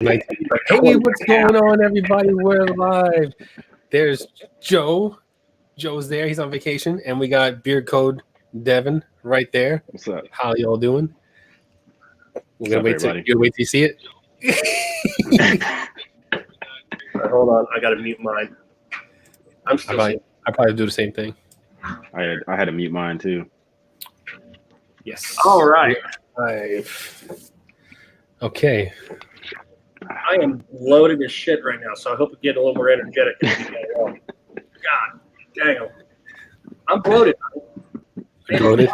Hey, what's going on, everybody? We're live. There's Joe. Joe's there. He's on vacation, and we got Beard Code Devin right there. What's up? How y'all doing? We're gonna wait till you see it. Hold on, I gotta mute mine. I'm still. I probably do the same thing. I had to mute mine too. Yes. All right. Okay. I am loaded as shit right now, so I hope we get a little more energetic as we go along. God damn. I'm bloated. Loaded.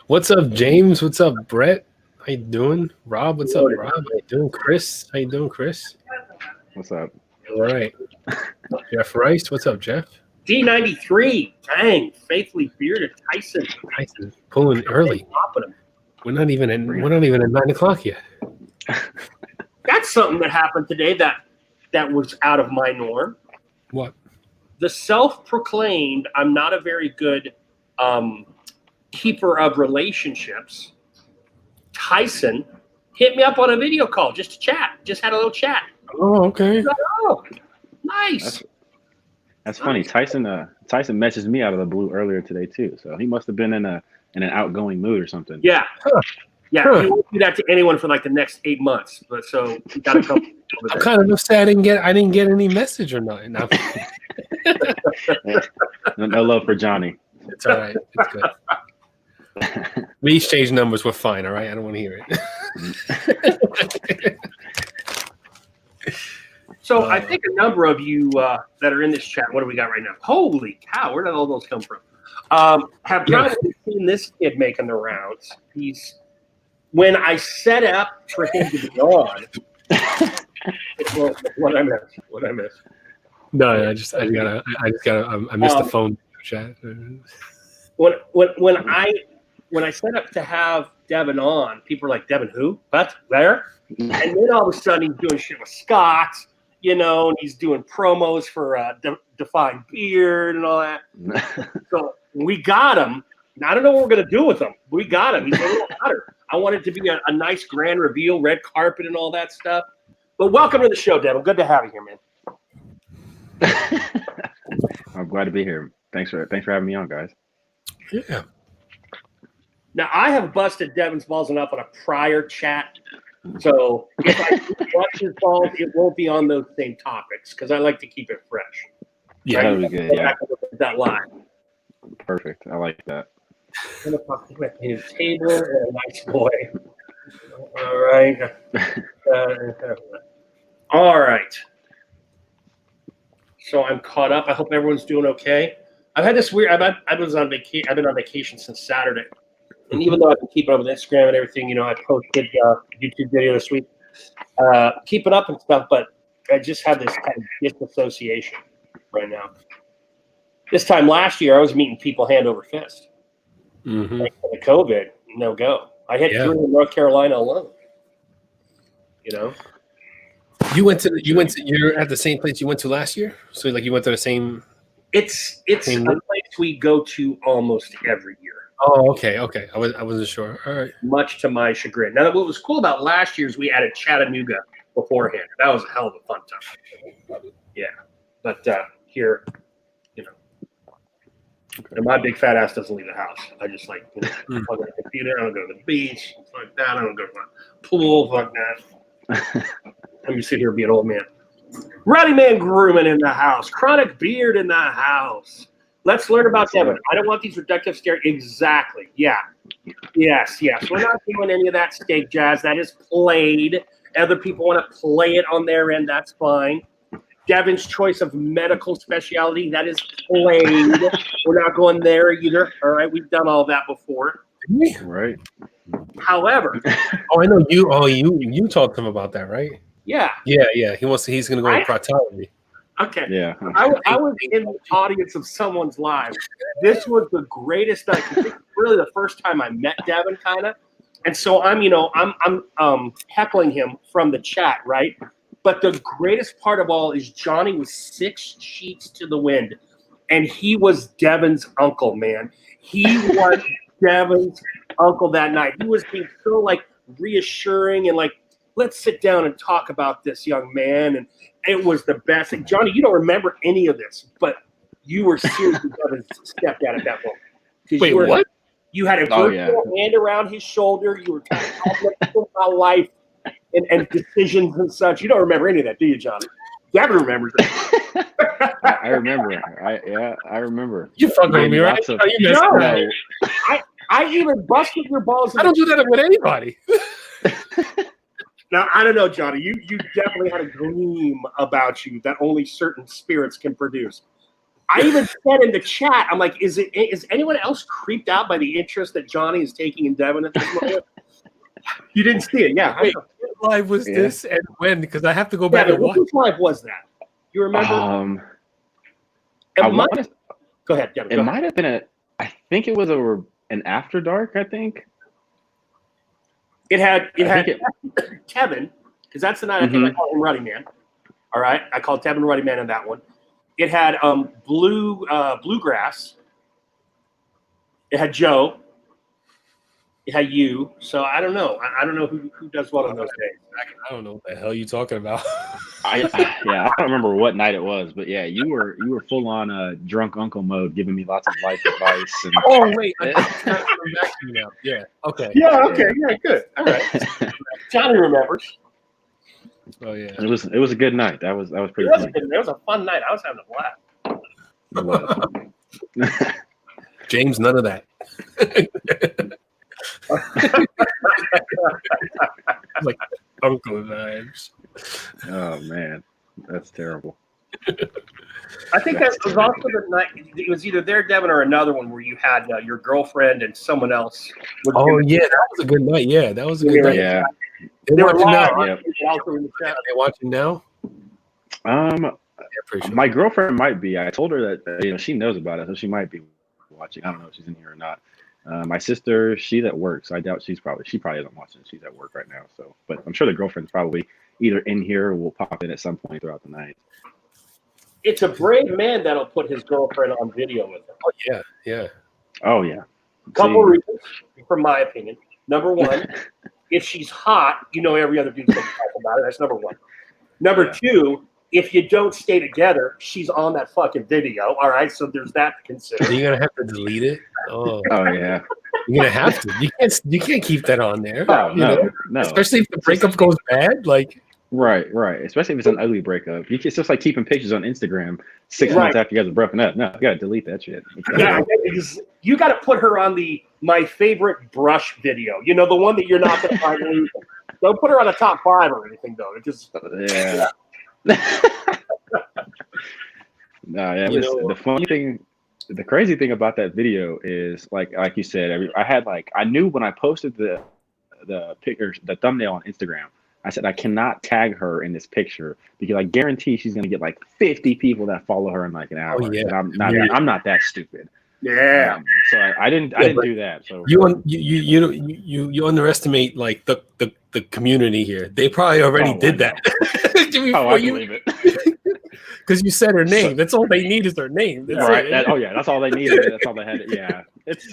What's up, James? What's up, Brett? How you doing? Rob, what's up, Rob? How you doing, Chris? How you doing, Chris? What's up? All right. Jeff Rice, what's up, Jeff? D93, dang, faithfully bearded Tyson. Tyson pulling early. We're not even at 9 o'clock yet. That's something that happened today that was out of my norm. What? The self-proclaimed, I'm not a very good keeper of relationships, Tyson hit me up on a video call just to chat. Just had a little chat. Oh, okay. Oh, nice. That's funny. Tyson messaged me out of the blue earlier today too. So he must have been in an outgoing mood or something. Yeah. Huh. Yeah, Huh. he won't do that to anyone for like the next 8 months. But so you gotta come over there. I'm kind of upset I didn't get any message or nothing. No. No love for Johnny. It's all right. It's good. We exchange numbers. We're fine. All right. I don't want to hear it. So I think a number of you that are in this chat, what do we got right now? Holy cow, where did all those come from? Have not seen this kid making the rounds. When I set up for him to be on, what I miss. No, I missed the phone chat. When I set up to have Devin on, people are like, Devin who? What? Where? And then all of a sudden he's doing shit with Scott, and he's doing promos for Define Beard and all that. So we got him. I don't know what we're going to do with him. We got him. He's a little hotter. I want it to be a nice grand reveal, red carpet and all that stuff. But welcome to the show, Devin. Good to have you here, man. I'm glad to be here. Thanks for having me on, guys. Yeah. Now, I have busted Devin's balls enough on a prior chat. So if I bust his balls, it won't be on those same topics because I like to keep it fresh. Yeah, right? That'll be good. Yeah. That live. Perfect. I like that. I'm going to talk to his table and a nice boy. All right. All right. So I'm caught up. I hope everyone's doing okay. I've had this weird. I've been on vacation since Saturday, and even though I've been keeping up with Instagram and everything, I posted a YouTube video this week, keeping up and stuff. But I just have this kind of disassociation right now. This time last year, I was meeting people hand over fist. Mm-hmm. Like for the COVID, no go. I had 3 in North Carolina alone. You're at the same place you went to last year? So like you went to the same. It's a place we go to almost every year. Oh, okay. I wasn't sure. All right. Much to my chagrin. Now, what was cool about last year is we added Chattanooga beforehand. That was a hell of a fun time. Yeah, but here, and my big fat ass doesn't leave the house. I just plug in the computer. I don't go to the beach. Fuck that. I don't go to the pool. Fuck that. Let me sit here and be an old man. Rowdy Man Grooming in the house. Chronic Beard in the house. Let's learn about Devin. I don't want these reductive stare. Exactly. Yeah. Yes. We're not doing any of that steak jazz. That is played. Other people want to play it on their end. That's fine. Devin's choice of medical specialty. That is played. We're not going there either. All right. We've done all that before. Right. However. I know you. Oh, you talked to him about that, right? Yeah. Yeah. He's going to go in proctology. Okay. Yeah. I was in the audience of someone's live. This was the greatest. Really, the first time I met Devin, kind of. And so I'm heckling him from the chat, right? But the greatest part of all is Johnny was 6 sheets to the wind, and he was Devin's uncle, man. He was Devin's uncle that night. He was being so reassuring and let's sit down and talk about this young man. And it was the best. And Johnny, you don't remember any of this, but you were seriously Devin's stepdad at that moment. Wait, what? You had a virtual hand around his shoulder. You were talking about life and decisions and such. You don't remember any of that, do you, Johnny? Devin remembers it. I remember. I remember. You fucking with me, right? I even busted your balls. I don't do that with anybody. Now, I don't know, Johnny. You definitely had a gleam about you that only certain spirits can produce. I even said in the chat, I'm like, is anyone else creeped out by the interest that Johnny is taking in Devin at this moment? You didn't see it, yeah. Wait, what live was this and when? Because I have to go back and watch. Which live was that? You remember? Go ahead, Devin. It might have been I think it was an After Dark, I think. It had Kevin, because that's the night I think I called him Ruddy Man. All right, I called Kevin Ruddy Man in that one. It had Bluegrass. It had Joe. It had you. So I don't know. I don't know who does what on those days. I don't know what the hell you're talking about. I don't remember what night it was, but yeah, you were full on drunk uncle mode, giving me lots of life advice. And oh wait, I'm back to you now. Yeah. Okay. Yeah. Okay. Yeah. Good. All right. Johnny remembers. Oh yeah. It was a good night. That was pretty. It was a fun night. I was having a blast. James, none of that. Like uncle vibes. Oh man, that's terrible. I think that was also the night. It was either there, Devin, or another one where you had your girlfriend and someone else. Oh yeah, that was a good night. Yeah, that was a good night. Yeah, they were live. Are they watching now? My girlfriend might be. I told her that she knows about it, so she might be watching. I don't know if she's in here or not. My sister, she's at work, so I doubt she probably isn't watching. She's at work right now, so but I'm sure the girlfriend's probably either in here or will pop in at some point throughout the night. It's a brave man that'll put his girlfriend on video with him. Oh yeah, yeah. Oh yeah. Couple reasons, from my opinion. Number one, if she's hot, every other dude's gonna talk about it. That's number one. Number two, if you don't stay together, she's on that fucking video. All right, so there's that to consider. You're gonna have to delete it. Oh yeah. You're gonna have to. You can't keep that on there. Oh, no. Especially if the breakup goes bad. Like right. Especially if it's an ugly breakup. It's just like keeping pictures on Instagram 6 months after you guys are broken up. No, you gotta delete that shit. Yeah, you got to put her on my favorite brush video. The one that you're not gonna find anything. Don't put her on the top 5 or anything though. It just the funny thing, the crazy thing about that video is like you said, I knew when I posted the picture, the thumbnail on Instagram, I said I cannot tag her in this picture because I guarantee she's gonna get like 50 people that follow her in like an hour. Oh, yeah. I'm not that stupid. Yeah. So I didn't do that. So you underestimate like the community here. They probably already did that. I believe it. Because you said her name. That's all they need is her name. That's right. it. That's all they needed. That's all they had. Yeah.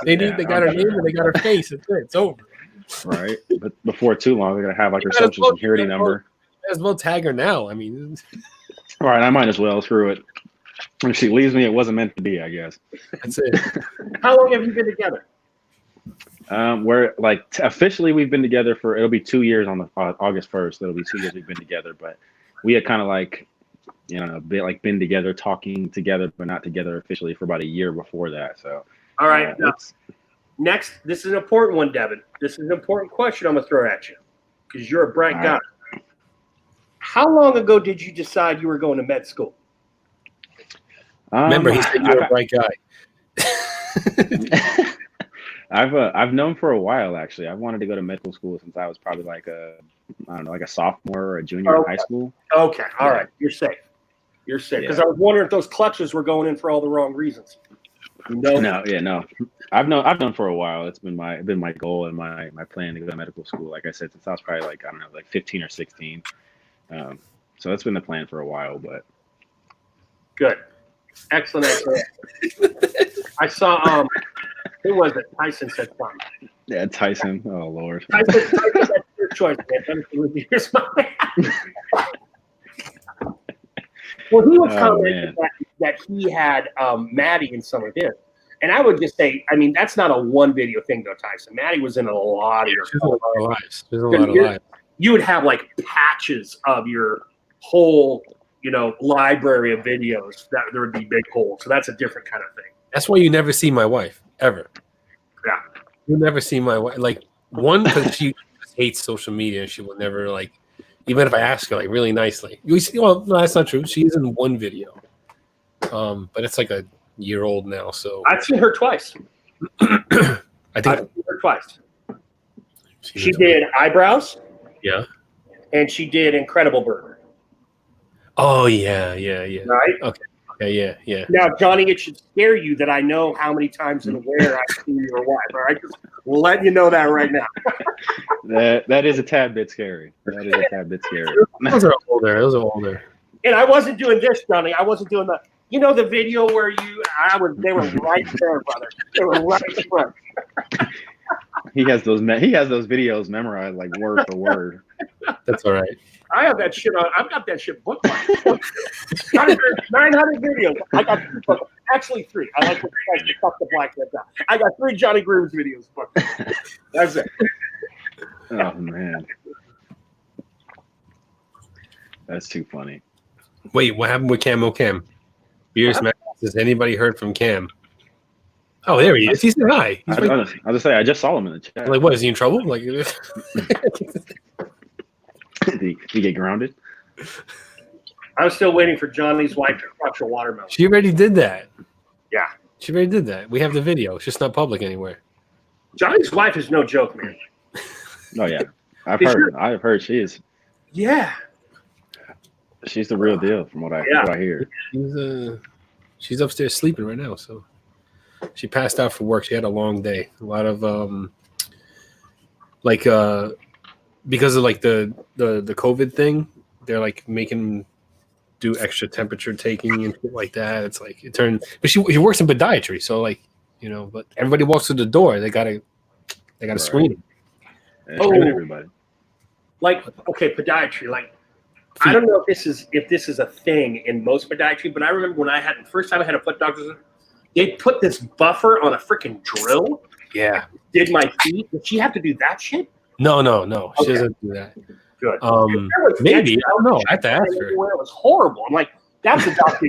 They got her name and they got her face. That's it. It's over. Right. But before too long, they're gonna have like her social security number. Might as well tag her now. I mean, all right. I might as well. Screw it. If she leaves me, it wasn't meant to be, I guess. That's it. How long have you been together? We're like officially we've been together it'll be 2 years on the August 1st. It'll be 2 years we've been together, but we had kind of like been together, talking together, but not together officially for about a year before that. So all right. Next, this is an important one, Devin. This is an important question I'm gonna throw at you because you're a bright guy. Right. How long ago did you decide you were going to med school? Remember, he said you're a bright guy. I've known for a while actually. I've wanted to go to medical school since I was probably like a sophomore or a junior in high school. Okay, all right, you're safe. You're safe because I was wondering if those clutches were going in for all the wrong reasons. No. I've known for a while. It's been my goal and my plan to go to medical school. Like I said, since I was probably like 15 or 16. So that's been the plan for a while. But good. Excellent. I saw who was it? Tyson said something. Yeah, Tyson. Oh Lord. Tyson said your choice, man. Here's my Well, he was commenting that he had Maddie in some of his. And I would just say, I mean, that's not a one video thing, though, Tyson. Maddie was in a lot of your. She's in a lot of lives. She's in a lot of lives. You would have like patches of your whole, library of videos that there would be big holes. So that's a different kind of thing. That's why you never see my wife ever. Yeah, you never see my wife. Like one, because she hates social media and she will never like. Even if I ask her like really nicely, you see. Well, no, that's not true. She's in one video, but it's like a year old now. So I've seen her twice. I think I've seen her twice. She did eyebrows. Yeah. And she did Incredible Burger. Oh yeah. Right. Okay. Yeah. Now, Johnny, it should scare you that I know how many times and where I've seen your wife. All right, just letting you know that right now. that is a tad bit scary. That is a tad bit scary. Those are older. And I wasn't doing this, Johnny. I wasn't doing the video where they were right there, brother. They were right in front. He has those videos memorized like word for word. That's all right. I have that shit on. I've got that shit bookmarked. 900 videos. I got 3 books. Actually 3. I like to cut the black head down. I got 3 Johnny Grooms videos booked. That's it. Oh man, that's too funny. Wait, what happened with Cam O'Cam? Beers Max. Has anybody heard from Cam? Oh, there he is. He said hi. I'll just say I just saw him in the chat. Like, what is he in trouble? Like, Did he get grounded? I'm still waiting for Johnny's wife to crush a watermelon. she already did that. Yeah. She already did that. We have the video. It's just not public anywhere. Johnny's wife is no joke, man. Oh yeah, I've heard she is. Yeah. She's the real deal from what I hear. She's upstairs sleeping right now. So she passed out for work. She had a long day. A lot of because of like the COVID thing, they're like making do extra temperature taking and shit like that. It's like it turned. But she works in podiatry, so like but everybody walks through the door. They gotta screen. Everybody. Like podiatry. Like I don't know if this is a thing in most podiatry, but I remember when the first time I had a foot doctor, they put this buffer on a freaking drill. Yeah. Did my feet? Did she have to do that shit? No. She doesn't do that. Good. Maybe. I don't know. I have to ask her. It was horrible. I'm like, that's a doctor.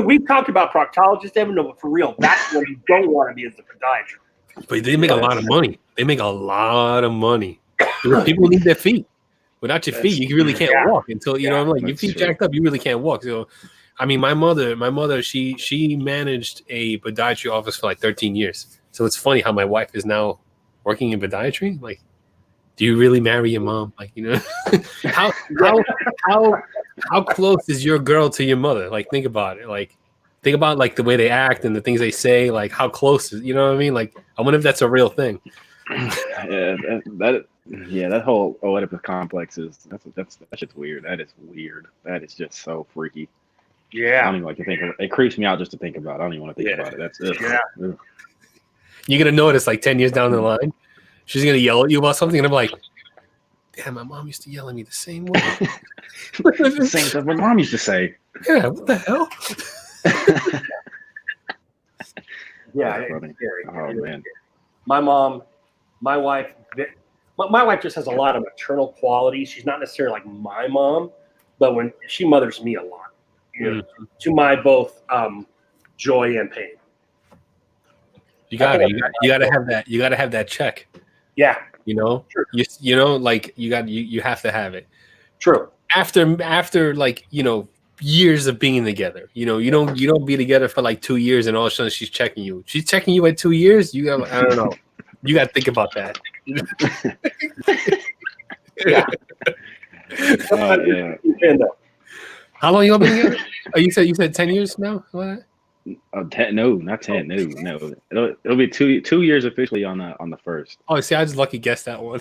We've talked about proctologists, Evan, but for real, that's what you don't want to be as a podiatrist. But they make a lot of money. Because people need their feet. Without your feet, you really can't walk until I'm like your feet jacked up. You really can't walk. So, I mean, my mother, she managed a podiatry office for like 13 years. So it's funny how my wife is now working in podiatry. Like, do you really marry your mom? Like, how close is your girl to your mother? Like, think about it. Like, think about like the way they act and the things they say. Like, how close is what I mean? Like, I wonder if that's a real thing. That whole Oedipus complex that shit's weird. That is weird. That is just so freaky. Yeah, I don't even like to think of it. It creeps me out just to think about it. I don't even want to think about it. That's it. Yeah. You're gonna notice like 10 years down the line, she's gonna yell at you about something, and I'm like, damn, my mom used to yell at me the same way. The same stuff my mom used to say. Yeah, what the hell? Yeah, it's scary. Oh man. My wife just has a lot of maternal qualities. She's not necessarily like my mom, but when she mothers me a lot, to my both joy and pain. You gotta have that. You gotta have that check. Yeah. True. Like you have to have it. True. After like years of being together. You don't be together for like 2 years and all of a sudden she's checking you. She's checking you at 2 years. I don't know. You got to think about that. Yeah. How long you all been together? Oh, you said 10 years now? What? 10? No, not 10. No. It'll be 2 years officially on the first. Oh, see, I just lucky guessed that one.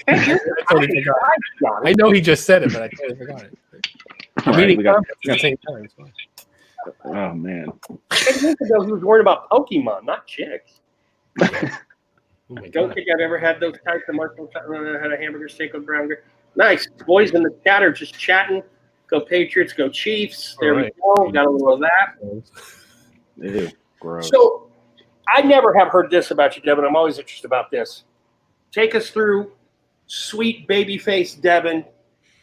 I totally forgot. I know he just said it, but I totally forgot it. We got at the same time. Oh man. 10 years ago, he was worried about Pokemon, not chicks. Oh my Don't god. think I've ever had those types of marshmallows. I had a hamburger steak with brown gravy. Nice. Boys in the chat are just chatting. Go Patriots, go Chiefs. There All right. we go. Got a little of that. Ew, gross. So I never have heard this about you, Devin. I'm always interested about this. Take us through sweet baby face Devin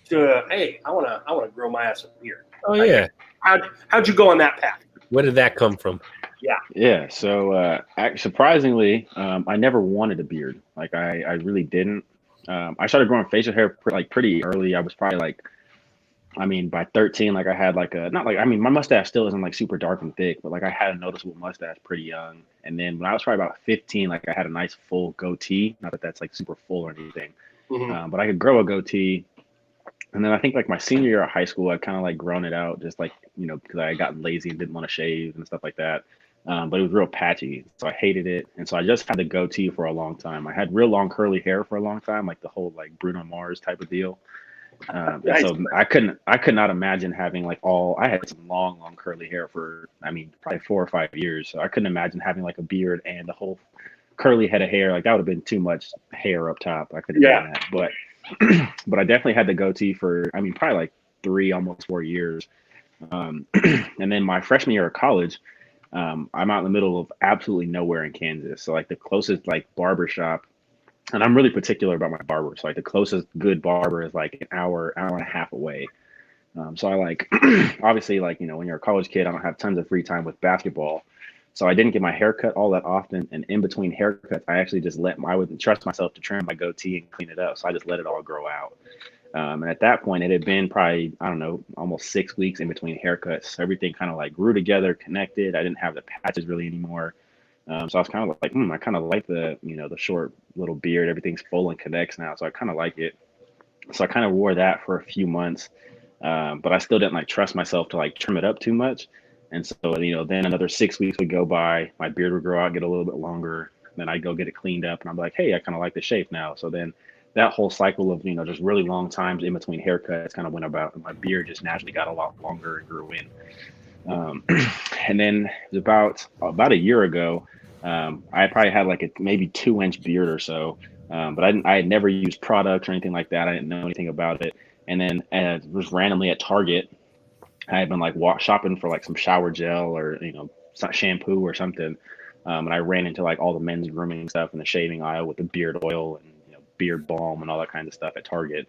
to hey, I wanna grow my ass up here. Oh yeah. How'd you go on that path? Where did that come from? Yeah. So surprisingly, I never wanted a beard. Like I really didn't. I started growing facial hair pretty early. I was probably like, I mean, by 13, like I had like my mustache still isn't like super dark and thick, but like I had a noticeable mustache pretty young. And then when I was probably about 15, like I had a nice full goatee. Not that that's like super full or anything, but I could grow a goatee. And then I think like my senior year of high school, I kind of like grown it out just like, because I got lazy and didn't want to shave and stuff like that. But it was real patchy, so I hated it. And so I just had the goatee for a long time. I had real long curly hair for a long time, like the whole like Bruno Mars type of deal. And so I could not imagine having I had some long curly hair for, I mean, probably 4 or 5 years. So I couldn't imagine having like a beard and the whole curly head of hair. Like that would have been too much hair up top. I couldn't do that. But I definitely had the goatee for, I mean, probably like 3, almost 4 years. And then my freshman year of college, I'm out in the middle of absolutely nowhere in Kansas. So like the closest like barber shop, and I'm really particular about my barber. So like the closest good barber is like an hour and a half away. So I like, obviously like, when you're a college kid, I don't have tons of free time with basketball. So I didn't get my hair cut all that often. And in between haircuts, I actually just I wouldn't trust myself to trim my goatee and clean it up. So I just let it all grow out. And at that point, it had been probably, I don't know, almost 6 weeks in between haircuts. So everything kind of like grew together, connected. I didn't have the patches really anymore. So I was kind of like, I kind of like the short little beard. Everything's full and connects now. So I kind of like it. So I kind of wore that for a few months. But I still didn't like trust myself to like trim it up too much. And so, then another 6 weeks would go by, my beard would grow out, get a little bit longer. Then I'd go get it cleaned up and I'm like, hey, I kind of like the shape now. So then that whole cycle of, just really long times in between haircuts kind of went about, and my beard just naturally got a lot longer and grew in. And then it was about a year ago, I probably had like a maybe 2-inch beard or so. But I had never used products or anything like that. I didn't know anything about it. And then just randomly at Target, I had been like shopping for like some shower gel or, shampoo or something. And I ran into like all the men's grooming stuff in the shaving aisle with the beard oil and, beard balm and all that kind of stuff at Target.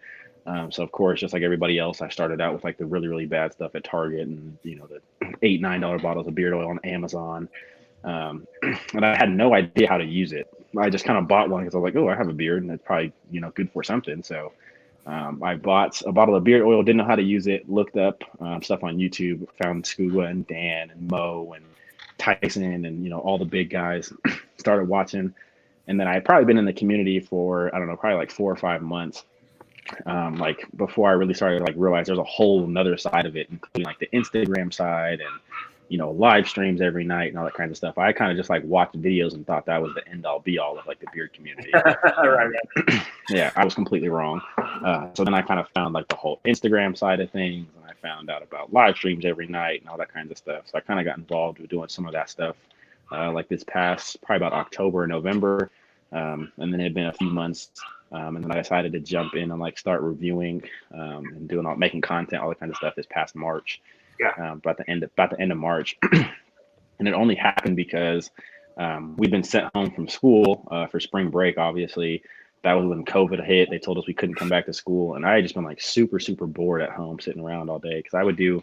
So of course, just like everybody else, I started out with like the really, really bad stuff at Target and, the $8-9 bottles of beard oil on Amazon. And I had no idea how to use it. I just kind of bought one because I was like, oh, I have a beard and it's probably, good for something. So I bought a bottle of beard oil, didn't know how to use it, looked up stuff on YouTube, found Scuba and Dan and Mo and Tyson and, all the big guys, started watching. And then I had probably been in the community for, I don't know, probably like 4 or 5 months. Like before I really started like realize there's a whole another side of it, including like the Instagram side and, live streams every night and all that kind of stuff. I kind of just like watched videos and thought that was the end all be all of like the beard community. Right. Yeah, I was completely wrong. So then I kind of found like the whole Instagram side of things, and I found out about live streams every night and all that kind of stuff. So I kind of got involved with doing some of that stuff. Like this past probably about October or November. And then it had been a few months. And then I decided to jump in and like start reviewing and making content, all that kind of stuff this past March. Yeah. About the end of March. And it only happened because we'd been sent home from school for spring break, obviously. That was when COVID hit. They told us we couldn't come back to school. And I had just been like super, super bored at home sitting around all day because I would do,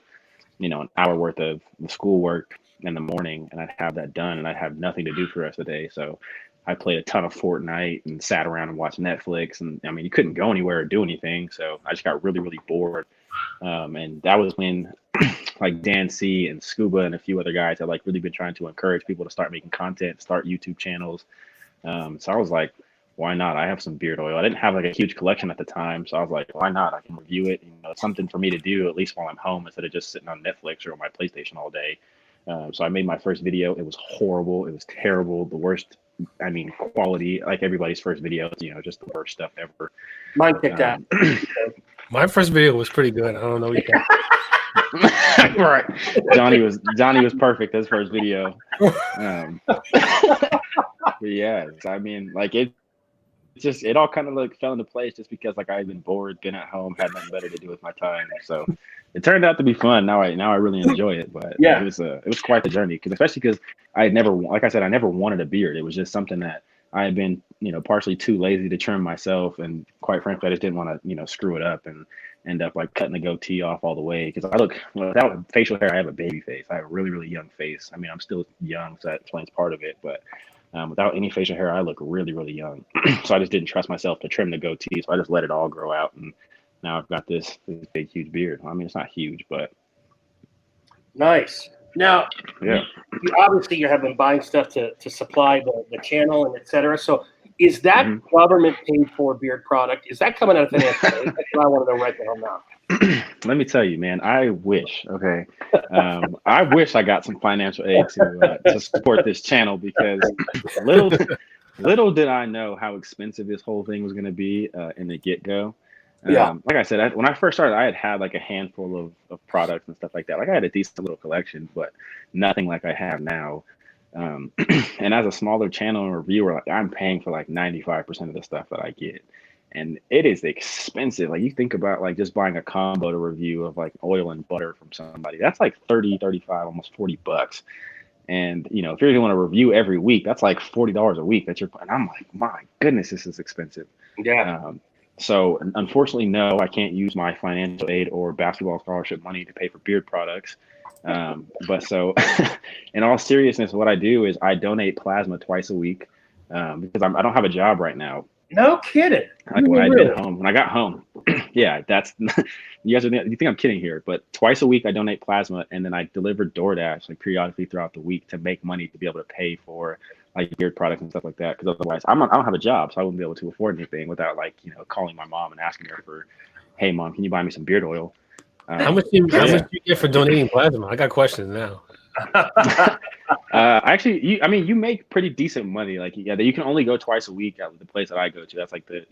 an hour worth of schoolwork in the morning and I'd have that done and I'd have nothing to do for the rest of the day. So I played a ton of Fortnite and sat around and watched Netflix. And I mean, you couldn't go anywhere or do anything. So I just got really, really bored. And that was when like Dan C and Scuba and a few other guys had like really been trying to encourage people to start making content, start YouTube channels. So I was like, why not? I have some beard oil. I didn't have like a huge collection at the time. So I was like, why not? I can review it. It's something for me to do, at least while I'm home, instead of just sitting on Netflix or on my PlayStation all day. So I made my first video. It was horrible. It was terrible. The worst, quality, like everybody's first video, just the worst stuff ever. Mine kicked out. My first video was pretty good. I don't know. Right. Johnny was perfect. His first video. Yeah, I mean, like it all kind of like fell into place just because like I've been bored, been at home, had nothing better to do with my time. So it turned out to be fun. Now I really enjoy it, but Yeah. it was quite the journey, because especially because I had never, like I said, I never wanted a beard. It was just something that I had been, partially too lazy to trim myself, and quite frankly, I just didn't want to, screw it up and end up like cutting the goatee off all the way, because without facial hair, I have a baby face. I have a really, really young face. I mean, I'm still young, so that explains part of it, but without any facial hair, I look really, really young. So I just didn't trust myself to trim the goatee. So I just let it all grow out. And now I've got this big, huge beard. I mean, it's not huge, but. Nice. Now, yeah. Obviously you have been buying stuff to supply the channel and et cetera. So is that government paid for beard product? Is that coming out of financial aid? That's what I want to know right now. Let me tell you, man, I wish, I wish I got some financial aid to support this channel, because little did I know how expensive this whole thing was going to be in the get-go. Like I said, when I first started, I had like a handful of products and stuff like that. Like I had a decent little collection, but nothing like I have now. And as a smaller channel and reviewer, like I'm paying for like 95% of the stuff that I get. And it is expensive. Like you think about like just buying a combo to review of like oil and butter from somebody, that's like 30, 35, almost $40. And if you're going to review every week, that's like $40 a week and I'm like, my goodness, this is expensive. Yeah. So unfortunately, no, I can't use my financial aid or basketball scholarship money to pay for beard products. But so in all seriousness, what I do is I donate plasma twice a week, because I don't have a job right now. No kidding. Like when I got home, yeah, that's you guys you think I'm kidding here, but twice a week I donate plasma, and then I deliver DoorDash like periodically throughout the week to make money to be able to pay for like beard products and stuff like that. Because otherwise, I don't have a job, so I wouldn't be able to afford anything without like calling my mom and asking her for, hey mom, can you buy me some beard oil? How much do you get for donating plasma? I got questions now. Actually, you make pretty decent money. Like, yeah, you can only go twice a week at the place that I go to. That's like the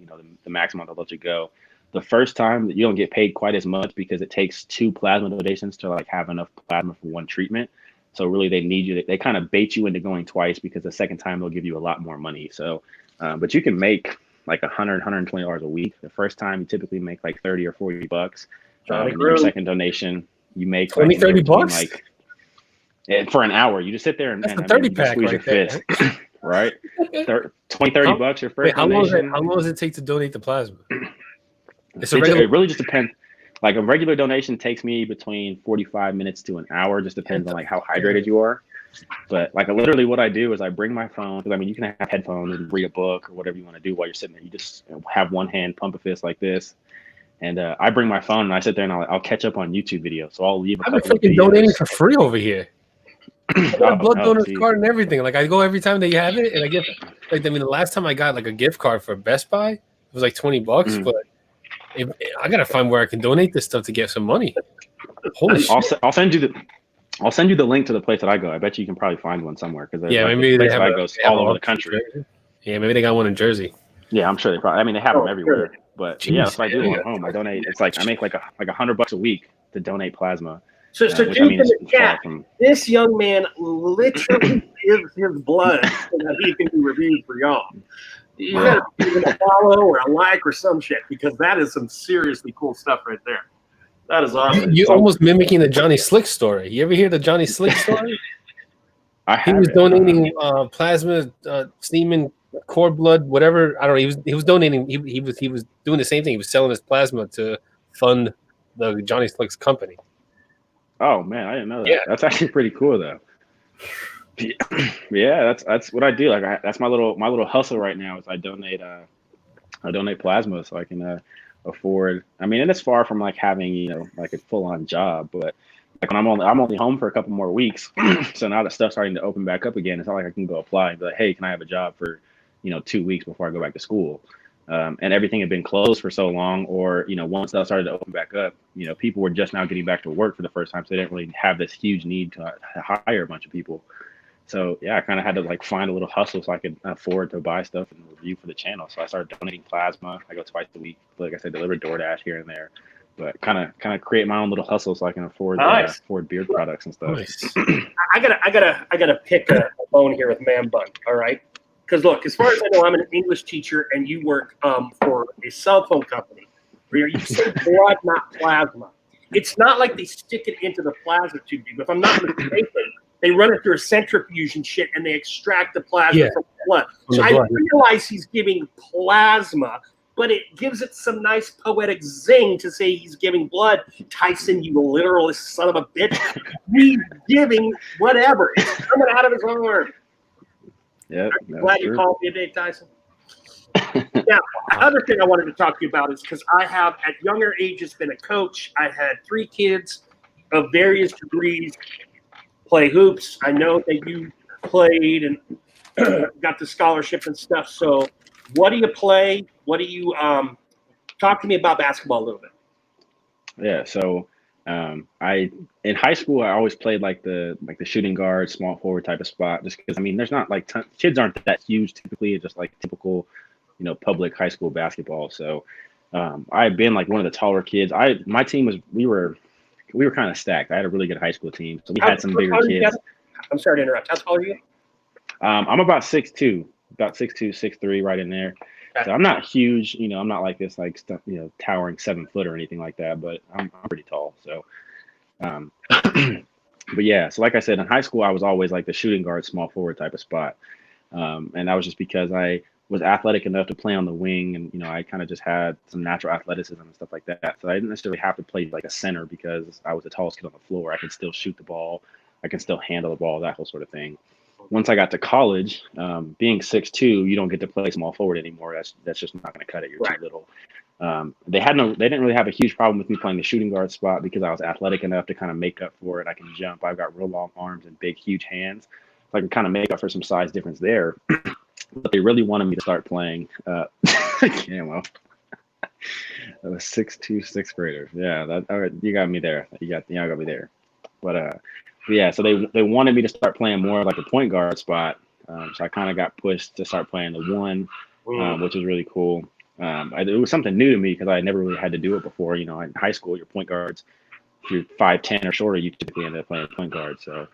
maximum they'll let you go. The first time you don't get paid quite as much, because it takes 2 plasma donations to like have enough plasma for one treatment. So really, they need you. They kind of bait you into going twice, because the second time they'll give you a lot more money. So, but you can make like $120 a week. The first time you typically make like $30 or $40. Your second donation, you make $20-$30 like for an hour. You just sit there and that's a 30-pack squeeze your fist, right? $20-$30 your first donation. How long does it take to donate the plasma? It really just depends. Like a regular donation takes me between 45 minutes to an hour. Just depends on like how hydrated you are. But like literally what I do is I bring my phone, because I mean you can have headphones and read a book or whatever you want to do while you're sitting there. You just have one hand pump a fist like this. And I bring my phone and I sit there and I'll catch up on YouTube videos. So I'll leave. I've been freaking donating for free over here. I got a blood donor's card and everything. Like I go every time that you have it, and I get like the last time I got like a gift card for Best Buy, it was like $20. But I gotta find where I can donate this stuff to get some money. Holy shit! I'll send you the link to the place that I go. I bet you can probably find one somewhere, because maybe they have all over the country. Yeah, maybe they got one in Jersey. Yeah, I'm sure they probably. I mean, they have them everywhere. But jeez, that's what I do at home. I donate. It's like I make like $100 a week to donate plasma. So which, I mean, in the chat, this young man literally gives his blood so that he can be reviewed for y'all. You got to give him a follow or a like or some shit, because that is some seriously cool stuff right there. That is awesome. You almost mimicking the Johnny Slick story. You ever hear the Johnny Slick story? He was donating plasma, semen, cord blood, whatever. I don't know. He was donating. He was doing the same thing. He was selling his plasma to fund the Johnny Slick's company. Oh man, I didn't know that. Yeah. That's actually pretty cool though. Yeah, that's what I do. Like that's my little hustle right now. Is I donate plasma so I can afford. I mean, and it's far from like having like a full on job, but like when I'm only home for a couple more weeks. So now that stuff's starting to open back up again, it's not like I can go apply and be like, hey, can I have a job for 2 weeks before I go back to school? And everything had been closed for so long, or once that started to open back up, people were just now getting back to work for the first time, so they didn't really have this huge need to hire a bunch of people. So yeah, I kind of had to like find a little hustle so I could afford to buy stuff and review for the channel. So I started donating plasma. I go twice a week, like I said, deliver DoorDash here and there, but kind of create my own little hustle so I can afford beard products and stuff. Nice. I gotta pick a bone here with Man Bun. All right. Because look, as far as I know, I'm an English teacher, and you work for a cell phone company where you say blood, not plasma. It's not like they stick it into the plasma tube. If I'm not mistaken, they run it through a centrifuge and shit, and they extract the plasma from the blood. So I realize he's giving plasma, but it gives it some nice poetic zing to say he's giving blood. Tyson, you literalist son of a bitch. He's giving whatever. It's coming out of his arm. Yeah. Glad you called me today, Tyson. Now, other thing I wanted to talk to you about is because I have, at younger ages, been a coach. I had 3 kids of various degrees play hoops. I know that you played and got the scholarship and stuff. So what do you play? What do you talk to me about basketball a little bit? Yeah, so I in high school I always played like the shooting guard, small forward type of spot, just because I mean there's not like kids aren't that huge typically. It's just like typical, public high school basketball. So I've been like one of the taller kids. My team was we were kind of stacked. I had a really good high school team, so we had some bigger kids. I'm sorry to interrupt. How tall are you? I'm about 6'2", 6'3", right in there. So I'm not huge, I'm not like this, like, towering 7 foot or anything like that, but I'm pretty tall. So, but yeah, so like I said, in high school, I was always like the shooting guard, small forward type of spot. And that was just because I was athletic enough to play on the wing, and, I kind of just had some natural athleticism and stuff like that. So I didn't necessarily have to play like a center because I was the tallest kid on the floor. I could still shoot the ball. I can still handle the ball, that whole sort of thing. Once I got to college, being 6'2", you don't get to play small forward anymore. That's just not going to cut it. You're too little. They didn't really have a huge problem with me playing the shooting guard spot because I was athletic enough to kind of make up for it. I can jump. I've got real long arms and big, huge hands. So I can kind of make up for some size difference there. But they really wanted me to start playing. I was 6'2", sixth grader. Yeah, you got me there. You got me there. But yeah, so they wanted me to start playing more like a point guard spot. So I kind of got pushed to start playing the 1, which was really cool. It was something new to me because I never really had to do it before. In high school, your point guards, if you're 5'10" or shorter, you typically end up playing point guard. So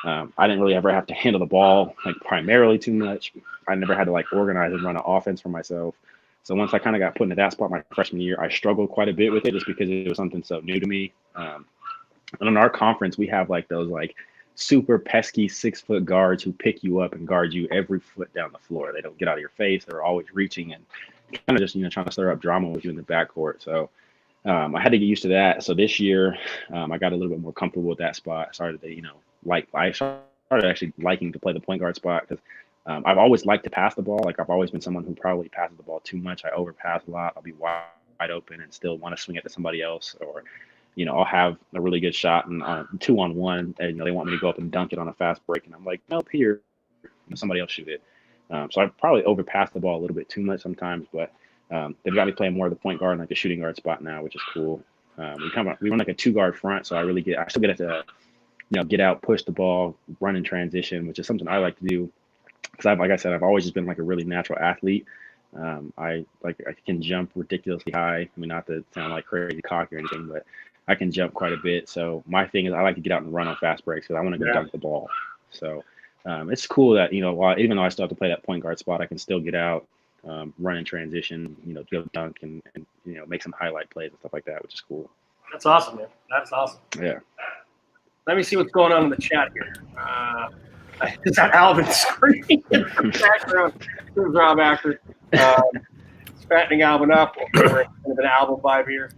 I didn't really ever have to handle the ball like primarily too much. I never had to like organize and run an offense for myself. So once I kind of got put into that spot my freshman year, I struggled quite a bit with it just because it was something so new to me. And in our conference, we have like those like super pesky 6-foot guards who pick you up and guard you every foot down the floor. They don't get out of your face. They're always reaching and kind of just, trying to stir up drama with you in the backcourt. So I had to get used to that. So this year, I got a little bit more comfortable with that spot. I started to, I started actually liking to play the point guard spot because I've always liked to pass the ball. Like I've always been someone who probably passes the ball too much. I overpass a lot. I'll be wide open and still want to swing it to somebody else, or I'll have a really good shot and 2-on-1, and they want me to go up and dunk it on a fast break, and I'm like, nope, here, somebody else shoot it. So I probably overpass the ball a little bit too much sometimes, but they've got me playing more of the point guard and like the shooting guard spot now, which is cool. We run like a 2-guard front, so I still get to get out, push the ball, run in transition, which is something I like to do because like I said, I've always just been like a really natural athlete. I can jump ridiculously high. I mean, not to sound like crazy cocky or anything, but I can jump quite a bit. So my thing is I like to get out and run on fast breaks because I want to go dunk the ball. So it's cool that, even though I still have to play that point guard spot, I can still get out, run in transition, go dunk and make some highlight plays and stuff like that, which is cool. That's awesome, man. That's awesome. Yeah. Let me see what's going on in the chat here. Is that Alvin screaming in the background? There's Rob Acker. Fattening Alvin up. Kind of an album vibe here.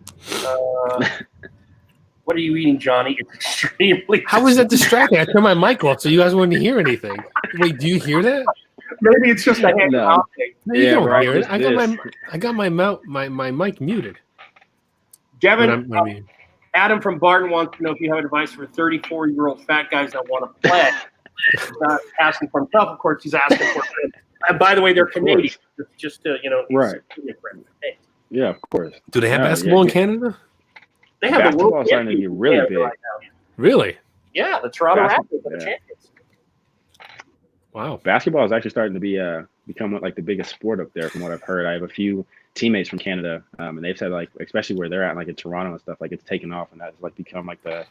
What are you eating, Johnny? It's extremely. How was that distracting? I turned my mic off so you guys wouldn't hear anything. Wait, do you hear that? Maybe it's just a hand No, you don't hear it. I got my mic muted. Devin, Adam from Barton wants to know if you have advice for 34-year-old fat guys that want to play. He's not asking for himself, of course. He's asking for it. And by the way, they're Canadian. Just to right. Hey. Yeah, of course. Do they have basketball in Canada? They have basketball the world starting to be really big. Right now. Really? Yeah, the Toronto Raptors are the champions. Wow. Basketball is actually starting to become like the biggest sport up there, from what I've heard. I have a few teammates from Canada, and they've said like, especially where they're at, like in Toronto and stuff, like it's taken off, and that's like become like the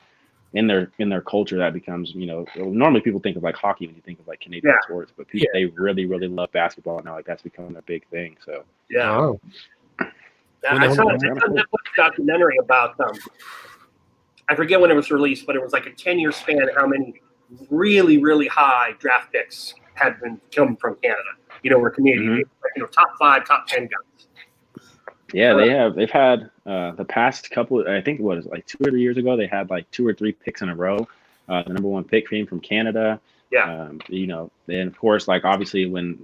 in their culture that becomes, normally people think of like hockey when you think of like Canadian sports, but people they really, really love basketball now. Like that's becoming a big thing. So yeah. Oh. I saw a Netflix documentary about I forget when it was released, but it was like a 10-year span. How many really, really high draft picks had been come from Canada? Were Canadian, top 5, top 10 guys. Yeah, they've had the past couple. I think it was like 2 or 3 years ago. They had like 2 or 3 picks in a row. The number 1 pick came from Canada. Yeah. Then of course, like obviously when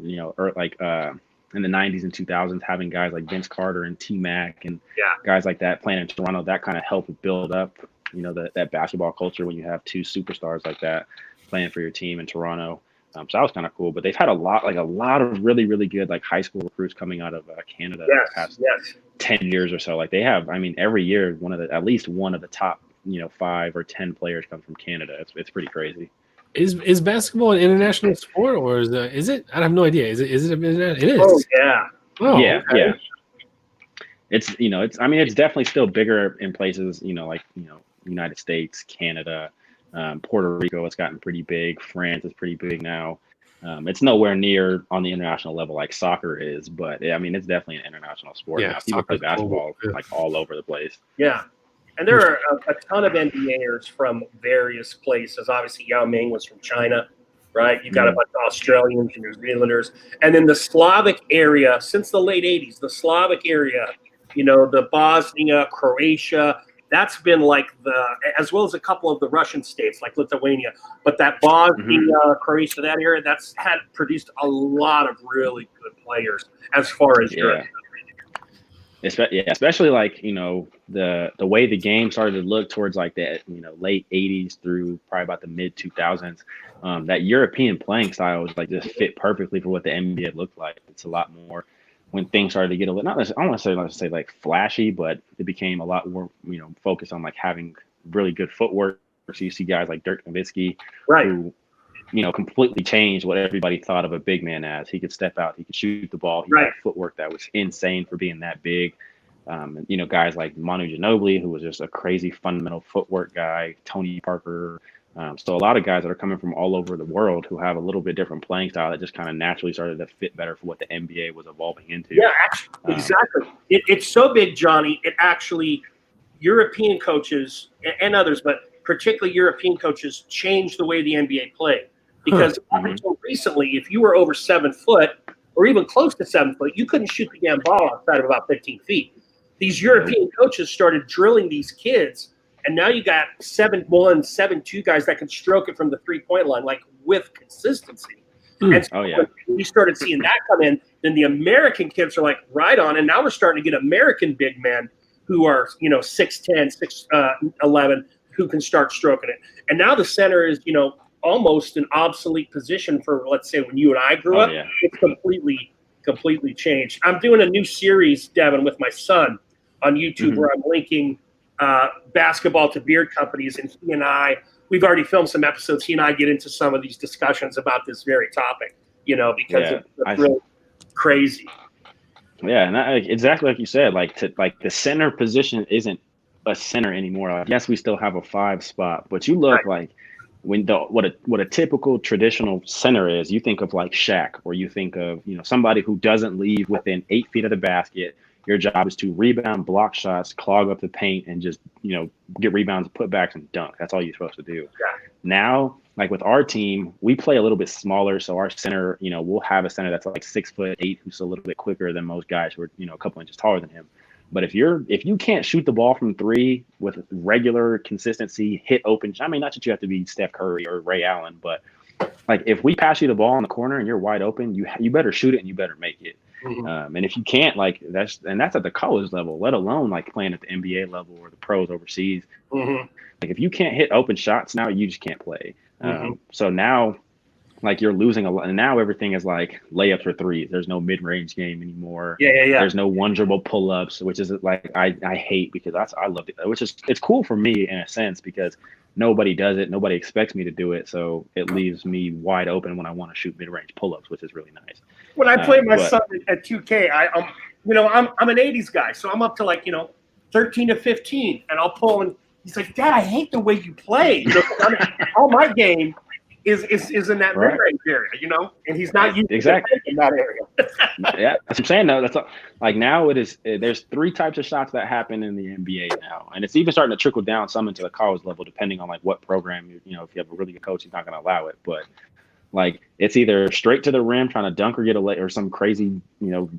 in the 90s and 2000s, having guys like Vince Carter and T-Mac and guys like that playing in Toronto, that kind of helped build up, that basketball culture when you have 2 superstars like that playing for your team in Toronto. So that was kind of cool. But they've had a lot of really, really good like high school recruits coming out of Canada the past 10 years or so. Like they have, every year at least one of the top 5 or 10 players come from Canada. It's pretty crazy. Is basketball an international sport, or is it? I have no idea. Is it? It is. Oh yeah. Oh yeah. Okay. Yeah. It's it's definitely still bigger in places United States, Canada, Puerto Rico. It's gotten pretty big. France is pretty big now. It's nowhere near on the international level like soccer is, but it's definitely an international sport. Yeah, now. People play basketball like all over the place. Yeah. And there are a ton of NBAers from various places. Obviously, Yao Ming was from China, right? You got a bunch of Australians and New Zealanders. And then the Slavic area, since the late 80s, the Slavic area, the Bosnia, Croatia, that's been like as well as a couple of the Russian states like Lithuania. But that Bosnia, Croatia, that area, that's had produced a lot of really good players as far as Europe. Especially like the way the game started to look towards like the late 80s through probably about the mid 2000s. That European playing style was like just fit perfectly for what the NBA looked like. It's a lot more when things started to get a little, I don't want to say like flashy, but it became a lot more focused on like having really good footwork. So you see guys like Dirk Nowitzki, who completely changed what everybody thought of a big man as. He could step out, he could shoot the ball, he had footwork that was insane for being that big. Guys like Manu Ginobili, who was just a crazy fundamental footwork guy, Tony Parker. So a lot of guys that are coming from all over the world who have a little bit different playing style that just kind of naturally started to fit better for what the NBA was evolving into. Yeah, actually, exactly. It's so big, Johnny. It actually, European coaches and others, but particularly European coaches, changed the way the NBA played. Because up until recently, if you were over 7 foot or even close to 7 foot, you couldn't shoot the damn ball outside of about 15 feet. These European coaches started drilling these kids, and now you got 7'1", 7'2" guys that can stroke it from the 3-point line, like with consistency. And so when we started seeing that come in, then the American kids are like right on, and now we're starting to get American big men who are 6'10", 6'11", who can start stroking it. And now the center is almost an obsolete position for, let's say, when you and I grew up. It's completely changed. I'm doing a new series, Devin, with my son on YouTube where I'm linking basketball to beard companies, and he and I, we've already filmed some episodes. He and I get into some of these discussions about this very topic, because it's really crazy. Yeah, and exactly like you said, like the center position isn't a center anymore. Like, yes, we still have a 5 spot, but you look like what a typical traditional center is. You think of like Shaq, or you think of somebody who doesn't leave within 8 feet of the basket. Your job is to rebound, block shots, clog up the paint, and just get rebounds, putbacks, and dunk. That's all you're supposed to do. Now, like with our team, we play a little bit smaller, so our center, we'll have a center that's like 6'8", who's a little bit quicker than most guys who are a couple inches taller than him. But if you can't shoot the ball from 3 with regular consistency, hit open. Not that you have to be Steph Curry or Ray Allen, but like if we pass you the ball in the corner and you're wide open, you better shoot it and you better make it. And if you can't, like that's at the college level, let alone like playing at the NBA level or the pros overseas. Like if you can't hit open shots now, you just can't play. So now, like you're losing a lot, and now everything is like layups or threes. There's no mid-range game anymore. There's no one dribble pull-ups, which is like I hate, because I love it. It's cool for me in a sense because nobody does it. Nobody expects me to do it, so it leaves me wide open when I want to shoot mid-range pull-ups, which is really nice. When I play my son at 2K, I'm an 80s guy, so I'm up to 13 to 15, and I'll pull and He's like, Dad, I hate the way you play. You know, all my game is in that mid-range area, you know, and he's not using exactly in that area. Yeah, that's what I'm saying. Though that's like now it is. There's 3 types of shots that happen in the NBA now, and it's even starting to trickle down some into the college level, depending on like what program you know. If you have a really good coach, he's not going to allow it, but like it's either straight to the rim trying to dunk or get a lay or some crazy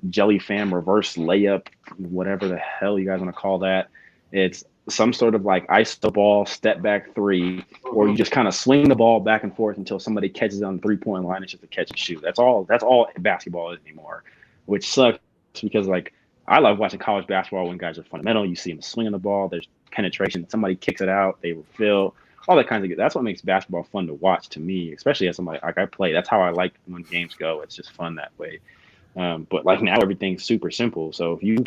jelly fam reverse layup, whatever the hell you guys want to call that. It's some sort of like iso ball, step back 3, or you just kind of swing the ball back and forth until somebody catches it on the 3-point line. It's just a catch and shoot. That's all basketball is anymore, which sucks because like I love watching college basketball when guys are fundamental. You see them swinging the ball. There's penetration. Somebody kicks it out. They refill. All that kinds of good. That's what makes basketball fun to watch to me, especially as somebody like I play. That's how I like when games go. It's just fun that way. But like now everything's super simple. So if you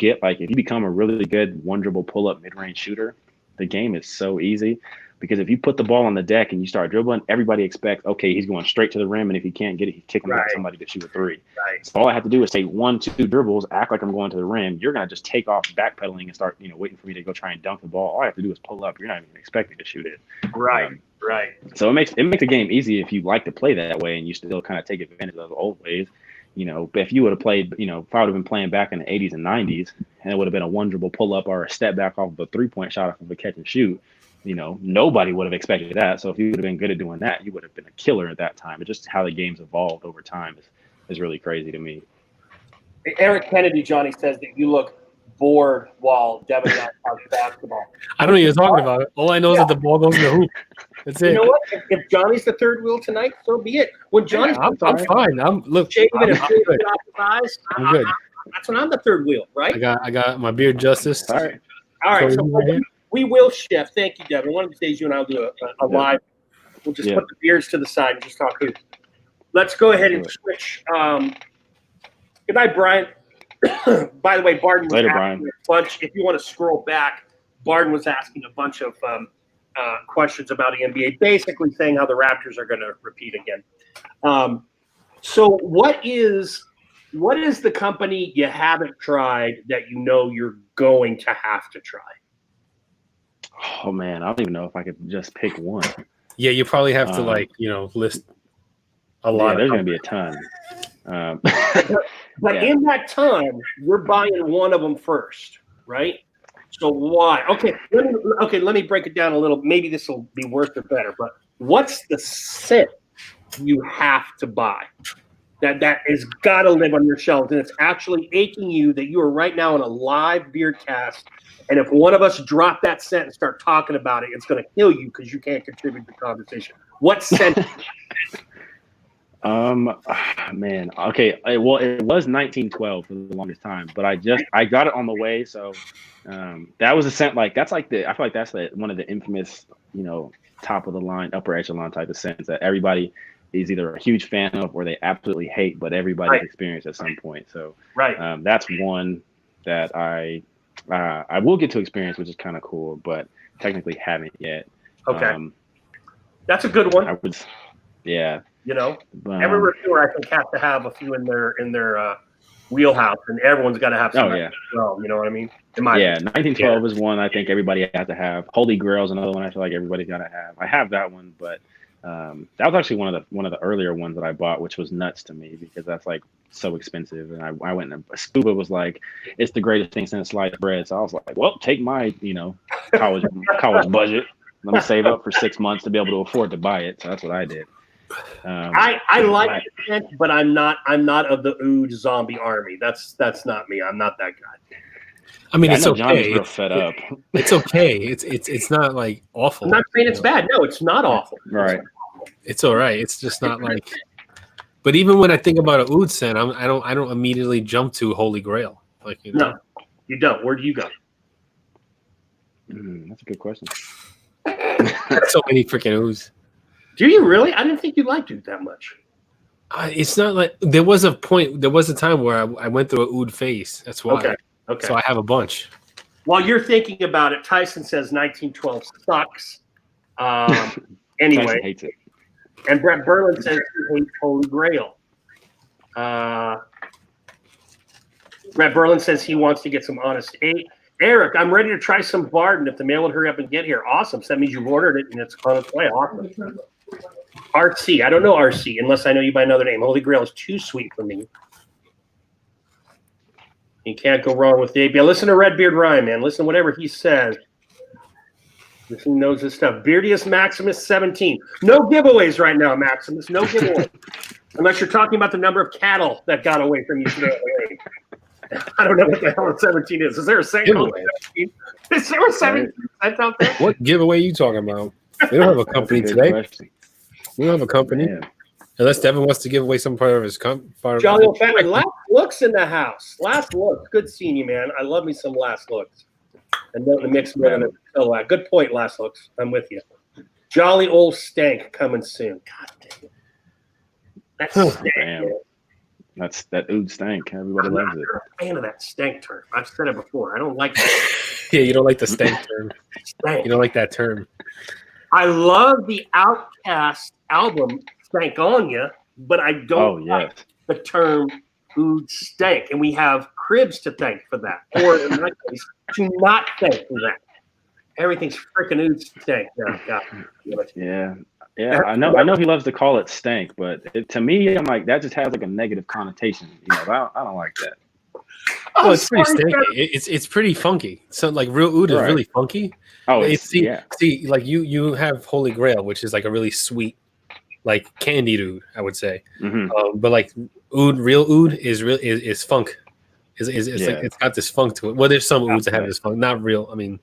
become a really good one dribble pull up mid range shooter, the game is so easy because if you put the ball on the deck and you start dribbling, everybody expects, okay, he's going straight to the rim. And if he can't get it, he's kicking it to somebody to shoot a 3. Right. So all I have to do is take 1-2 dribbles, act like I'm going to the rim. You're going to just take off backpedaling and start, waiting for me to go try and dunk the ball. All I have to do is pull up. You're not even expecting to shoot it. Right. Right. So it makes the game easy if you like to play that way and you still kind of take advantage of the old ways. But if you would have played, if I would have been playing back in the 80s and 90s and it would have been a one dribble pull up or a step back off of a 3-point shot off of a catch and shoot, nobody would have expected that. So if you would have been good at doing that, you would have been a killer at that time. It's just how the game's evolved over time is really crazy to me. Eric Kennedy, Johnny, says that you look bored while Devin and I talk basketball. I don't know what you're talking about. All I know is that the ball goes in the hoop. That's it. You know what? If Johnny's the third wheel tonight, so be it. When Johnny's I'm fine. I'm good. I'm good. That's when I'm the third wheel, right? I got my beard justice. All right. So we will shift. Thank you, Devin. One of these days, you and I'll do a live. We'll just put the beards to the side and just talk hoops. Let's go ahead and switch. Good night, Brian. By the way, Barden was asking a bunch. If you want to scroll back, Barden was asking a bunch of questions about the NBA, basically saying how the Raptors are going to repeat again. So what is the company you haven't tried that you're going to have to try? Oh man, I don't even know if I could just pick one. Yeah, you probably have to list a lot. Yeah, there's going to be a ton. But in that ton, we're buying one of them first, right? So why? Okay, let me break it down a little. Maybe this will be worse or better. But what's the scent you have to buy that is got to live on your shelves, and it's actually aching you that you are right now in a live beer cast, and if one of us drop that scent and start talking about it, it's going to kill you because you can't contribute to the conversation. What scent? Man. Okay. Well, it was 1912 for the longest time, but I got it on the way. So, that was a scent that's like I feel like that's one of the infamous, top of the line, upper echelon type of scents that everybody is either a huge fan of or they absolutely hate, but everybody's experienced at some point. So, that's one that I will get to experience, which is kind of cool, but technically haven't yet. Okay. That's a good one. Every reviewer I think has to have a few in their wheelhouse, and everyone's got to have some as well. You know what I mean? 1912 is one I think everybody has to have. Holy Grail is another one I feel like everybody's got to have. I have that one, but that was actually one of the earlier ones that I bought, which was nuts to me because that's like so expensive. And I went and Scuba was like, it's the greatest thing since sliced bread. So I was like, well, take my college budget. Let me save up for 6 months to be able to afford to buy it. So that's what I did. I like it, but I'm not of the Oud zombie army. That's not me. I'm not that guy. I mean, it's okay. John's real fed up. It's okay. It's not like awful. I'm not saying it's bad. No, it's not awful. Right. It's all right. It's just not like. But even when I think about a Oud scent, I don't immediately jump to Holy Grail. No, you don't. Where do you go? That's a good question. So many freaking Ouds. Do you really? I didn't think you liked it that much. It's not like there was a time where I went through a Oud phase. That's why. Okay. So I have a bunch. While you're thinking about it, Tyson says 1912 sucks. Anyway, Tyson hates it. And Brett Berlin says he hates Holy Grail. Brett Berlin says he wants to get some Honest 8. Eric, I'm ready to try some Barden if the mail would hurry up and get here. Awesome. So that means you've ordered it and it's on its way. Awesome. RC. I don't know RC unless I know you by another name. Holy Grail is too sweet for me. You can't go wrong with Dave. Yeah, listen to Redbeard Ryan, man. Listen to whatever he says. He knows his stuff. Beardius Maximus 17. No giveaways right now, Maximus. No giveaways. Unless you're talking about the number of cattle that got away from you today. I don't know what the hell a 17 is. Is there a cent? Is there a 17 cent out there? What giveaway are you talking about? We don't have a company today. We don't have a company. Man. Unless Devin wants to give away some part of his Jolly old family. Last looks in the house. Last looks. Good seeing you, man. I love me some last looks. And then the mix with it. Oh, good point, last looks. I'm with you. Jolly old stank coming soon. God damn it. That's stank. That's that ood stank. Everybody loves it. I'm a fan of that stank term. I've said it before. I don't like that. Yeah, you don't like the stank term. Stank. You don't like that term. I love the Outkast album Stank on Ya, but I don't like the term ood stank. And we have Cribs to thank for that. Or in my case, to not thank for that. Everything's freaking ood stank now. God. Yeah, I know he loves to call it stank, but to me, I'm like, that just has like a negative connotation. I don't like that. Well, it's pretty stanky. It's pretty funky. So like real oud is really funky. Oh, see, like you have Holy Grail, which is like a really sweet, like candied oud, I would say. Mm-hmm. But like real oud is funk. It's like it's got this funk to it. Well, there's some ouds that have this funk, not real. I mean,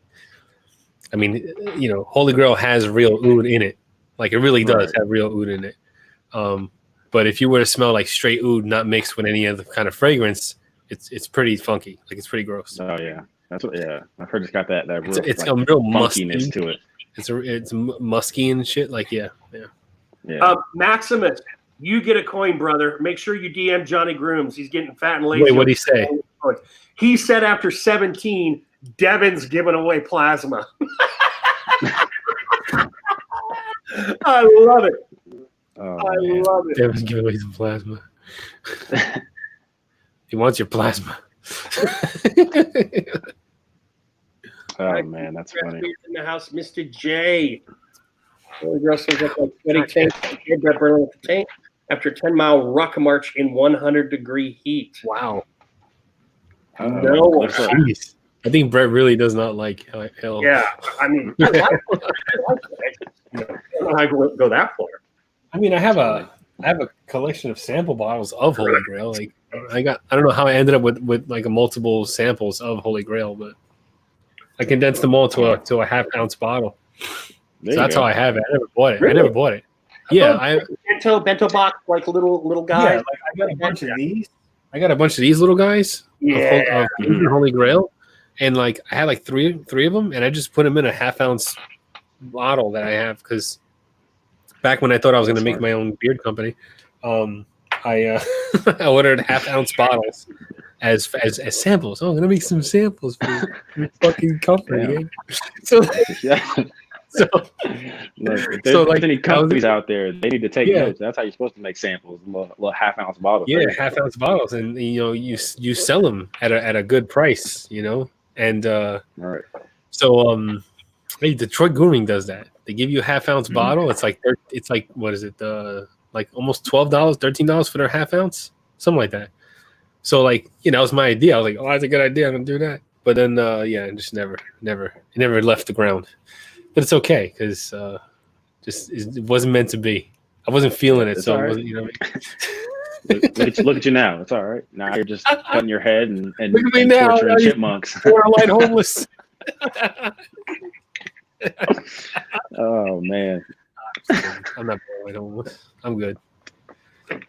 Holy Grail has real oud in it. Like it really does have real oud in it. But if you were to smell like straight oud, not mixed with any other kind of fragrance, it's pretty funky. Like it's pretty gross. Oh yeah, I've heard it's got that real, it's like, a real funkiness musky to it. It's musky and shit. Like yeah. Maximus, you get a coin, brother. Make sure you DM Johnny Grooms. He's getting fat and lazy. Wait, what'd he say? He said after 17, Devin's giving away plasma. I love it. I love it. Devin's giving away some plasma. He wants your plasma. Oh man, that's funny. In the house, Mr. J. Holy Grail says up like sweaty tank. Brett Berlin with the tank after a 10-mile rock march in 100-degree heat. Wow. No, jeez. I think Brett really does not like hell. Yeah, I mean, I don't know how I go that far. I mean, I have a collection of sample bottles of Holy Grail. Like I don't know how I ended up with like a multiple samples of Holy Grail, but I condensed them all to a half-ounce bottle. So that's how I have it. I never bought it. Really? I never bought it. Yeah, bento box, like little guys. Yeah, like I got a bunch of these. I got a bunch of these little guys. Yeah, of Holy Grail, and like I had like three of them, and I just put them in a half-ounce bottle that I have because back when I thought I was going to make my own beard company, I ordered half-ounce bottles as samples. Oh, I'm gonna make some samples for your fucking company. So if there's any companies out there, they need to take notes. That's how you're supposed to make samples, little half-ounce bottles. Yeah, half-ounce bottles, and you sell them at a good price, and so hey, Detroit Grooming does that. They give you a half-ounce bottle. It's like what is it? Like almost $12, $13 for their half-ounce, something like that. So like that was my idea. I was like, oh, that's a good idea. I'm gonna do that. But then it just never left the ground. But it's okay because it wasn't meant to be. I wasn't feeling it, it's so right. it wasn't. Look at you now. It's all right. Now you're just cutting your head and look at me now. Torturing chipmunks. Borderline homeless. Oh man. I'm not borderline homeless. I'm good. I'm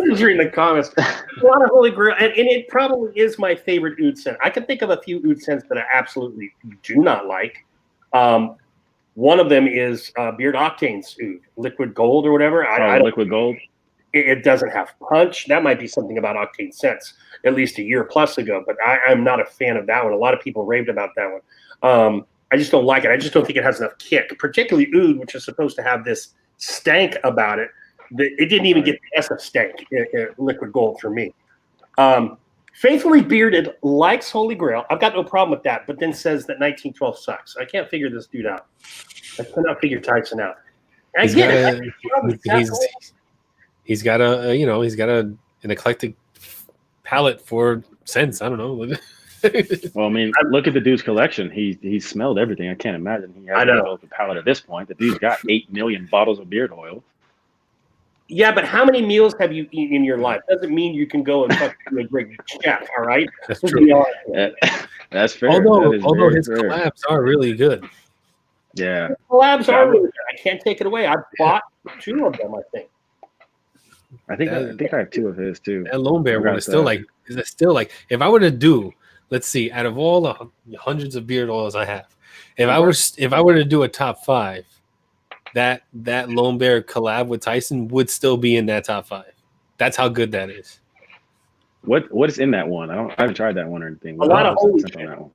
just reading the comments. A lot of Holy Grail, and it probably is my favorite oud scent. I can think of a few oud scents that I absolutely do not like. One of them is Beard Octane's oud, Liquid Gold or whatever. Liquid Gold. It doesn't have punch. That might be something about Octane scents, at least a year plus ago. But I'm not a fan of that one. A lot of people raved about that one. I just don't like it. I just don't think it has enough kick, particularly oud, which is supposed to have this stank about it. It didn't even get the S of stank, Liquid Gold for me. Faithfully bearded, likes Holy Grail. I've got no problem with that, but then says that 1912 sucks. I can't figure this dude out. I cannot figure Tyson out. And I get it. He's got an eclectic palate for scents. I don't know. Well, I mean, look at the dude's collection. He smelled everything. I can't imagine he has a palate at this point. The dude's got 8 million bottles of beard oil. Yeah, but how many meals have you eaten in your life? Doesn't mean you can go and fucking be a great chef. All right, that's true. That's fair. Although his collabs are really good. Yeah, his collabs are really good. I can't take it away. I bought 2 of them. I think I have 2 of his too. That Lone Bear one is still like if I were to do, let's see, out of all the hundreds of beard oils I have, if I were to do a top 5, that Lone Bear collab with Tyson would still be in that top 5. That's how good that is. What is in that one? I haven't tried that one or anything. A lot of holy shit. On that one.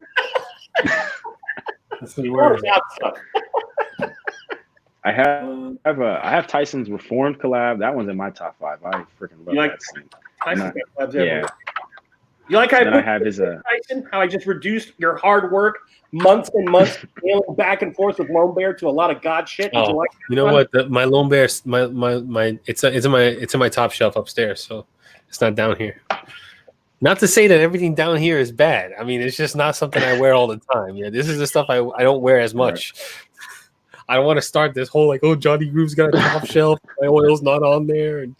That's the word. I have Tyson's Reformed collab. That one's in my top 5. I freaking love that thing. Tyson collabs everywhere. You like how I have his Tyson? How I just reduced your hard work, months and months, dealing back and forth with Lone Bear to a lot of god shit. Oh, you know what? My Lone Bear, it's in my top shelf upstairs, so it's not down here. Not to say that everything down here is bad. I mean, it's just not something I wear all the time. Yeah, this is the stuff I don't wear as much. Right. I don't want to start this whole like, oh, Johnny Groove's got a top shelf, my oil's not on there. And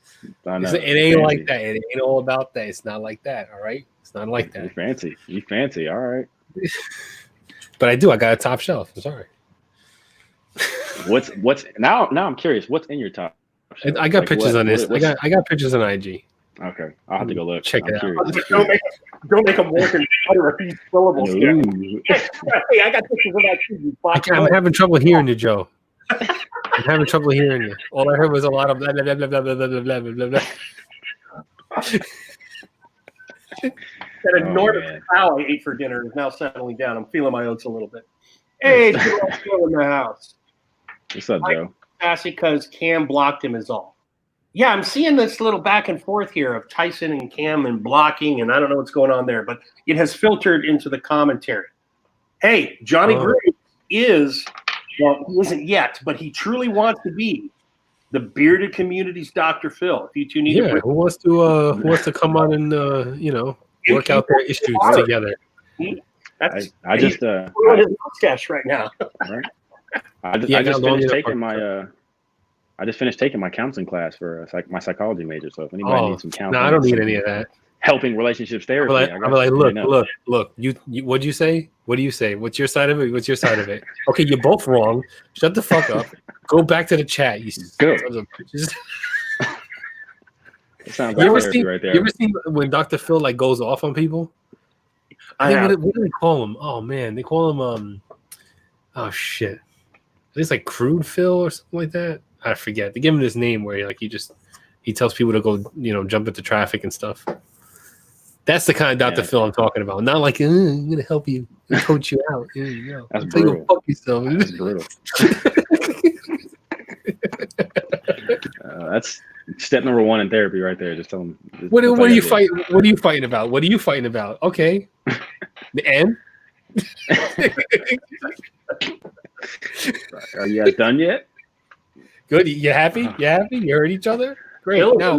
it ain't like that. It ain't all about that. It's not like that. All right. It's not like that. You fancy. All right. But I got a top shelf. I'm sorry. What's now I'm curious. What's in your top shelf? I got pictures on this. I got pictures on IG. Okay. I'll have to go look. Check it out. Don't make them work and utter a few syllables. No. Hey, I got pictures of that too. I'm having trouble hearing you, Joe. I'm having trouble hearing you. All I heard was a lot of blah blah blah blah blah blah blah blah blah. That enormous cow I ate for dinner is now settling down. I'm feeling my oats a little bit. Hey, Joe in the house. What's up, Joe? Sassy because Cam blocked him is all. Yeah, I'm seeing this little back and forth here of Tyson and Cam and blocking, and I don't know what's going on there, but it has filtered into the commentary. Hey, Johnny Groove is, well, he isn't yet, but he truly wants to be the bearded community's Dr. Phil. If you two need to who wants to come on and work out their issues together. I just his mustache right now. Right? I just finished taking my I just finished taking my counseling class for my psychology major. So if anybody needs some counseling, no, I don't need any of that. Helping relationships therapy. I'm like, look. You what'd you say? What do you say? What's your side of it? What's your side of it? Okay, you're both wrong. Shut the fuck up. Go back to the chat. You Good. Sounds like therapy right there. You ever seen when Dr. Phil like goes off on people? What do they call him? Oh man, they call him oh shit. At least like Crude Phil or something like that. I forget. They give him this name where he tells people to go, jump into traffic and stuff. That's the kind of Dr. Phil I'm talking about. Not like I'm gonna help you and coach you out. That's brutal. You fuck yourself. That's brutal. That's step number 1 in therapy right there. Just tell them. What are you fighting? What are you fighting about? What are you fighting about? Okay. The end. Are you guys done yet? Good. You happy? You happy? You heard each other? Great. Now,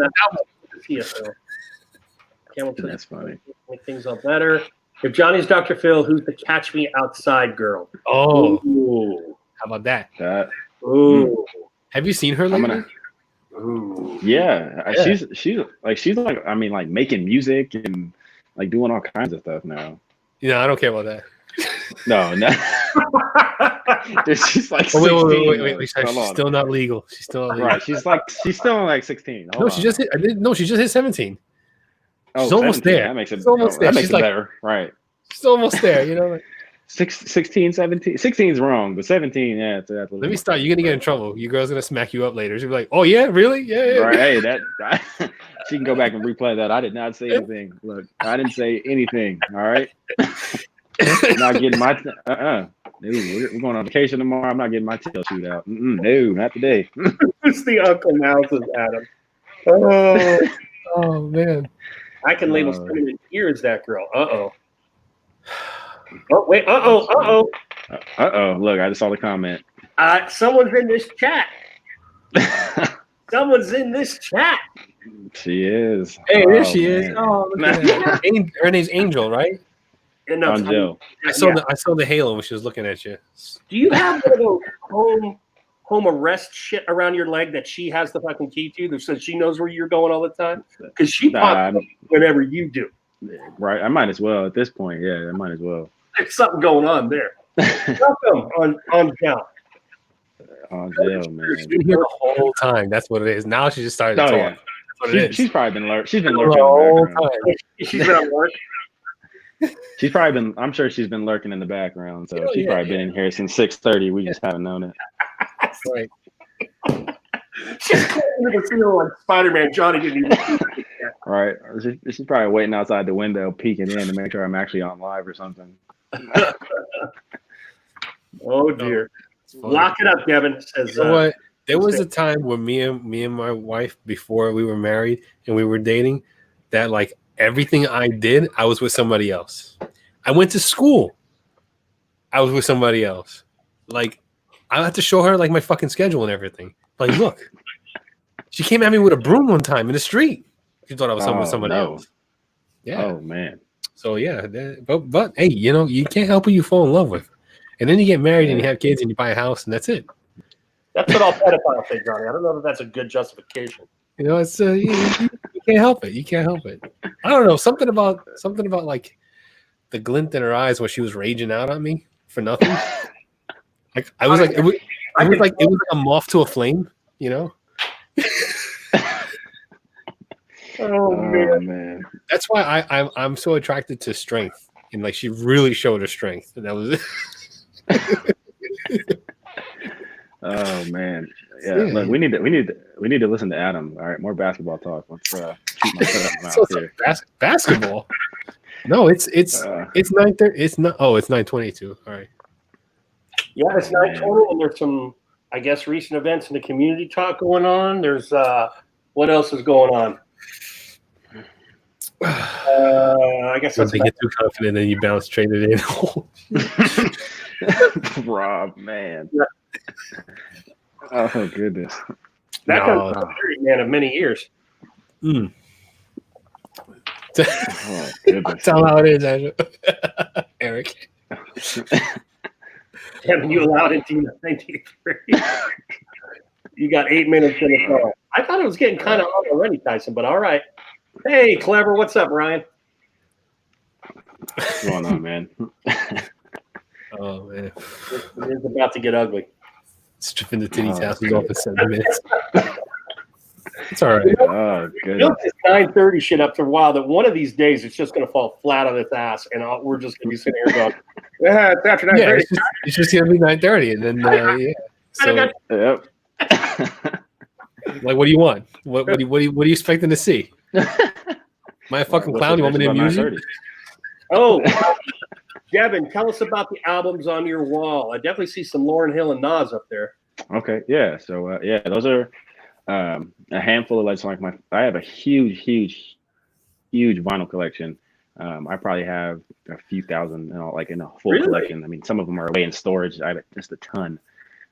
that's funny. Make things all better. If Johnny's Dr. Phil, who's the catch me outside girl? Oh, ooh. How about that? Ooh. Have you seen her lately? Yeah. She's like making music and like doing all kinds of stuff now. Yeah, I don't care about that. No. She's like 16. Wait. She's still not legal. She's still not legal. Right. She's still like 16. She just hit 17. Oh, she's almost there. That makes it, almost there. That makes it better. Right. She's almost there, 16, 17. 16 is wrong, but 17, yeah. Let me start. You're going to get in trouble. Your girl's going to smack you up later. She'll be like, oh, yeah? Really? Yeah. Right. Hey, that she can go back and replay that. I did not say anything. Look, I didn't say anything. All right. I'm not getting my No, we're going on vacation tomorrow. I'm not getting my tail chewed out. No, not today. It's the Uncle Mouse's, Adam. Oh man. I can label Cinnamon here as that girl. Oh wait. Uh-oh. Look, I just saw the comment. Someone's in this chat. Someone's in this chat. She is. Hey, there she is. Oh, look at that. Her name's Angel, right? And no, Angel. I saw the halo when she was looking at you. Do you have one of those home arrest shit around your leg that she has the fucking key to, so she knows where you're going all the time? Because she pops up whenever you do. Right. I might as well at this point. Yeah, I might as well. There's something going on there. Welcome on down. Angel, man. She's been here the whole time. That's what it is. Now she just started to talk. Yeah. That's what it is. She's probably been lurking. She's been the lurking whole in the background. time. She's been at work. She's probably been. I'm sure she's been lurking in the background. So she's probably been in here since 6:30. We just haven't known it. That's right. She's climbing the ceiling like Spider-Man. Johnny didn't even see it. Right. She's probably waiting outside the window, peeking in to make sure I'm actually on live or something. Oh dear. Lock it up, Devin. Says, you know what? There was a time where me and my wife, before we were married and we were dating, that like everything I did, I was with somebody else. I went to school. I was with somebody else. Like, I had to show her like my fucking schedule and everything. Like, look, she came at me with a broom one time in the street. She thought I was with somebody else. Yeah. Oh man. So yeah, but hey, you know, you can't help who you fall in love with, and then you get married and you have kids and you buy a house and that's it. That's what all pedophiles say, Johnny. I don't know if that's a good justification. You know, it's you can't help it. You can't help it. I don't know, something about like the glint in her eyes when she was raging out on me for nothing. Like I was like it was like a moth to a flame, you know. Oh man. That's why I'm so attracted to strength, and like she really showed her strength, and that was it. Oh man, yeah. Look, we need to listen to Adam. All right, more basketball talk. Let's keep my setup out here. Basketball. No, it's 9:30. It's not. Oh, it's 9:22. All right. Yeah, it's 9:20, and there's some, I guess, recent events in the community talk going on. There's what else is going on? I guess once they get too confident, then you bounce straight it in. Rob, man. Yeah. Oh goodness. That comes from a man of many years. Mm. Oh, goodness. That's how it is, Andrew. Eric. Haven't you allowed into 1993? You got 8 minutes in the call. I thought it was getting kind of on already, Tyson, but all right. Hey, Clever. What's up, Ryan? What's going on, man? Oh, man. It's about to get ugly. Stripping the titties house is off in 7 minutes. It's all right. Oh, good. Built this 9:30 shit up for a while that one of these days it's just going to fall flat on its ass, and we're just going to be sitting here going, yeah, it's after 9:30. Yeah, it's just going to be 9:30, and then, yeah. So, yep. Like, what do you want? What are you expecting to see? Am I a fucking clown? You want me to amuse you? Oh, Devin, tell us about the albums on your wall. I definitely see some Lauryn Hill and Nas up there. Okay, yeah. So those are a handful of I have a huge vinyl collection. I probably have a few thousand, like in a full collection. I mean, some of them are away in storage. I have just a ton.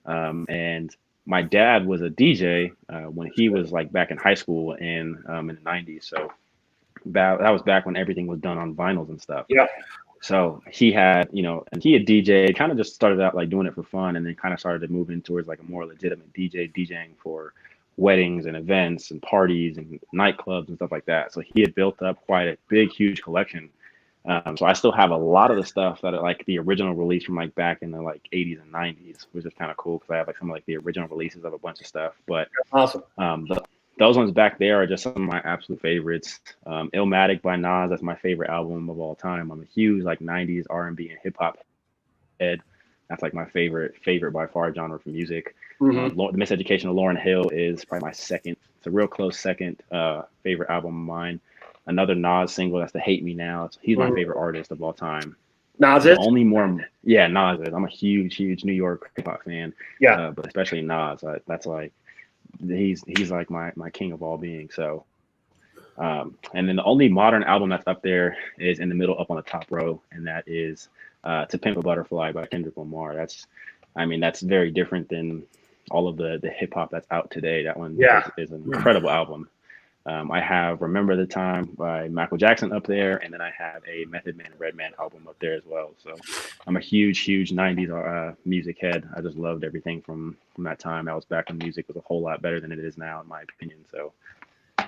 And my dad was a DJ when he was like back in high school in the 90s. So that was back when everything was done on vinyls and stuff. Yeah. So he had, and he had DJ, kind of just started out like doing it for fun, and then kind of started to move in towards like a more legitimate DJing for weddings and events and parties and nightclubs and stuff like that. So he had built up quite a big, huge collection. So I still have a lot of the stuff that are like the original release from like back in the like 80s and 90s, which is kind of cool because I have like some of like the original releases of a bunch of stuff. But awesome. Those ones back there are just some of my absolute favorites. Illmatic by Nas, that's my favorite album of all time. I'm a huge like 90s R&B and hip hop head. That's like my favorite by far genre for music. Mm-hmm. The Miseducation of Lauryn Hill is probably my second. It's a real close second favorite album of mine. Another Nas single, that's the Hate Me Now. He's my favorite artist of all time. Nas is? Only more, yeah, Nas is. I'm a huge New York hip hop fan. Yeah, but especially Nas. That's like he's like my king of all being. So And then the only modern album that's up there is In the Middle, up on the top row, and that is To Pimp a Butterfly by Kendrick Lamar. That's very different than all of the hip hop that's out today. That one is an incredible album. I have Remember the Time by Michael Jackson up there, and then I have a Method Man and Redman album up there as well. So I'm a huge 90s music head. I just loved everything from that time. That was back when music was a whole lot better than it is now, in my opinion. So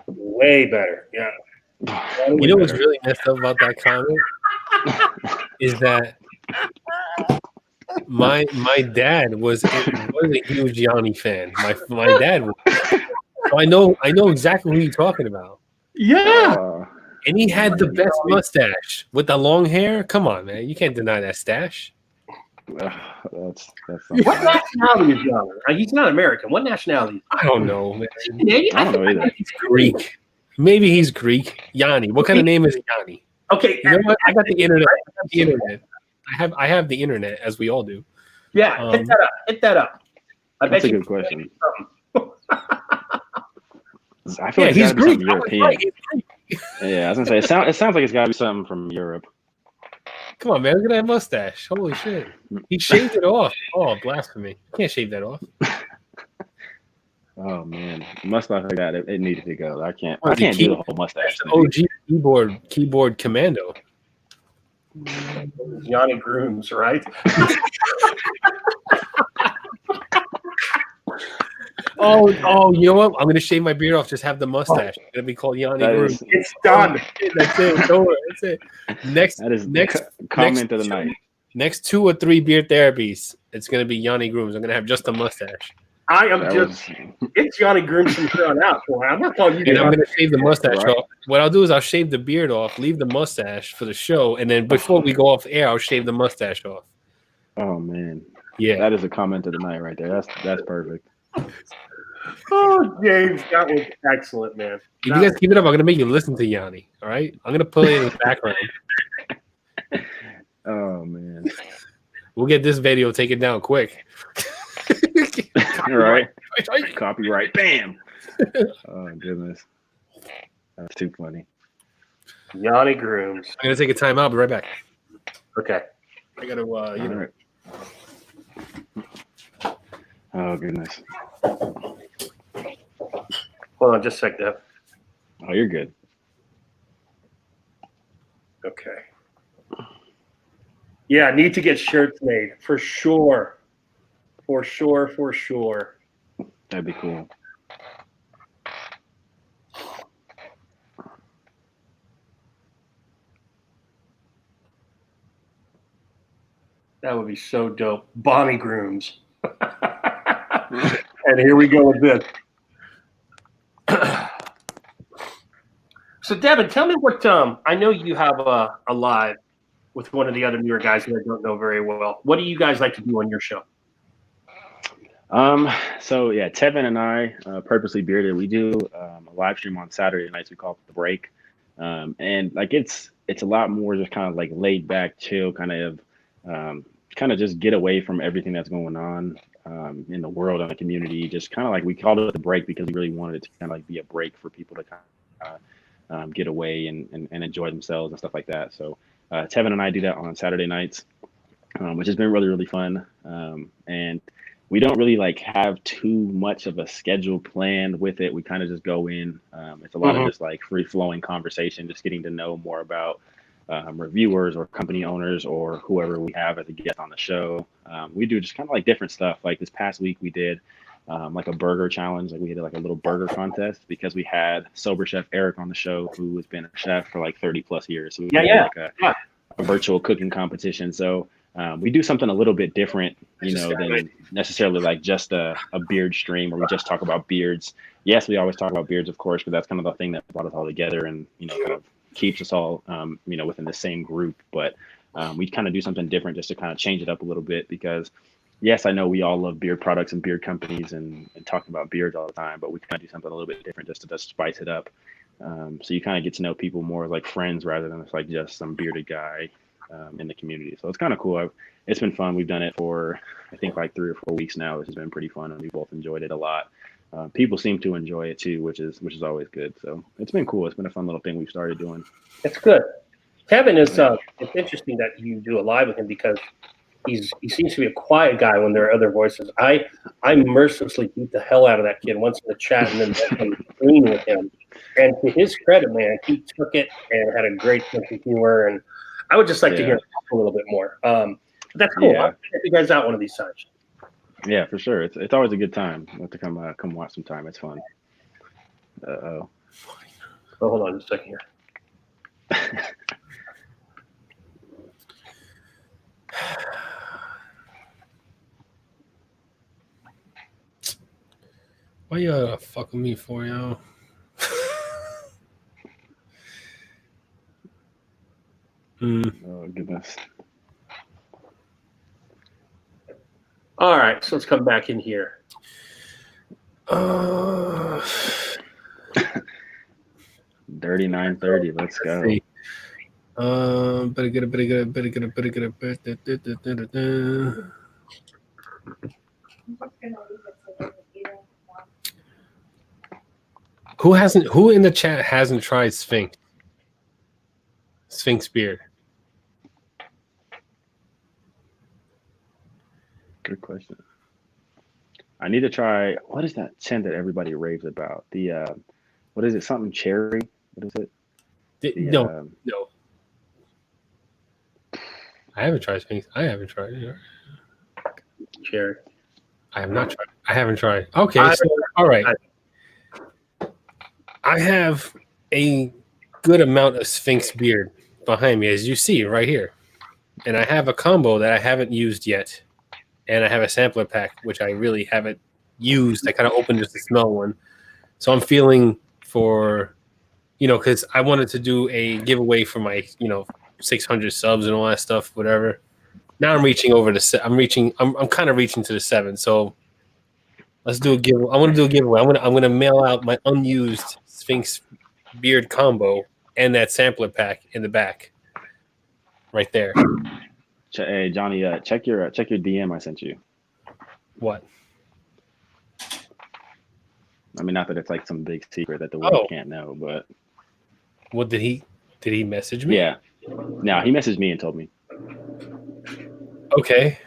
way better. Yeah. You know what's really messed up about that comment is that my dad was a huge Yanni fan. My dad was. So I know exactly who you're talking about. Yeah. And he had the best mustache with the long hair. Come on, man. You can't deny that stash. That's what nationality is Yanni? He's not American. What nationality? I don't know, man. I don't know either. He's Greek. Maybe he's Greek. Yanni. What kind of name is Yanni? Okay. You know what? I got the internet. I have the internet, as we all do. Yeah, hit that up. That's a good question. I feel like he's Greek. European. Right. Yeah, I was gonna say it sounds like it's gotta be something from Europe. Come on, man! Look at that mustache. Holy shit! He shaved it off. Oh, blasphemy! You can't shave that off. Oh man, mustache like that, it needed to go. I can't do the whole mustache. OG keyboard commando. Yanni Grooms, right? Oh, you know what? I'm gonna shave my beard off. Just have the mustache. It's gonna be called Yanni Grooms. It's done. That's it. Don't worry. That's it. Next comment of the night. Next 2 or 3 beard therapies, it's gonna be Yanni Grooms. I'm gonna have just a mustache. It's Yanni Grooms from here on out. Boy. I'm not calling you. And I'm gonna shave the mustache off. What I'll do is I'll shave the beard off, leave the mustache for the show, and then before we go off air, I'll shave the mustache off. Oh man, yeah, that is a comment of the night right there. That's perfect. Oh, James, that was excellent, man. If you guys keep it up, I'm gonna make you listen to Yanni. All right, I'm gonna play it in the background. Oh man, we'll get this video taken down quick. All right, copyright, bam. Oh goodness, that's too funny. Yanni Grooms. I'm gonna take a time out. I'll be right back. Okay, I gotta Right. Oh goodness. Hold on just a sec, Deb. Oh, you're good. Okay. Yeah, I need to get shirts made for sure. For sure. That'd be cool. That would be so dope. Bonnie Grooms. And here we go with this. So, Devin, tell me what I know you have a live with one of the other newer guys that I don't know very well. What do you guys like to do on your show? So yeah, Tevin and I, Purposely Bearded, we do a live stream on Saturday nights. We call it The Break. And like it's a lot more just kind of like laid back, chill, kind of just get away from everything that's going on in the world and the community. Just kind of like we called it The Break because we really wanted it to kind of like be a break for people to kind of get away and enjoy themselves and stuff like that. So Tevin and I do that on Saturday nights, which has been really, really fun. And we don't really like have too much of a schedule planned with it. We kind of just go in. It's a lot of just like free flowing conversation, just getting to know more about reviewers or company owners or whoever we have as a guest on the show. We do just kind of like different stuff. Like this past week we did like a burger challenge. Like we did like a little burger contest because we had Sober Chef Eric on the show, who has been a chef for like 30 plus years. So we did like a virtual cooking competition. So we do something a little bit different, than necessarily like just a beard stream where we just talk about beards. Yes, we always talk about beards, of course, but that's kind of the thing that brought us all together and, kind of keeps us all, within the same group. But we kind of do something different just to kind of change it up a little bit because, yes, I know we all love beard products and beard companies and talking about beards all the time, but we kind of do something a little bit different just to spice it up. So you kind of get to know people more like friends rather than it's like just some bearded guy in the community. So it's kind of cool. It's been fun. We've done it for, I think, like 3 or 4 weeks now, which has been pretty fun, and we both enjoyed it a lot. People seem to enjoy it too, which is always good. So it's been cool. It's been a fun little thing we've started doing. It's good. Kevin is. It's interesting that you do a live with him because he seems to be a quiet guy when there are other voices. I mercilessly beat the hell out of that kid once in the chat and then screaming with him. And to his credit, man, he took it and had a great sense of humor. And I would just like to hear him talk a little bit more. But that's cool. Yeah. I'll check you guys out one of these times. Yeah, for sure. It's always a good time to come watch sometime. It's fun. Oh, hold on just a second here. Why you gotta fuck with me for, yo? Oh goodness. All right, so let's come back in here. Dirty 930. Let's go. Better get it. Who in the chat hasn't tried Sphinx? Sphinx beard. Good question. I need to try. What is that scent that everybody raves about? The what is it? Something cherry? What is it? No. I haven't tried Sphinx. I haven't tried it. Cherry. I have not tried. I haven't tried. Okay. All right. I have a good amount of Sphinx beard behind me, as you see right here. And I have a combo that I haven't used yet. And I have a sampler pack, which I really haven't used. I kind of opened just to smell one. So I'm feeling for, because I wanted to do a giveaway for my, 600 subs and all that stuff, whatever. Now I'm reaching over to, I'm kind of reaching to the 7. So let's do a giveaway. I want to do a giveaway. I'm going to mail out my unused Sphinx beard combo and that sampler pack in the back right there. Hey Johnny, check your DM I sent you. What? I mean, not that it's like some big secret that the world can't know, but what did he message me? Yeah, no, he messaged me and told me. Okay,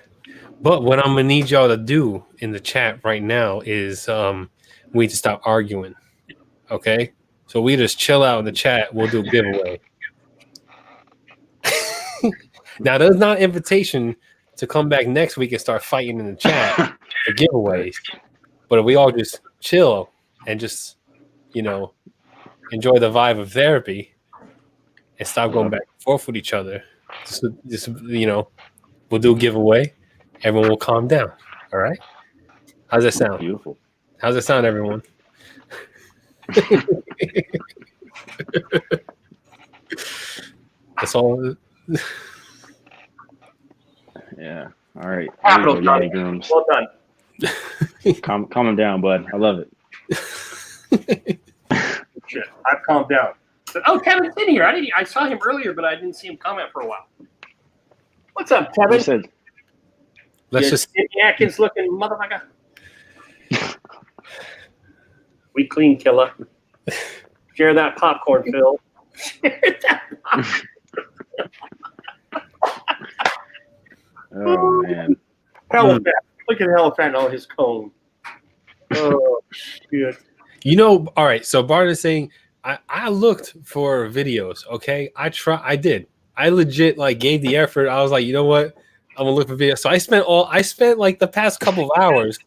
but what I'm gonna need y'all to do in the chat right now is we need to stop arguing. Okay, so we just chill out in the chat. We'll do a giveaway. Now, there's not an invitation to come back next week and start fighting in the chat for giveaways. But if we all just chill and just, enjoy the vibe of therapy and stop going back and forth with each other, just we'll do a giveaway. Everyone will calm down. All right? How's that sound? Beautiful. How's that sound, everyone? That's all. Yeah. All right. Capital, Johnny Grooms. Well done. Calm him down, bud. I love it. Shit, I've calmed down. But, Kevin's in here. I saw him earlier, but I didn't see him comment for a while. What's up, Kevin? Let's just Atkins looking motherfucker. We clean killer. Share that popcorn, Phil. Share that popcorn. Oh man. Elephant. Look at Elephant on his cone. Oh shit. all right. So Bart is saying I looked for videos, okay? I did. I legit gave the effort. I was like, you know what? I'm gonna look for videos. So I spent like the past couple of hours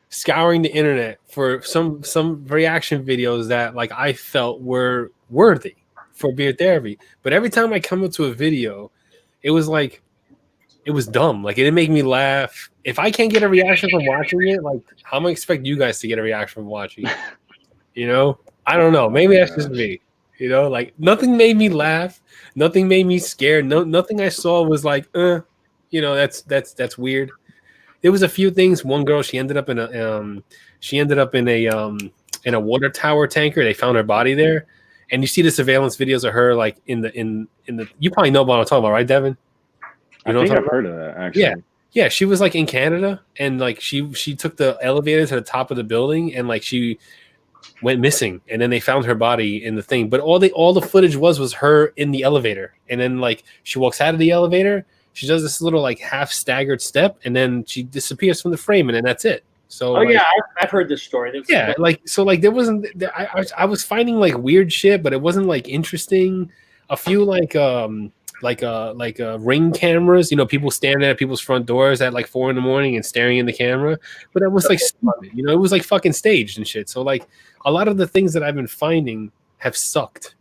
scouring the internet for some reaction videos that I felt were worthy for beard therapy. But every time I come into a video, it was dumb. It didn't make me laugh. If I can't get a reaction from watching it, how am I expect you guys to get a reaction from watching it? I don't know. Maybe that's just me. Nothing made me laugh. Nothing made me scared. Nothing I saw was that's weird. There was a few things. One girl, she ended up in a water tower tanker. They found her body there, and you see the surveillance videos of her like in the. You probably know what I'm talking about, right, Devin? I think I've heard of that actually. Yeah. Yeah, she was like in Canada, and like she took the elevator to the top of the building, and like she went missing, and then they found her body in the thing. But all the footage was her in the elevator, and then like she walks out of the elevator, she does this little like half staggered step, and then she disappears from the frame, and then that's it. So I've heard this story. Yeah, like so like there wasn't. I was finding like weird shit, but it wasn't like interesting. A few like ring cameras, people standing at people's front doors at like 4 a.m. and staring in the camera, but that was like stupid, it was like fucking staged and shit. So like a lot of the things that I've been finding have sucked.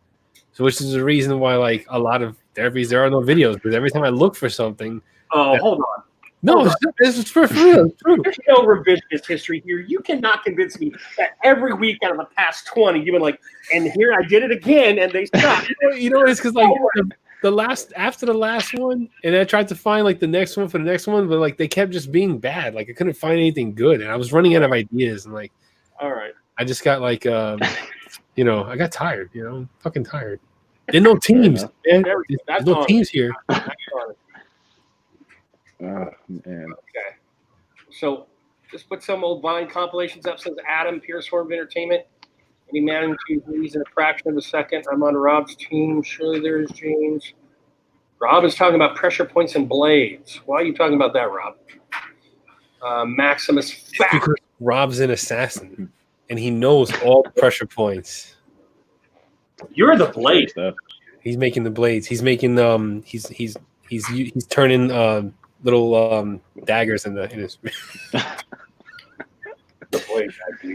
So which is the reason why like a lot of therapies there are no videos, because every time I look for something. Hold on. No, it's for real. It's true. There's no revisionist history here. You cannot convince me that every week out of the past 20, you've been like, and here I did it again, and they stopped. It's because like after the last one, and I tried to find like the next one for the next one, but like they kept just being bad. Like I couldn't find anything good, and I was running out of ideas. And like, all right, I just got like, I got tired. I'm fucking tired. There's no teams, man. There's no teams here. Oh man. Okay. So just put some old Vine compilations up. Says Adam Pierce Form of Entertainment. Any magnitude he's in a fraction of a second. I'm on Rob's team. Surely there is James. Rob is talking about pressure points and blades. Why are you talking about that, Rob? Maximus Fact. Because Rob's an assassin, and he knows all the pressure points. You're the blade. He's making the blades. He's making he's turning little daggers in his.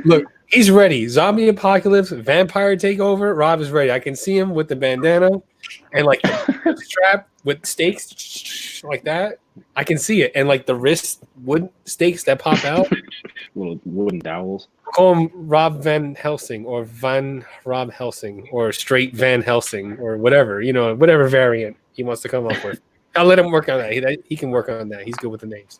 Look, he's ready. Zombie apocalypse, vampire takeover. Rob is ready. I can see him with the bandana and like the strap with stakes like that. I can see it, and like the wrist wood stakes that pop out. Little wooden dowels. Call him Rob Van Helsing or Van Rob Helsing or straight Van Helsing or whatever, whatever variant he wants to come up with. I'll let him work on that. He can work on that. He's good with the names.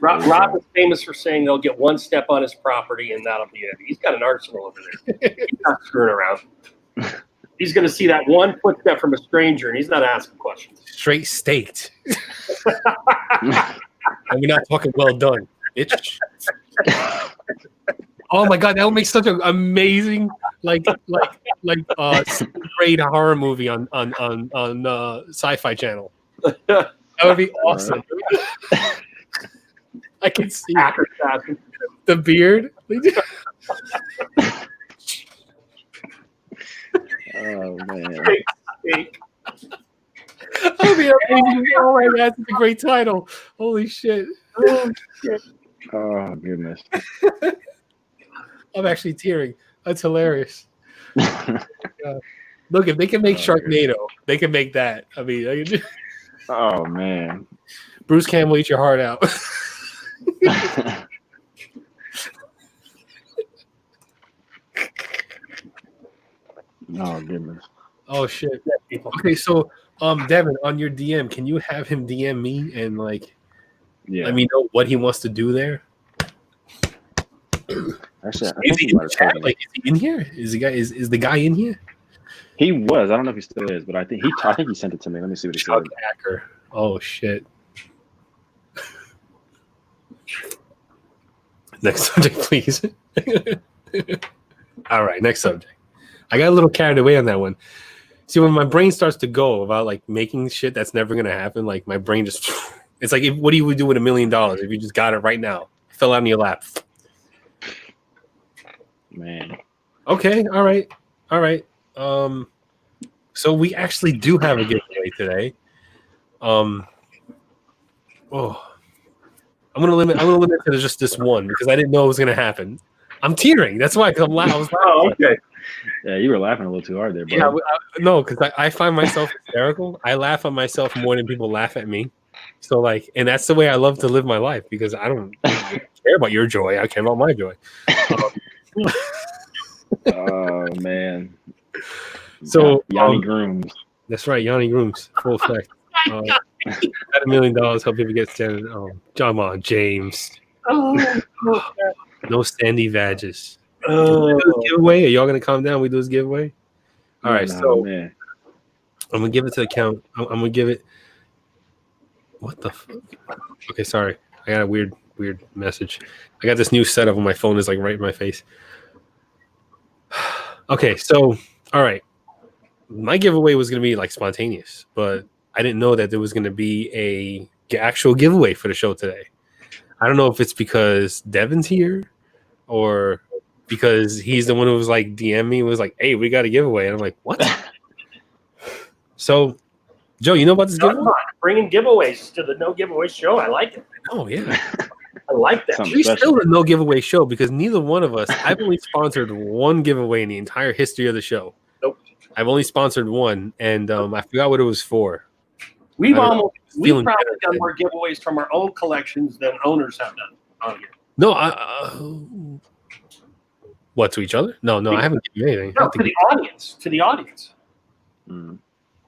Rob is famous for saying they'll get one step on his property and that'll be it. He's got an arsenal over there. He's not screwing around. He's going to see that one footstep from a stranger and he's not asking questions. Straight staked. And we're not talking well done, bitch. Oh my god, that would make such an amazing great horror movie on Sci-Fi Channel. That would be awesome. I can see the beard. Oh man. Oh, my God, that's a great title. Holy shit. Oh shit. Oh goodness. I'm actually tearing. That's hilarious. Look, if they can make Sharknado, they can make that. I mean, oh man. Bruce Campbell, eat your heart out. Oh goodness. Oh shit. Okay, so Devin, on your DM, can you have him DM me and let me know what he wants to do there? Actually, is he in the chat? Like, is he in here? Is the guy in here? He was. I don't know if he still is, but I think he sent it to me. Let me see what he said. Hacker. Oh shit. Next subject, please. All right, next subject. I got a little carried away on that one. See, when my brain starts to go about like making shit that's never gonna happen, like my brain just—it's like, what do you do with $1 million if you just got it right now? It fell out in your lap. Man. Okay. All right. So we actually do have a giveaway today. I'm gonna limit it to just this one because I didn't know it was gonna happen. I'm tearing. That's why, because I'm laughing. Oh, okay. Yeah, you were laughing a little too hard there, bro. Yeah, no, because I find myself hysterical. I laugh at myself more than people laugh at me. So and that's the way I love to live my life because I don't care about your joy. I care about my joy. Oh man. So Yanni Grooms. That's right, Yanni Grooms, full effect. Got $1 million, help people get standard. Come on, James. No Sandy badges. Giveaway? Are y'all gonna calm down? We do this giveaway. All right, Nah, so man. I'm gonna give it to the count. I'm gonna give it. What the? Okay, sorry. I got a weird message. I got this new setup on my phone. Is like right in my face. Okay, so all right. My giveaway was gonna be like spontaneous, but I didn't know that there was gonna be a actual giveaway for the show today. I don't know if it's because Devin's here or because he's the one who was like DM me, was like, "Hey, we got a giveaway," and I'm like, "What?" So, Joe, you know about this giveaway? Bringing giveaways to the no giveaway show. I like it. Oh yeah, I like that. Something we're special. still a no giveaway show because neither one of us. I've only sponsored one giveaway in the entire history of the show. Nope. I've only sponsored one, and I forgot what it was for. We've I don't know. we've Feeling probably better done than- more giveaways from our own collections than owners have done on here. No, what, to each other? No, I haven't given anything. I No, don't to think the audience. To the audience. Mm.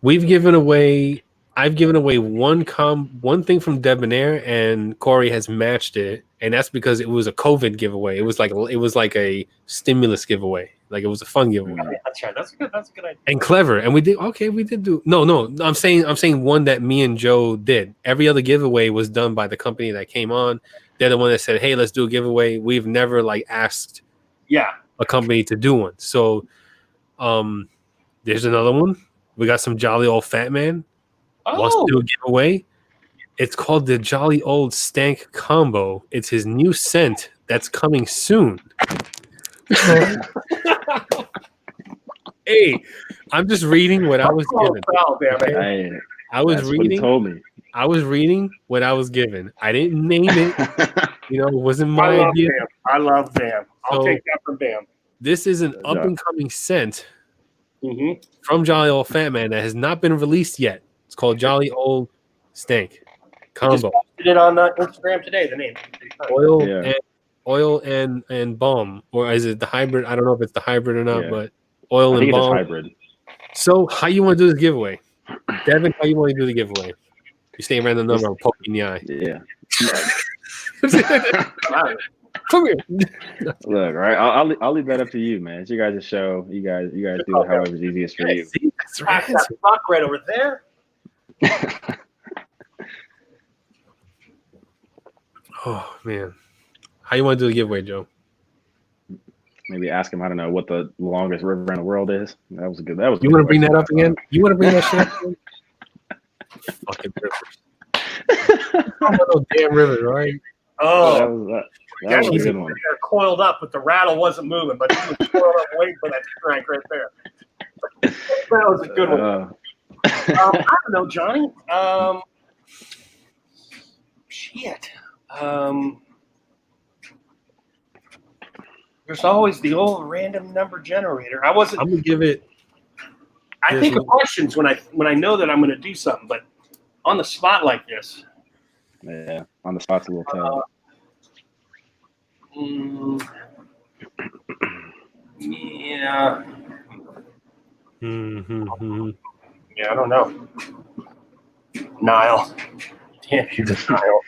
we've given away. I've given away one thing from Debonair, and Corey has matched it, and that's because it was a COVID giveaway. It was like a stimulus giveaway. Like it was a fun giveaway. That's right. That's a good idea. And clever. And we did do no. I'm saying one that me and Joe did. Every other giveaway was done by the company that came on. They're the one that said, "Hey, let's do a giveaway." We've never like asked a company to do one. So there's another one. We got some Jolly Old Fat Man wants to do a giveaway. It's called the Jolly Old Stank Combo. It's his new scent that's coming soon. Hey, I'm just reading what I was given. I was That's what he reading. told me. I was reading what I was given. I didn't name it. It wasn't I my love idea. Bam. I love Bam. I'll So- take that from Bam. This is an Good up job. and coming scent Mm-hmm. from Jolly Old Fat Man that has not been released yet. It's called Jolly Old Stank Combo. Did it on Instagram today. The name. Oil and balm, or is it the hybrid? I don't know if it's the hybrid or not, Yeah. but oil I and think it's balm. hybrid. So, how you want to do this giveaway, Devin? How you want to do the giveaway? You stay around the number, I'm poking in the eye. Yeah. Come here. Look, right. I'll leave that up to you, man. It's your guys' show. You guys do it however's easiest for you. See, that's Pass right. that fuck right over there. Oh man, how you want to do the giveaway, Joe? Maybe ask him. I don't know what the longest river in the world is. That was a good. That was. You want to bring that up again? You want to bring that shit up again? Fucking rivers. No damn rivers, right? Oh, That was a good one. They're coiled up, but the rattle wasn't moving. But he was coiled up waiting for that crank right there. That was a good one. I don't know, Johnny. Shit. There's always the old random number generator. I'm gonna give it. I think of questions when I know that I'm going to do something, but on the spot like this. Yeah, on the spot's a little tough. Yeah. Mm-hmm. Yeah, I don't know. Nile. Damn, it's the Nile.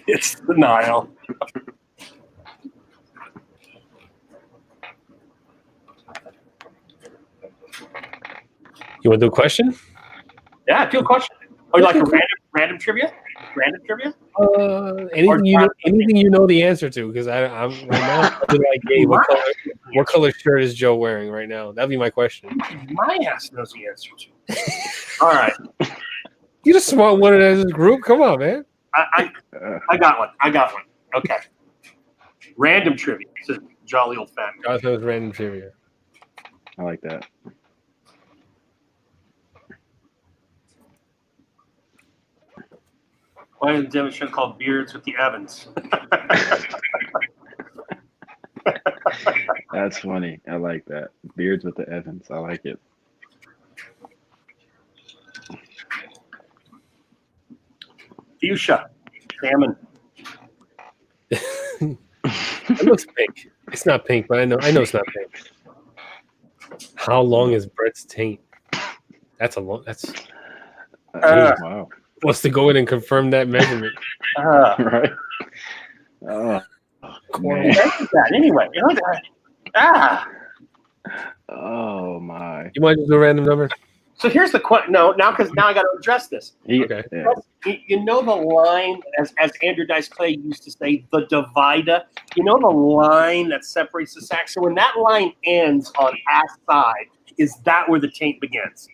It's the Nile. You want to do a question? Yeah, do a question. Oh, you like a random trivia? Random trivia? Anything you know the answer to? Because I'm right now. I'd be like, hey, what color shirt is Joe wearing right now? That'd be my question. My ass knows the answer to. All right. You the smart one in this group. Come on, man. I got one. Okay. Random trivia. It's a jolly old fat man. I thought it was random trivia. I like that. Why is the Devin show called Beards with the Evans? That's funny. I like that. Beards with the Evans. I like it. Fuchsia. Salmon. It looks pink. It's not pink, but I know it's not pink. How long is Brett's taint? That's a long. That's Wow. wants to go in and confirm that measurement. Right. Oh, man. That anyway. You know that. Oh my. You might just do a random number. So here's the question. No, because now I got to address this. Okay. Yeah. You know the line, as Andrew Dice Clay used to say, the divider. You know the line that separates the sack. So when that line ends on ass side, is that where the taint begins?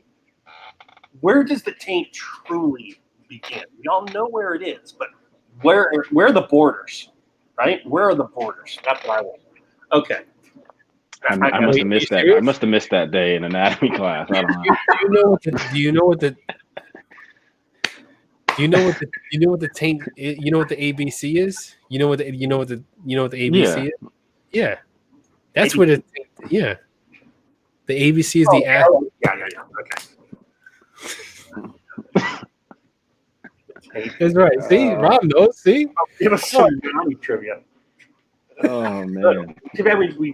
Where does the taint truly begin? We all know where it is, but where are the borders? Right? Where are the borders? That's what I want. Okay. I must have missed that. I must have missed that day in anatomy class. I don't know. Do you know what the taint? You know what the ABC is? You know what the ABC is? Yeah, that's ABC. where the ABC is the ass. Yeah. Okay. That's right. See, Rob knows. See, Give us some Johnny trivia. Oh man. Too bad we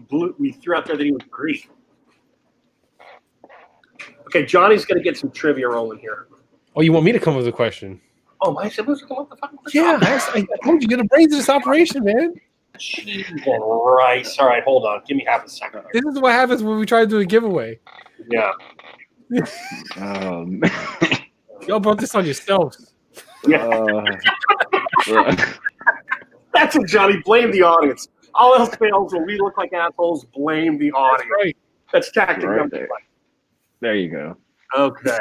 threw out there that he was Greek. Okay, Johnny's going to get some trivia rolling here. oh, you want me to come up with a question? Oh, my siblings come up with the fucking question? Yeah, I told you, get the brains of this operation, man. Jesus Christ. All right, hold on. Give me half a second. This is what happens when we try to do a giveaway. Yeah. Man. Y'all brought this on yourselves. That's it, Johnny. Blame the audience. All else fails when we look like assholes. Blame the audience. Right. That's tactic Right number there. one. There you go. Okay.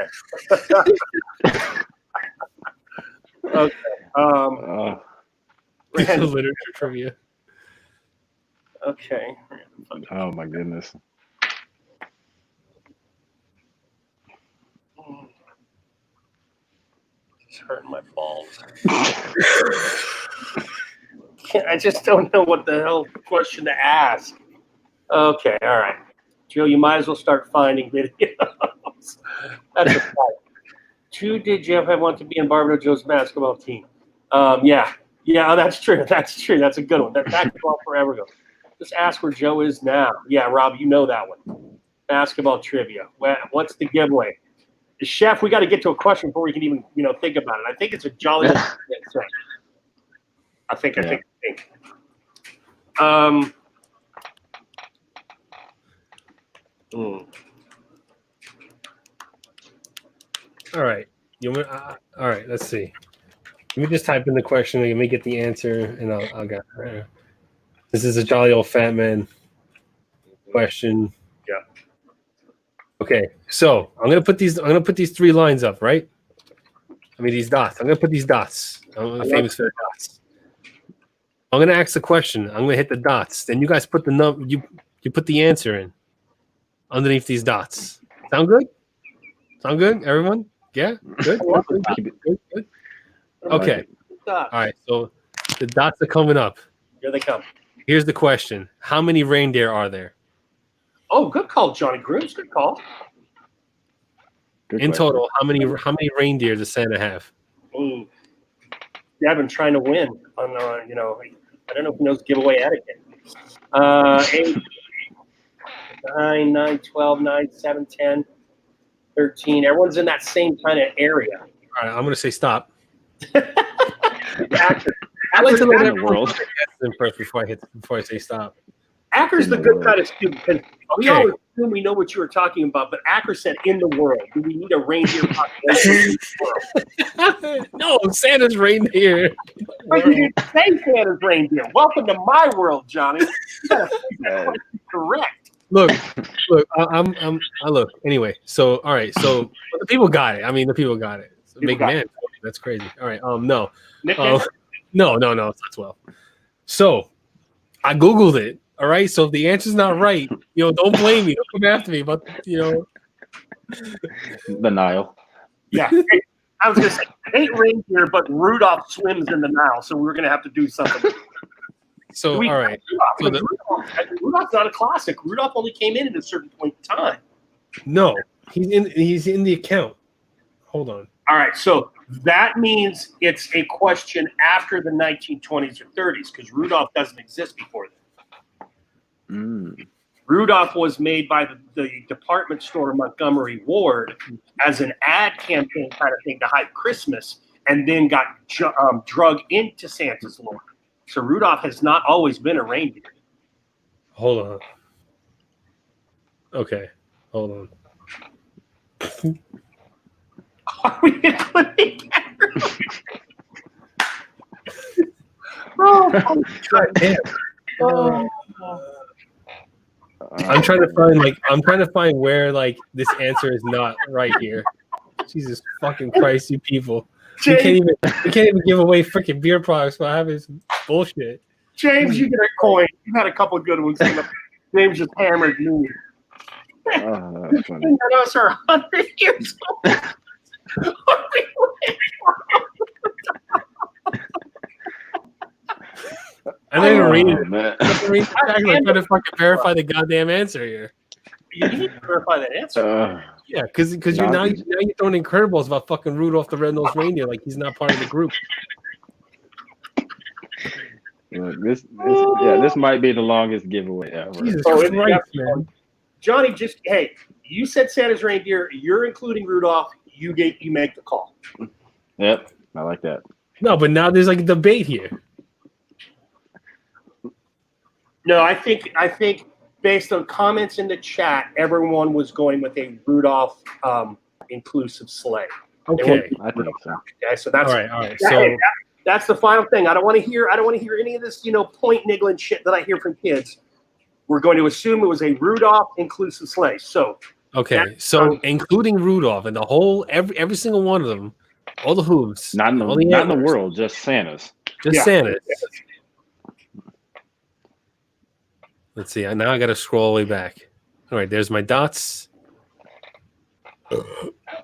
Okay. This is literature trivia. Okay. Oh my goodness. It's hurting my balls. I just don't know what the hell question to ask. Okay, all right. Joe, you might as well start finding videos. That's a fact. True, did Jeff I want to be in Barbara Joe's basketball team? Yeah, that's true. That's true. That's a good one. That could go on forever ago. Just ask where Joe is now. Yeah, Rob, you know that one. Basketball trivia. What's the giveaway? Chef, we got to get to a question before we can even, think about it. I think it's a jolly. I think. All right. All right. Let's see. Let me just type in the question. Let me get the answer, and I'll get. This is a jolly old fat man question. Yeah. Okay. So I'm gonna put these three lines up, right? I mean these dots. I'm gonna put these dots. I'm famous for the dots. I'm gonna ask the question. I'm gonna hit the dots. Then you guys put the number. You put the answer in underneath these dots. Sound good? Sound good, everyone? Yeah? Good? Good. Okay. All right. So the dots are coming up. Here they come. Here's the question. How many reindeer are there? Oh, good call, Johnny Grooms. Good call. Good In question. total, how many reindeer does Santa have? Yeah, I've been trying to win on, I don't know if he knows giveaway etiquette. 8, 9, 9, 12, 9, 7, 10, 13. Everyone's in that same kind of area. All right, I'm going to say stop. I like to let in the world. first before I say stop. Acker's the good kind of student. Because we Okay. always assume we know what you were talking about, but Acker said in the world. Do we need a reindeer population in the world? No, Santa's reindeer. But you didn't say Santa's reindeer. Welcome to my world, Johnny. You gotta say that question correct. Look. I look. Anyway, so all right. So the people got it. I mean, the people got it. So People big got man. That's crazy. All right. No. Nick, No. It's not 12. So I Googled it. All right. So if the answer's not right, don't blame me. Don't come after me. But The Nile. yeah. I was going to say, I hate reindeer, but Rudolph swims in the Nile, so we're going to have to do something. so all right. So Rudolph's not a classic. Rudolph only came in at a certain point in time. No, he's in the account. Hold on. All right, so that means it's a question after the 1920s or 30s because Rudolph doesn't exist before then. Rudolph was made by the department store Montgomery Ward as an ad campaign kind of thing to hype Christmas, and then got drug into Santa's lore. So Rudolph has not always been a reindeer. Hold on. Okay, hold on. Are we including Oh, God damn. oh. I'm trying to find where like this answer is not right here. Jesus fucking Christ, you people. We can't even give away freaking beer products by having this bullshit. James, you get a coin. You had a couple of good ones. James just hammered me. Oh, that's funny. None of us are 100 years old. I didn't even read it. Man. I'm trying to fucking verify the goddamn answer here. You need to verify that answer. Yeah, because you're now you're throwing in curveballs about fucking Rudolph the Red-Nosed Reindeer like he's not part of the group. Look, this might be the longest giveaway ever. Jesus Oh, Christ, man. Johnny, hey, you said Santa's reindeer. You're including Rudolph. You make the call. Yep, I like that. No, but now there's like a debate here. No, I think based on comments in the chat, everyone was going with a Rudolph inclusive sleigh. Okay, I think so. Okay, so that's all right. So that's the final thing. I don't want to hear any of this, point niggling shit that I hear from kids. We're going to assume it was a Rudolph inclusive sleigh. So okay, so including Rudolph and the whole every single one of them, all the hooves, Not in the world, just Santa's. just Santa's. Let's see. Now I got to scroll all the way back. All right, there's my dots.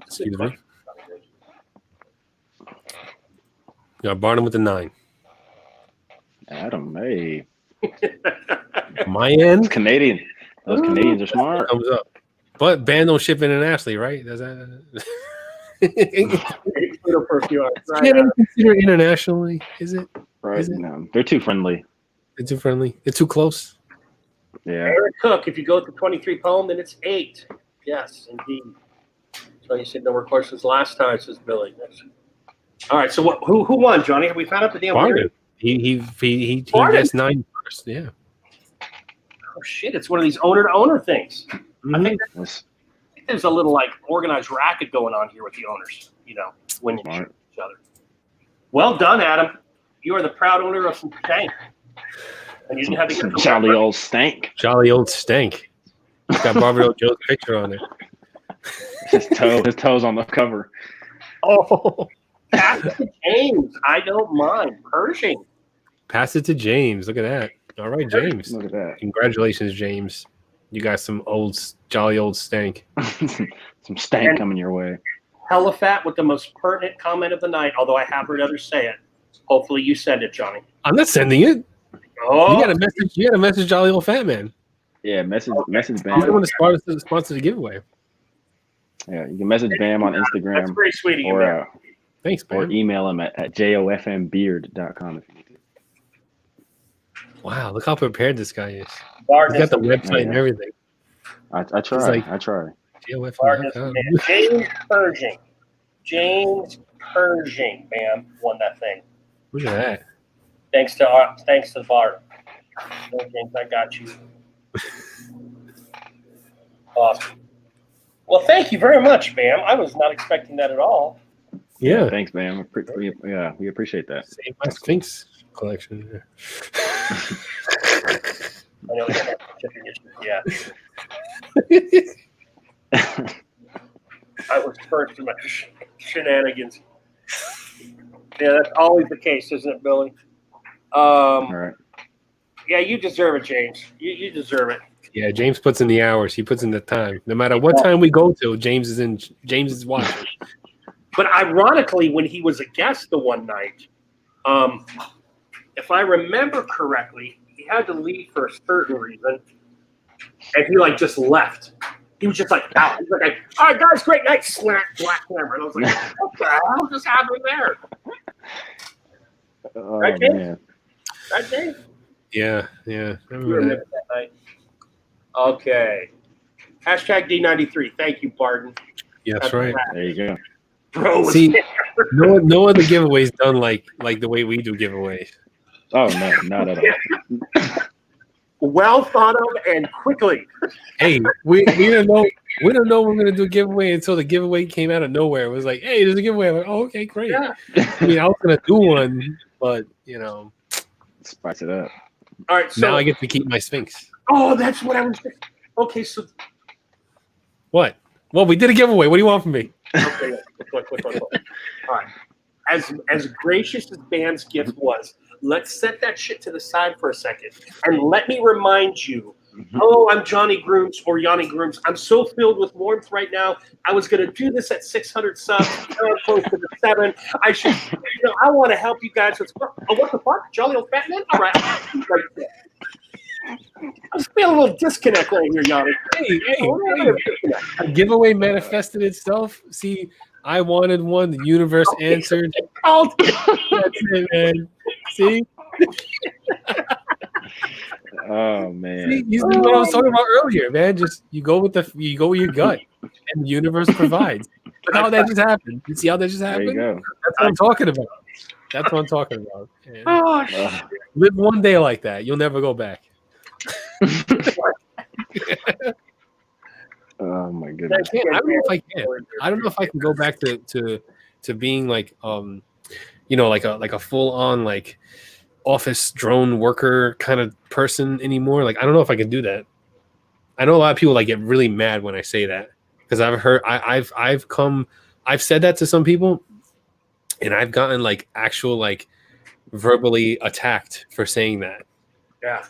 Excuse me. Got Barnum with the 9. Adam, hey. My end. Canadian. Those Canadians are smart. Thumbs up. But band don't ship internationally, right? Does that? for a few hours. Canada considered internationally? Is it? Right. Is it? No, they're too friendly. They're too friendly. They're too close. Yeah. Eric Cook, if you go to 23 poem, then it's 8. Yes, indeed. So you said no more questions last time, says Billy. All right, so who won, Johnny? Have we found out the damn winner? He gets 9 first. Yeah. Oh shit! It's one of these owner-to-owner things. Mm-hmm. I think there's a little like organized racket going on here with the owners. Winning each other. Well done, Adam. You are the proud owner of some stank. And you didn't have to get jolly old stank. Jolly old stank. It's got Barbara Joe's picture on it. His toes on the cover. Oh, pass it to James. I don't mind. Pershing. Pass it to James. Look at that. All right, James. Look at that. Congratulations, James. You got some jolly old stank. Some stank coming your way. Hella fat with the most pertinent comment of the night, although I have heard others say it. Hopefully you send it, Johnny. I'm not sending it. Oh, You got a message, Jolly Old Fat Man. Yeah, message He's Bam. the one to sponsor the giveaway. Yeah, you can message Bam on Instagram. that's very sweet of you, or man. Thanks, or man. email him at jofmbeard.com if you need to. Wow, look how prepared this guy is. Bard He's got the is website and everything. I try. like- I try. Bard is the man. James Pershing, man, won that thing. Look at that. Thanks to Bard. No, James, I got you. Awesome. Well, thank you very much, Bam. I was not expecting that at all. Yeah. Thanks, Bam. We appreciate that. Save my Sphinx collection. I know we don't have shipping issues. Yeah. I was first in my shenanigans. Yeah, that's always the case, isn't it, Billy? All right. Yeah, you deserve it, James. You deserve it. Yeah, James puts in the hours. He puts in the time. No matter what time we go to, James is watching. But ironically, when he was a guest the one night, if I remember correctly, he had to leave for a certain reason, and he just left. He was just out. He's like, all right, guys, great night. Slant, black camera. And I was like, what the hell just happened there? Oh, Right, James? man. Right, Dave? Yeah. I You remember remember that. that night. Okay. Hashtag D93. Thank you, Barton. Yeah, that's right. There you go. Bro was See, there. no other giveaways done like the way we do giveaways. Oh no, not at all. well thought of and quickly. Hey, we don't know we're gonna do a giveaway until the giveaway came out of nowhere. It was like, hey, there's a giveaway. I'm like, oh, okay, great. Yeah. I mean, I was gonna do one, but you know, Spice it up. All right. So now I get to keep my Sphinx. oh, that's what I was thinking. Okay, so What? Well, we did a giveaway. What do you want from me? okay, look. All right. As gracious as Ban's gift was, let's set that shit to the side for a second, and let me remind you. Hello, I'm Johnny Grooms or Yanni Grooms. I'm so filled with warmth right now. I was going to do this at 600 subs. Now I'm close to the 7. I should, I want to help you guys. Oh, what the fuck? Jolly old fat man? All right. Right there. I feel a little disconnect right here, Yanni. A giveaway manifested itself. See, I wanted one. The universe answered. Oh, That's it, man. See? Oh man. See, you see what I was talking about earlier, man. Just you go with your gut, and the universe provides. Look how that just happened. You see how that just There happened? you go. That's what I'm talking about. That's what I'm talking about. And oh, shit. live one day like that. You'll never go back. Oh my I goodness. don't know if I can. I don't know if I can go back to being like like a full on like office drone worker kind of person anymore. Like I don't know if I can do that. I know a lot of people like get really mad when I say that because I've heard I've said that to some people and I've gotten like actual like verbally attacked for saying that. Yeah.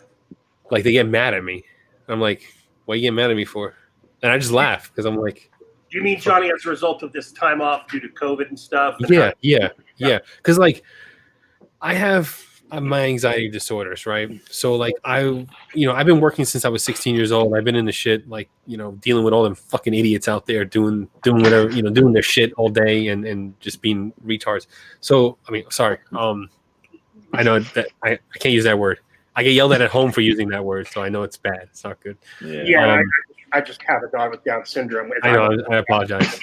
Like they get mad at me. I'm like, what are you getting mad at me for? And I just laugh because I'm like, Do you mean, Johnny, as a result of this time off due to COVID and stuff? yeah. Because like I have my anxiety disorders, right? So like I've been working since I was 16 years old. I've been in the shit, like, dealing with all them fucking idiots out there doing whatever, doing their shit all day and just being retards. So, I mean, sorry. I know that I can't use that word. I get yelled at home for using that word, so I know it's bad. It's not good. Yeah. I just have a daughter with Down syndrome. I know. I apologize.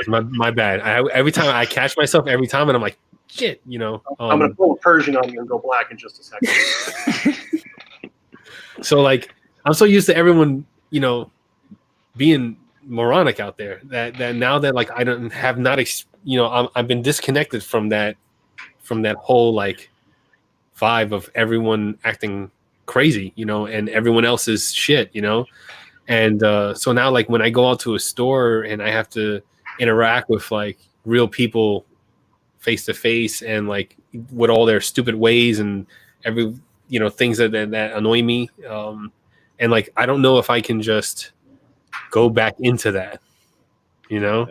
My bad. Every time I catch myself, and I'm like, shit. I'm gonna pull a Persian on you and go black in just a second. So like, I'm so used to everyone, being moronic out there that now that like I don't have not, I've been disconnected from that whole like vibe of everyone acting crazy, and everyone else's shit, And so now, like, when I go out to a store and I have to interact with like real people face to face and like with all their stupid ways and every things that annoy me, and like I don't know if I can just go back into that, Yeah.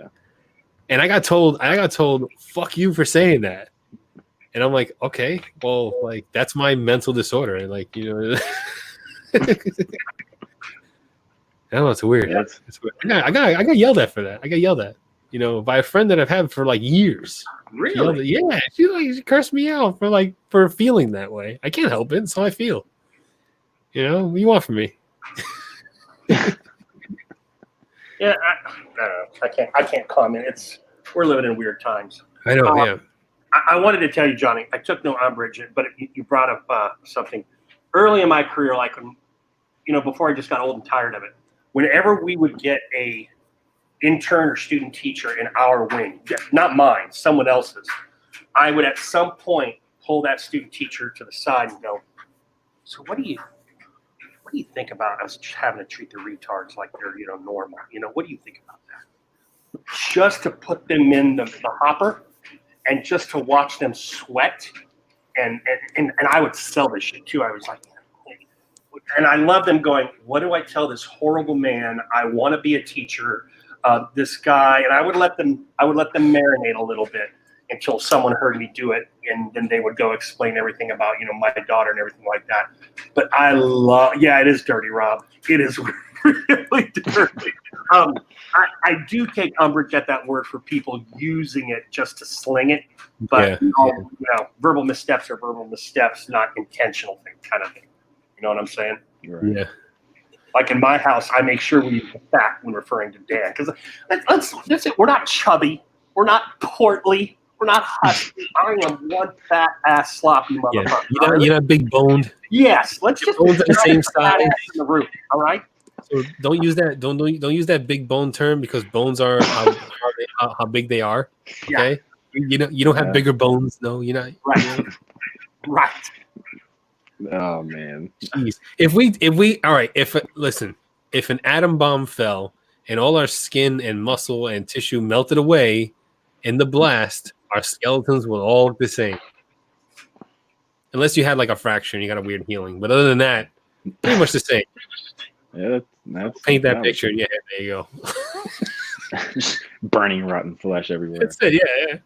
And I got told fuck you for saying that, and I'm like, okay, well, like that's my mental disorder, and like I don't know, it's weird. Yeah. It's weird. I got yelled at for that. I got yelled at, by a friend that I've had for like years. Really? Yeah, she cursed me out for feeling that way. I can't help it. It's how I feel. What do you want from me? Yeah, I can't comment. We're living in weird times. I know. Yeah. I wanted to tell you, Johnny, I took no umbrage, but you brought up something early in my career, like before I just got old and tired of it. Whenever we would get a intern or student teacher in our wing, not mine, someone else's, I would at some point pull that student teacher to the side and go, so what do you think about us having to treat the retards like they're normal? What do you think about that? Just to put them in the hopper and just to watch them sweat, and I would sell this shit too. I was like, and I love them going, what do I tell this horrible man? I want to be a teacher. This guy, and I would let them marinate a little bit until someone heard me do it, and then they would go explain everything about my daughter and everything like that. But it is dirty, Rob. It is really dirty. I do take umbrage at that word for people using it just to sling it, but verbal missteps are verbal missteps, not intentional kind of thing. You know what I'm saying? Right. Yeah. Like in my house, I make sure we use the fat when referring to Dan, because let's it. We're not chubby, we're not portly, We're not husky. I am one fat ass sloppy Yeah, motherfucker. you're not big boned. Yes, let's just Bones are the same size. in the room. All right. So don't use that. Don't use that big bone term because bones are how big they are. Okay, you don't have bigger bones. No, you're not. Right. Right. Oh man. Jeez. If we all right. Listen, if an atom bomb fell and all our skin and muscle and tissue melted away in the blast, our skeletons will all look the same. Unless you had like a fracture and you got a weird healing, but other than that, pretty much the same. Yeah, that's Paint that picture in your head. There you go. Burning rotten flesh everywhere. That's it. Yeah.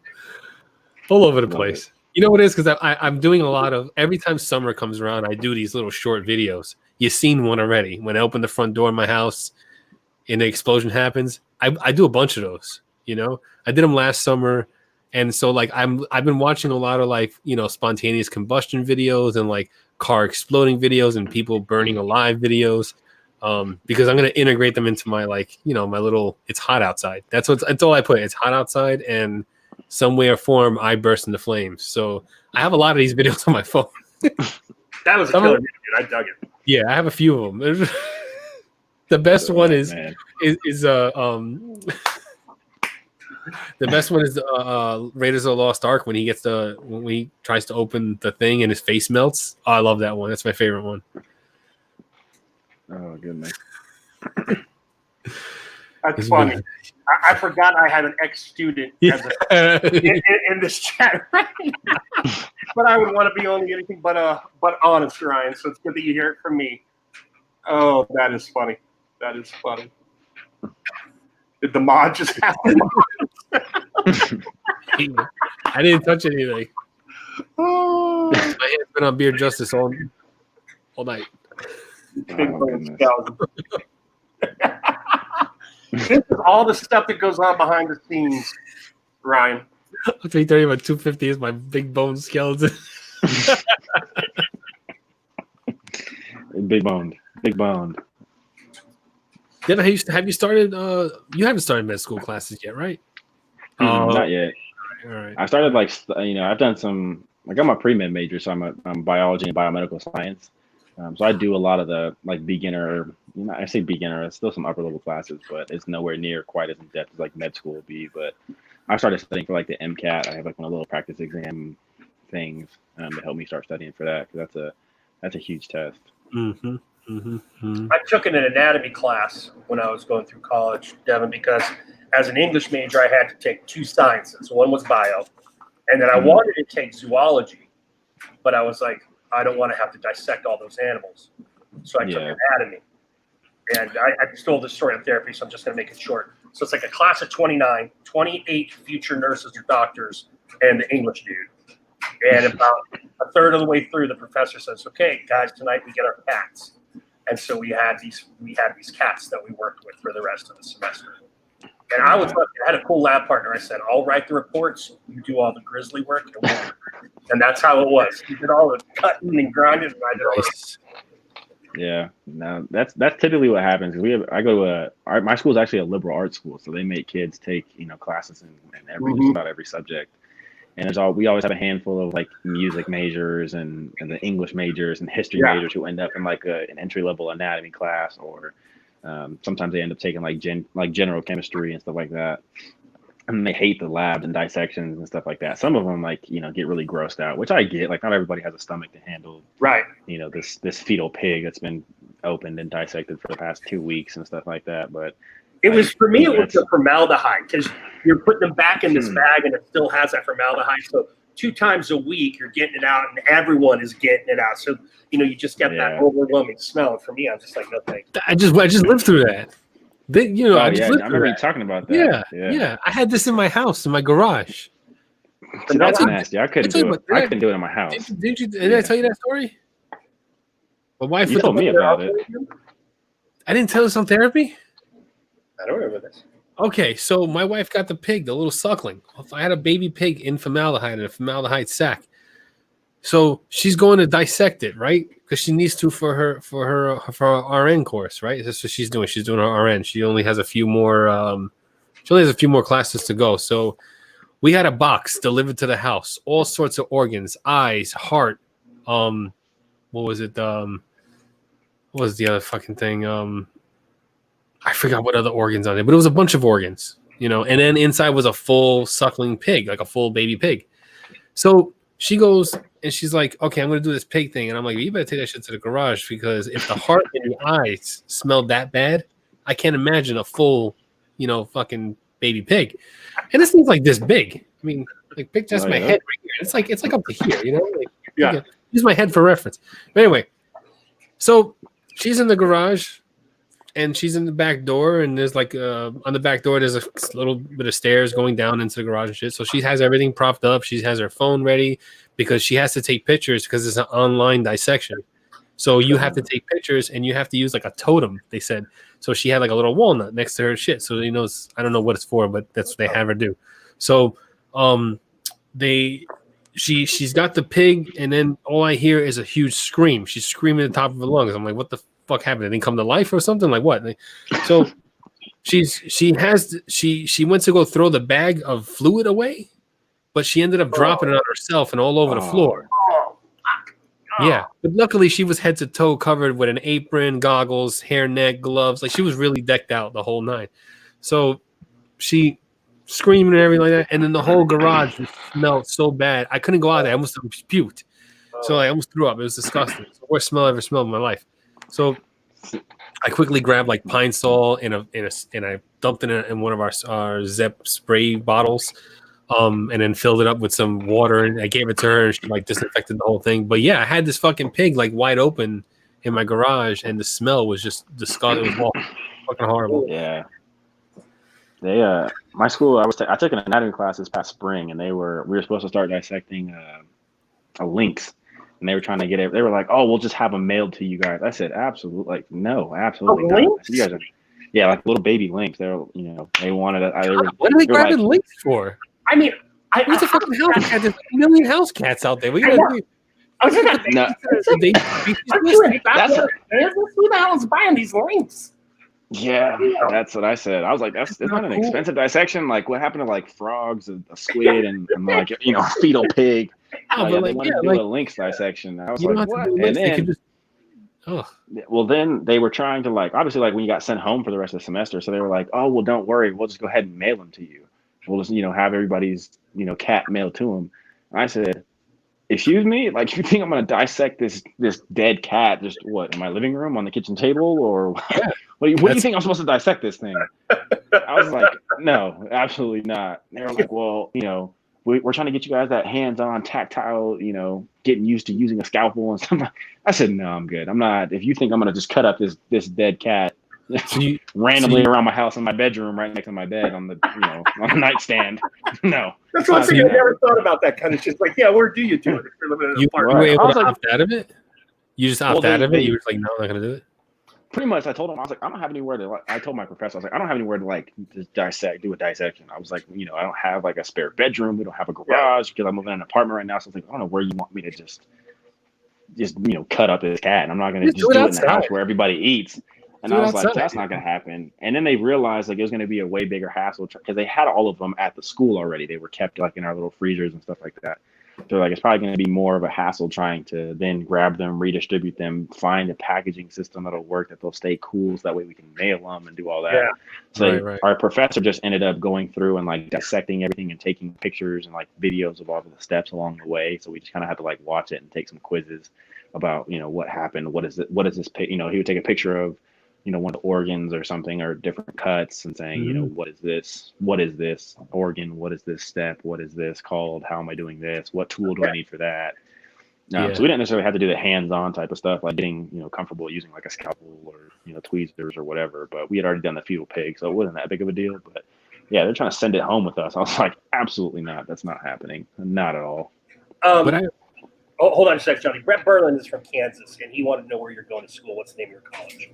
All over the place. You know what it is? Because I'm doing a lot of, every time summer comes around, I do these little short videos. You've seen one already. When I open the front door of my house and the explosion happens, I do a bunch of those. You know, I did them last summer. And so like I've been watching a lot of like, you know, spontaneous combustion videos and like car exploding videos and people burning alive videos. Because I'm going to integrate them into my, like, you know, my little, it's hot outside. That's all I put. It's hot outside and some way or form I burst into flames. So I have a lot of these videos on my phone. That was a killer video, dude. I dug it. Yeah, I have a few of them. The best one is the best one is Raiders of the Lost Ark when he tries to open the thing and his face melts. Oh, I love that one. That's my favorite one. Oh goodness. That's funny. I forgot I had an ex-student in this chat right now. But I would want to be only anything but honest, Ryan. So it's good that you hear it from me. Oh, that is funny. That is funny. Did the mod just happen? I didn't touch anything. Oh. My hand's been on Beard Justice all night. This is all the stuff that goes on behind the scenes, Ryan. 330 by 250 is my big bone skeleton. Big boned. Big boned. Have you started? You haven't started med school classes yet, right? Not yet. All right. I started I've done some. Like I'm a pre-med major, so I'm biology and biomedical science. So I do a lot of the like beginner. You know, I say beginner. It's still some upper level classes, but it's nowhere near quite as in depth as like med school would be. But I started studying for like the MCAT. I have like one of the little practice exam things to help me start studying for that because that's a huge test. Mm-hmm. Mm-hmm. Mm-hmm. I took an anatomy class when I was going through college, Devin, because as an English major, I had to take 2 sciences. One was bio, and then I wanted to take zoology, but I was like, I don't want to have to dissect all those animals. So I took anatomy. And I stole this story on therapy, so I'm just going to make it short. So it's like a class of 29, 28 future nurses or doctors, and the English dude. And about a third of the way through, the professor says, okay, guys, tonight we get our cats. And so we had these cats that we worked with for the rest of the semester. And I had a cool lab partner. I said, I'll write the reports, you do all the grizzly work. And that's how it was. He did all the cutting and grinding, and I did all the. Yeah, no, that's typically what happens. My school is actually a liberal arts school, so they make kids take classes in just about every subject. And we always have a handful of like music majors and the English majors and history majors who end up in like an entry level anatomy class, or sometimes they end up taking like general chemistry and stuff like that. And they hate the labs and dissections and stuff like that. Some of them get really grossed out, which I get. Like not everybody has a stomach to handle, right? This fetal pig that's been opened and dissected for the past 2 weeks and stuff like that. But it was for me. It was the formaldehyde because you're putting them back in this bag and it still has that formaldehyde. So 2 times a week you're getting it out, and everyone is getting it out. So you just get that overwhelming smell. And for me, I'm just like, no thanks. I just lived through that. I remember you talking about that. Yeah. I had this in my house, in my garage. See, that's nasty. I couldn't do it. I couldn't do it in my house. Did I tell you that story? My wife. You told me about it. I didn't tell this on therapy. I don't remember this. Okay, so my wife got the pig, the little suckling. I had a baby pig in formaldehyde in a formaldehyde sack. So she's going to dissect it, right? Because she needs to for her RN course, right? That's what she's doing. She's doing her RN. She only has a few more. She only has a few more classes to go. So We had a box delivered to the house, all sorts of organs, eyes, heart. What was it? What was the other fucking thing? I forgot what other organs on it, but it was a bunch of organs, you know. And then inside was a full suckling pig, like a full baby pig. So she goes and she's like, "Okay, I'm gonna do this pig thing," and I'm like, "You better take that shit to the garage because if the heart and the eyes smell that bad, I can't imagine a full, you know, fucking baby pig." And this thing's like this big. I mean, like picture that's my head right here. It's like up to here, you know. Like, Yeah. Use my head for reference. But anyway, so she's in the garage. And she's in the back door, and there's like on the back door, there's a little bit of stairs going down into the garage and shit. So she has everything propped up. She has her phone ready because she has to take pictures because it's an online dissection. So you have to take pictures and you have to use like a totem, they said. So she had like a little walnut next to her shit. So, you know, I don't know what it's for, but that's what they have her do. So she's got the pig, and then all I hear is a huge scream. She's screaming at the top of her lungs. I'm like, what the fuck happened? Did they come to life or something? Like what? So she went to go throw the bag of fluid away, but she ended up dropping it on herself and all over the floor. Yeah, but luckily she was head to toe covered with an apron, goggles, hairnet, gloves. Like she was really decked out the whole nine. So she screaming and everything like that, and then the whole garage smelled so bad. I couldn't go out there. I almost puked. So I almost threw up. It was disgusting. It's the worst smell I ever smelled in my life. So I quickly grabbed like Pine Sol and I dumped it in one of our Zep spray bottles, and then filled it up with some water, and I gave it to her, and she like disinfected the whole thing. But yeah, I had this fucking pig like wide open in my garage, and the smell was just disgusting. It was awful. Fucking horrible. Yeah. They my school, I took an anatomy class this past spring, and we were supposed to start dissecting a lynx. And they were trying to get it. They were like, "Oh, we'll just have them mailed to you guys." I said, "Absolutely, like no, absolutely not." I said, "You guys are, like little baby lynx." They were, they wanted it. What are they grabbing lynx for? I mean, there's a fucking house cat. There's a million house cats out there. We gotta do. I was just no. Who the hell is buying these lynx? Yeah, that's what I said. I was like, "It's not an expensive dissection. Like, what happened to like frogs, a squid, and like fetal pig?" Oh, they wanted to do a lynx dissection. I was like, what? And then, well, then they were trying to obviously when you got sent home for the rest of the semester. So they were like, "Oh, well, don't worry. We'll just go ahead and mail them to you. We'll just, have everybody's, cat mailed to them." And I said, "Excuse me? Like, you think I'm going to dissect this dead cat just in my living room on the kitchen table, or what do you think I'm supposed to dissect this thing?" I was like, "No, absolutely not." And they were like, "Well, we're trying to get you guys that hands-on, tactile, getting used to using a scalpel and stuff." I said, "No, I'm good. I'm not. If you think I'm gonna just cut up this dead cat randomly around my house in my bedroom, right next to my bed on the on the nightstand, no." That's one thing I never thought about. That kind of shit. Like, yeah, where do you do it if you're living in an apartment? You were able to opt out of it. You just opt out of it. You were like, "No, I'm not gonna do it." Pretty much, I told him, I was like, "I don't have anywhere to." I told my professor, I was like, "I don't have anywhere to just do a dissection." I was like, I don't have like a spare bedroom. We don't have a garage because I'm living in an apartment right now. So I was like, I don't know where you want me to just cut up this cat. And I'm not going to just do it in the house where everybody eats. And I was like, that's not going to happen. And then they realized it was going to be a way bigger hassle because they had all of them at the school already. They were kept in our little freezers and stuff like that. So it's probably going to be more of a hassle trying to then grab them, redistribute them, find a packaging system that'll work, that they'll stay cool, so that way we can mail them and do all that. Yeah. So our professor just ended up going through and dissecting everything and taking pictures and videos of all of the steps along the way. So we just kind of had to watch it and take some quizzes about what happened, what is this? He would take a picture of one of the organs or something, or different cuts, and saying, what is this? What is this organ? What is this step? What is this called? How am I doing this? What tool do I need for that? So we didn't necessarily have to do the hands-on type of stuff, like getting, comfortable using a scalpel or, tweezers or whatever, but we had already done the fetal pig, so it wasn't that big of a deal. But yeah, they're trying to send it home with us. I was like, absolutely not. That's not happening. Not at all. Hold on a sec, Johnny. Brett Berlin is from Kansas, and he wanted to know where you're going to school. What's the name of your college?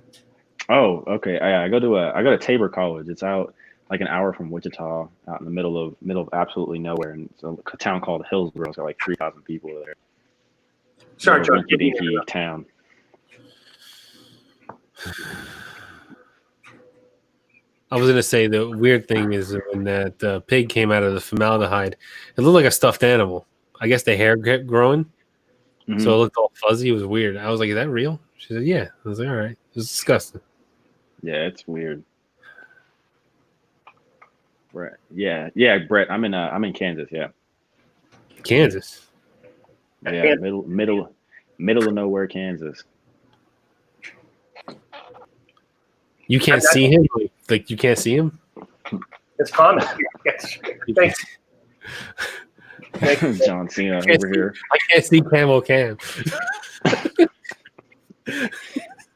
Oh, okay. I go to Tabor College. It's out an hour from Wichita, out in the middle of absolutely nowhere, and it's a town called Hillsboro. It's got 3,000 people there. Sorry, John. Dinky town. I was gonna say the weird thing is when that pig came out of the formaldehyde, it looked like a stuffed animal. I guess the hair kept growing, so it looked all fuzzy. It was weird. I was like, "Is that real?" She said, "Yeah." I was like, "All right." It was disgusting. Yeah, it's weird. Right. Yeah, Brett. I'm in Kansas. Yeah. Kansas. Yeah, middle of nowhere, Kansas. You can't see him. Like you can't see him. It's common. Yes. Thanks. John Cena over here. I can't see Camo Cam.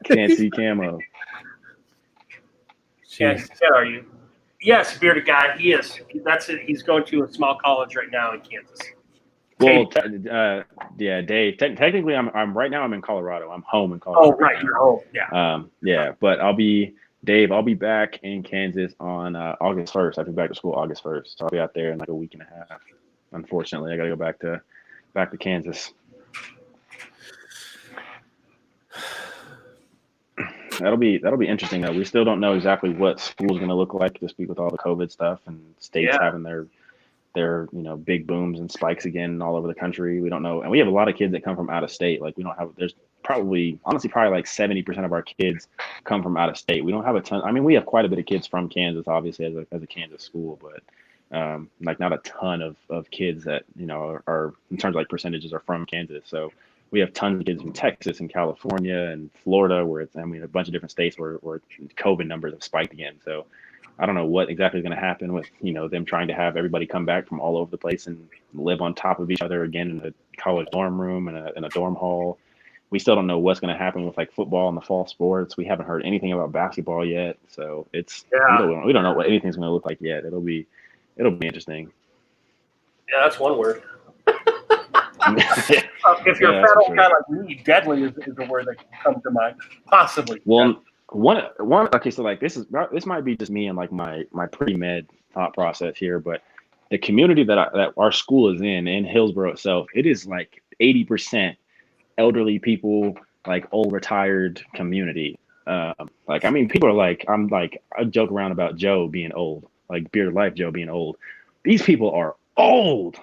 Can't see Camo. Yes, are you? Yes, bearded guy. He is. That's it. He's going to a small college right now in Kansas. Well, yeah, Dave. Technically, I'm right now. I'm in Colorado. I'm home in Colorado. Oh, right, you're home. Yeah. Yeah, but I'll be back in Kansas on August 1st. I'll be back to school August 1st. So I'll be out there in like a week and a half. Unfortunately, I got to go back to Kansas. That'll be interesting though. We still don't know exactly what school's going to look like this week with all the COVID stuff and states having their big booms and spikes again all over the country. We don't know, and we have a lot of kids that come from out of state. Like we don't have. There's probably like 70% of our kids come from out of state. We don't have a ton. I mean, we have quite a bit of kids from Kansas, obviously as a Kansas school, but like not a ton of kids that are in terms of like percentages are from Kansas. So we have tons of kids from Texas and California and Florida, where it's a bunch of different states where COVID numbers have spiked again. So I don't know what exactly is going to happen with them trying to have everybody come back from all over the place and live on top of each other again in a college dorm room and in a dorm hall. We still don't know what's going to happen with like football and the fall sports. We haven't heard anything about basketball yet, so we don't know what anything's going to look like yet. It'll be interesting. Yeah, that's one word. If you're a fat old guy like me, deadly is the word that can come to mind. Possibly. Well, one. Okay, so like this might be just me and like my pre-med thought process here, but the community that our school is in Hillsborough itself, it is like 80% elderly people, like old retired community. People are like, I joke around about Joe being old, like Beard Life Joe being old. These people are old.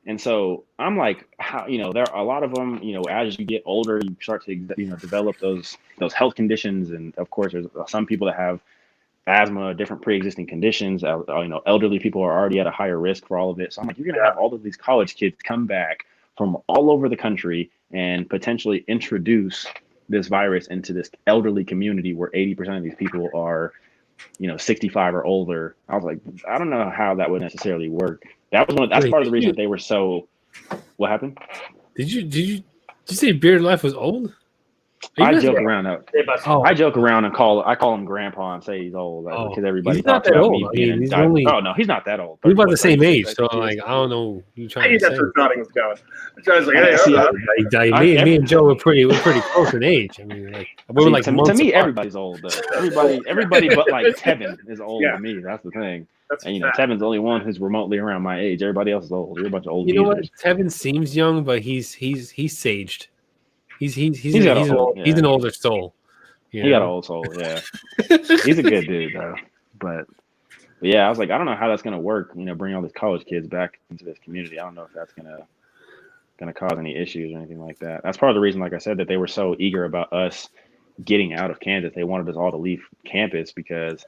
And so I'm like, there are a lot of them, as you get older, you start to, develop those health conditions. And of course, there's some people that have asthma, different pre-existing conditions. Elderly people are already at a higher risk for all of it. So I'm like, you're going to have all of these college kids come back from all over the country and potentially introduce this virus into this elderly community where 80% of these people are, 65 or older. I was like, I don't know how that would necessarily work. That's part of the reason that they were so. What happened? Did you say Beard Life was old? I joke around and call him Grandpa and say he's old because everybody talks about me being he's not that old. We're about the same age, so like I don't know. You trying to say? That's where Johnny was going. Johnny's like, me and Joe were pretty close in age. I mean, like we were like to me, everybody's old. Though. Everybody, but like Tevin is old to me. That's the thing. And Tevin's the only one who's remotely around my age. Everybody else is old. You're a bunch of old. You know what? Tevin seems young, but he's saged. He's an older soul. He got an old soul, yeah. He's a good dude though. But yeah, I was like, I don't know how that's gonna work. Bring all these college kids back into this community. I don't know if that's gonna cause any issues or anything like that. That's part of the reason, like I said, that they were so eager about us getting out of Kansas. They wanted us all to leave campus because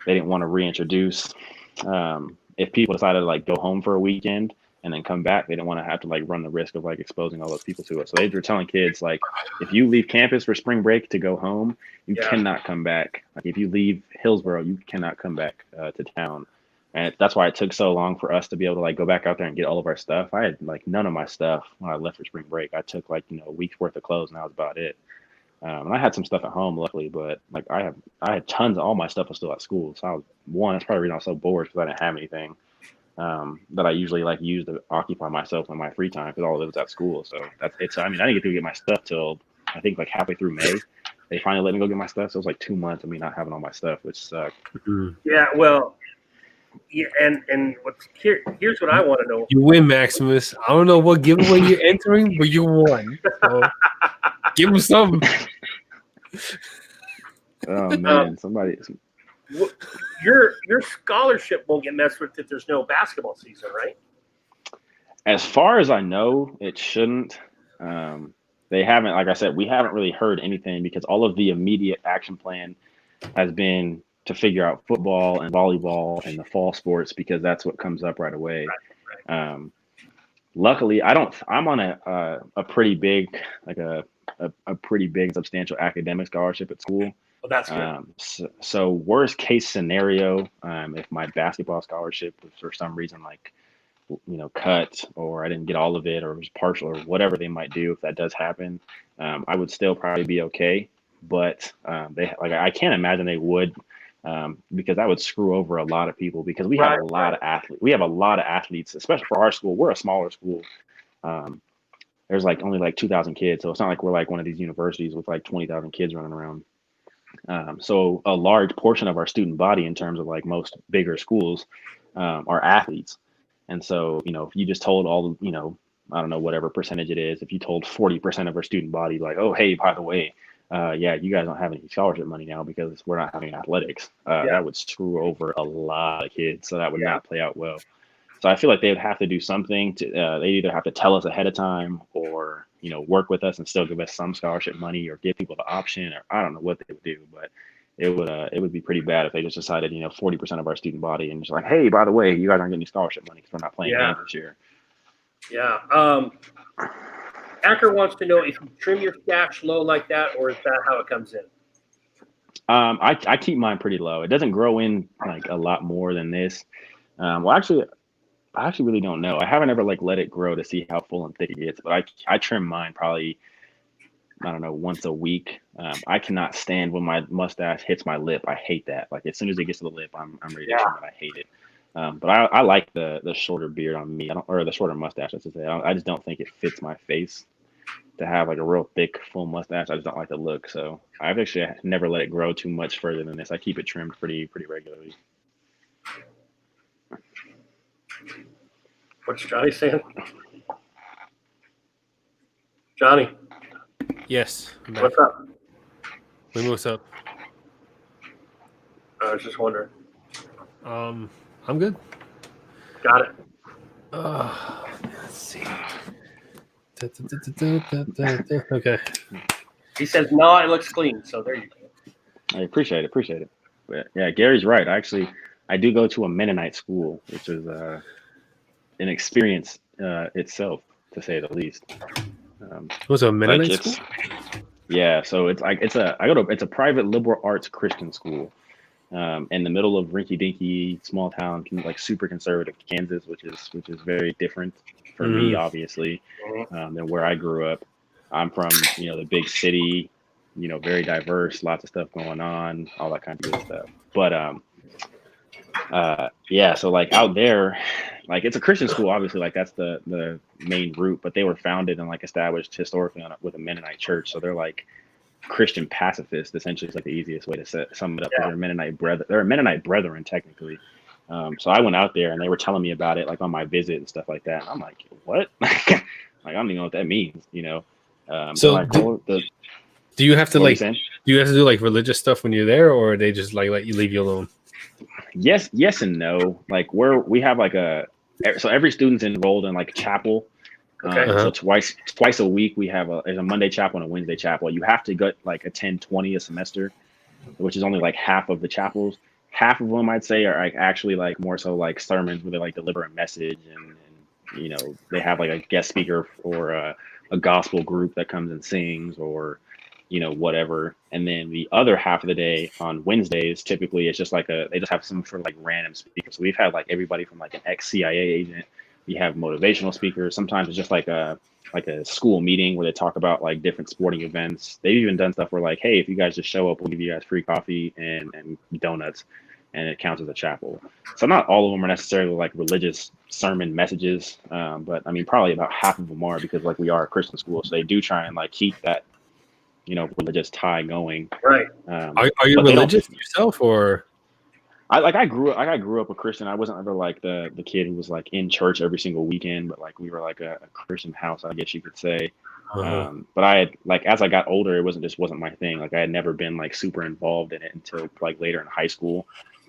they didn't want to reintroduce. If people decided to like go home for a weekend and then come back, they didn't want to have to like run the risk of like exposing all those people to it. So they were telling kids like, if you leave campus for spring break to go home, you cannot come back. Like if you leave Hillsborough, you cannot come back to town. And that's why it took so long for us to be able to like go back out there and get all of our stuff. I had like none of my stuff when I left for spring break. I took like a week's worth of clothes and that was about it. And I had some stuff at home, luckily, but like I had tons of all my stuff was still at school. So that's probably the reason I was so bored because I didn't have anything that I usually like use to occupy myself in my free time because all of it was at school. So that's it. So I didn't get to get my stuff till I think like halfway through May. They finally let me go get my stuff. So it was like 2 months of me not having all my stuff, which sucked. Yeah, well, yeah, and here's what I want to know. You win, Maximus. I don't know what giveaway you're entering, but you won. So give him something. Oh man, somebody. Your scholarship won't get messed with if there's no basketball season, right? As far as I know, it shouldn't. They haven't, like I said, we haven't really heard anything because all of the immediate action plan has been to figure out football and volleyball and the fall sports because that's what comes up right away. Right. Luckily, I'm on a pretty big, like a pretty big substantial academic scholarship at school. Well, that's good. So worst case scenario, if my basketball scholarship was for some reason like, cut or I didn't get all of it or it was partial or whatever they might do, if that does happen, I would still probably be okay. But I can't imagine they would, because that would screw over a lot of people because we have a lot of athletes. We have a lot of athletes, especially for our school. We're a smaller school. There's only 2,000 kids, so it's not like we're like one of these universities with 20,000 kids running around. So a large portion of our student body, in terms of most bigger schools, are athletes. And so, if you just told all, I don't know, whatever percentage it is, if you told 40% of our student body, oh, hey, by the way, yeah, you guys don't have any scholarship money now because we're not having athletics, that would screw over a lot of kids. So that would not play out well. So I feel like they would have to do something to, they either have to tell us ahead of time or, work with us and still give us some scholarship money or give people the option, or I don't know what they would do, but it would be pretty bad if they just decided, 40% of our student body and just hey, by the way, you guys aren't getting any scholarship money because we're not playing games this year. Yeah. Acker wants to know if you trim your stash low like that, or is that how it comes in? I keep mine pretty low. It doesn't grow in a lot more than this. Well, actually, I actually really don't know. I haven't ever let it grow to see how full and thick it gets, but I trim mine probably, I don't know, once a week. I cannot stand when my mustache hits my lip. I hate that. As soon as it gets to the lip, I'm ready to trim it. I hate it. But I like the shorter beard on me. Or the shorter mustache, I should say. I just don't think it fits my face to have a real thick, full mustache. I just don't like the look. So I've actually never let it grow too much further than this. I keep it trimmed pretty regularly. What's Johnny saying? Johnny. Yes. What's up? What's up? I was just wondering. I'm good. Got it. Let's see. Okay. He says, no, it looks clean. So there you go. I appreciate it. But yeah, Gary's right. I do go to a Mennonite school, which is an experience itself, to say the least. What's a Mennonite school? Yeah, so it's a private liberal arts Christian school in the middle of rinky-dinky small town, super conservative Kansas, which is very different for me, obviously, than where I grew up. I'm from the big city, very diverse, lots of stuff going on, all that kind of good stuff. But yeah, so out there, it's a Christian school, obviously, that's the main root, but they were founded and established historically with a Mennonite church. So they're Christian pacifist, essentially, is the easiest way to sum it up. Yeah. They're Mennonite brethren, technically. So I went out there and they were telling me about it on my visit and stuff like that. And I'm like, what? I don't even know what that means, So do you have to do you have to do religious stuff when you're there, or they just let you leave you alone? Yes and no. We have so every student's enrolled in chapel. Okay. So twice a week we have there's a Monday chapel and a Wednesday chapel. You have to go attend 20 a semester, which is only half of the chapels. Half of them, I'd say, are actually more so sermons where they deliver a message and they have a guest speaker or a gospel group that comes and sings or whatever. And then the other half of the day on Wednesdays, typically it's just they just have some sort of random speaker. So we've had everybody from an ex-CIA agent. We have motivational speakers. Sometimes it's just a school meeting where they talk about different sporting events. They've even done stuff where hey, if you guys just show up, we'll give you guys free coffee and donuts, and it counts as a chapel. So not all of them are necessarily religious sermon messages, but I mean probably about half of them are, because we are a Christian school, so they do try and keep that religious tie going. Right. Are you religious yourself, or? I grew up a Christian. I wasn't ever the kid who was in church every single weekend, but we were a Christian house, I guess you could say. But I had like as I got older, it wasn't my thing. Like I had never been like super involved in it until like later in high school.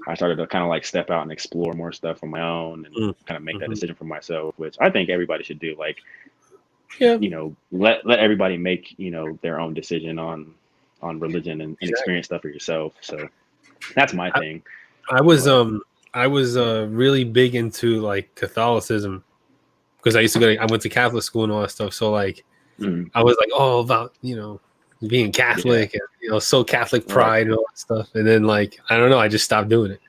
I started to kind of like step out and explore more stuff on my own and kind of make that decision for myself, which I think everybody should do. Like, you know, let everybody make, you know, their own decision on religion and experience stuff for yourself. So that's my thing. I was really big into like Catholicism because I went to Catholic school and all that stuff. So like I was like all about, you know, being Catholic and, you know, so Catholic pride and all that stuff. And then like, I don't know, I just stopped doing it.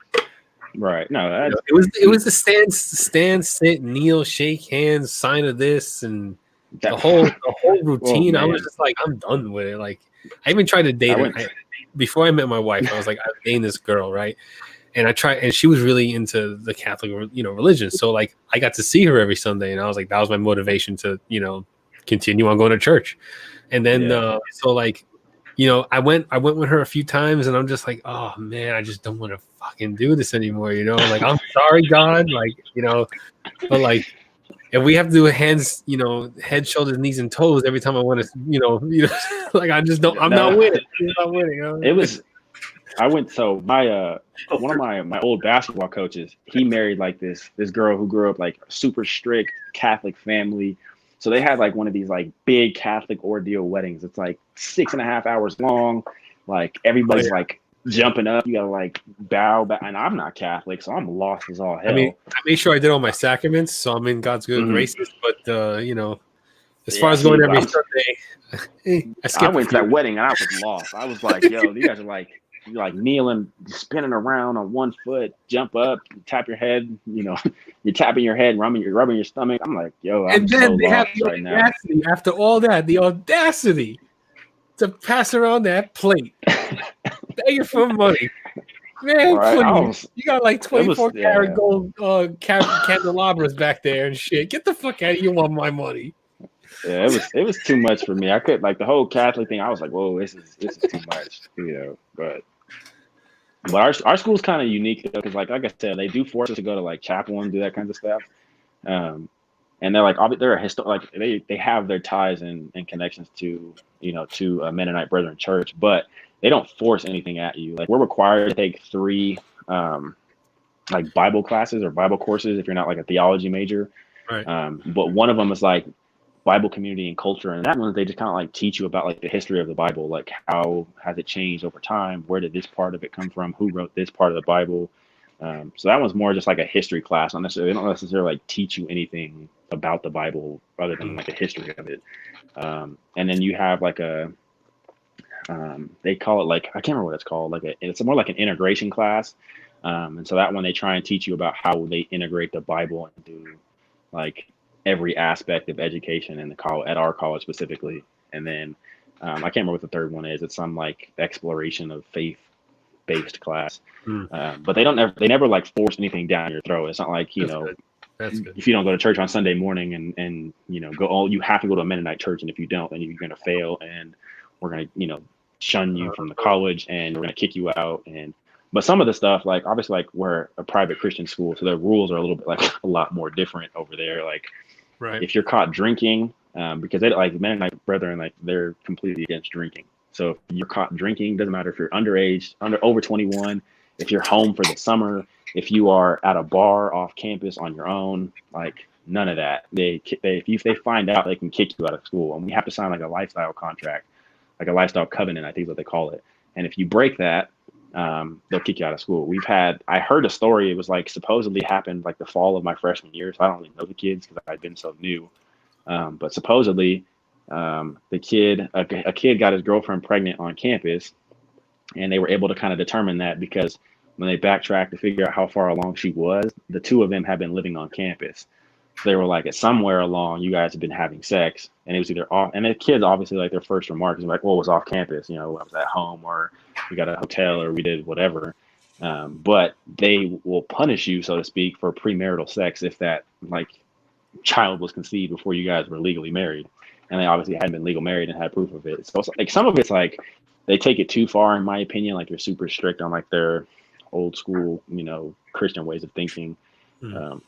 Right. No, you know, it was the stand, sit, kneel, shake hands, sign of this, and the whole routine. I was just like, I'm done with it. Like, I even tried to date her. Before I met my wife, I was like, I'm dating this girl, right? And I tried, and she was really into the Catholic, you know, religion. So like, I got to see her every Sunday, and I was like, that was my motivation to, you know, continue on going to church. And then, so like, you know, I went with her a few times, and I'm just like, oh man, I just don't want to fucking do this anymore. You know, like, I'm sorry, God, like, you know, but like, if we have to do hands, you know, head, shoulders, knees, and toes every time I want to, you know, like I just don't. I'm not with it. I'm not with it. You know? It was. I went. So my one of my old basketball coaches, he married like this girl who grew up like super strict Catholic family. So they had like one of these like big Catholic ordeal weddings. It's like 6.5 hours long. Like everybody's like jumping up. You gotta like bow back. And I'm not Catholic, so I'm lost as all hell. I mean, I made sure I did all my sacraments, so I'm in God's good graces. But you know, as far as going every Sunday, I went to that wedding and I was lost. I was like, yo, you guys are like, you're like kneeling, spinning around on one foot, jump up, tap your head, you know, you're tapping your head, rubbing your stomach. I'm like, yo, I'm so lost right now. After all that, the audacity to pass around that plate, begging for money. Man, please. You got like 24 karat gold candelabras back there and shit. Get the fuck out of here. You want my money. Yeah, it was too much for me. I could like the whole Catholic thing. I was like, whoa, this is too much, you know. But our school's kind of unique because like I said, they do force us to go to like chapel and do that kind of stuff. And they're like they're like they have their ties and connections to, you know, to Mennonite Brethren Church, but they don't force anything at you. Like we're required to take 3 like Bible classes or Bible courses if you're not like a theology major. Right. But one of them is like Bible community and culture, and that one they just kind of like teach you about like the history of the Bible, like how has it changed over time, where did this part of it come from, who wrote this part of the Bible. So that one's more just like a history class. They don't necessarily like teach you anything about the Bible other than like the history of it. And then you have like they call it like, I can't remember what it's called, like it's more like an integration class. And so that one they try and teach you about how they integrate the Bible into like every aspect of education in at our college specifically. And then I can't remember what the third one is. It's some like exploration of faith-based class. But they never like force anything down your throat. It's not like, you know, That's good. If you don't go to church on Sunday morning and you know you have to go to a Mennonite church, and if you don't, then you're going to fail, and we're going to, you know, shun you from the college, and we're going to kick you out. But some of the stuff, like obviously, like we're a private Christian school, so their rules are a little bit like a lot more different over there. Like, if you're caught drinking, because they like Mennonite Brethren, like they're completely against drinking. So if you're caught drinking, doesn't matter if you're underage, over 21, if you're home for the summer, if you are at a bar off campus on your own, like none of that. If they find out, they can kick you out of school, and we have to sign like a lifestyle contract, like a lifestyle covenant, I think is what they call it. And if you break that, they'll kick you out of school. I heard a story. It was like supposedly happened like the fall of my freshman year. So I don't really know the kids because I'd been so new. But supposedly, a kid got his girlfriend pregnant on campus, and they were able to kind of determine that because when they backtracked to figure out how far along she was, the two of them had been living on campus. So they were like, at somewhere along, you guys have been having sex, and it was either off. And the kids obviously like their first remark is like, "Well, it was off campus. You know, I was at home, or we got a hotel, or we did whatever." But they will punish you, so to speak, for premarital sex if that like child was conceived before you guys were legally married, and they obviously hadn't been legal married and had proof of it. So like some of it's like they take it too far, in my opinion. Like they're super strict on like their old school, you know, Christian ways of thinking.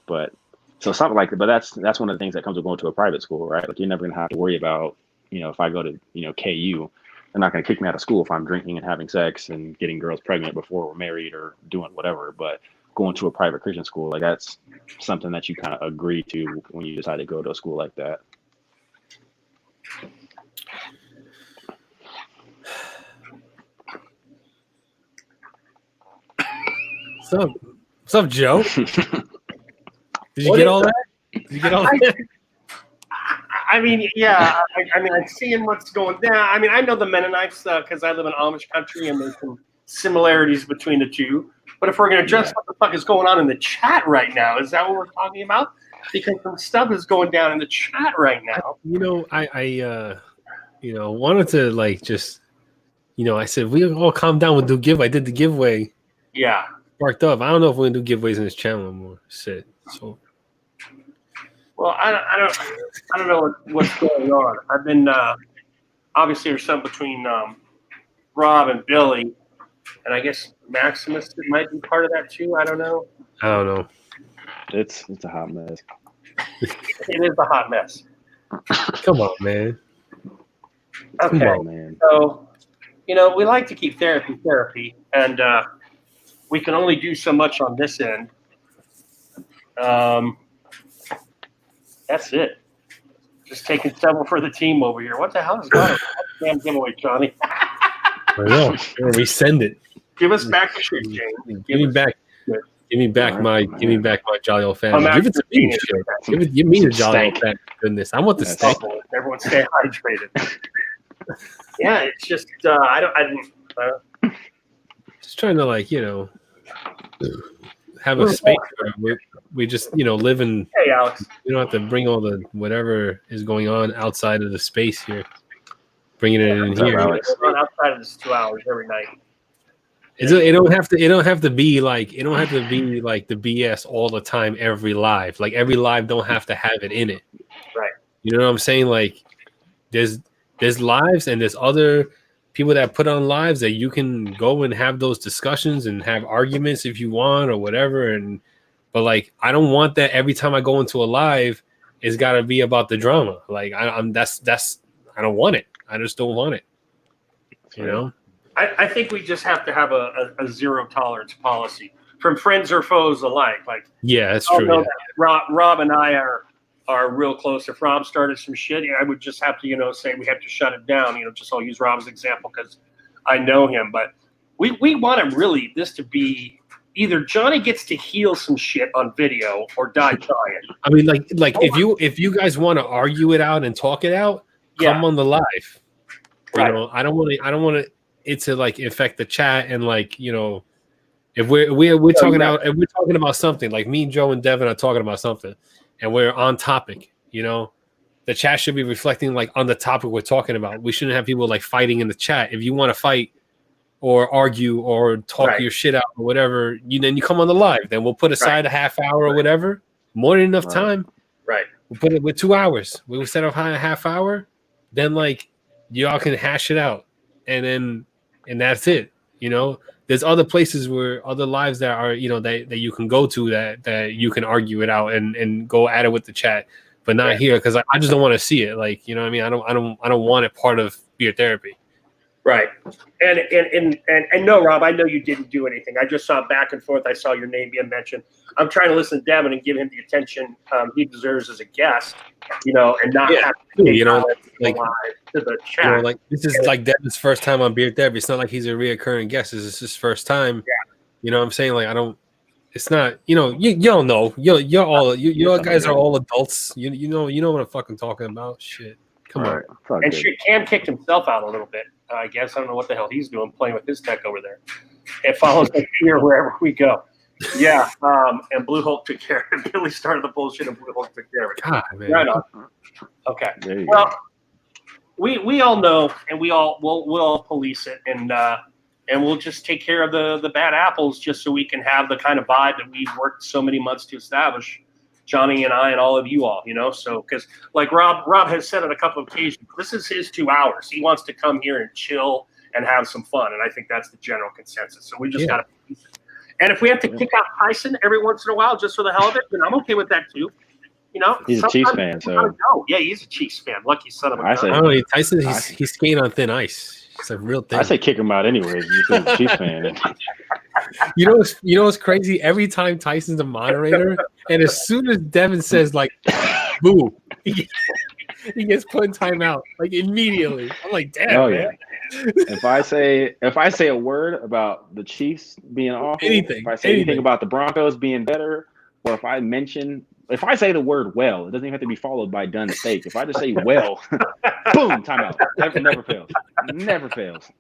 But so something like that. But that's one of the things that comes with going to a private school, right? Like you're never gonna have to worry about if I go to, KU, they're not going to kick me out of school if I'm drinking and having sex and getting girls pregnant before we're married or doing whatever. But going to a private Christian school, like that's something that you kind of agree to when you decide to go to a school like that. What's up, Joe? Did you get all that? Did you get all that? I mean, yeah. I mean, I'm seeing what's going down. I mean, I know the Mennonites because I live in Amish country, and there's some similarities between the two. But if we're going to address what the fuck is going on in the chat right now, is that what we're talking about? Because some stuff is going down in the chat right now. I wanted to like just, I said we all calm down. We'll do giveaway. I did the giveaway. Yeah. Sparked up. I don't know if we're gonna do giveaways in this channel anymore. Shit. So. Well, I don't know what's going on. I've been obviously there's something between Rob and Billy, and I guess Maximus might be part of that too. I don't know. It's a hot mess. It is a hot mess. Come on, man. Okay. Come on, man. So, we like to keep therapy, and we can only do so much on this end. That's it. Just taking several for the team over here. What the hell is going on? Damn giveaway, Johnny. I know. Resend it. Give us back the shit, James. Give me back my jolly old family. Give it to me. Give me the jolly old family. Goodness, I want the steak. Everyone stay hydrated. Yeah, it's just I don't. Just trying to have a space where we just live in. Hey, Alex. You don't have to bring all the whatever is going on outside of the space here. Bringing it in here. Outside of this 2 hours every night. It don't have to be like the BS all the time. Every live, like every live, don't have to have it in it. Right. You know what I'm saying? Like there's lives and there's other people that put on lives that you can go and have those discussions and have arguments if you want or whatever. But like I don't want that every time I go into a live. It's got to be about the drama. Like I don't want it. I just don't want it. I think we just have to have a zero tolerance policy from friends or foes alike. Like, yeah, that's true. Yeah. Rob and I are real close. If Rob started some shit, I would just have to, say we have to shut it down. Just I'll use Rob's example because I know him. But we want this to be either Johnny gets to heal some shit on video or die trying. I mean, like if you guys want to argue it out and talk it out, come on the live. Right. I don't want it to like affect the chat and if we're talking about something, like me, Joe, and Devin are talking about something and we're on topic, the chat should be reflecting like on the topic we're talking about. We shouldn't have people like fighting in the chat. If you want to fight or argue or talk your shit out or whatever, then you come on the live. Then we'll put aside a half hour or whatever, more than enough time. Right. We'll put it with 2 hours. We will set up a half hour. Then like y'all can hash it out, and that's it. There's other places where other lives that are that you can go to that you can argue it out and go at it with the chat, but not here because I just don't want to see it. Like what I mean, I don't want it part of beer therapy. Right. And no, Rob, I know you didn't do anything. I just saw back and forth. I saw your name being mentioned. I'm trying to listen to Devin and give him the attention he deserves as a guest, and not have to like to the chat. Like this is like Devin's first time on beer therapy. It's not like he's a reoccurring guest. This is his first time. Yeah. You know what I'm saying? Like it's not, you don't know. You guys are all adults. You know what I'm fucking talking about. Shit. Come on. And shit, Cam kicked himself out a little bit. I guess I don't know what the hell he's doing, playing with his tech over there. It follows us here wherever we go. Yeah, and Blue Hulk took care of it. Billy started the bullshit, and Blue Hulk took care of it. God, man. Right on. Okay. Well, we all know, and we'll all police it, and we'll just take care of the bad apples, just so we can have the kind of vibe that we've worked so many months to establish. Johnny and I and all of you all, so because like Rob has said on a couple of occasions, this is his 2 hours. He wants to come here and chill and have some fun, and I think that's the general consensus. So we just got to police it. And if we have to kick out Tyson every once in a while just for the hell of it, then I'm okay with that too. You know, He's a Chiefs fan, so yeah, he's a Chiefs fan. Lucky son of a I gun. say- I don't know. Tyson, he's skating on thin ice. It's a real thing. I say kick him out anyways. He's a Chiefs fan. You know what's crazy? Every time Tyson's a moderator, and as soon as Devin says like "boo," he gets put in timeout like immediately. I'm like, damn, Oh man. yeah. If I say a word about the Chiefs being awful, Anything, if I say anything. anything about the Broncos being better, or if I say the word well, it doesn't even have to be followed by done steak. If I just say well, boom, timeout. Never fails. Never fails.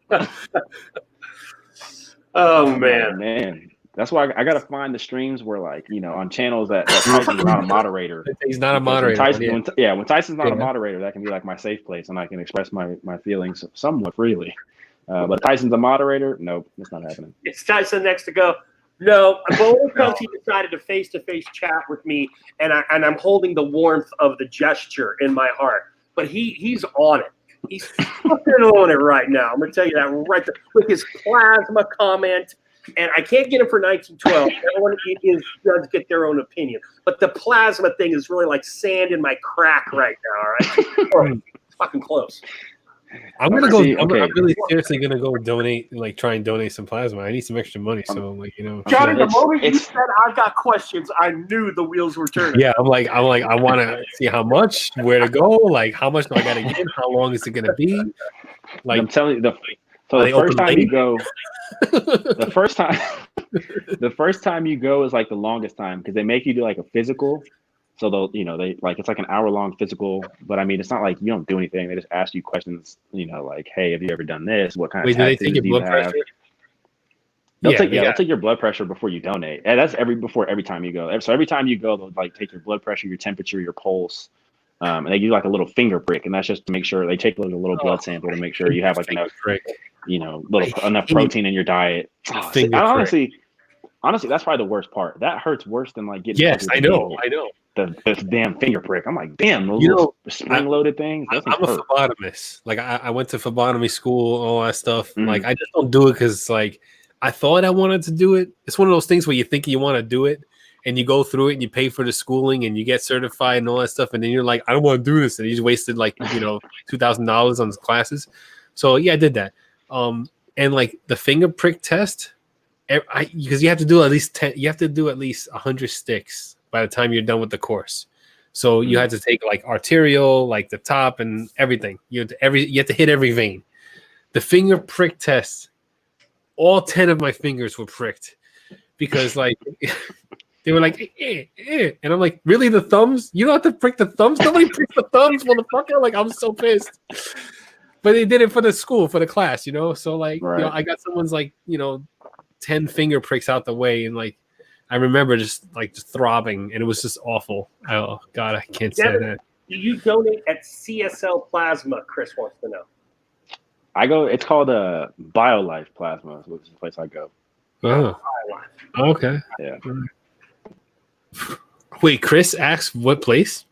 Oh man. Man. That's why I gotta find the streams where, like, you know, on channels that Tyson's not a moderator. He's not a Because moderator. when Tyson's not Yeah. a moderator, that can be like my safe place, and I can express my feelings somewhat freely. But Tyson's a moderator, nope, it's not happening. It's Tyson next to go. No, but only because he decided to face-to-face chat with me, and I'm holding the warmth of the gesture in my heart. But he's on it. He's fucking on it right now. I'm gonna tell you that right there with his plasma comment. And I can't get him for 1912. Everyone does get their own opinion. But the plasma thing is really like sand in my crack right now, all right? It's fucking close. I'm gonna go. See, I'm okay. really seriously gonna go donate, like try and donate some plasma. I need some extra money, so like, you know. Johnny, the It's- moment you it's- said I've got questions, I knew the wheels were turning. Yeah, I'm like, I want to see how much, where to go, like how much do I gotta get, how long is it gonna be? I'm Like, telling you, the they first open time late? you go, the first time you go is like the longest time, because they make you do like a physical. So they'll, you know, it's like an hour-long physical, but I mean, it's not like you don't do anything. They just ask you questions, you know, like, hey, have you ever done this? What kind wait, of do they tattoos take your do you blood have? pressure? They'll take your blood pressure before you donate. And that's every time you go. So every time you go, they'll like take your blood pressure, your temperature, your pulse, and they give you like a little finger prick, and that's just to make sure they take a little blood sample to make sure you have like enough, you know, enough protein in your diet. Honestly, that's probably the worst part. That hurts worse than like getting. Yes, I know. The damn finger prick. I'm like, damn, those You little know, spring-loaded things. I'm a hurt. phlebotomist. Like I went to phlebotomy school, all that stuff. Mhm. Like I just don't do it because like I thought I wanted to do it. It's one of those things where you think you want to do it, and you go through it, and you pay for the schooling, and you get certified and all that stuff, and then you're like, I don't want to do this, and you just wasted like $2,000 on classes. So yeah, I did that. And like the finger prick test, because you have to do at least 10. You have to do at least 100 sticks by the time you're done with the course. So you had to take like arterial, like the top and everything. You have to hit every vein. The finger prick test, all 10 of my fingers were pricked because like they were like, and I'm like, really, the thumbs? You don't have to prick the thumbs? Nobody pricks the thumbs, motherfucker. Like, I'm so pissed. But they did it for the school, for the class, you know? So like, Right. I got someone's like, 10 finger pricks out the way, and like I remember just throbbing, and it was just awful. Oh God, I can't say that. Do you donate at CSL Plasma? Chris wants to know. I go. It's called BioLife Plasma, which is the place I go. Oh, okay. Yeah. Wait, Chris asks what place?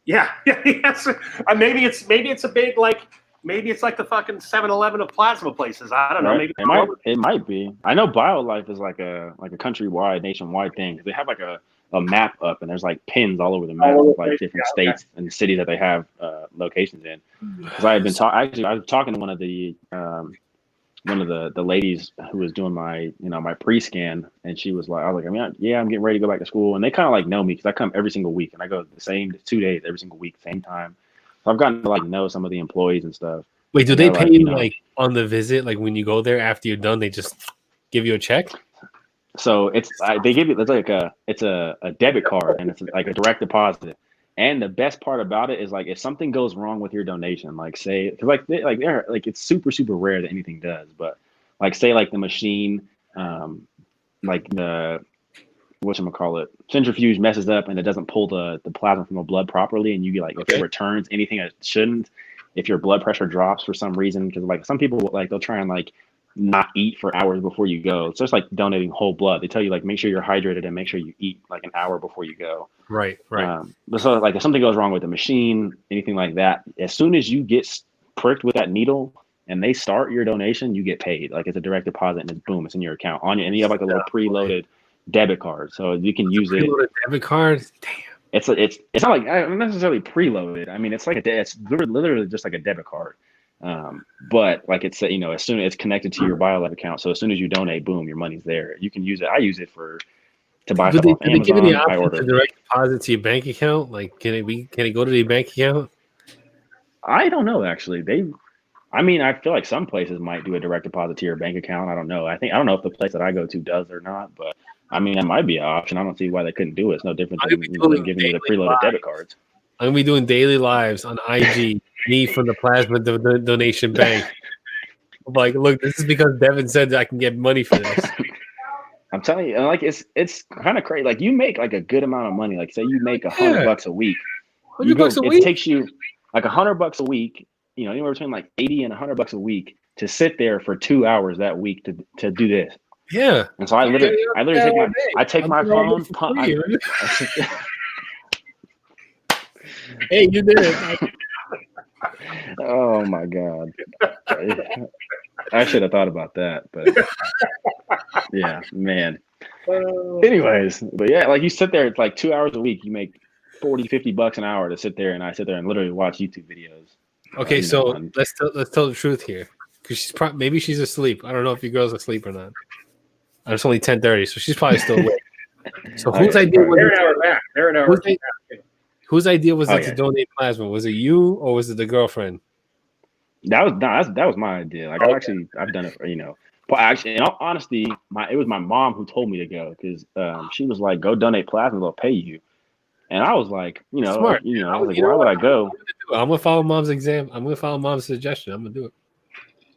Yeah, yes. Maybe it's a big like. Maybe it's like the fucking 7-Eleven of plasma places. I don't know. Right? Maybe It might be. I know BioLife is like a countrywide, nationwide thing. They have like a map up, and there's like pins all over the map, of like different states and cities that they have locations in. Because I had been I was talking to one of the ladies who was doing my my pre-scan, and she was like, I was like, I'm getting ready to go back to school, and they kind of like know me because I come every single week, and I go the same 2 days every single week, same time. So I've gotten to like know some of the employees and stuff. Wait, do And they they're pay you like, like on the visit? Like when you go there after you're done, they just give you a check? So they give you it's a debit card, and it's like a direct deposit. And the best part about it is like if something goes wrong with your donation, like say because they're it's super super rare that anything does, but like say like the machine, like the centrifuge messes up and it doesn't pull the plasma from the blood properly, and you get like if it returns anything that it shouldn't, if your blood pressure drops for some reason, because like some people like they'll try and like not eat for hours before you go. It's just like donating whole blood. They tell you like make sure you're hydrated and make sure you eat like an hour before you go. Right. But so like if something goes wrong with the machine, anything like that, as soon as you get pricked with that needle and they start your donation, you get paid. Like it's a direct deposit, and it's boom, it's in your account and you have like a little preloaded debit card, so you can use it. Preloaded debit card. Damn. It's not like necessarily preloaded. I mean, it's like it's literally just like a debit card. But like it's as soon as it's connected to your BioLife account, so as soon as you donate, boom, your money's there. You can use it. I use it to buy stuff off Amazon. Do they give you the option to direct deposit to your bank account? Like, can it go to the bank account? I don't know actually. I feel like some places might do a direct deposit to your bank account. I don't know. I don't know if the place that I go to does or not, but I mean that might be an option. I don't see why they couldn't do it. It's no different than giving you the preloaded debit cards. I'm gonna be doing daily lives on IG. Me from the Plasma Donation Bank. I'm like, look, this is because Devin said that I can get money for this. I'm telling you, and like it's kind of crazy. Like you make like a good amount of money. Like say you make $100 a week. It takes you like $100 a week. Anywhere between like 80 and $100 a week to sit there for 2 hours that week to do this. Yeah. And so I literally take my phone. Hey, you did it. Oh my God. I should have thought about that, but yeah, man. Anyways, but yeah, like you sit there, it's like 2 hours a week, you make $40-$50 an hour to sit there, and I sit there and literally watch YouTube videos. Okay, so let's tell the truth here, because maybe she's asleep. I don't know if your girl's asleep or not. It's only 10:30, so she's probably still awake. So whose idea was it? Whose idea was it to donate plasma? Was it you or was it the girlfriend? That was my idea. Like I've done it for, But actually, in all honesty, it was my mom who told me to go because she was like, "Go donate plasma, they'll pay you." And I was like, smart. I was like, why would I go? I'm gonna follow mom's exam. I'm gonna follow mom's suggestion. I'm gonna do it.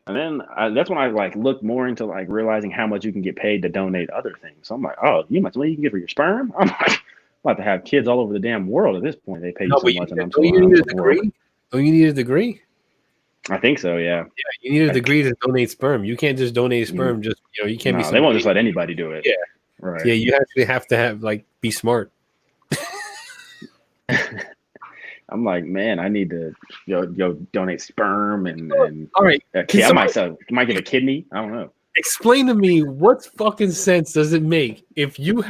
And then that's when I like looked more into like realizing how much you can get paid to donate other things. So I'm like, oh, you much money you can get for your sperm? I'm like, about to have kids all over the damn world at this point. They pay you so much, and I'm so. You need a degree? Oh, you need a degree? I think so. Yeah. Yeah, you need a degree to donate sperm. You can't just donate sperm. Just you can't be. They won't just let anybody do it. Yeah. Right. Yeah, you actually have to be smart. I'm like, man, I need to go donate sperm and all right. I might get a kidney. I don't know. Explain to me what fucking sense does it make if you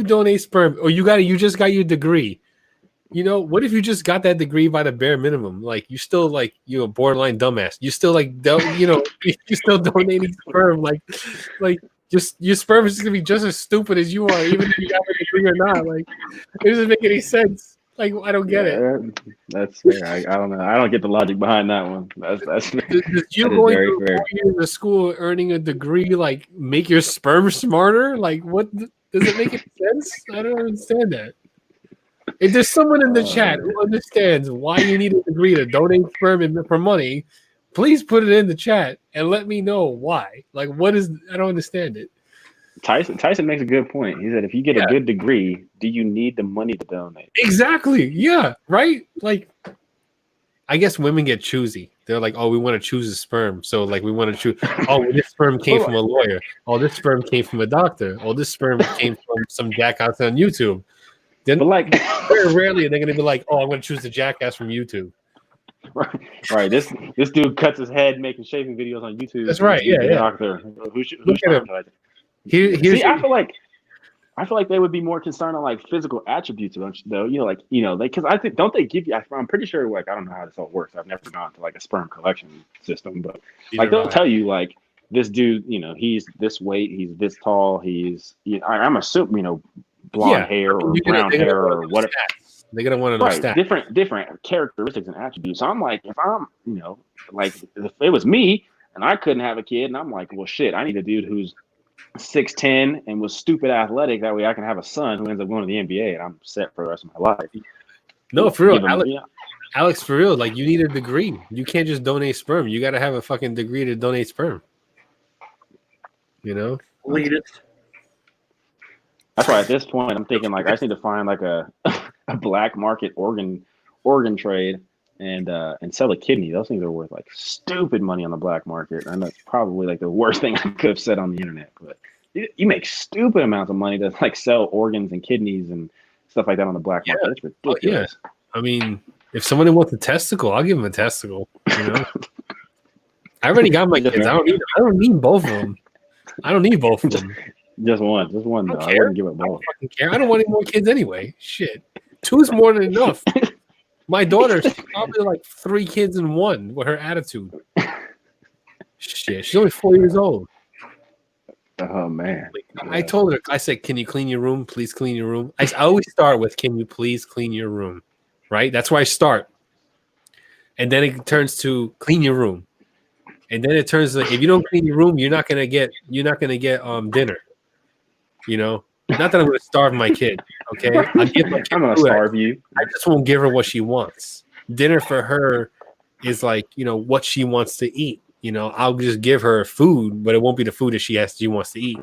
donate sperm or you just got your degree? What if you just got that degree by the bare minimum? Like you still borderline dumbass. You still you're still donating sperm. Like just your sperm is gonna be just as stupid as you are, even if you got a degree or not. Like it doesn't make any sense. Like I don't get it. That's fair. I don't know. I don't get the logic behind that one. That's Does you going to 4 years of school earning a degree like make your sperm smarter? Like what does it make any sense? I don't understand that. If there's someone in the chat who understands why you need a degree to donate sperm for money, please put it in the chat and let me know why. Like I don't understand it. Tyson makes a good point. He said, if you get a good degree, do you need the money to donate? Exactly. Yeah. Right. Like, I guess women get choosy. They're like, oh, we want to choose a sperm. So like, we want to choose, oh, this sperm came from a lawyer. Oh, this sperm came from a doctor. Oh, this sperm came from some jackass on YouTube. Then very rarely are they going to be like, oh, I'm going to choose the jackass from YouTube. Right. This dude cuts his head making shaving videos on YouTube. That's right. Yeah. Doctor. Who's See, I feel like they would be more concerned on like physical attributes, though. Because I think don't they give you? I'm pretty sure. Like I don't know how this all works. I've never gone to like a sperm collection system, but like they'll tell you like this dude. He's this weight. He's this tall. I'm assuming blonde hair or brown hair or whatever. They're gonna want to know stats. Different characteristics and attributes. So I'm like, if I'm like if it was me and I couldn't have a kid, and I'm like, well, shit, I need a dude who's 6'10" and was stupid athletic. That way I can have a son who ends up going to the NBA and I'm set for the rest of my life. No, for real. Alex, for real. Like you need a degree. You can't just donate sperm. You got to have a fucking degree to donate sperm. Elitist. That's why at this point I'm thinking like I just need to find like a black market organ trade and sell a kidney. Those things are worth like stupid money on the black market, and that's probably like the worst thing I could have said on the internet. But you make stupid amounts of money to like sell organs and kidneys and stuff like that on the black market. It's ridiculous. Yeah. I mean, if somebody wants a testicle, I'll give them a testicle. I already got my kids. I don't need both of them. I don't need both of them. Just one though. I wouldn't give it I both. don't fucking care. I don't want any more kids anyway. Shit. 2 is more than enough. My daughter's probably like 3 kids in one with her attitude. Shit. She's only 4 years old. Oh man. I told her, I said, can you clean your room? Please clean your room. I always start with, can you please clean your room? Right? That's where I start. And then it turns to clean your room. And then it turns to, if you don't clean your room, you're not gonna get dinner. You know? Not that I'm gonna starve my kid. Okay. I'll give my kid I'm gonna food. starve you. I just won't give her what she wants. Dinner for her is like, what she wants to eat. I'll just give her food, but it won't be the food that she wants to eat.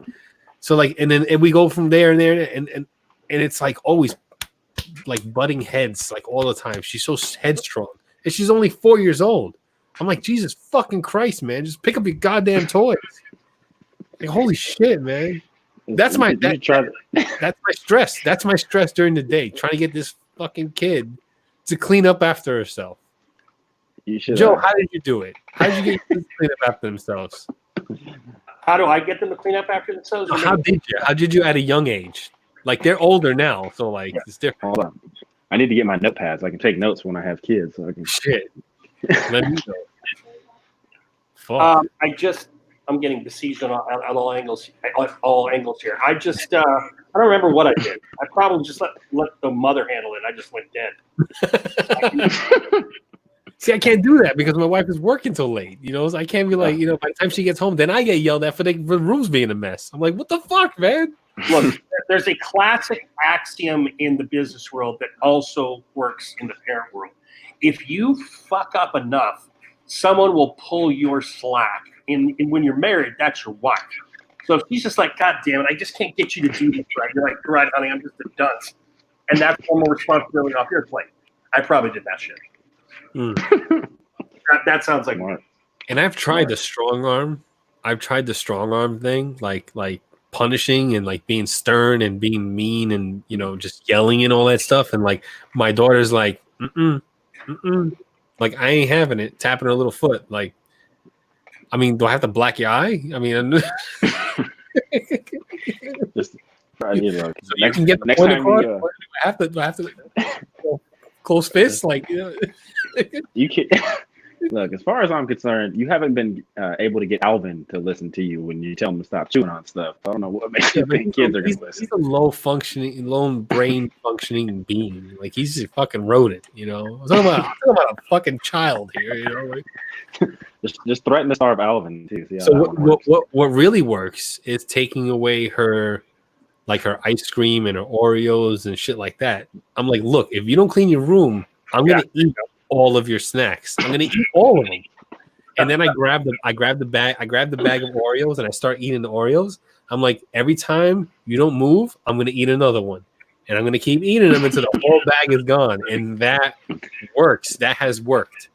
So like, and we go from there and it's like always like butting heads like all the time. She's so headstrong, and she's only 4 years old. I'm like, Jesus fucking Christ, man, just pick up your goddamn toys. Like, holy shit, man. That's my stress. That's my stress during the day, trying to get this fucking kid to clean up after herself. You should. Joe, how did you do it? How did you get kids to clean up after themselves? How do I get them to clean up after themselves? No, how did you? How did you at a young age? Like, they're older now, so like it's different. Hold on. I need to get my notepads. I can take notes when I have kids. So I can. Shit. Let me know. Fuck. I'm getting besieged on all angles. All angles here. I don't remember what I did. I probably just let the mother handle it. I just went dead. See, I can't do that because my wife is working till late. So I can't be like, by the time she gets home, then I get yelled at for the room's being a mess. I'm like, what the fuck, man? Look, there's a classic axiom in the business world that also works in the parent world. If you fuck up enough, someone will pull your slack. And when you're married, that's your wife. So if she's just like, God damn it, I just can't get you to do this right. You're like, right, honey, I'm just a dunce. And that's one more responsibility off your plate. I probably did that shit. That sounds like Smart. And I've tried the strong arm. I've tried the strong arm thing, like punishing and like being stern and being mean and just yelling and all that stuff. And like my daughter's like, like I ain't having it. Tapping her little foot. Like, I mean, do I have to black your eye? I mean, Just so you can get the point across. Do I have to close fists? Like, you can. Look, as far as I'm concerned, you haven't been able to get Alvin to listen to you when you tell him to stop chewing on stuff. I don't know what makes you think kids are going to listen. He's a low brain functioning being. Like, he's a fucking rodent, I'm talking about a fucking child here, like. Just threaten to starve Alvin too. So what really works is taking away her ice cream and her Oreos and shit like that. I'm like, look, if you don't clean your room, I'm gonna eat all of your snacks. I'm gonna eat all of them. And then I grab the bag of Oreos and I start eating the Oreos. I'm like, every time you don't move, I'm gonna eat another one. And I'm gonna keep eating them until the whole bag is gone. And that works. That has worked.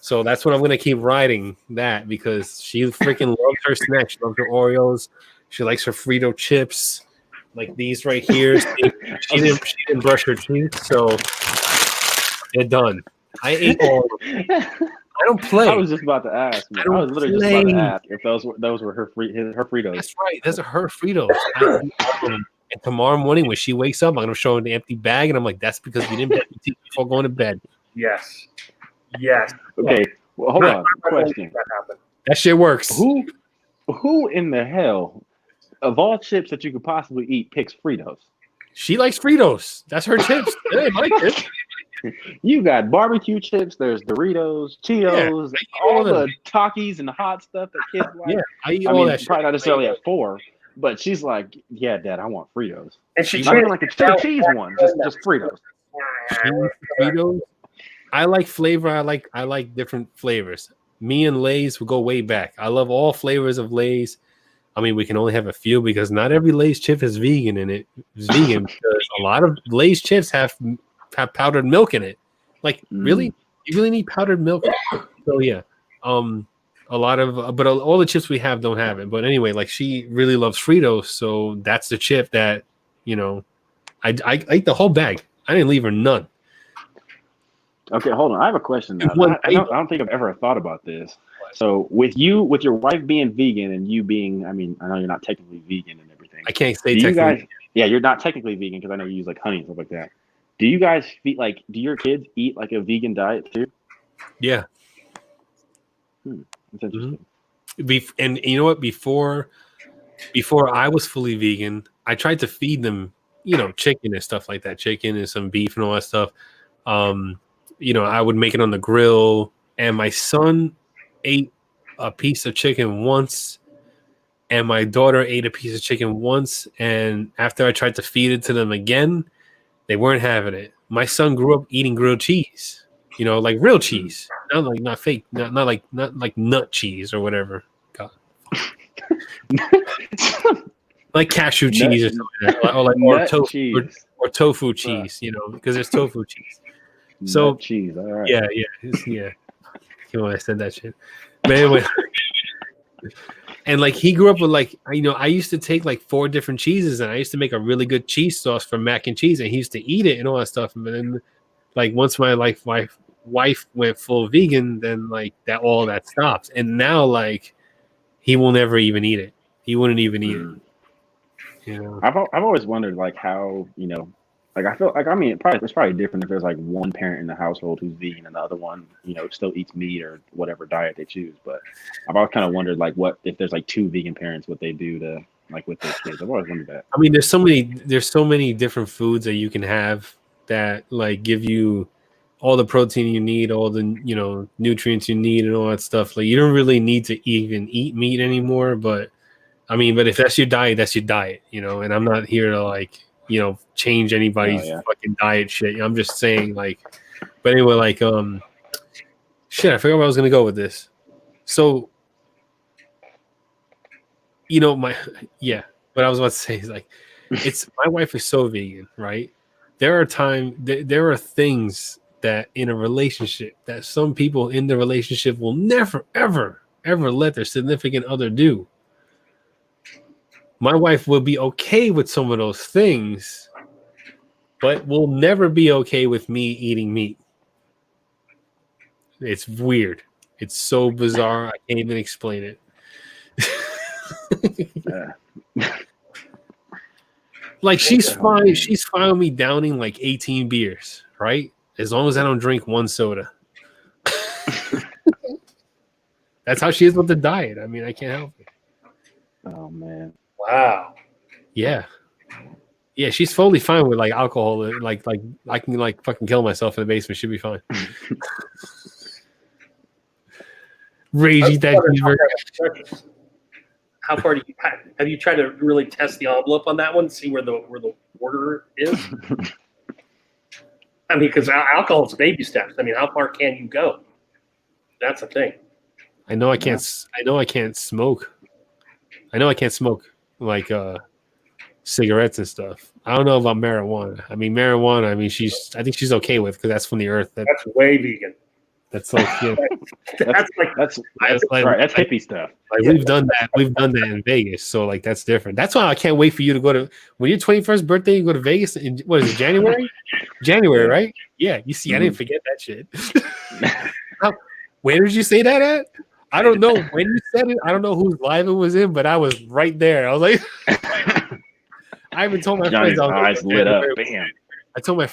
So that's what I'm gonna keep riding that because she freaking loves her snacks. She loves her Oreos. She likes her Frito chips, like these right here. She didn't brush her teeth, so they're done. I ate all of them. I don't play. I was just about to ask. I was literally just about to ask if those were her Fritos. That's right. Those are her Fritos. And tomorrow morning when she wakes up, I'm gonna show her the empty bag, and I'm like, "That's because you didn't brush your teeth before going to bed." Yes. Okay. Well, hold on. Question. That shit works. Who in the hell, of all chips that you could possibly eat, picks Fritos? She likes Fritos. That's her chips. Hey, my chips. You got barbecue chips. There's Doritos, Cheetos, all the Takis and the hot stuff that kids like. Yeah, I eat all that shit. Probably not necessarily at 4, but she's like, "Yeah, Dad, I want Fritos." And she's not even like a chili cheese one, just Fritos. Fritos. I like flavor. I like different flavors. Me and Lay's will go way back. I love all flavors of Lay's. I mean, we can only have a few because not every Lay's chip is vegan in it. It's vegan because a lot of Lay's chips have powdered milk in it. Like, really? You really need powdered milk? So yeah. A lot of but all the chips we have don't have it. But anyway, like she really loves Fritos, so that's the chip that, I ate the whole bag. I didn't leave her none. Okay, hold on. I have a question now. I don't think I've ever thought about this. So with your wife being vegan and you being, I mean, I know you're not technically vegan and everything, I can't say Do you technically. guys? Yeah, you're not technically vegan because I know you use like honey and stuff like that. Do you guys feed like? Do your kids eat like a vegan diet too? Yeah. That's interesting. And you know what? Before I was fully vegan, I tried to feed them, chicken and stuff like that, chicken and some beef and all that stuff. I would make it on the grill, and my son ate a piece of chicken once, and my daughter ate a piece of chicken once, and after I tried to feed it to them again, they weren't having it. My son grew up eating grilled cheese, like real cheese, not fake, not like nut cheese or whatever. God. Like cashew cheese or something like that. Or tofu cheese, because there's tofu cheese. So nut cheese, all right. Yeah. I said that shit. But anyway, and like he grew up with I used to take like 4 different cheeses, and I used to make a really good cheese sauce for mac and cheese, and he used to eat it and all that stuff. And then like once my wife went full vegan, then like all that stopped. And now like he will never even eat it. He wouldn't even eat it. I've always wondered like how like I feel like it's probably different if there's like one parent in the household who's vegan and the other one still eats meat or whatever diet they choose. But I've always kind of wondered like what if there's like 2 vegan parents, what they do to like with their kids. I've always wondered that. I mean, there's so many different foods that you can have that like give you all the protein you need, all the nutrients you need, and all that stuff. Like you don't really need to even eat meat anymore. But I mean, but if that's your diet, that's your diet, And I'm not here to like change anybody's fucking diet shit. I'm just saying like. But anyway, like shit, I forgot where I was gonna go with this. So, what I was about to say is like, it's my wife is so vegan, right? There are things that in a relationship that some people in the relationship will never, ever, ever let their significant other do. My wife will be okay with some of those things, but will never be okay with me eating meat. It's weird. It's so bizarre. I can't even explain it. Like she's fine with me downing like 18 beers, right? As long as I don't drink 1 soda. That's how she is with the diet. I mean, I can't help it. Oh man. Wow. Yeah. Yeah, she's fully fine with like alcohol. Like I can like fucking kill myself in the basement. She'll be fine. Rage eat that cheeseburger. How far have you tried to really test the envelope on that one? See where the border is? I mean, because alcohol is baby steps. I mean, how far can you go? That's the thing. I know I can't smoke. I know I can't smoke like cigarettes and stuff. I don't know about marijuana. I mean, I think she's okay with because that's from the earth. That's way vegan. That's like that's hippie stuff. Like we've done that. We've done that in Vegas, so like that's different. That's why I can't wait for you to go to when your 21st birthday. You go to Vegas in what is it, January? January, right? Yeah. You see, I didn't forget that shit. Where did you say that at? I don't know when you said it. I don't know whose live it was in, but I was right there. I was like, I even told my friends. Eyes lit up. Bam. I told my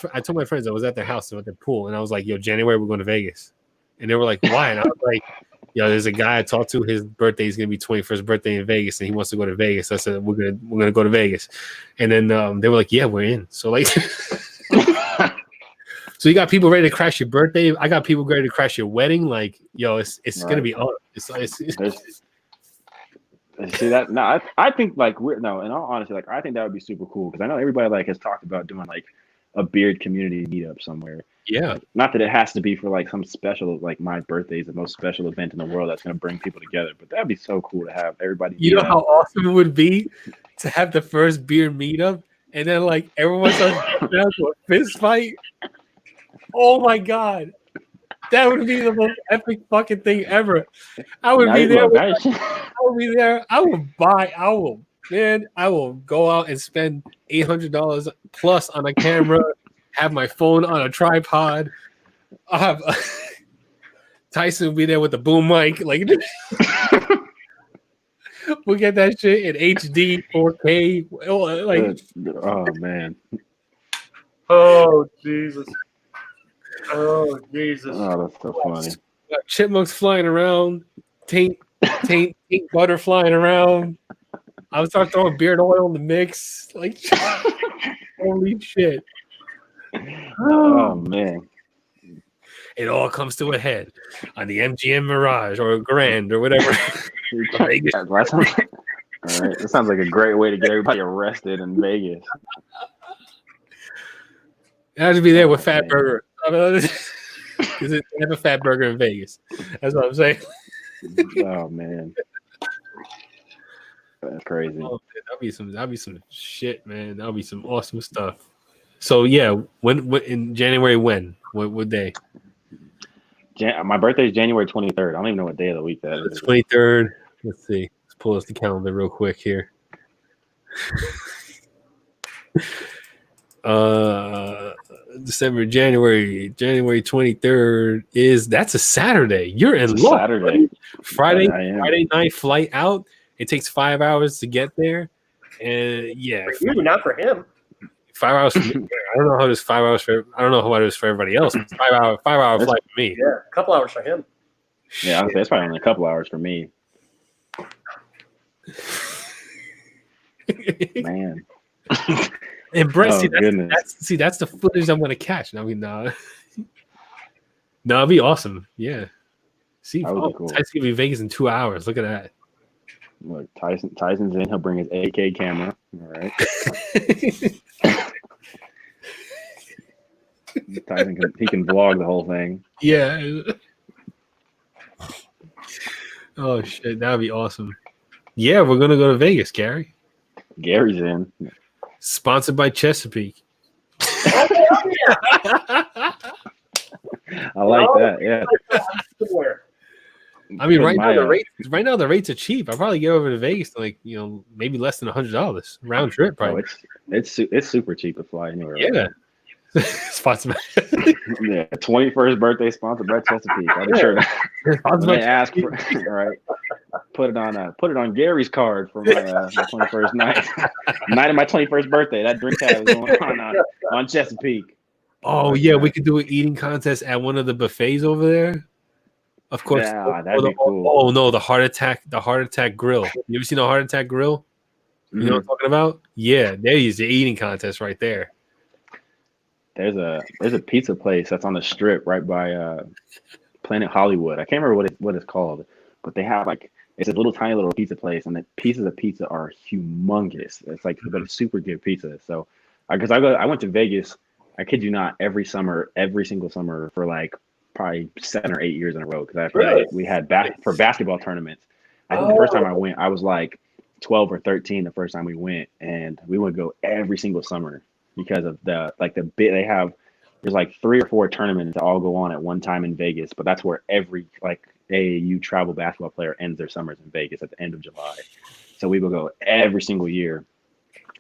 friends I was at their house at the pool, and I was like, "Yo, January we're going to Vegas," and they were like, "Why?" And I was like, "Yo, there's a guy I talked to. His birthday is going to be 21st birthday in Vegas, and he wants to go to Vegas." I said, "We're gonna go to Vegas," and then they were like, "Yeah, we're in." So like, so you got people ready to crash your birthday. I got people ready to crash your wedding. Like, yo, it's right. Gonna be on. It's see that? No, I think like in all honesty, like I think that would be super cool because I know everybody like has talked about doing like a beard community meetup somewhere. Yeah. Not that it has to be for like some special, like my birthday is the most special event in the world that's going to bring people together, but that'd be so cool to have everybody. You know how awesome it would be to have the first beer meetup and then like everyone starts down to a fist fight. Oh my God. That would be the most epic fucking thing ever. I would be there. I would be there. I will go out and spend $800 plus on a camera, have my phone on a tripod. I'll have Tyson will be there with the boom mic. Like We'll get that shit in HD, 4K. Like, oh man. Oh Jesus. Oh Jesus. Oh, that's so funny. chipmunks flying around, taint butter flying around. I was start throwing beard oil in the mix. Like, holy shit. Oh man. It all comes to a head on the MGM Mirage or Grand or whatever. Vegas. All right. That sounds like a great way to get everybody arrested in Vegas. I have to be there with Fat Burger. Because they have a Fat Burger in Vegas. That's what I'm saying. Oh man. That's crazy. Oh, man, that'll be some shit, man. That'll be some awesome stuff. So yeah, when in January what day? My birthday is January 23rd. I don't even know what day of the week that is. 23rd. Let's see. Let's pull up the calendar real quick here. January 23rd that's a Saturday. You're in luck. Saturday. Friday night flight out. It takes 5 hours to get there. And yeah, for you, not for him. 5 hours for me. I don't know how it is 5 hours for. I don't know how it is for everybody else. 5 hour flight for me. Yeah, a couple hours for him. Yeah, it's probably only a couple hours for me. Man. And Brett, that's the footage I'm gonna catch. I mean, no, it'd be awesome. Yeah. See, cool. Tyson's gonna be in Vegas in 2 hours. Look at that. Look, Tyson's in. He'll bring his AK camera. All right. Tyson can vlog the whole thing. Yeah. Oh shit, that'd be awesome. Yeah, we're gonna go to Vegas, Gary. Gary's in. Sponsored by Chesapeake. I like that. Yeah. I mean, right now the rates are cheap. I'll probably get over to Vegas to maybe less than $100 round trip. Probably. Oh, it's super cheap to fly anywhere. Yeah. Sponsored by 21st birthday sponsored by Chesapeake. I'll be sure to ask for all right. Put it on Gary's card for my 21st night. Night of my 21st birthday. That drink tab is going on Chesapeake. Oh yeah, we could do an eating contest at one of the buffets over there. Of course. Yeah, that'd be cool. Oh no, the Heart Attack Grill. You ever seen a Heart Attack Grill? You know what I'm talking about? Yeah, there is the eating contest right there. There's a pizza place that's on the strip right by Planet Hollywood. I can't remember what it's called, but they have it's a tiny little pizza place, and the pieces of pizza are humongous. It's but it's super good pizza. So, because I went to Vegas, I kid you not, every single summer for probably 7 or 8 years in a row. Because we had for basketball tournaments. I think the first time I went, I was 12 or 13 the first time we went, and we would go every single summer because of they have. There's 3 or 4 tournaments that all go on at one time in Vegas, but that's where every AAU travel basketball player ends their summers in Vegas at the end of July. So we will go every single year.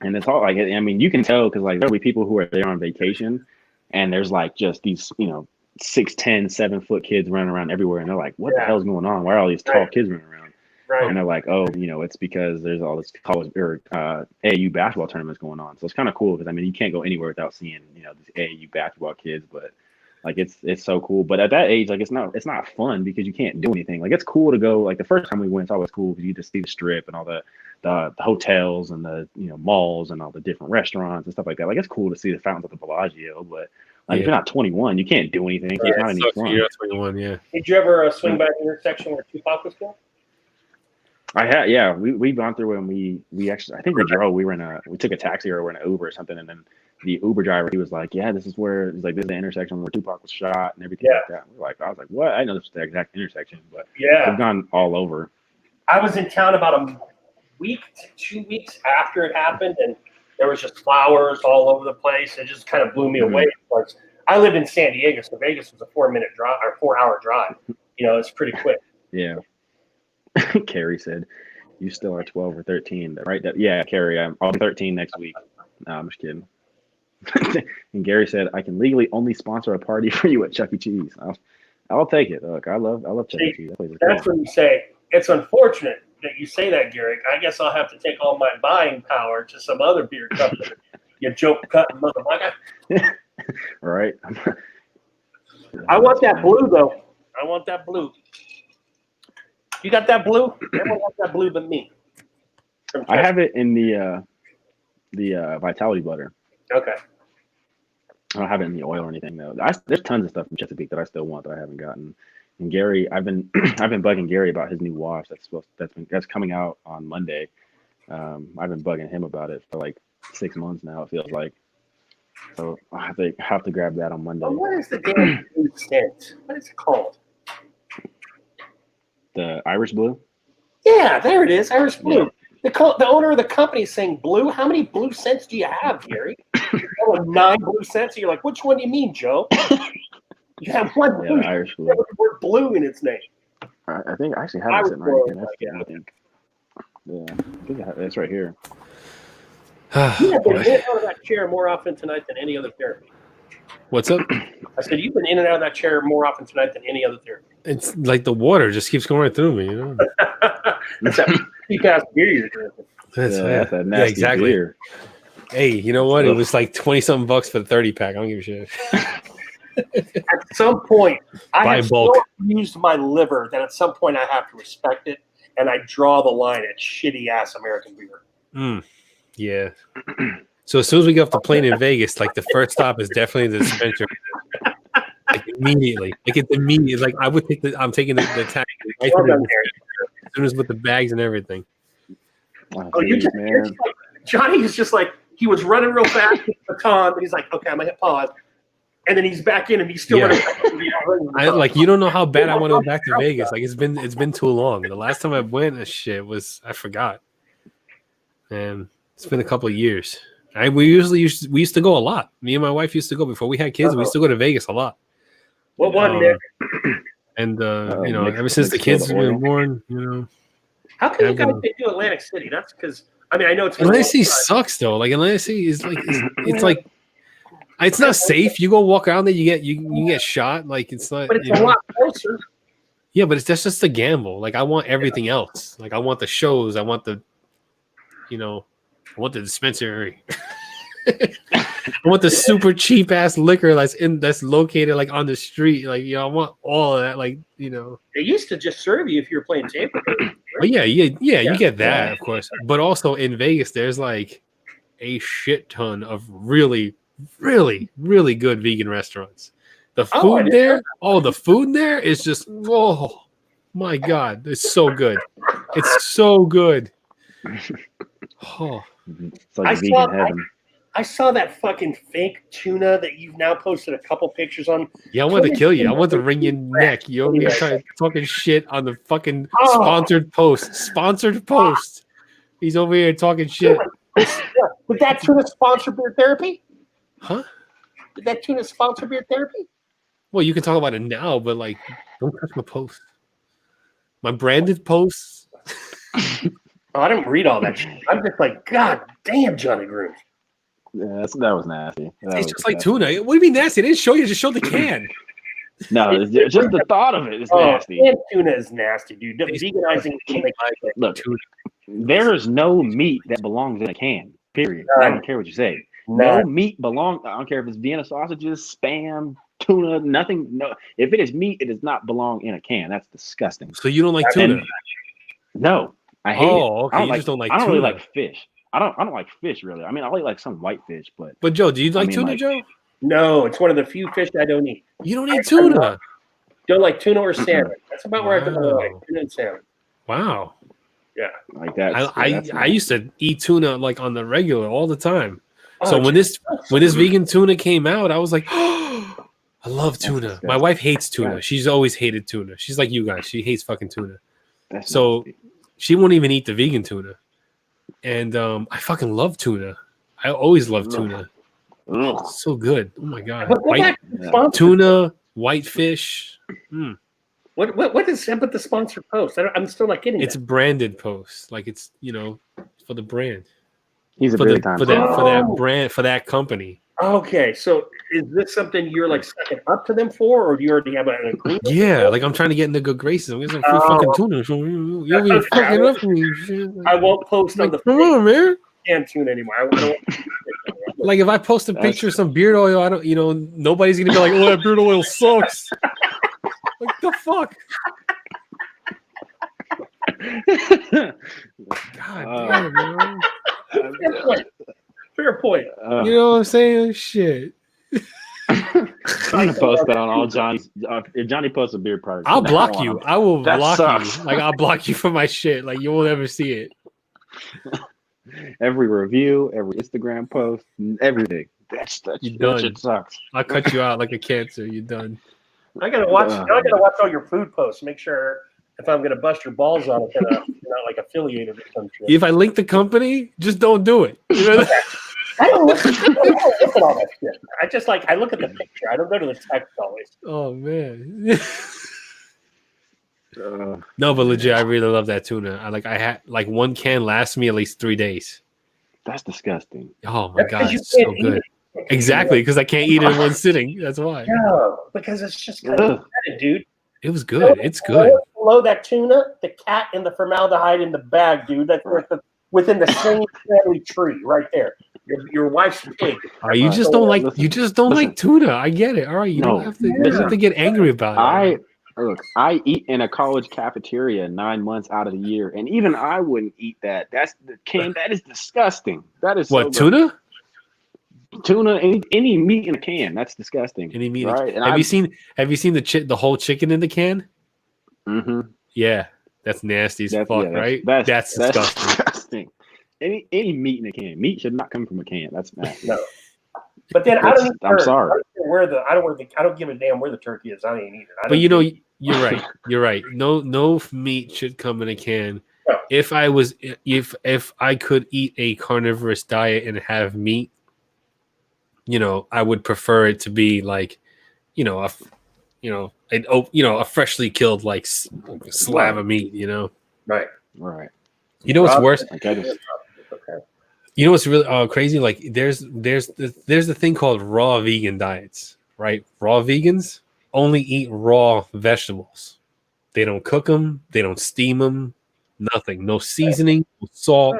And it's all you can tell because there'll be people who are there on vacation and there's just these, 6'10", 7-foot kids running around everywhere. And they're like, what the hell's going on? Why are all these tall kids running around? Right. And they're like, oh, it's because there's all this college or AAU basketball tournaments going on. So it's kind of cool because you can't go anywhere without seeing these AAU basketball kids. But it's so cool. But at that age, it's not fun because you can't do anything. It's cool to go. The first time we went, it's always cool because you just see the strip and all the hotels and the malls and all the different restaurants and stuff like that. It's cool to see the fountains at the Bellagio, but if you're not 21, you can't do anything. It's not any fun. You're not 21, yeah. Did you ever swing by the intersection where Tupac was killed? I had, yeah. We've gone through and we actually, I think we drove. We took a taxi or we're in an Uber or something, and then the Uber driver, he was like, "Yeah, this is where this is the intersection where Tupac was shot and everything like that." I was like, "What?" I know this is the exact intersection, but we've gone all over. I was in town about a week to 2 weeks after it happened, and there was just flowers all over the place. It just kind of blew me away. I lived in San Diego, so Vegas was a 4-hour drive. It's pretty quick. Yeah. Carrie said, "You still are 12 or 13, right?" Yeah, Carrie, I'll be 13 next week. No, I'm just kidding. And Gary said, "I can legally only sponsor a party for you at Chuck E. Cheese." I'll take it. Look, I love Chuck E. Cheese. That's when you say it's unfortunate that you say that, Garrick. I guess I'll have to take all my buying power to some other beer company. You joke cutting motherfucker. Right. I want that blue though. I want that blue. You got that blue? Everyone wants that blue but me. I have it in the Vitality butter. Okay. I don't have it in the oil or anything though. There's tons of stuff from Chesapeake that I still want that I haven't gotten. And Gary, I've been bugging Gary about his new wash that's coming out on Monday. I've been bugging him about it for like 6 months now. It feels like. So I have to grab that on Monday. Well, what is the damn blue scent? What is it called? The Irish Blue. Yeah, there it is. Irish Blue. Yeah. The owner of the company is saying blue. How many blue scents do you have, Gary? You have 9 blue scents. And you're like, which one do you mean, Joe? You have one blue. Yeah, Irish Blue. You have the word blue in its name. I think I actually have Irish it sitting right here. Blue, Yeah, I think it's right here. You have been in and out of that chair more often tonight than any other therapy. What's up? I said, you've been in and out of that chair more often tonight than any other therapy. It's like the water just keeps going right through me. You know. That's that cheap-ass beer you're drinking. That's That's a nasty exactly. beer. Hey, you know what? It was like 20-something bucks for the 30-pack. I don't give a shit. At some point, I Buy have bulk. so used my liver that at some point I have to respect it, and I draw the line at shitty-ass American beer. Yeah. So as soon as we get off the plane in Vegas, like the first stop is definitely the dispensary. Like immediately. Like it's immediate. Like I would take I'm taking the taxi right Well to done, the- Gary. as soon as with the bags and everything. Oh, you're just like, Johnny is just like, he was running real fast with the baton, and he's like, okay, I'm going to hit pause. And then he's back in, and he's still Yeah. running. Like you don't know how bad I want to go back to Vegas. Like it's been too long. The last time I went, I forgot. And it's been a couple of years. We used to go a lot. Me and my wife used to go before we had kids. We used to go to Vegas a lot. What one, Nick? And you know, Nick- ever since the Nick's kids still have the been oil. born, you know, How can you I've guys been- do Atlantic City? That's because, I mean, I know it's Atlantic City sucks though. Like Atlantic City is like it's like it's not safe. You go walk around there, you get shot. Like it's not. but it's you a know. lot closer. Yeah, but that's just a gamble. Like I want everything else. Like I want the shows. I want the, you know, I want the dispensary. I want the super cheap ass liquor that's located like on the street. Like I want all of that. Like They used to just serve you if you were playing table. But yeah, you get that Yeah. of course. But also in Vegas, there's like a shit ton of really, really, really good vegan restaurants. The Oh, I food didn't the food there is just oh my god, it's so good. It's so good. Oh, It's like I vegan saw- heaven. I saw that fucking fake tuna that you've now posted a couple pictures on. yeah, I want to kill you. I want to wring your neck. You over here trying talking shit on the fucking Oh. sponsored post. Sponsored post. He's over here talking shit. Did that tuna sponsor beer therapy? Huh? Did that tuna sponsor beer therapy? Well, you can talk about it now, but like, don't touch my post. My branded posts. Oh, I didn't read all that shit. I'm just like, God damn, Johnny Groove. Yeah, that was nasty. That It's was just like nasty. tuna. What do you mean nasty? It didn't show you. Just showed the can. No, it's just the thought of it is Oh, nasty. canned tuna is nasty, dude. Veganizing can make it. Look, Tuna. there is no meat that belongs in a can. Period. I don't care what you say. No None. meat belongs. I don't care if it's Vienna sausages, spam, tuna, nothing. No, if it is meat, it does not belong in a can. That's disgusting. So you don't like And- tuna? No, I hate it. Okay. I don't You like, just don't like I don't tuna. really like fish. I don't like fish really. I mean, I like some white fish, but But Joe, do you like mean, tuna, like- Joe? No, it's one of the few fish I don't eat. You don't eat tuna. Don't like tuna or salmon. That's about where I draw the line. Wow. Tuna and salmon. Wow. like that. I used to eat tuna like on the regular all the time. So Oh, when this vegan tuna came out, I was like, oh, I love tuna. disgusting. My wife hates tuna. Yeah. She's always hated tuna. She's like you guys. She hates fucking tuna. that's so- nasty. She won't even eat the vegan tuna. And I fucking love tuna. I always love tuna. Ugh. So good. Oh my god. But go White back to the Yeah. sponsor. tuna, whitefish. What is up with the sponsor post? I'm still not getting It's it. branded posts. Like it's for the brand. He's a For big the time. for that Oh. brand for that company. Okay, so is this something you're like sucking up to them for, or do you already have an agreement? Yeah, like I'm trying to get into good graces. I'm getting some free fucking tuna. So you'll be fucking up for me. Shit. I won't post on the Come on, man. canned tuna anymore. I don't Like if I post a picture of some beard oil, I don't, nobody's gonna be like, "Oh, that beard oil sucks." Like the fuck. God damn, man. Fair point. You know what I'm saying? Shit. I'm gonna post that on all Johnny's. If Johnny posts a beard product, I'll block you. I will That block sucks. you. Like I'll block you from my shit. Like you will never see it. Every review, every Instagram post, everything. That shit sucks. I'll cut you out like a cancer. You're done. I gotta watch. I gotta watch all your food posts. Make sure if I'm gonna bust your balls on it, that I'm not like affiliated or some shit. If I link the company, just don't do it. You know? I don't look at all that shit. I just I look at the picture. I don't go to the text always. Oh man. No, but legit, I really love that tuna. I had like one can lasts me at least 3 days. That's disgusting. Oh my god, it's so good. Exactly, because I can't eat it in one sitting. That's why. No, because it's just kind of pathetic, dude. It was good. It's good. Below that tuna, the cat and the formaldehyde in the bag, dude. That's within the same family tree, right there. Your wife's pig. You just don't like tuna. I get it. All right, you don't have to get angry about it. I eat in a college cafeteria 9 months out of the year, and even I wouldn't eat that. That's the can. That is disgusting. That is what tuna? Tuna, any meat in a can. That's disgusting. Any meat? Right? Have you seen the whole chicken in the can? Mm-hmm. Yeah, that's nasty as fuck, right? That's disgusting. Any meat in a can. Meat should not come from a can. That's nasty. No. But then I'm sorry. I don't give a damn where the turkey is. I ain't eating it. But you're right. You're right. No meat should come in a can. No. If I could eat a carnivorous diet and have meat, I would prefer it to be like, a freshly killed like slab of meat. Right. You know what's worse? Okay. You know what's really crazy? Like there's the thing called raw vegan diets, right? Raw vegans only eat raw vegetables. They don't cook them. They don't steam them. Nothing. No seasoning. No salt.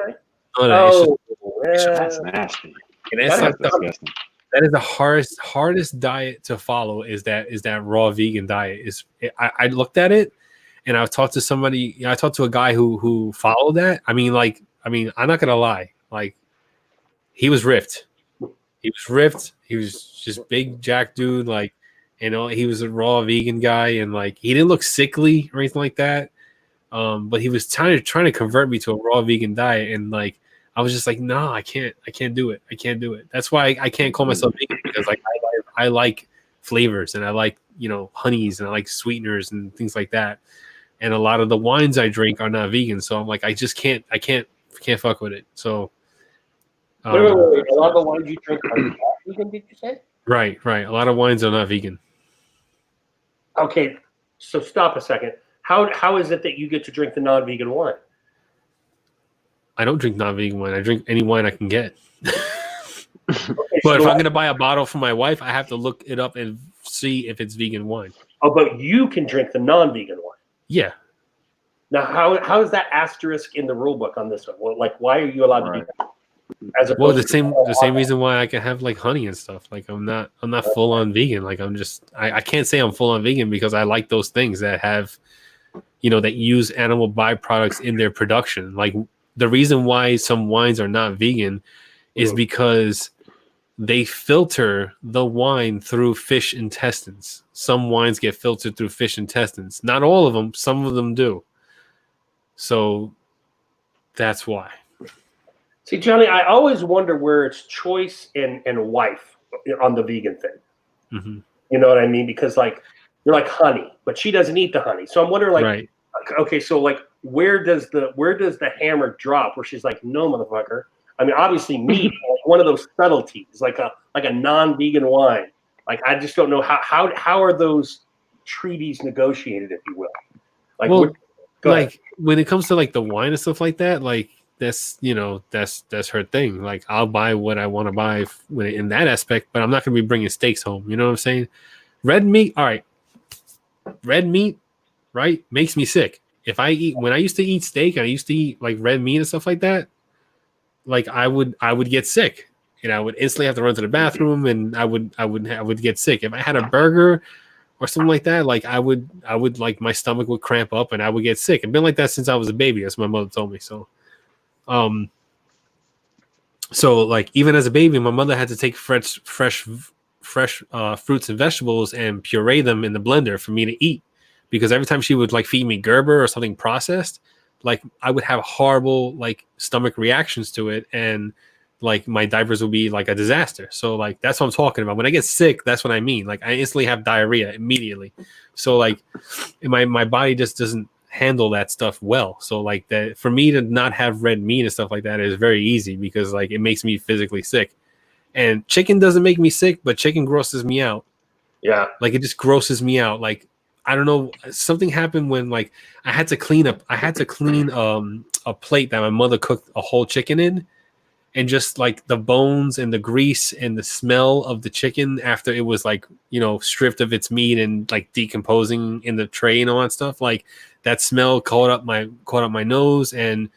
None of that. That's nasty. And that's disgusting. That is the hardest diet to follow. Is that raw vegan diet? I looked at it, and I talked to somebody. I talked to a guy who followed that. I mean, I'm not gonna lie. Like, he was ripped. He was just big jack dude. Like, he was a raw vegan guy, and like he didn't look sickly or anything like that. But he was trying to convert me to a raw vegan diet, and like I was just like, no, I can't do it. I can't do it. That's why I can't call myself vegan, because like I like flavors, and I like honeys, and I like sweeteners and things like that. And a lot of the wines I drink are not vegan, so I'm like, I can't fuck with it. So. Wait. A lot of the wines you drink are not vegan, did you say? Right. A lot of wines are not vegan. Okay, so stop a second. How is it that you get to drink the non-vegan wine? I don't drink non-vegan wine. I drink any wine I can get. Okay, But if I'm going to buy a bottle for my wife, I have to look it up and see if it's vegan wine. Oh, but you can drink the non-vegan wine. Yeah. Now, how is that asterisk in the rule book on this one? Well, like, why are you allowed to do that? The same reason why I can have like honey and stuff. Like I'm not full on vegan. Like I can't say I'm full on vegan because I like those things that have, that use animal byproducts in their production. Like the reason why some wines are not vegan is because they filter the wine through fish intestines. Some wines get filtered through fish intestines. Not all of them. Some of them do. So that's why. See, Johnny, I always wonder where it's choice and wife on the vegan thing. Mm-hmm. You know what I mean? Because like you're like honey, but she doesn't eat the honey. So I'm wondering, like, right. Okay, so like where does the hammer drop? Where she's like, no, motherfucker. I mean, obviously meat, like one of those subtleties, like a non-vegan wine. Like I just don't know how are those treaties negotiated, if you will. Like, well, like when it comes to like the wine and stuff like that, like that's her thing. Like I'll buy what I want to buy in that aspect, but I'm not going to be bringing steaks home. You know what I'm saying? Red meat, all right. Red meat, right, makes me sick. When I used to eat steak, I used to eat like red meat and stuff like that. Like I would get sick, and I would instantly have to run to the bathroom, and I would get sick. If I had a burger or something like that, like I would like my stomach would cramp up and I would get sick. I've been like that since I was a baby. That's what my mother told me. So like even as a baby, my mother had to take fresh fruits and vegetables and puree them in the blender for me to eat, because every time she would like feed me Gerber or something processed, like I would have horrible like stomach reactions to it, and like my diapers would be like a disaster. So like that's what I'm talking about. When I get sick, that's what I mean. Like I instantly have diarrhea immediately. So like my body just doesn't handle that stuff well. So like that for me to not have red meat and stuff like that is very easy, because like it makes me physically sick. And chicken doesn't make me sick, but chicken grosses me out. Yeah. Like it just grosses me out. Like I don't know, something happened when like I had to clean a plate that my mother cooked a whole chicken in, and just like the bones and the grease and the smell of the chicken after it was like, stripped of its meat and like decomposing in the tray and all that stuff, like that smell caught up my nose, and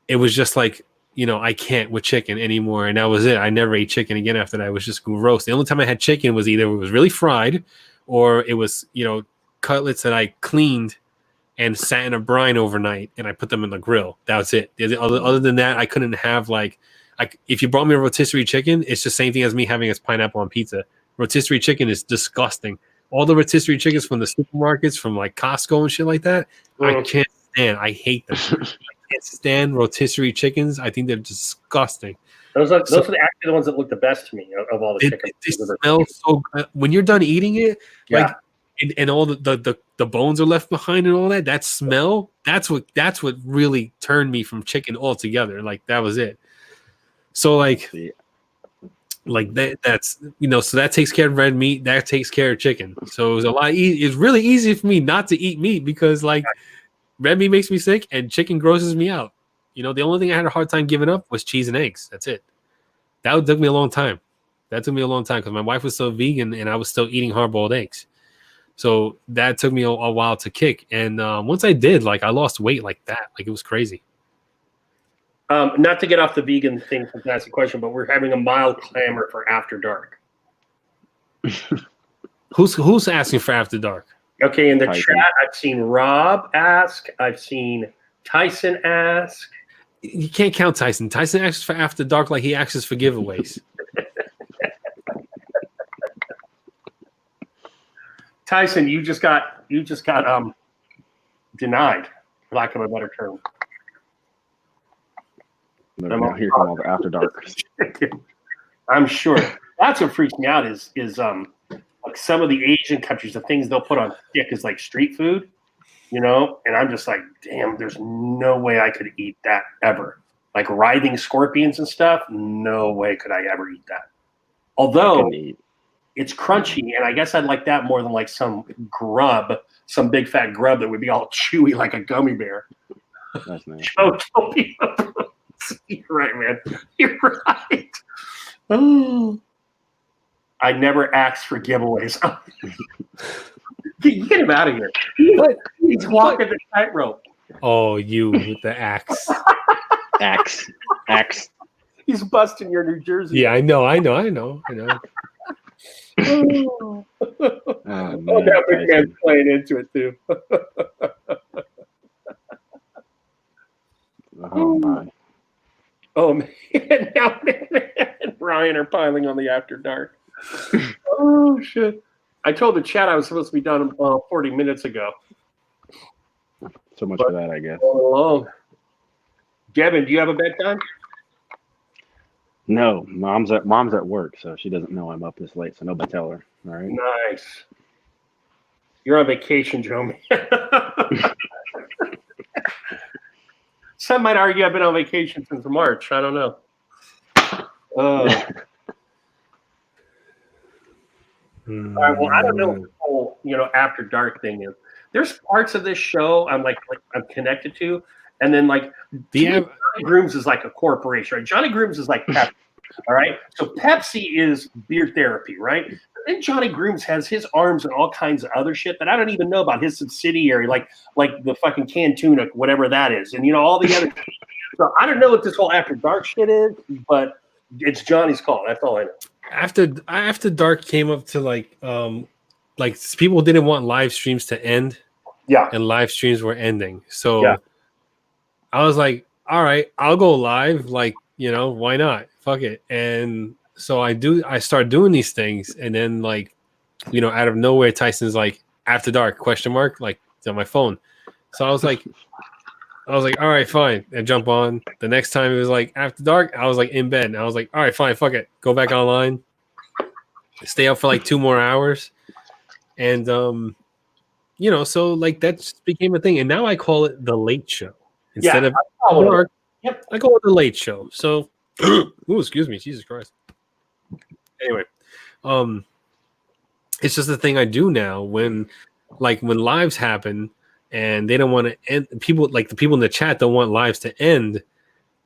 it was just like, I can't with chicken anymore. And that was it. I never ate chicken again after that. It was just gross. The only time I had chicken was either it was really fried, or it was, cutlets that I cleaned and sat in a brine overnight and I put them in the grill. That was it. Other than that, I couldn't have if you brought me a rotisserie chicken, it's the same thing as me having a pineapple on pizza. Rotisserie chicken is disgusting. All the rotisserie chickens from the supermarkets, from like Costco and shit like that, I can't stand. I hate them. I can't stand rotisserie chickens. I think they're disgusting. Those are actually the ones that look the best to me of all the chickens. They smell so good. When you're done eating it, like and all the bones are left behind and all that. That smell, that's what really turned me from chicken altogether. Like that was it. So like that's so that takes care of red meat. That takes care of chicken. So it was a lot easy. It's really easy for me not to eat meat, because like red meat makes me sick and chicken grosses me out. The only thing I had a hard time giving up was cheese and eggs. That's it. That took me a long time. Because my wife was still vegan and I was still eating hard-boiled eggs. So that took me a while to kick. And once I did, like I lost weight like that. Like it was crazy. Not to get off the vegan thing from asking question, but we're having a mild clamor for After Dark. Who's asking for After Dark? Okay, in the chat, I've seen Rob ask. I've seen Tyson ask. You can't count Tyson. Tyson asks for After Dark like he asks for giveaways. Tyson, you just got denied, for lack of a better term. Here come all the After Dark. I'm sure that's what freaks me out is like some of the Asian countries, the things they'll put on stick is like street food, and I'm just like, damn, there's no way I could eat that ever. Like writhing scorpions and stuff, no way could I ever eat that. Although it's crunchy, and I guess I'd like that more than like some big fat grub that would be all chewy like a gummy bear. That's nice. You're right, man. You're right. Oh. I never asked for giveaways. Get him out of here. He's walking the tightrope. Oh, you with the axe. Axe. He's busting your New Jersey. Yeah, I know. Oh, that big man's playing into it too. Oh my. Oh man, now and Ryan are piling on the After Dark. Oh shit! I told the chat I was supposed to be done 40 minutes ago. So much for that, I guess. Long. Devin, do you have a bedtime? No, mom's at work, so she doesn't know I'm up this late. So nobody tell her. All right. Nice. You're on vacation, Joe. Some might argue I've been on vacation since March. I don't know. All right, well, I don't know what the whole, After Dark thing is. There's parts of this show I'm connected to, And then like The Johnny Grooms is like a corporation, right? Johnny Grooms is like Pepsi, all right? So Pepsi is beer therapy, right? But then Johnny Grooms has his arms and all kinds of other shit that I don't even know about, his subsidiary, like the fucking canned tuna, whatever that is. And, you know, all the other so I don't know what this whole After Dark shit is, but it's Johnny's call. That's all I know. After Dark came up to like people didn't want live streams to end. Yeah. And live streams were ending. So Yeah. I was like, all right, I'll go live. Like, you know, why not? Fuck it. And so I start doing these things. And then like, you know, out of nowhere, Tyson's like, After Dark, ? Like, it's on my phone. So I was like, all right, fine. And jump on. The next time it was like After Dark, I was like in bed. And I was like, all right, fine, fuck it. Go back online. Stay up for like 2 more hours. And you know, so like that just became a thing. And now I call it the Late Show. Instead of Dark, Yep. I call it the Late Show. So ooh, excuse me, Jesus Christ. Anyway, it's just the thing I do now when lives happen and they don't want to end. People like the people in the chat don't want lives to end.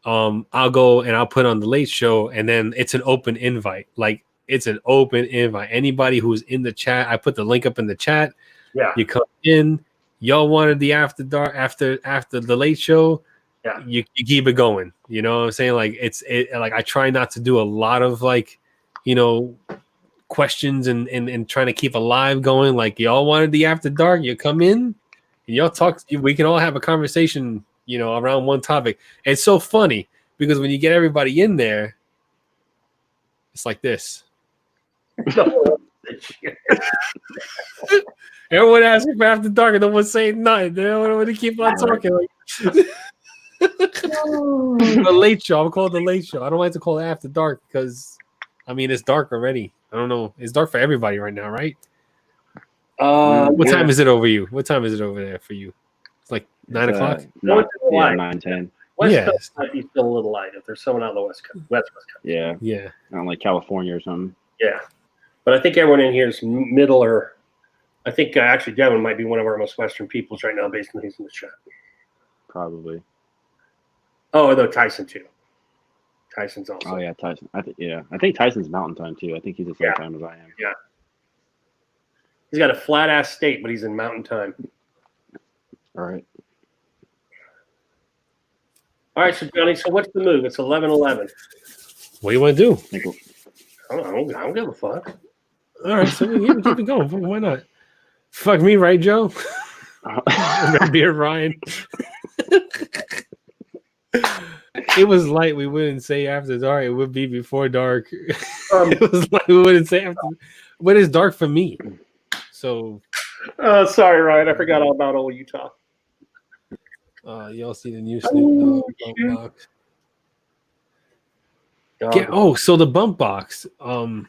I'll go and I'll put on the Late Show, and then it's an open invite. Like it's an open invite. Anybody who's in the chat, I put the link up in the chat. Yeah. You come in. Y'all wanted the After Dark after the Late Show. Yeah. You keep it going. You know what I'm saying? Like like I try not to do a lot of like, you know, questions and trying to keep a live going. Like y'all wanted the After Dark, you come in and y'all talk. We can all have a conversation, you know, around one topic. It's so funny because when you get everybody in there, it's like this. Everyone asking for After Dark and no one's saying nothing. They don't want to keep on talking. Like, the Late Show. I'm calling the Late Show. I don't like to call it After Dark because, I mean, it's dark already. I don't know. It's dark for everybody right now, right? What time is it over you? What time is it over there for you? It's like 9 o'clock? Yeah, 9-10. West Yeah. Coast might be still a little light if there's someone on the West Coast. West Coast. Yeah. Yeah. Not like California or something. Yeah. But I think everyone in here is middle or I think actually Devin might be one of our most Western peoples right now based on who's in the chat. Probably. Oh, though Tyson too. Tyson's also. Oh yeah, Tyson. I think Tyson's Mountain Time too. I think he's the same time as I am. Yeah. He's got a flat ass state, but he's in Mountain Time. All right. All right, so Johnny, so what's the move? It's 11:11. What do you want to do? I don't give a fuck. All right, so we keep it going. Why not? Fuck me, right, Joe? Red Beard Ryan. It was light. We wouldn't say After Dark. It would be before dark. It was like we wouldn't say after. But it's dark for me. So. Sorry, Ryan. I forgot all about old Utah. Y'all see the new Snoop Dogg bump box? So the bump box. I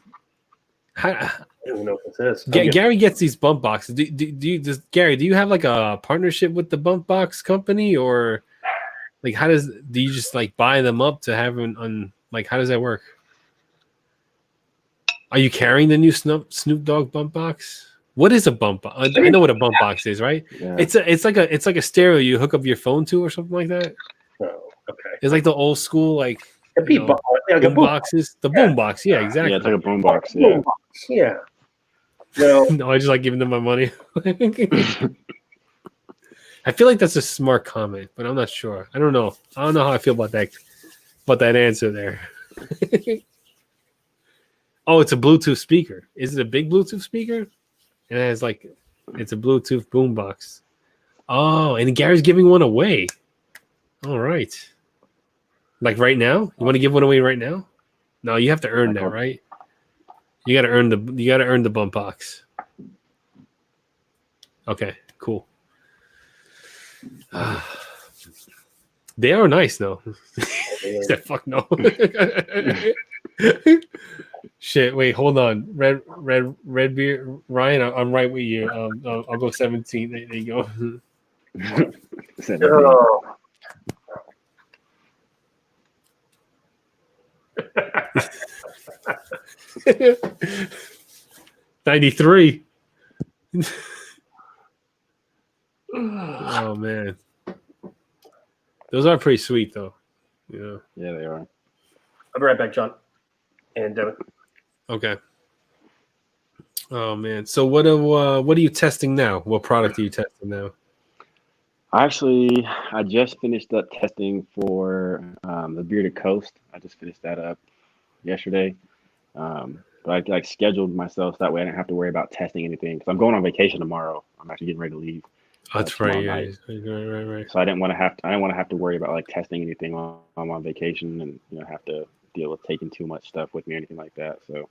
don't even know what this is. Gary gets these bump boxes. Gary, do you have like a partnership with the bump box company, or like do you just like buy them up to have them on? Like, how does that work? Are you carrying the new Snoop Dogg bump box? What is a bump box? I know what a bump box is, right? Yeah. It's like a stereo you hook up your phone to or something like that. Oh, okay. It's like the old school like boom boxes. The boom box, yeah, exactly. Yeah, it's like a boom box. Yeah. Yeah. No. No, I just like giving them my money. I feel like that's a smart comment, but I'm not sure. I don't know. I don't know how I feel about that answer there. Oh, it's a Bluetooth speaker. Is it a big Bluetooth speaker? And it has like, it's a Bluetooth boombox. Oh, and Gary's giving one away. All right. Like right now? You want to give one away right now? No, you have to earn that, right? You gotta earn the bump box. Okay, cool. They are nice though. He said, "Fuck no." Shit. Wait, hold on. Red beer, Ryan. I'm right with you. I'll go 17. There you go. Oh. 93. Oh man. Those are pretty sweet, though. Yeah. Yeah, they are. I'll be right back, John and Devin. Okay. Oh man. So what are you testing now? What product are you testing now? Actually, I just finished up testing for the Bearded Coast. I just finished that up yesterday. But I scheduled myself so that way I didn't have to worry about testing anything. Because I'm going on vacation tomorrow. I'm actually getting ready to leave. That's right. Yeah. Right. So I didn't want to have to worry about like testing anything while I'm on vacation and have to deal with taking too much stuff with me or anything like that. So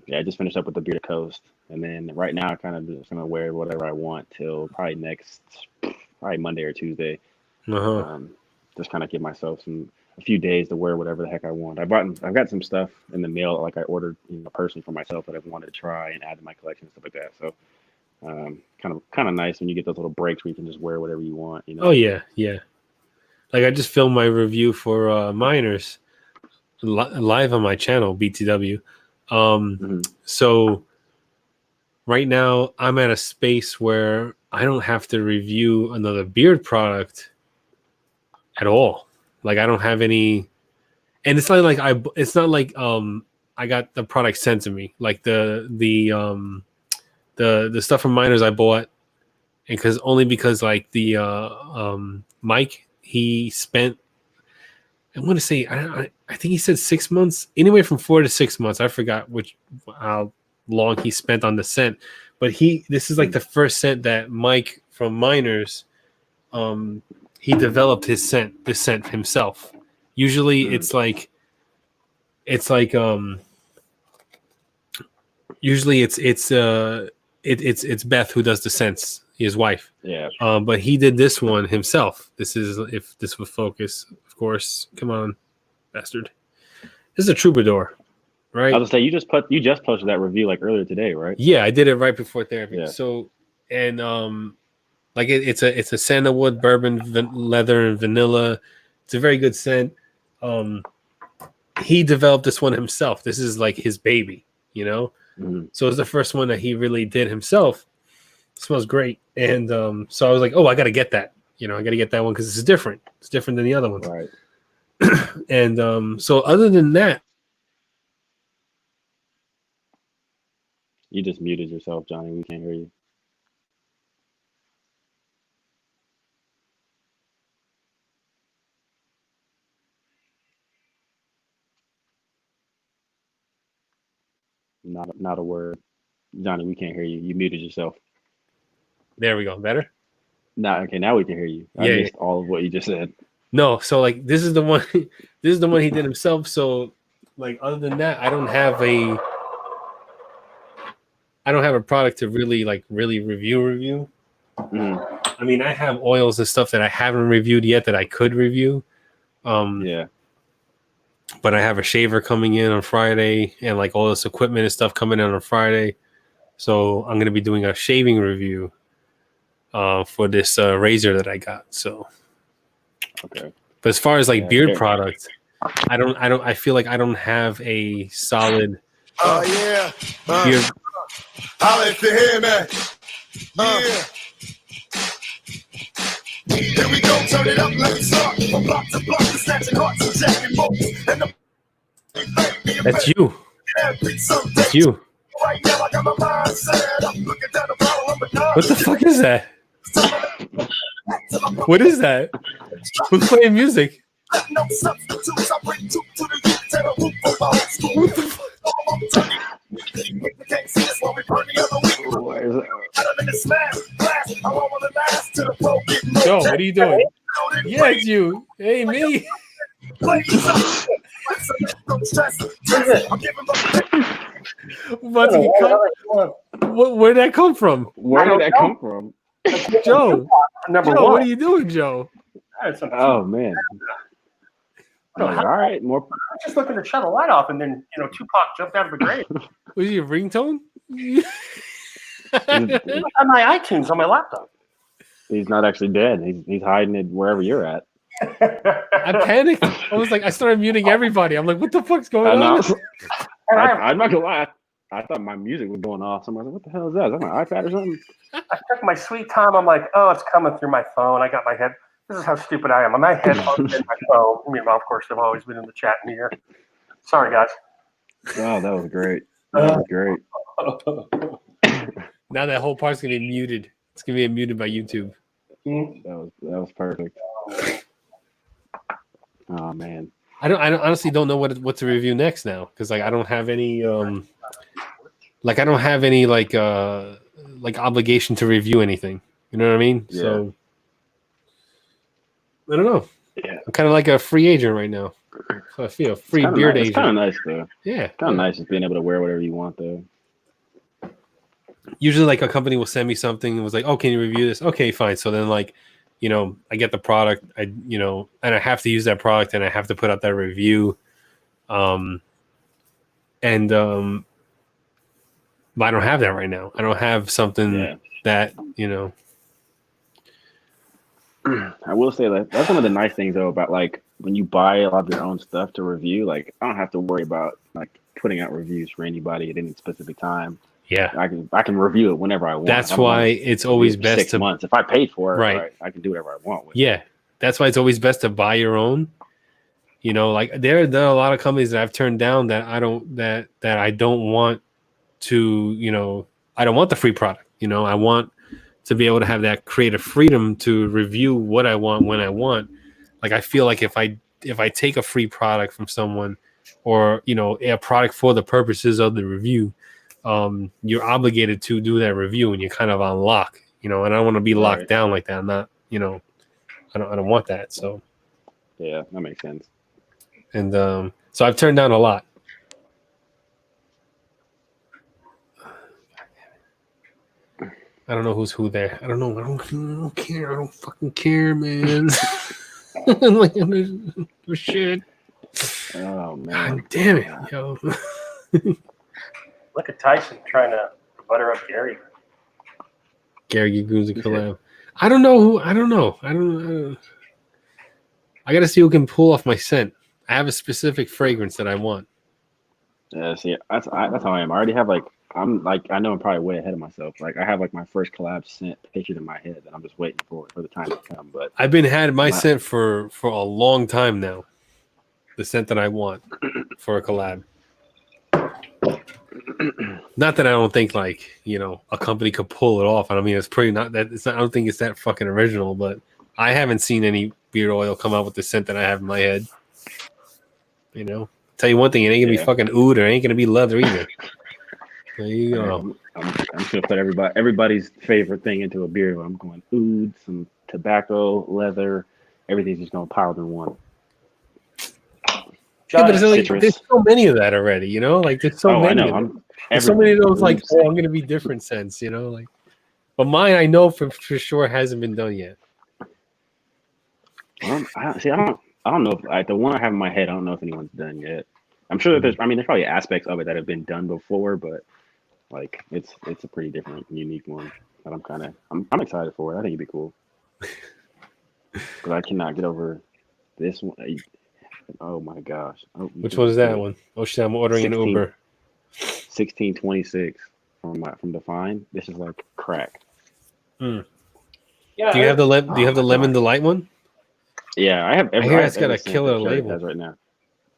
yeah, I just finished up with the Bearded Coast, and then right now I kind of just gonna wear whatever I want till probably Monday or Tuesday. Just kind of give myself a few days to wear whatever the heck I want. I've got some stuff in the mail, like I ordered personally for myself that I've wanted to try and add to my collection and stuff like that. So kind of nice when you get those little breaks where you can just wear whatever you want. Oh yeah. Like I just filmed my review for Miners live on my channel BTW. So right now I'm at a space where I don't have to review another beard product at all. Like I don't have any, and it's not like I got the product sent to me. Like the stuff from Miners I bought, and because like the Mike, he spent, I want to say I think he said 6 months, anywhere from 4 to 6 months. I forgot how long he spent on the scent, but this is like the first scent that Mike from Miners, he developed this scent himself. Usually it's Beth who does the scents, his wife. Yeah. But he did this one himself. This is, if this would focus, of course. Come on, bastard. This is a Troubadour, right? I was gonna say you just posted that review like earlier today, right? Yeah, I did it right before therapy. Yeah. So, and like it's a sandalwood, bourbon, leather, and vanilla. It's a very good scent. He developed this one himself. This is like his baby, So it's the first one that he really did himself. It smells great, and so I was like, oh, I got to get that. I got to get that one because it's different. It's different than the other ones. Right. And so other than that, you just muted yourself, Johnny. We can't hear you. Not a word, Johnny. We can't hear you. You muted yourself. There we go. Better. Okay, now we can hear you. I missed all of what you just said. No, so like this is the one. This is the one he did himself. So like other than that, I don't have a product to really review. I mean, I have oils and stuff that I haven't reviewed yet that I could review. Yeah. But I have a shaver coming in on Friday, and like all this equipment and stuff coming in on Friday. So I'm gonna be doing a shaving review for this razor that I got. So okay. But as far as like beard products, I feel like I don't have a solid beard. Holla if you hear me. Yeah. Here we go, turn it up, let's start. From block to block, snatching hearts and jacking bolts. That's you. That's you. What the fuck is that? What is that? Who's playing music? What the fuck? Joe, what are you doing? Yeah, it's you. Hey, me. Where'd that come from? Where did that come from? Joe. Number Joe, one. what are you doing, Joe? Oh man. All right, more. I was just looking to shut the light off, and then Tupac jumped out of the grave. Was he a ringtone? On my iTunes on my laptop. He's not actually dead. He's hiding it wherever you're at. I panicked. I started muting everybody. I'm like, what the fuck's going on? I'm not gonna lie. I thought my music was going off. Somebody was like, what the hell is that? Is that my iPad or something? I took my sweet time. I'm like, oh, it's coming through my phone. I got my This is how stupid I am. My headphones in my phone. Meanwhile, of course, they've always been in the chat in here. Sorry, guys. Oh, that was great. That was great. Now that whole part's gonna be muted. It's gonna be muted by YouTube. That was perfect. Oh man. I honestly don't know what to review next now because like I don't have any like obligation to review anything. You know what I mean? Yeah. So I don't know. Yeah. I'm kind of like a free agent right now. So I feel free beard It's agent. kind of nice though. Yeah. Kind of nice just being able to wear whatever you want though. Usually like a company will send me something and was like, oh, can you review this? Okay, fine. So then like, you know, I get the product, and I have to use that product and I have to put out that review. But I don't have that right now. I don't have something that, I will say that that's one of the nice things though about like when you buy a lot of your own stuff to review, like I don't have to worry about like putting out reviews for anybody at any specific time. Yeah. I can review it whenever I want. That's why it's always best 6 months. If I paid for it, right, I can do whatever I want with it. Yeah. That's why it's always best to buy your own. You know, like there are a lot of companies that I've turned down that I don't want to, I don't want the free product. I want to be able to have that creative freedom to review what I want when I want. Like I feel like if I take a free product from someone or, a product for the purposes of the review, you're obligated to do that review and you're kind of on lock, and I don't want to be locked down like that. I'm not, I don't want that. So yeah, that makes sense. And so I've turned down a lot. I don't know who's who there. I don't know. I don't care. I don't fucking care, man. Like, shit. Oh man! God damn it, yo. Look at Tyson trying to butter up Gary. Gary Gigunza collab. I don't know. I got to see who can pull off my scent. I have a specific fragrance that I want. Yeah, see, that's how I am. I already have like I know I'm probably way ahead of myself. Like I have like my first collab scent pictured in my head that I'm just waiting for the time to come. But I've had my scent for a long time now. The scent that I want for a collab. Not that I don't think like a company could pull it off. I mean, it's pretty not that. It's not. I don't think it's that fucking original. But I haven't seen any beard oil come out with the scent that I have in my head. Tell you one thing, it ain't gonna be fucking oud or it ain't gonna be leather either. There you go. I'm just gonna put everybody's favorite thing into a beer. I'm going oud, some tobacco, leather, everything's just gonna pile in one. Yeah, but it's like, there's so many of that already, like there's so many. I know. There's so many of those like, I'm gonna be different scents, like. But mine, I know for sure hasn't been done yet. I don't know if like the one I have in my head. I don't know if anyone's done yet. I'm sure that there's probably aspects of it that have been done before, but like it's a pretty different, unique one that I'm excited for. I think it'd be cool. But I cannot get over this one. Oh my gosh! Which one is that one? Oh shit! I'm ordering an Uber. 1626 from Define. This is like crack. Yeah. Do you have the lemon delight one? Yeah, I have. I hear it's got a killer label right now.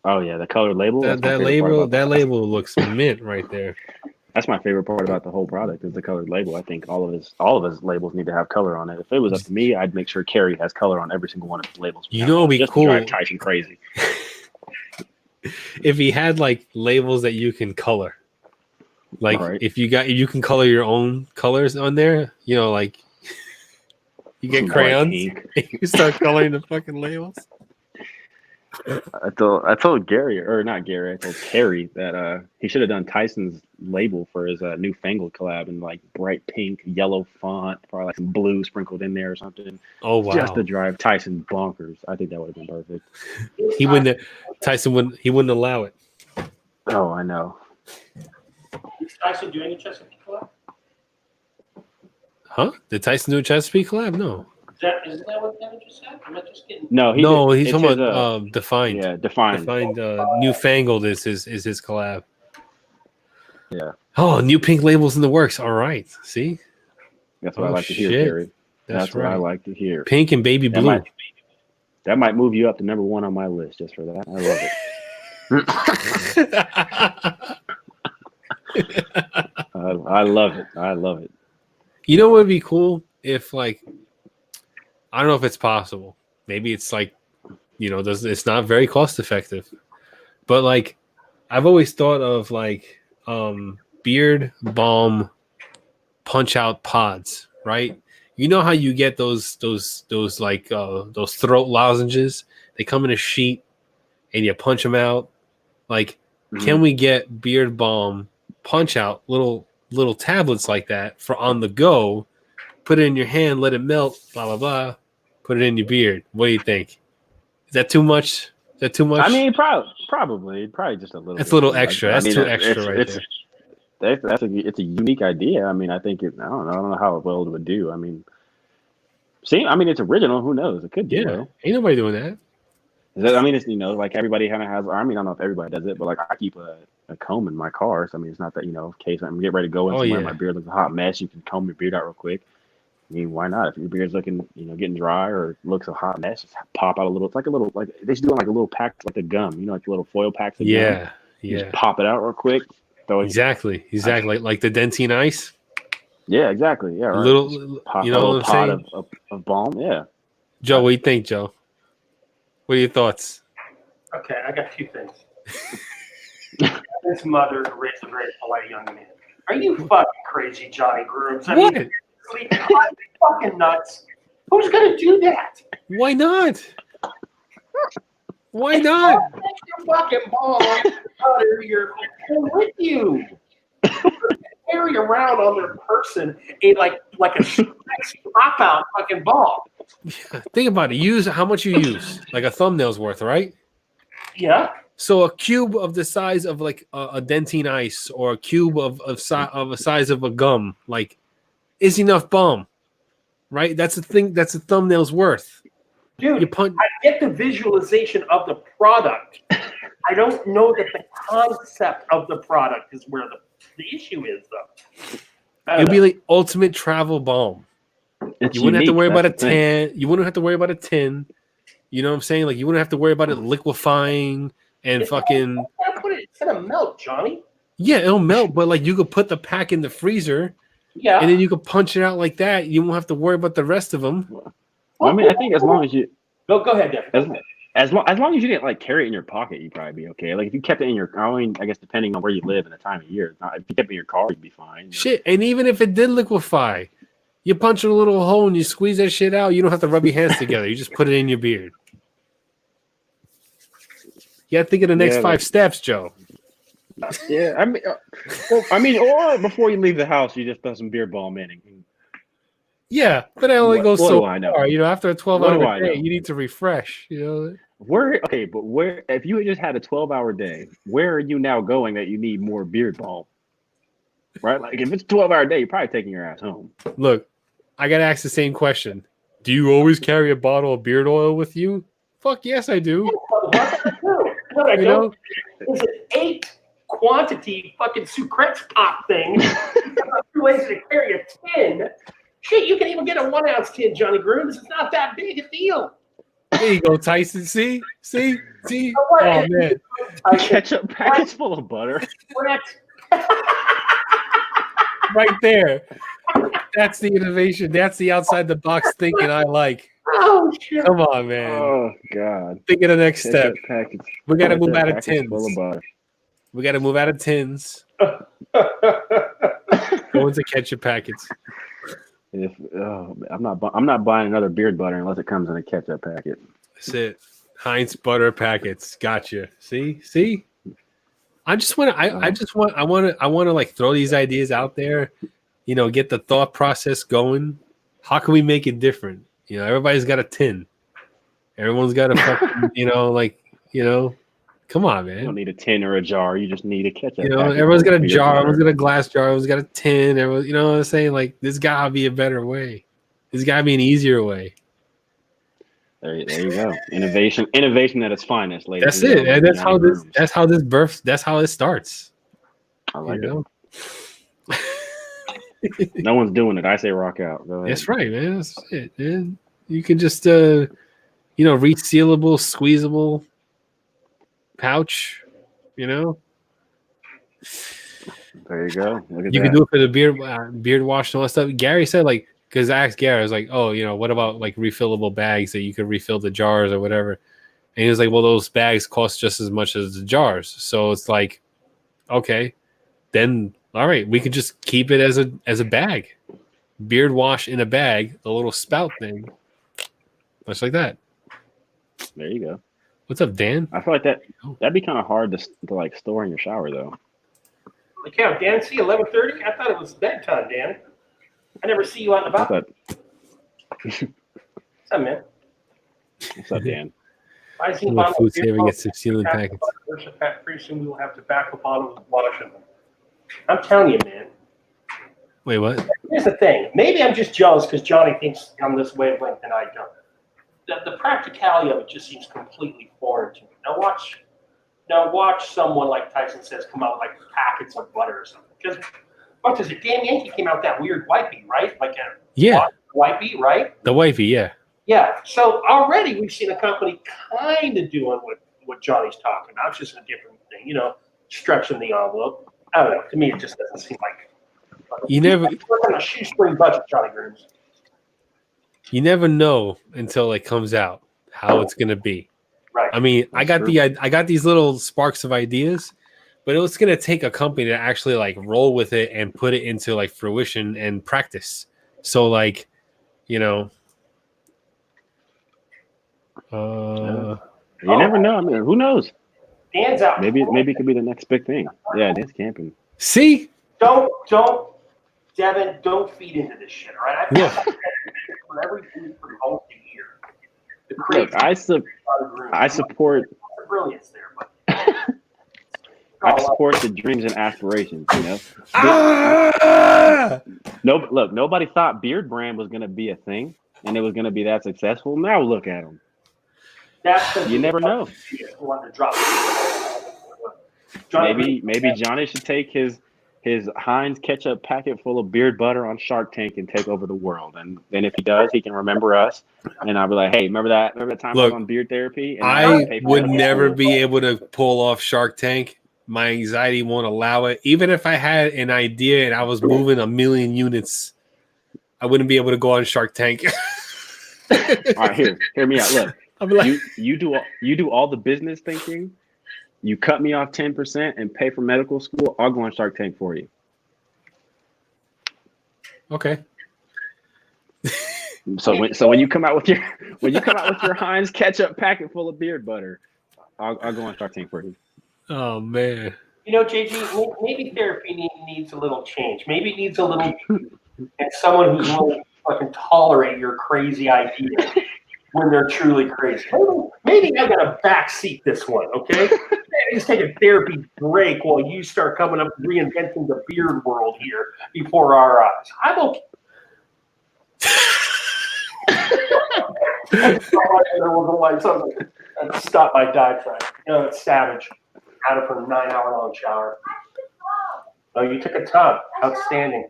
Oh yeah, the colored label. That label looks mint right there. That's my favorite part about the whole product is the colored label. I think all of his labels need to have color on it. If it was up to me, I'd make sure Carrie has color on every single one of his labels. It'd be just cool. To drive Tyson crazy. If he had like labels that you can color, like if you can color your own colors on there, like you get crayons, you start coloring the fucking labels. I told Gary, or not Gary, I told Terry that he should have done Tyson's label for his Newfangled collab in like bright pink, yellow font, probably like some blue sprinkled in there or something. Oh wow! Just to drive Tyson bonkers. I think that would have been perfect. Tyson wouldn't allow it. Oh, I know. Is Tyson doing a Chesapeake collab? Huh? Did Tyson do a Chesapeake collab? No. Isn't that what Kevin just said? Am I just kidding? No, he's talking about Defined. Yeah, Defined. Defined. Newfangled is his collab. Yeah. Oh, new pink labels in the works. All right. See? That's what I like to hear, Gary. That's what I like to hear. Pink and baby blue. That might move you up to number 1 on my list just for that. I love it. I love it. I love it. You know what would be cool if, like, I don't know if it's possible. Maybe it's like, you know, it's not very cost effective. But like, I've always thought of like beard balm punch out pods, right? You know how you get those like those throat lozenges? They come in a sheet and you punch them out. Like, can we get beard balm punch out little tablets like that for on the go? Put it in your hand, let it melt, blah blah blah. Put it in your beard. What do you think? Is that too much? Is that too much? I mean, probably just a little. That's a little extra. That's too extra right there. It's a unique idea. I mean, I think I don't know how well it would do. I mean, it's original. Who knows? It could do. Yeah, ain't nobody doing that. I mean, it's, you know, like everybody kind of has. I mean, I don't know if everybody does it, but like I keep a comb in my car. So I mean, it's not that, you know, in case I'm getting ready to go in somewhere, my beard looks a hot mess. You can comb your beard out real quick. I mean, why not? If your beard's looking, you know, getting dry or looks a hot mess, just pop out a little. It's like a little, like they should do like a little pack, like the gum, you know, like the little foil packs of gum. Just pop it out real quick. Exactly. Like the Dentine Ice. Yeah, exactly. Yeah, right. You know what I'm saying? Of balm. Yeah. Joe, what do you think, Joe? What are your thoughts? Okay, I got 2 things. His mother raised a very polite young man. Are you fucking crazy, Johnny Grooms? I mean, fucking nuts. Who's gonna do that? Why not? Why not? Your fucking ball under your with you. Carry around on their person like a pop out fucking ball. Yeah, think about it. Use how much you use, like a thumbnail's worth, right? Yeah. So a cube of the size of like a Dentine Ice, or a cube of a size of a gum, like, is enough balm, right? That's the thing. That's a thumbnail's worth. Dude, I get the visualization of the product. I don't know that the concept of the product is where the issue is, though. It'd be like ultimate travel balm. You wouldn't have to worry about a tin. You wouldn't have to worry about a tin. You know what I'm saying? Like, you wouldn't have to worry about it liquefying and fucking. It's gonna melt, Johnny. Yeah, it'll melt, but like you could put the pack in the freezer. Yeah. And then you could punch it out like that. You won't have to worry about the rest of them. Well, I mean, I think as long as you go ahead, Devin. As long as you didn't like carry it in your pocket, you'd probably be okay. Like if you kept it in your, I mean, I guess depending on where you live and the time of year, if you kept it in your car, you'd be fine. Shit, and even if it did liquefy, you punch a little hole and you squeeze that shit out. You don't have to rub your hands together. You just put it in your beard. You got to think of the next 5 steps, Joe. Yeah, I mean, or before you leave the house, you just put some beard balm in. Yeah, but it only goes so far. Know? You know, after a 12-hour day, you need to refresh. You know, where if you just had a 12-hour day, where are you now going that you need more beard balm? Right, like if it's a 12-hour day, you're probably taking your ass home. Look, I gotta ask the same question. Do you always carry a bottle of beard oil with you? Fuck yes, I do. What I know is an 8 quantity fucking Sucrets pop thing. Too lazy to carry a tin. Shit, you can even get a 1 ounce tin, Johnny Grooms. It's not that big a deal. There you go, Tyson. See? Oh man, ketchup packets full of butter. Right there. That's the innovation. That's the outside the box thinking I like. Oh shit! Come on, man. Oh god. Think of the next step. Packets. We got to move out of tins. Full of butter. We got to move out of tins. Go into ketchup packets. I'm not buying another beard butter unless it comes in a ketchup packet. That's it. Heinz butter packets. Gotcha. See. I want to like throw these ideas out there. You know, get the thought process going. How can we make it different? You know, everybody's got a tin. Everyone's got a fucking, come on, man. You don't need a tin or a jar. You just need a ketchup. You know, everyone's got a jar. Everyone's got a glass jar. Everyone's got a tin. Everyone, you know what I'm saying? Like, there's got to be a better way. There's got to be an easier way. There you go. Innovation at its finest, ladies. That's it. And that's how it starts. I like it. No one's doing it. I say rock out. Go ahead. That's right, man. That's it, man. You can just, resealable, squeezable pouch. There There you go. Look at you that. can do it for the beard wash and all that stuff. Gary said because I asked Gary, I was like, oh, what about like refillable bags that you could refill the jars or whatever? And he was like, well, those bags cost just as much as the jars. So it's like, okay, then all right, we could just keep it as a bag, beard wash in a bag, the little spout thing, much like that. There you go. What's up, Dan? I feel like that'd be kind of hard to like store in your shower though. The count, Dan. See, 11:30. I thought it was bedtime, Dan. I never see you out and about. What's up, man? What's up, Dan? Food saving gets some sealing packets. Pretty soon we will have tobacco bottles washing them. I'm telling you, man. Wait, what? Here's the thing. Maybe I'm just jealous because Johnny thinks I'm this wavelength and I don't. The practicality of it just seems completely foreign to me. Now watch someone like Tyson Says come out with like packets of butter or something. Because what is it? Dan Yankee came out with that weird wipey, right? Like a wipey, right? The wifey, yeah. Yeah. So already we've seen a company kind of doing what Johnny's talking about. It's just a different thing, stretching the envelope. I don't know. To me, it just doesn't seem like you never on a shoestring budget, Johnny Grooms. You never know until it comes out how it's gonna be. Right. I mean, I got these little sparks of ideas, but it's gonna take a company to actually like roll with it and put it into like fruition and practice. So like, you never know. I mean, who knows? Dan's out. Maybe it could be the next big thing. Yeah, Dan's camping. See? Don't, Devin, don't feed into this shit, all right? For everything for almost a year. Look, I support the brilliance there, but I support the dreams and aspirations, Nobody thought Beard Brand was gonna be a thing and it was gonna be that successful. Now look at them. You never know. Maybe Johnny should take his Heinz ketchup packet full of beard butter on Shark Tank and take over the world. And then if he does, he can remember us. And I'll be like, hey, remember that time I was on beard therapy? And I would never be able to pull off Shark Tank. My anxiety won't allow it. Even if I had an idea and I was moving 1 million units, I wouldn't be able to go on Shark Tank. All right, hear me out. Look, I'm like, you do all the business thinking. You cut me off 10% and pay for medical school. I'll go on Shark Tank for you. Okay. So when you come out with your Heinz ketchup packet full of beard butter, I'll go on Shark Tank for you. Oh man. JG, maybe therapy needs a little change. Maybe it needs a little and someone who's willing to fucking tolerate your crazy ideas when they're truly crazy. Maybe I got to backseat this one, okay? Just take a therapy break while you start coming up reinventing the beard world here before our eyes. I'm okay. Stop my diatribe. It's savage. Out of her 9-hour-long shower. Oh, you took a tub. Outstanding.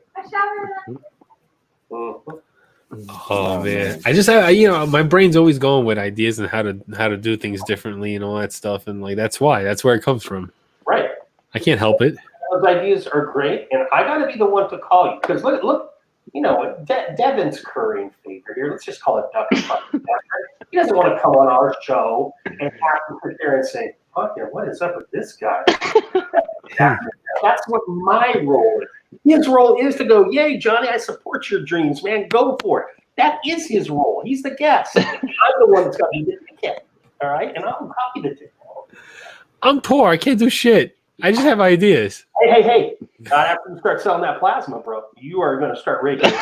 Oh man, I just have my brain's always going with ideas and how to do things differently and all that stuff, and like that's where it comes from. Right. I can't help it. Those ideas are great, and I got to be the one to call you because look, Devin's currying favor here. Let's just call it Duck. He doesn't want to come on our show and have to sit there and say, "Fuck yeah, what is up with this guy?" That's what my role is. His role is to go, yay, Johnny, I support your dreams, man. Go for it. That is his role. He's the guest. I'm the one that's got to be the ticket. All right? And I'll copy the ticket. I'm poor. I can't do shit. I just have ideas. Hey. After you start selling that plasma, bro, you are going to start raking.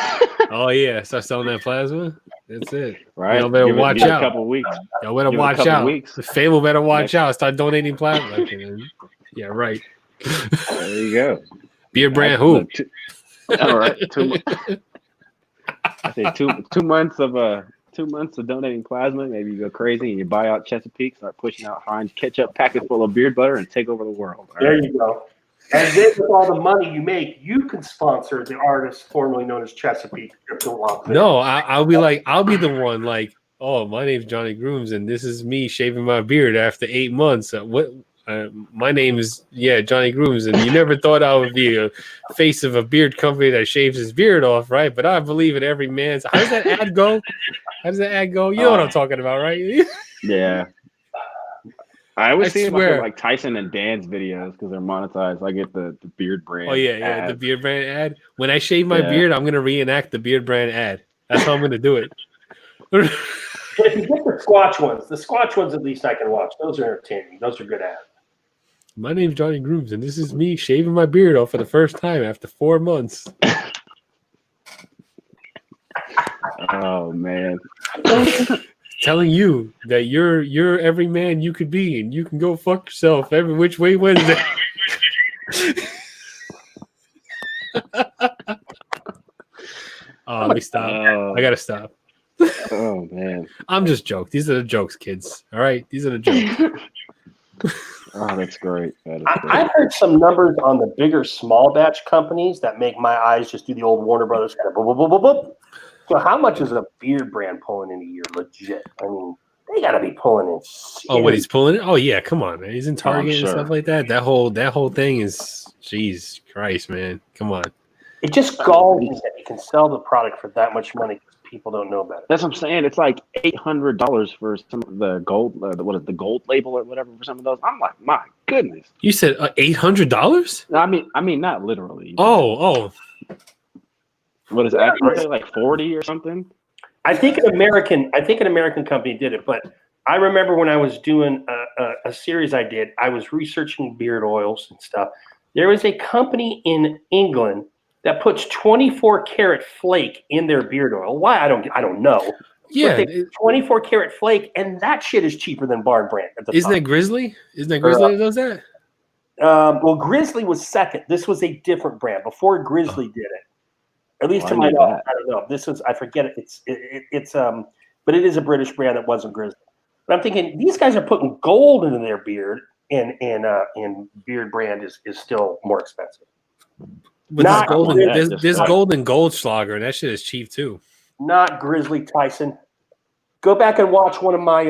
Oh, yeah. Start selling that plasma? That's it. Right. Y'all better watch out. A couple weeks. Y'all better watch out. The Fable better watch out. Start donating plasma. Yeah, right. There you go. Beard Brand who? All right. 2 months of 2 months of donating plasma. Maybe you go crazy and you buy out Chesapeake, start pushing out Heinz ketchup packets full of beard butter, and take over the world. There you go. And then with all the money you make, you can sponsor the artist formerly known as Chesapeake. No, I'll be the one like, Oh, my name's Johnny Grooms, and this is me shaving my beard after 8 months. My name is Johnny Grooms, and you never thought I would be a face of a beard company that shaves his beard off, right? But I believe in every man's. How does that ad go? You know what I'm talking about, right? Yeah. I always see them swear. like Tyson and Dan's videos because they're monetized. I get the beard brand. Oh yeah, ads. the beard brand ad. When I shave my beard, I'm gonna reenact the beard brand ad. That's how I'm gonna do it. But if you get the Squatch ones at least I can watch. Those are entertaining. Those are good ads. My name's Johnny Grooms, and this is me shaving my beard off for the first time after 4 months. Oh man. Telling you that you're every man you could be, and you can go fuck yourself every which way Wednesday. Let me stop. I gotta stop. Oh man. I'm just joking. These are the jokes, kids. All right, these are the jokes. Oh, that's great. I've heard some numbers on the bigger small batch companies that make my eyes just do the old Warner Brothers kind of boop, boop, boop, boop, boop. So how much is a beard brand pulling in a year? Legit. I mean, they got to be pulling in. Oh, when he's pulling it? Oh yeah, come on, man. He's in Target sure. and stuff like that. That whole thing is, jeez Christ, man. Come on. It just galls me that you can sell the product for that much money because people don't know about it. That's what I'm saying. It's like $800 for some of the gold, the gold label or whatever for some of those. I'm like, my goodness. You said $800? I mean, not literally. Oh. What is that? Aren't they like 40 or something? I think an American company did it, but I remember when I was doing a series I did, I was researching beard oils and stuff. There was a company in England that puts 24 karat flake in their beard oil. Why? I don't know. Yeah, 24 karat flake, and that shit is cheaper than Barn brand. Isn't that Grizzly? That does that? Well, Grizzly was second. This was a different brand before Grizzly did it. At least to my knowledge, I don't know. This was, I forget it. It's but it is a British brand that wasn't Grizzly. But I'm thinking these guys are putting gold into their beard, and beard brand is still more expensive. But there's golden Goldschlager, and that shit is cheap too. Not Grizzly Tyson. Go back and watch one of my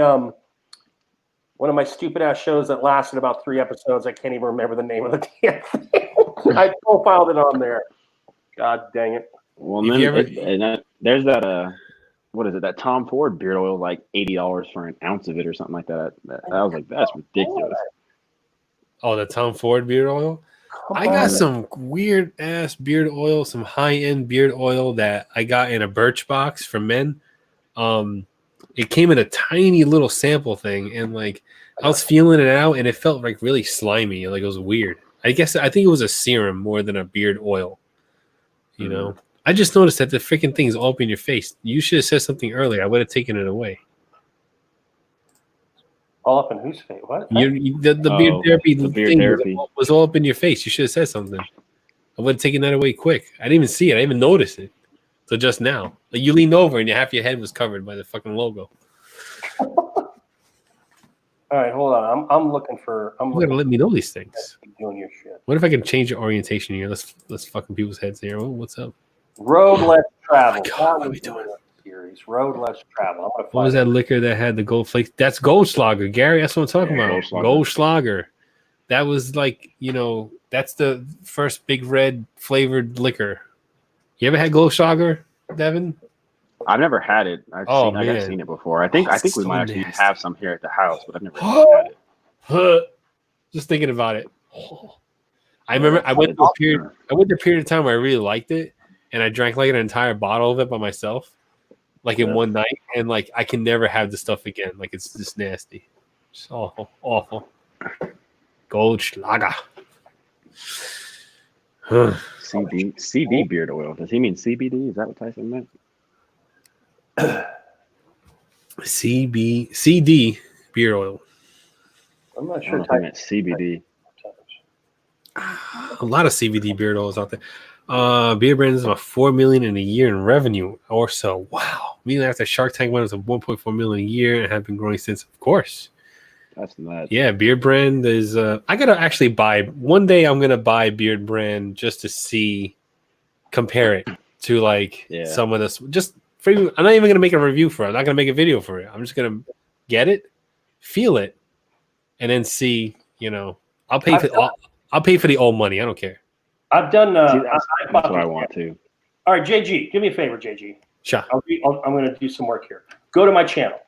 stupid ass shows that lasted about 3 episodes. I can't even remember the name of the damn thing. I profiled it on there. God dang it. Well, there's that what is it? That Tom Ford beard oil, like $80 for an ounce of it or something like that. I was like, that's ridiculous. Oh, the Tom Ford beard oil. I got some weird ass beard oil, some high end beard oil that I got in a Birchbox for men. It came in a tiny little sample thing, and like I was feeling it out, and it felt like really slimy. Like it was weird. I think it was a serum more than a beard oil. You know, I just noticed that the freaking thing is all up in your face. You should have said something earlier. I would have taken it away. All up in whose face? What? The beard therapy thing was all up in your face. You should have said something. I would have taken that away quick. I didn't even see it. I didn't even notice it. So just now, like you leaned over and half your head was covered by the fucking logo. All right, hold on. I'm looking for. You gotta let me know these things. Doing your shit. What if I can change your orientation here? Let's fucking people's heads here. Oh, what's up? Road Less Travel. Oh God, what are we doing? Series. Road Less Travel. What was that liquor that had the gold flakes? That's Goldschlager, Gary. That's what I'm talking about. Goldschlager. That was like, that's the first big red flavored liquor. You ever had Goldschlager, Devin? I've never had it. I've seen it before. I think we might actually have some here at the house, but I've never had it. Just thinking about it. I remember I went through a period of time where I really liked it, and I drank like an entire bottle of it by myself, like in one night, and like I can never have the stuff again. Like it's just nasty. It's awful. Goldschlager. CD beard oil. Does he mean CBD? Is that what Tyson meant? CD beard oil. I'm not sure. I meant CBD. A lot of CBD beard oils out there. Beard brand is about $4 million in a year in revenue or so. Wow. Meaning after Shark Tank went up to $1.4 million a year and have been growing since, of course. That's nuts. Yeah, Beard brand is I gotta actually buy one day. I'm gonna buy Beard brand just to compare it to some of this, just I'm not even gonna make a review for it. I'm not gonna make a video for it. I'm just gonna get it, feel it, and then see. You know, I'll pay for the old money. I don't care. I've done. That's what I want to. All right, JG, do me a favor, JG. Sure. I'm going to do some work here. Go to my channel.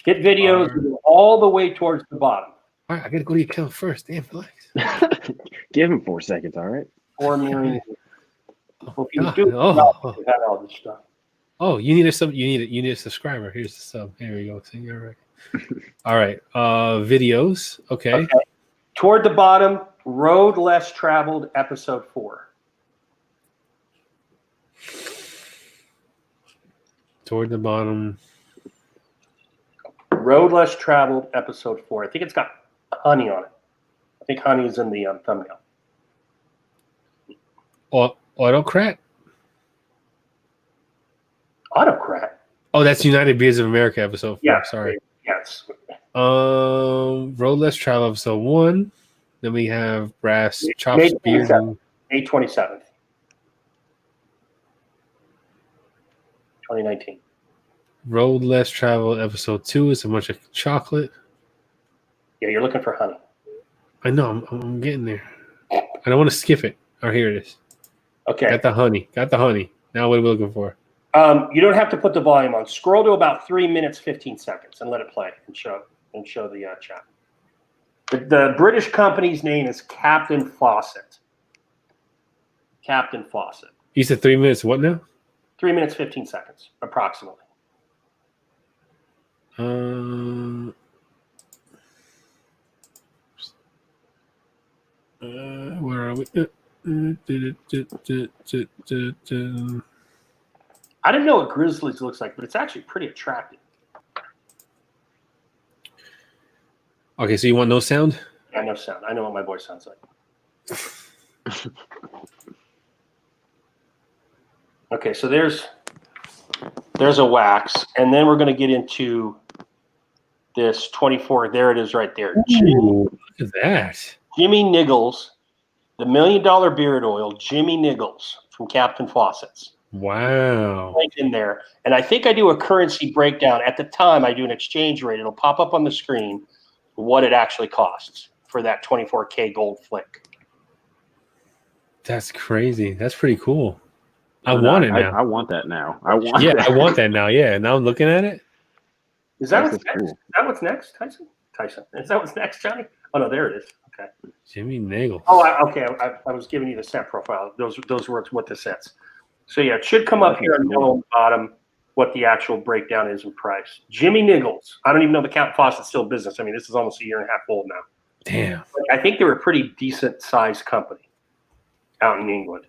Get videos all the way towards the bottom. All right, I gotta go to your account first. Damn, relax. Give him 4 seconds, all right? 4 million. Oh, God. All this stuff. Oh, you need a sub. You need a subscriber. Here's the sub. Here we go. So you're right. All right. Videos. Okay. Toward the bottom, Road Less Traveled, episode 4. Toward the bottom. Road Less Traveled, episode 4. I think it's got honey on it. I think honey is in the thumbnail. Autocrat. Autocrat. Oh, that's United Beers of America episode 4. Yeah. Sorry. Yes. Road Less Travel episode 1. Then we have Brass Chops Beer. May 27th. 2019. Road Less Travel episode 2 is a bunch of chocolate. Yeah, you're looking for honey. I know. I'm getting there. I don't want to skip it. Oh, here it is. Okay. Got the honey. Now what are we looking for? You don't have to put the volume on. Scroll to about 3 minutes, 15 seconds and let it play and show the chat. The British company's name is Captain Fawcett. Captain Fawcett. You said 3 minutes. What now? 3 minutes, 15 seconds, approximately. Where are we? I didn't know what Grizzlies looks like, but it's actually pretty attractive. Okay, so you want no sound? Yeah, no sound. I know what my voice sounds like. Okay, so there's a wax, and then we're going to get into this 24. There it is right there. Ooh, look at that. Jimmy Niggles, the $1 million beard oil, Jimmy Niggles from Captain Fawcett's. Wow. Link in there. And I think I do a currency breakdown. At the time, I do an exchange rate. It'll pop up on the screen what it actually costs for that 24K gold flick. That's crazy. That's pretty cool. I want it now. I want that now. I want that now. Yeah. Now I'm looking at it. Is that what's next? Cool. Is that what's next, Tyson? Is that what's next, Johnny? Oh, no, there it is. Okay. Jimmy Nagel. Oh, okay. I was giving you the set profile. Those were what the sets. So, yeah, it should come up here on the bottom what the actual breakdown is in price. Jimmy Niggles. I don't even know the Captain Fawcett's still in business. I mean, this is almost a year and a half old now. Damn. I think they were a pretty decent-sized company out in England.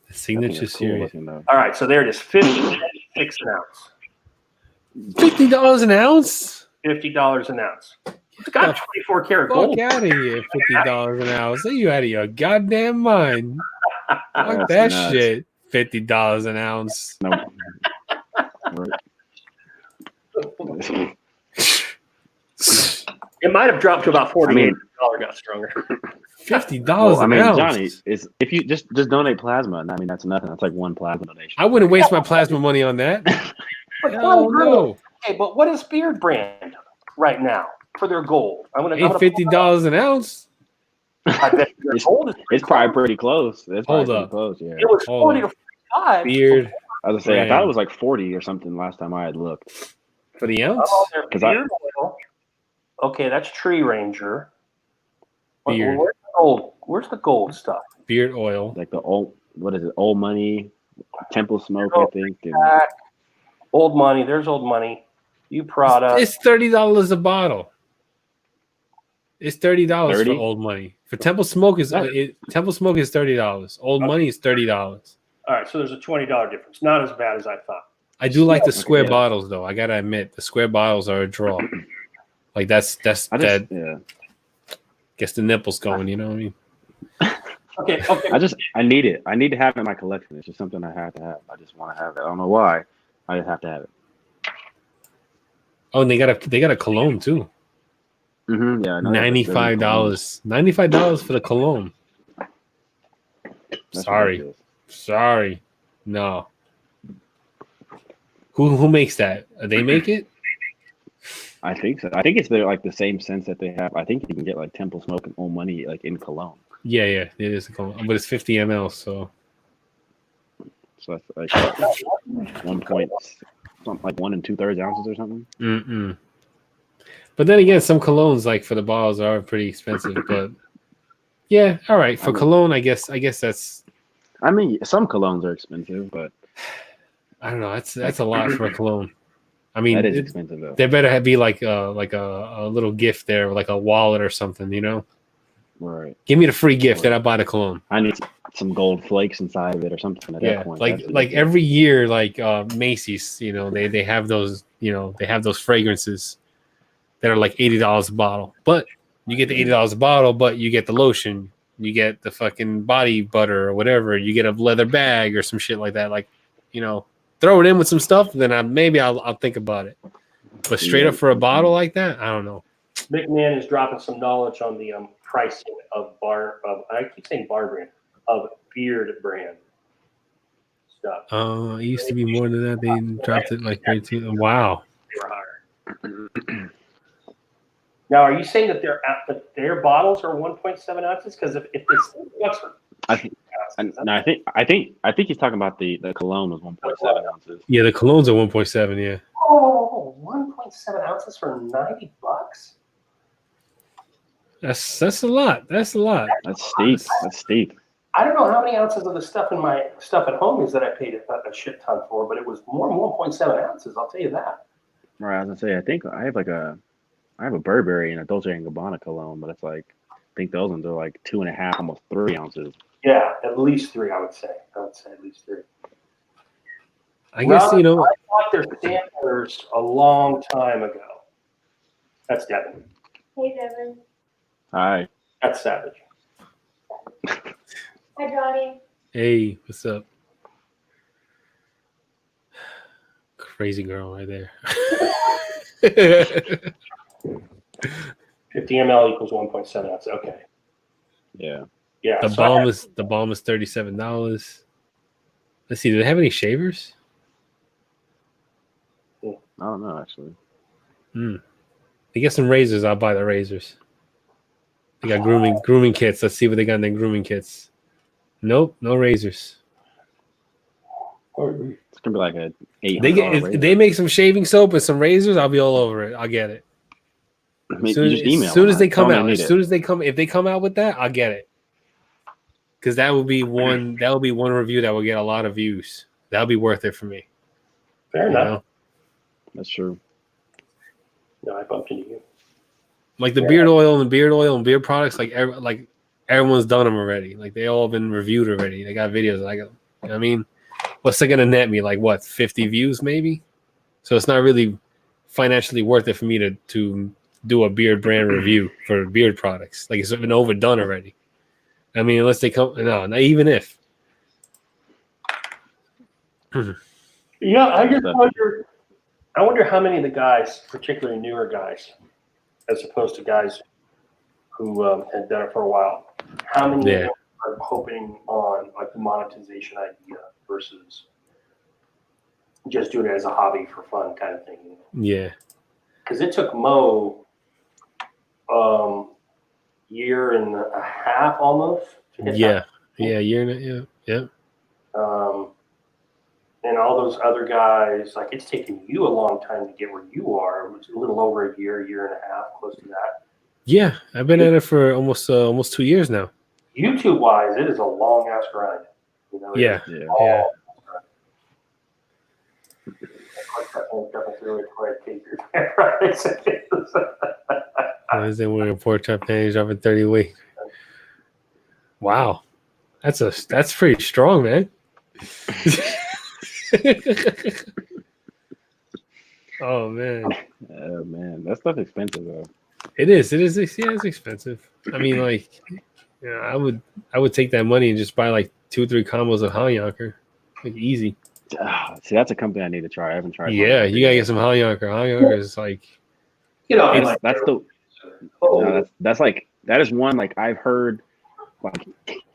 The signature series. Cool. All right, so there it is. $56 an ounce. $50 an ounce? $50 an ounce. It's got 24 karat gold. Fuck out of here. $50 an ounce. Are you out of your goddamn mind? Fuck that nuts. shit. $50 an ounce. No. It might have dropped to about 48. Dollar got stronger. $50 an ounce. Johnny, is if you just donate plasma, I mean that's nothing. That's like one plasma donation. I wouldn't waste my plasma money on that. Hell no. Okay, but what is Beard Brand right now for their gold? Ain't $50 an ounce. I bet their gold is It's probably pretty close. It's Hold probably up. pretty close. Yeah. It was 40 to 45. Beard I was gonna say I thought it was like 40 or something last time I had looked. for the ounce. Oh, their 'Cause Beard oil. Okay, that's Tree Ranger. Beard. Where's the gold stuff? Beard oil. Like the old Old Money, Temple Smoke, I think. And Old Money. There's Old Money. You product. It's $30 a bottle. It's $30 for 30? Old Money. For Temple Smoke is Temple Smoke is $30. Old Money is $30. All right, so there's a $20 difference. Not as bad as I thought. I do like the square yeah. bottles though. I gotta admit, the square bottles are a draw. Like that yeah. gets the nipples going. You know what I mean? Okay. I need it. I need to have it in my collection. It's just something I have to have. I just want to have it. I don't know why. I just have to have it. Oh, and they got a cologne too. Mm-hmm, yeah, $95. $95 for the cologne. That's Sorry. ridiculous. Sorry, no. Who makes that? They make it? I think so. I think it's the same sense that they have. I think you can get like Temple Smoke and Old Money like in Cologne. Yeah, it is a cologne, but it's 50 ml. So that's like 1 point, something like 1 2/3 ounces or something. Mm-mm. But then again, some colognes like for the bottles are pretty expensive. But yeah, all right for cologne, I guess that's. I mean, some colognes are expensive, but I don't know. That's a lot for a cologne. I mean, that is expensive though. There better be like a little gift there, like a wallet or something, you know. Right. Give me the free gift that I buy the cologne. I need some gold flakes inside of it or something at that point. Like every year, like Macy's, you know, they have those, you know, they have those fragrances that are like $80 a bottle. But you get the $80 a bottle, but you get the lotion, you get the fucking body butter or whatever, you get a leather bag or some shit like that. Like, you know, throw it in with some stuff, then I'll think about it. But straight up for a bottle like that, I don't know. McMahon is dropping some knowledge on the pricing of I keep saying bar brand of beard brand stuff. It used to be more than that. They dropped it like way too. Wow. They were higher. Now, are you saying that their bottles are 1.7 ounces? Because if it's I think he's talking about the cologne was 1.7 ounces. Yeah, the colognes are 1.7. Yeah. Oh, 1.7 ounces for $90. That's a lot. That's a lot. That's steep. That's steep. I don't know how many ounces of the stuff in my stuff at home is that I paid a shit ton for, but it was more than 1.7 ounces. I'll tell you that. Right. I was gonna say, I think I have a Burberry and a Dolce & Gabbana cologne, but it's like I think those ones are like 2.5, almost 3 ounces. Yeah, at least 3. I would say at least 3. I guess you know. I bought their samplers a long time ago. That's Devin. Hey, Devin. Hi. That's Savage. Hi, Johnny. Hey, what's up? Crazy girl right there. 50 ml equals 1.7 ounces. Okay. Yeah. Yeah. The balm is $37. Let's see. Do they have any shavers? I don't know actually. They get some razors. I'll buy the razors. They got grooming kits. Let's see what they got in their grooming kits. Nope, no razors. It's gonna be like a if they make some shaving soap and some razors, I'll be all over it. I'll get it. As soon as they come out, if they come out with that, I'll get it. Because that will be one review that will get a lot of views. That'll be worth it for me. Fair enough. Know? That's true. No, I bumped into you. Like the beard oil and beard products, like everyone's done them already. Like they all been reviewed already. They got videos. You know what I mean, what's it gonna net me? Like what, 50 views maybe? So it's not really financially worth it for me to do a beard brand review for beard products. Like it's been overdone already. I mean, unless they come, no, not even if. Yeah, I just wonder. I wonder how many of the guys, particularly newer guys, as opposed to guys who had done it for a while, how many of them are hoping on like the monetization idea versus just doing it as a hobby for fun kind of thing. You know? Yeah. Because it took Mo year and a half almost to get that. Year and a yeah. And all those other guys, like it's taken you a long time to get where you are. It was a little over a year and a half, close to that. Yeah, I've been at it for almost 2 years now. YouTube wise, it is a long ass grind. You know, Yeah. As they wearing pork chop panties, dropping 30 weight. Wow, that's pretty strong, man. Oh man, that stuff's expensive though. It is. Yeah, it's expensive. I mean, like, I would take that money and just buy like 2-3 combos of Hahnyanker, like easy. See, that's a company I need to try. I haven't tried. Yeah, you gotta get some Hahnyanker. Hahnyanker is like, you know, that is one like I've heard like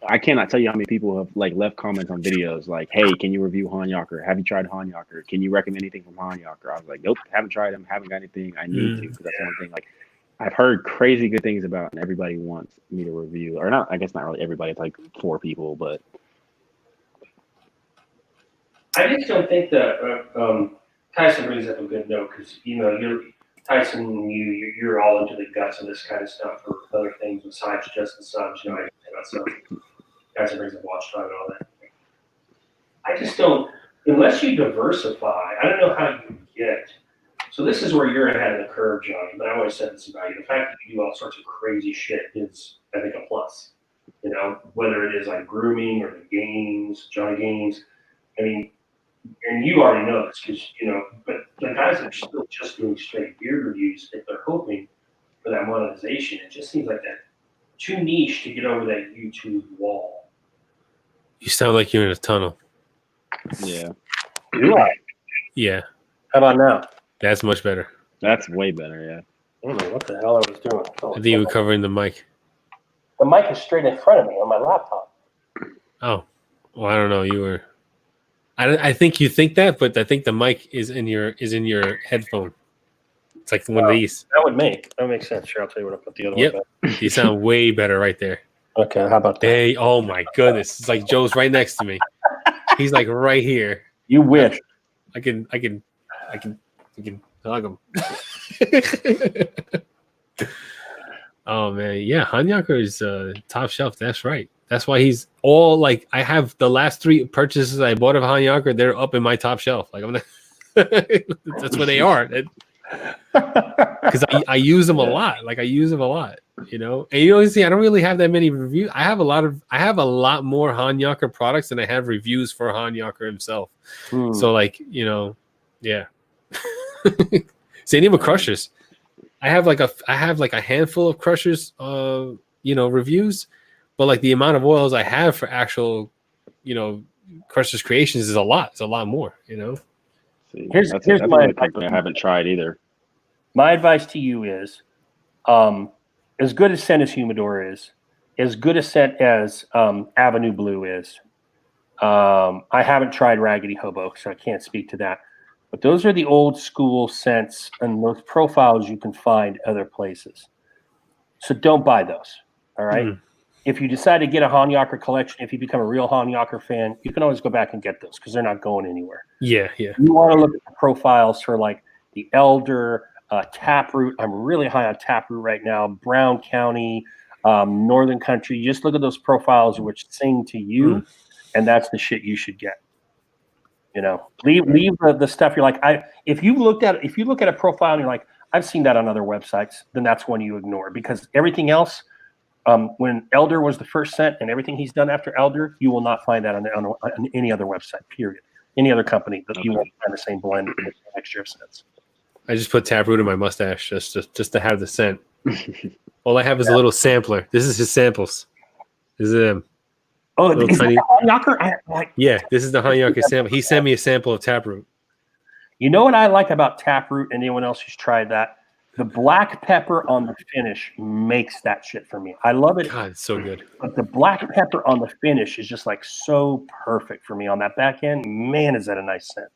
I cannot tell you how many people have like left comments on videos like, "Hey, can you review Hanyaker? Have you tried Hanyaker? Can you recommend anything from Hanyaker?" I was like, "Nope, haven't tried them. Haven't got anything. I need to because that's one thing like I've heard crazy good things about, and everybody wants me to review, or not. I guess not really everybody. It's like 4 people, but I just don't think that Tyson brings up a good note because you're Tyson. You're all into the guts of this kind of stuff for other things besides just the subs. I think about stuff. Tyson brings up watch time and all that. I just don't, unless you diversify. I don't know how you get. So this is where you're ahead of the curve, Johnny. But I always said this about you: the fact that you do all sorts of crazy shit is, I think, a plus. Whether it is like grooming or the games, Johnny Games. I mean. And you already know this because, but the guys that are still just doing straight beard reviews, if they're hoping for that monetization, it just seems like that too niche to get over that YouTube wall. You sound like you're in a tunnel. yeah, Do I? Yeah, How about now? that's much better. that's way better. Yeah. I don't know what the hell I was doing. I think you were covering the mic. The mic is straight in front of me on my laptop. Oh, well, I don't know. You were. I think you think that, but I think the mic is in your headphone. It's like one of these. That would make sense. Sure, I'll tell you what I put the other Yep. one back. You sound way better right there. Okay, how about that? Hey, oh my goodness! It's like Joe's right next to me. He's like right here. You wish. I can hug him. Oh man, yeah, Hanyaker is top shelf. That's right. That's why he's all like. I have the last 3 purchases I bought of Hanyaker. They're up in my top shelf. Like I'm not. That's where they are. Because I use them a lot. Like I use them a lot. And see, I don't really have that many reviews. I have a lot more Hanyaker products than I have reviews for Hanyaker himself. So like yeah. Same with Crushers. I have like a handful of Crushers reviews, but like the amount of oils I have for actual Crushers creations is a lot. It's a lot more. See, Here's that's my a company I haven't tried either. My advice to you is, as good as scent as Humidor is, as good a scent as Avenue Blue is. I haven't tried Raggedy Hobo, so I can't speak to that. But those are the old school scents and those profiles you can find other places. So don't buy those. All right. If you decide to get a Hanyaker collection, if you become a real Hanyaker fan, you can always go back and get those because they're not going anywhere. Yeah. You want to look at the profiles for like the Elder, Taproot. I'm really high on Taproot right now. Brown County, Northern Country. You just look at those profiles which sing to you, and that's the shit you should get. Leave the stuff you're like. If you look at a profile and you're like, I've seen that on other websites, then that's one you ignore because everything else. When Elder was the first scent and everything he's done after Elder, you will not find that on any other website, period. Any other company, but you won't find the same blend and mixture of scents. I just put Taproot in my mustache just to have the scent. All I have is a little sampler. This is his samples. This is him. Oh, is that Hanyaker? Yeah, this is the Hanyaker sample. He sent me a sample of Taproot. You know what I like about Taproot and anyone else who's tried that? The black pepper on the finish makes that shit for me. I love it. God, it's so good. But the black pepper on the finish is just like so perfect for me on that back end. Man, is that a nice scent.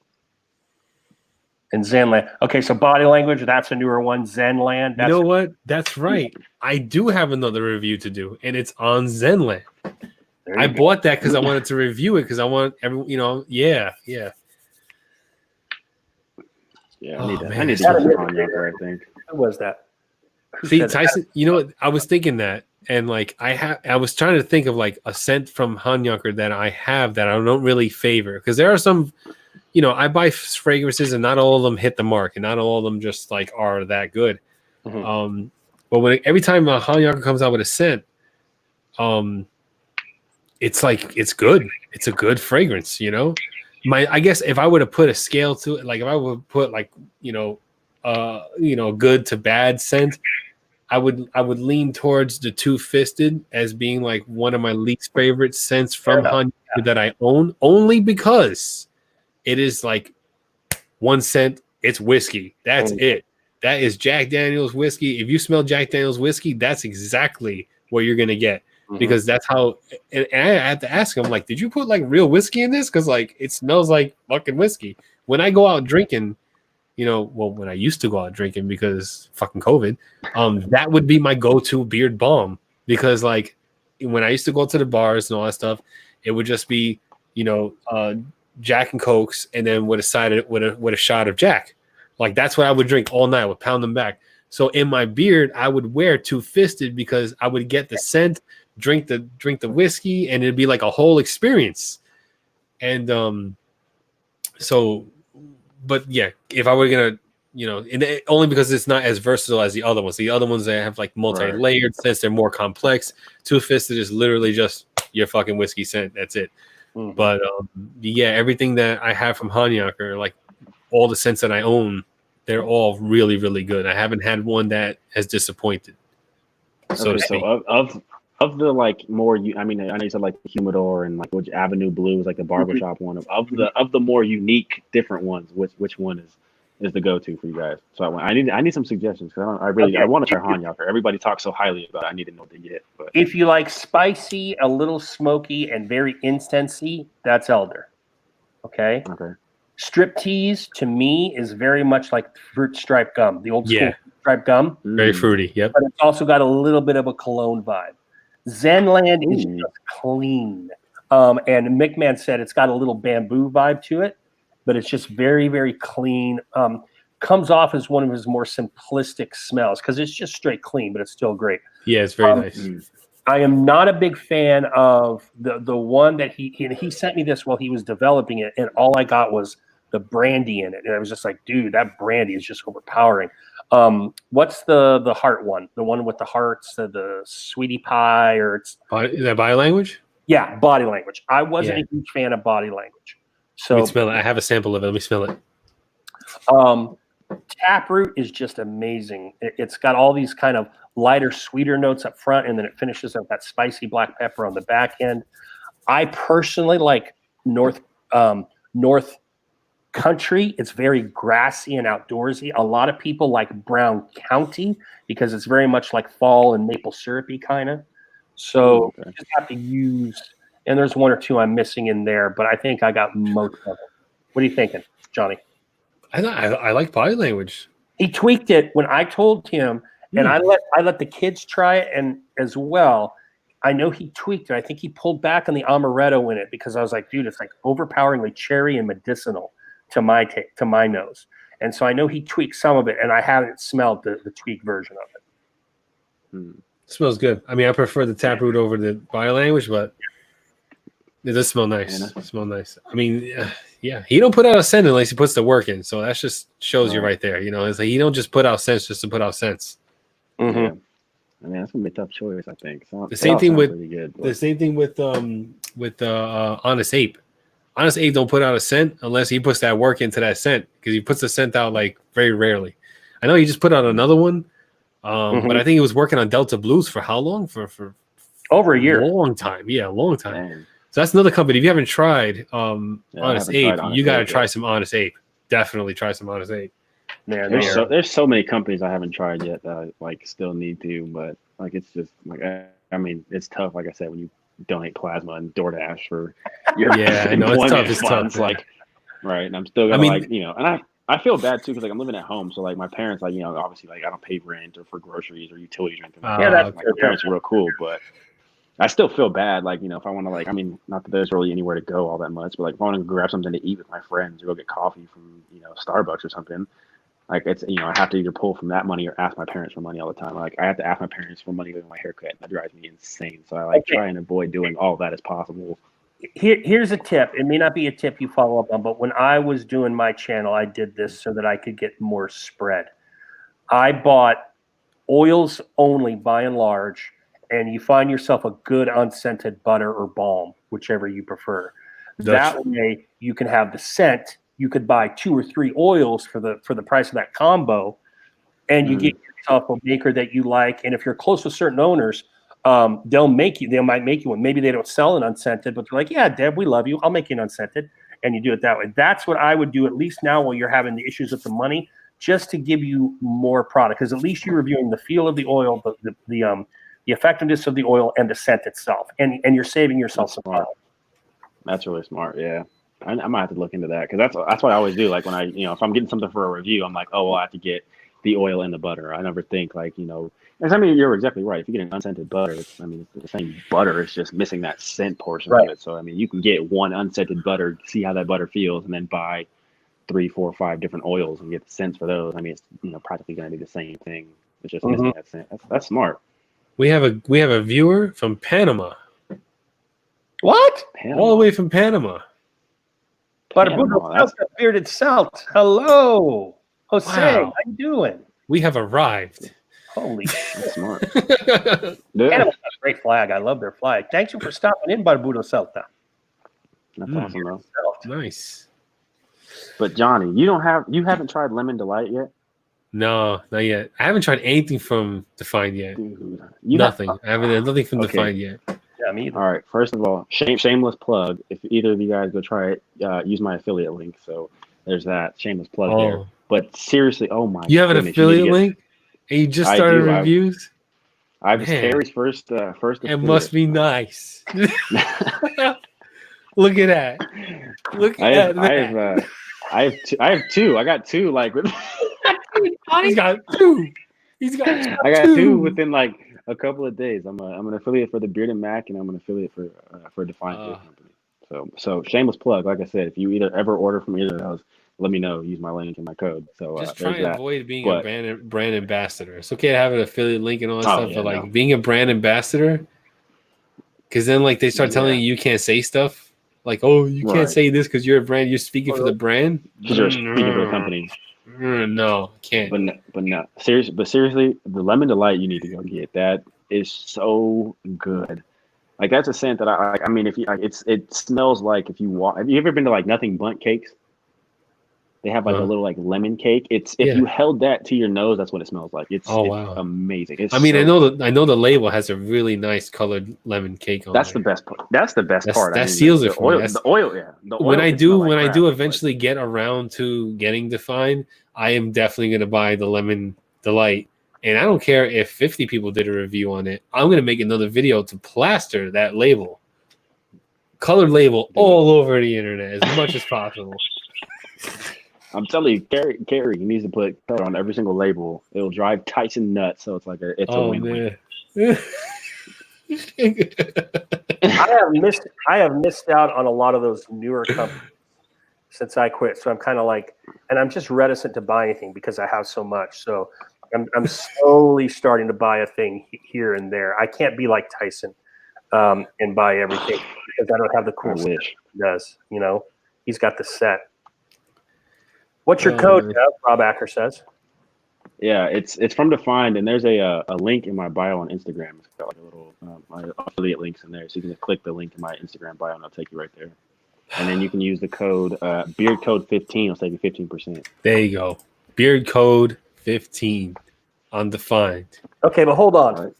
And Zenland. Okay, so Body Language, that's a newer one. Zenland. You know what? That's right. I do have another review to do, and it's on Zenland. I bought that because I wanted to review it because I want everyone, yeah. Yeah, I need to get some Hanyaker, I think. Who was that? See, Tyson, I was thinking that, and like I was trying to think of like a scent from Hanyaker that I have that I don't really favor because there are some, I buy fragrances and not all of them hit the mark and not all of them just like are that good. But every time a Hanyaker comes out with a scent, it's like it's good. It's a good fragrance, I guess if I were to put a scale to it, like if I would put like good to bad scent, I would lean towards the Two Fisted as being like one of my least favorite scents from Hanyaker that I own, only because it is like one scent. It's whiskey. That's it. That is Jack Daniel's whiskey. If you smell Jack Daniel's whiskey, that's exactly what you're gonna get. because that's how. And I had to ask him, like, did you put like real whiskey in this? Because like it smells like fucking whiskey. When I go out drinking, when I used to go out drinking because fucking COVID, that would be my go-to beard balm because like when I used to go to the bars and all that stuff, it would just be Jack and Cokes, and then with a shot of Jack. Like that's what I would drink all night. I would pound them back. So in my beard, I would wear Two Fisted because I would get the scent, drink the whiskey, and it'd be like a whole experience. And but yeah, if I were gonna, only because it's not as versatile as the other ones. The other ones that have like multi-layered scents, they're more complex. Two Fisted is literally just your fucking whiskey scent. That's it. Mm-hmm. But yeah, everything that I have from Hanyaker, like all the scents that I own, they're all really, really good. I haven't had one that has disappointed. So of the like more, I know you said like the Humidor and like which Avenue Blue is like the barbershop one. Of the more unique, different ones, which one is the go-to for you guys? So I need some suggestions because I want to try Hanyaker. Everybody talks so highly about it. I need to know what to get. But if you like spicy, a little smoky, and very incensey, that's Elder. Okay. Striptease to me is very much like fruit stripe gum, the old school stripe gum. Very fruity, yep. But it's also got a little bit of a cologne vibe. Zenland is just clean. And McMahon said it's got a little bamboo vibe to it, but it's just very, very clean. Comes off as one of his more simplistic smells because it's just straight clean, but it's still great. Yeah, it's very nice. I am not a big fan of the one that he sent me this while he was developing it, and all I got was the brandy in it, and I was just like, dude, that brandy is just overpowering. What's the heart one? The one with the hearts, the sweetie pie, or it's is that Body Language? Yeah, Body Language. I wasn't a huge fan of Body Language. So let me smell it. I have a sample of it. Let me smell it. Taproot is just amazing. It's got all these kind of lighter, sweeter notes up front, and then it finishes with that spicy black pepper on the back end. I personally like North Country. It's very grassy and outdoorsy. A lot of people like Brown County because it's very much like fall and maple syrupy kind of. So you just have to use, and there's one or two I'm missing in there, but I think I got most of them. What are you thinking, Johnny? I like Body Language. He tweaked it when I told him, and I let the kids try it, and as well. I know he tweaked it. I think he pulled back on the amaretto in it because I was like, dude, it's like overpoweringly cherry and medicinal to my nose. And so I know he tweaked some of it, and I haven't smelled the tweaked version of it. It smells good. I mean, I prefer the Taproot over the Body Language, but it does smell nice. It smells nice. I mean, yeah, he don't put out a scent unless he puts the work in. So that just shows you right there. It's like he don't just put out scents just to put out scents. Mm-hmm. Yeah. I mean, that's gonna be a tough choice. I think the same thing with Honest Ape. Honest Ape don't put out a scent unless he puts that work into that scent because he puts the scent out like very rarely. I know he just put out another one, but I think he was working on Delta Blues for how long? For over a year. Long time. Yeah, a long time. Damn. So that's another company. If you haven't tried Honest Ape, you got to try some Honest Ape. Definitely try some Honest Ape. Man, there's so many companies I haven't tried yet that I still need to, but it's just I mean it's tough. Like I said, when you donate plasma and DoorDash for your I know it's tough. It's tough. Right, and I'm still gonna and I feel bad too because I'm living at home, so my parents obviously I don't pay rent or for groceries or utilities or anything. My parents are real cool, but I still feel bad. If I want to not that there's really anywhere to go all that much, but if I want to grab something to eat with my friends or go get coffee from Starbucks or something. It's I have to either pull from that money or ask my parents for money all the time. I have to ask my parents for money with my haircut. That drives me insane. So I try and avoid doing all that as possible. Here's a tip. It may not be a tip you follow up on, but when I was doing my channel, I did this so that I could get more spread. I bought oils only by and large, and you find yourself a good unscented butter or balm, whichever you prefer. That way you can have the scent. You could buy 2 or 3 oils for the price of that combo, and you get yourself a maker that you like. And if you're close with certain owners, they might make you one. Maybe they don't sell an unscented, but they're like, yeah, Deb, we love you. I'll make you an unscented. And you do it that way. That's what I would do, at least now while you're having the issues with the money, just to give you more product. Because at least you're reviewing the feel of the oil, the effectiveness of the oil, and the scent itself. And you're saving yourself some time. That's really smart. Yeah. I might have to look into that because that's what I always do. Like when I, if I'm getting something for a review, I'm like, oh, well, I have to get the oil and the butter. I never think like, I mean, you're exactly right. If you get an unscented butter, it's the same butter. It's just missing that scent portion of it. So, I mean, you can get one unscented butter, see how that butter feels, and then buy 3, 4, 5 different oils and get the scents for those. I mean, it's, practically going to be the same thing. It's just missing that scent. That's smart. We have a viewer from Panama. What? Panama. All the way from Panama. Barbudo Bearded Celt. Hello. Jose, Wow. how you doing? We have arrived. Holy shit. That's smart. Panama's got a great flag. I love their flag. Thank you for stopping in, Barbudo Celta. That's awesome, though. Nice. But Johnny, you haven't tried Lemon Delight yet? No, not yet. I haven't tried anything from Defined yet. Dude, Nothing. I haven't had nothing from Okay. Defined yet. Yeah, me either. All right. First of all, shameless plug. If either of you guys go try it, use my affiliate link. So there's that shameless plug there. Oh, But seriously, oh my! you have an goodness, affiliate need to link? And you just I started do. reviews? I was Man. Terry's first. It must be nice. Look at that. Look at that. I have two. I got two. Like He's got two. I got two within like a couple of days. I'm an affiliate for the Beard and Mac, and I'm an affiliate for Defiant Beer Company. So shameless plug. Like I said, if you ever order from either of those, let me know. Use my link and my code. So Just try there's and that. avoid being But- a brand ambassador. It's okay to have an affiliate link and all that stuff, yeah, but like no. being a brand ambassador, because then like they start telling Yeah. you can't say stuff. Like, oh, you Right. can't say this because you're a brand. You're speaking for the brand. Because you're speaking for the company. No, can't. But no, seriously, the Lemon Delight you need to go get. That is so good. Like that's a scent that I like. I mean, if you like, it smells like if you walk. Have you ever been to like Nothing Bundt Cakes? They have like a little like lemon cake. If you held that to your nose, that's what it smells like. It's wow. amazing. It's I mean, so I know the label has a really nice colored lemon cake on that's there. the best part. That's the best part. That seals it for me. The oil, yeah. The oil When I can smell like do crap, but- eventually get around to getting Defined, I am definitely gonna buy the Lemon Delight. And I don't care if 50 people did a review on it. I'm gonna make another video to plaster that label, colored label, all over the internet as much as possible. I'm telling you, Carrie needs to put color on every single label. It'll drive Tyson nuts. So it's like a win-win. Man. I have missed out on a lot of those newer companies since I quit. So I'm kind of like, and I'm just reticent to buy anything because I have so much. So I'm slowly starting to buy a thing here and there. I can't be like Tyson and buy everything because I don't have the cool stuff he does. He's got the set. What's your code, Jeff? Rob Acker says. Yeah, it's from Defined, and there's a link in my bio on Instagram. It's got like a little my affiliate links in there, so you can just click the link in my Instagram bio, and I'll take you right there. And then you can use the code Beard Code 15. It'll save you 15%. There you go. Beard Code 15 on Defined. Okay, but hold on. Right.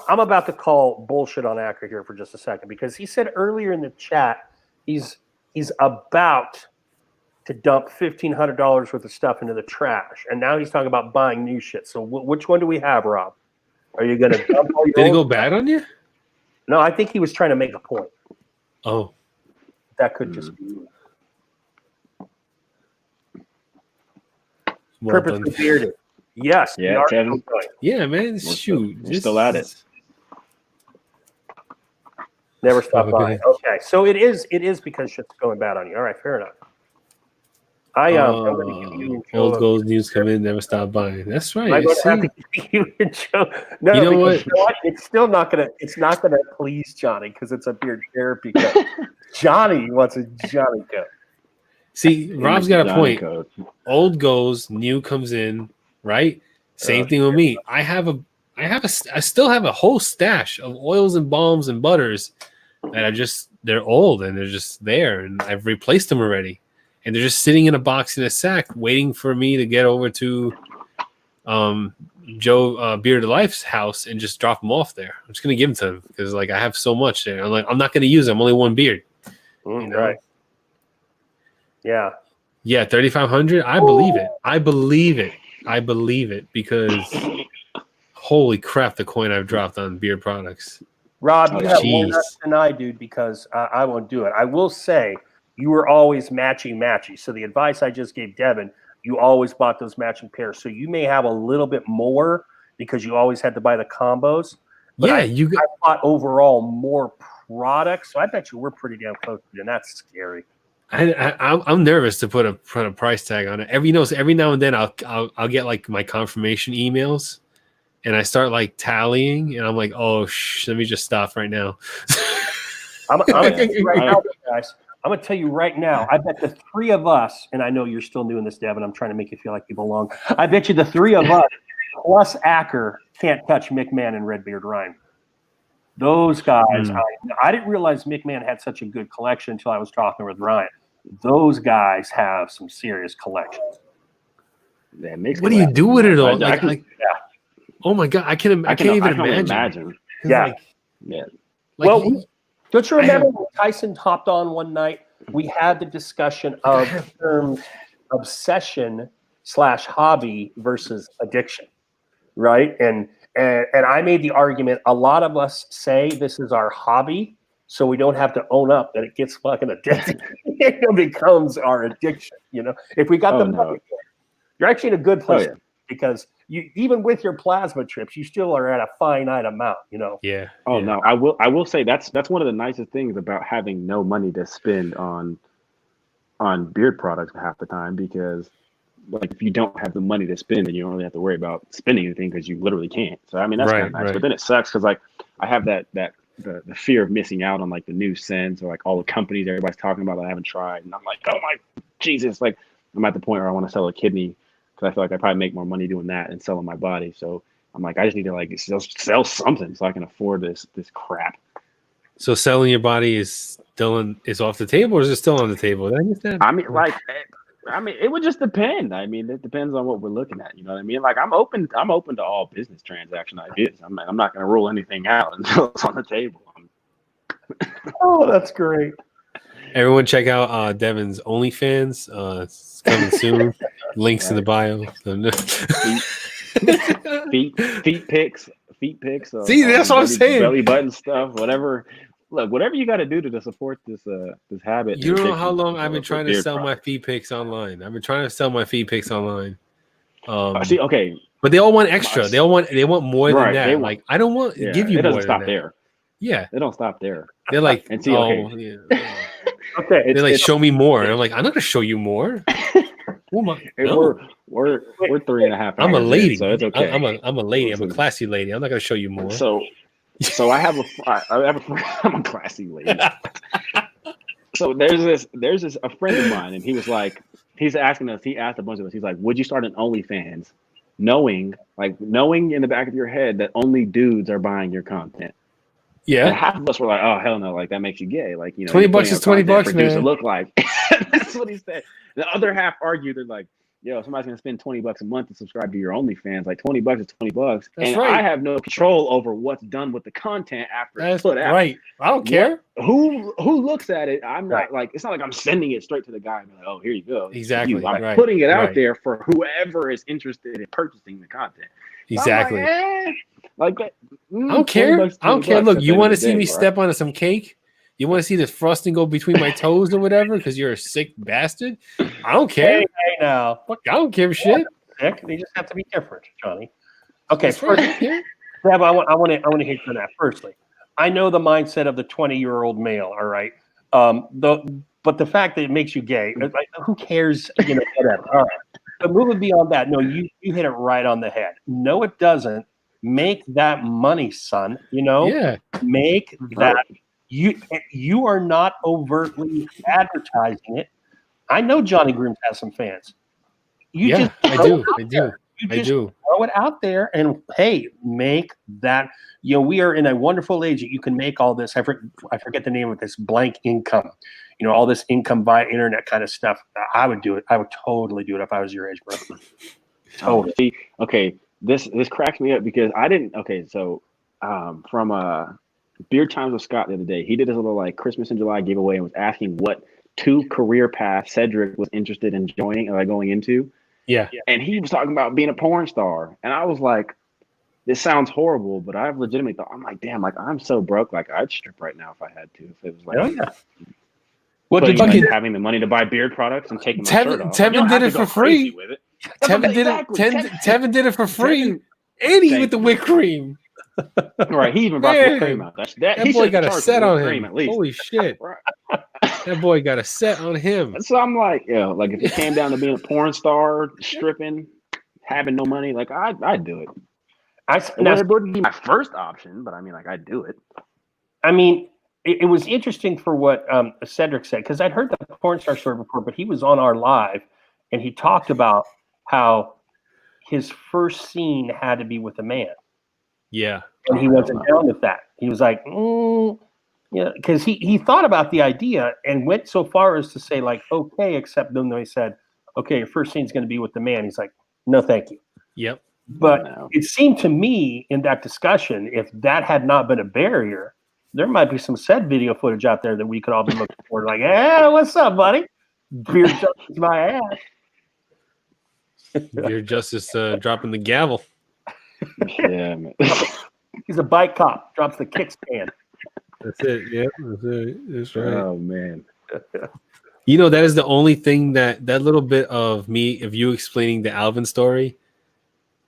I'm about to call bullshit on Acker here for just a second because he said earlier in the chat he's about to dump $1,500 worth of stuff into the trash, and now he's talking about buying new shit. So which one do we have, Rob? Are you going to dump all your Did it go old- bad on you? No, I think he was trying to make a point. Oh, That could just be well purposely done. bearded. Yes. we Yeah, are Kevin. still going. Yeah, man. Shoot. we're still at it. Never stop Okay. buying. Okay, so it is because shit's going bad on you. All right, fair enough. I'm going to give you Old gold news come in, never stop buying. That's right. I'm You going to have see? to give you a joke. No, You know because what? you know what? It's still not gonna. It's not gonna please Johnny because it's a beard therapy code. Johnny wants a Johnny code. See, Rob's got a Johnny point. code. Old goes, new comes in, right? Same thing with me. I still have a whole stash of oils and balms and butters that they're old and they're just there, and I've replaced them already, and they're just sitting in a box in a sack, waiting for me to get over to Joe Beard of Life's house and just drop them off there. I'm just gonna give them to him because like I have so much there. I'm like, I'm not gonna use them. Only one beard. You know? Right. Yeah. Yeah, 3,500. I believe it. I believe it because Holy crap! The coin I've dropped on beard products. Rob, Oh, you have more jeez. nuts than I do because I won't do it. I will say you were always matchy. So the advice I just gave Devin, you always bought those matching pairs. So you may have a little bit more because you always had to buy the combos. But Yeah, I bought overall more products. So I bet you we're pretty damn close, and that's scary. I'm nervous to put a price tag on it. Every now and then I'll get like my confirmation emails, and I start like tallying, and I'm like, oh, let me just stop right now. I'm gonna tell you right now, guys. I'm gonna tell you right now. I bet the three of us, and I know you're still doing this, Devin. I'm trying to make you feel like you belong. I bet you the three of us plus Acker can't touch McMahon and Redbeard Ryan. Those guys, I didn't realize McMahon had such a good collection until I was talking with Ryan. Those guys have some serious collections. Yeah, mixed What do you do with it all? I oh my god, I can't even imagine. Yeah. Yeah. Well, don't you remember when Tyson hopped on one night? We had the discussion of terms obsession/hobby versus addiction, right? And I made the argument. A lot of us say this is our hobby, so we don't have to own up that it gets fucking addicted. It becomes our addiction. You know, if we got money, you're actually in a good place because you, even with your plasma trips, you still are at a finite amount. You know. Yeah. Oh no, I will say that's one of the nicest things about having no money to spend on beard products half the time, because like if you don't have the money to spend, then you don't really have to worry about spending anything because you literally can't. So I mean that's kind of nice. Right. But then it sucks because like I have the fear of missing out on like the new scents or like all the companies everybody's talking about that I haven't tried, and I'm like, oh my Jesus, like I'm at the point where I want to sell a kidney because I feel like I probably make more money doing that than selling my body. So I'm like, I just need to like sell something so I can afford this crap. So selling your body is off the table, or is it still on the table? Did I miss that? I mean, it would just depend. I mean, it depends on what we're looking at. You know what I mean? Like, I'm open to all business transaction ideas. I'm not going to rule anything out until it's on the table. Oh, that's great. Everyone, check out Devin's OnlyFans. It's coming soon. Links in the bio. feet pics. See, that's what I'm saying. Belly button stuff, whatever. Look, whatever you got to do to support this habit. You don't know how long I've been trying to sell my feet pics online. See, okay, but they all want extra. They want more than that. Like, I don't want to give you. It doesn't more stop than there. Yeah, they don't stop there. They're like, and see, okay, they're like, show me more. And I'm like, I'm not gonna show you more. We're 3.5. I'm a lady, so it's okay. I'm a lady. I'm a classy lady. I'm not gonna show you more. So I have a friend. I'm a classy lady. So there's a friend of mine, and he was like, he asked a bunch of us. He's like, would you start an OnlyFans, knowing in the back of your head that only dudes are buying your content? Yeah. And half of us were like, oh hell no, like that makes you gay. Like, you know, $20 is $20, man. To look like. That's what he said. The other half argued, they're like, yo, somebody's gonna spend $20 a month to subscribe to your OnlyFans. Like $20 is $20. That's and right. I have no control over what's done with the content after it's put out. Right. I don't care. Who looks at it? I'm not like, it's not like I'm sending it straight to the guy and be like, oh, here you go. Exactly. I'm putting it out there for whoever is interested in purchasing the content. Exactly. Like that. I don't care. I don't care. Look, you want to see me step onto some cake? You want to see the frosting go between my toes or whatever because you're a sick bastard? I don't care. Hey, now. Fuck, I don't give a shit. Sick. They just have to be different, Johnny. Okay, first, Deb, I want to hit on that. Firstly, I know the mindset of the 20-year-old male. All right, but the fact that it makes you gay, like, who cares? You know, whatever. All right. But moving beyond that, no, you hit it right on the head. No, it doesn't. Make that money, son. You know, make that. You are not overtly advertising it. I know Johnny Grooms has some fans. I do. Throw it out there and hey, make that. You know, we are in a wonderful age that you can make all this. I forget the name of this blank income. You know, all this income via internet kind of stuff. I would do it. I would totally do it if I was your age, bro. Totally. See, okay, this cracks me up because I didn't. Okay, so from Beard Times with Scott the other day, he did his little like Christmas in July giveaway and was asking what 2 career paths Cedric was interested in joining or like going into. Yeah. And he was talking about being a porn star. And I was like, this sounds horrible, but I've legitimately thought, I'm like, damn, like I'm so broke, like I'd strip right now if I had to. If it was like, Oh, yeah. What putting, did you like, get? having the money to buy beard products and taking my shirt off. Tevin You don't did have it to go for free. crazy with it. Tevin did Exactly. it. Tevin did it for free, Tevin- and he Thank with the you. whipped cream. Right, he even brought the whipped Man, cream out. That he boy should got a charge for set whipped on cream him. at least. Holy shit! Right. That boy got a set on him. So I'm like, like if it came down to being a porn star, stripping, having no money, like I'd do it. It wouldn't be my first option, but I mean, like I'd do it. I mean, it was interesting for what Cedric said, because I'd heard the porn star story before, but he was on our live and he talked about how his first scene had to be with a man. Yeah. And he wasn't down with that. He was like, yeah, because he thought about the idea and went so far as to say, like, okay, except then he said, okay, your first scene's going to be with the man. He's like, no, thank you. Yep. But it seemed to me in that discussion, if that had not been a barrier, there might be some said video footage out there that we could all be looking for. Like, hey, what's up, buddy? Beard justice my ass. Beard Justice dropping the gavel. Yeah, man. He's a bike cop. Drops the kickstand. That's it. Yep. That's it. That's right. Oh man. You know, that is the only thing that little bit of you explaining the Alvin story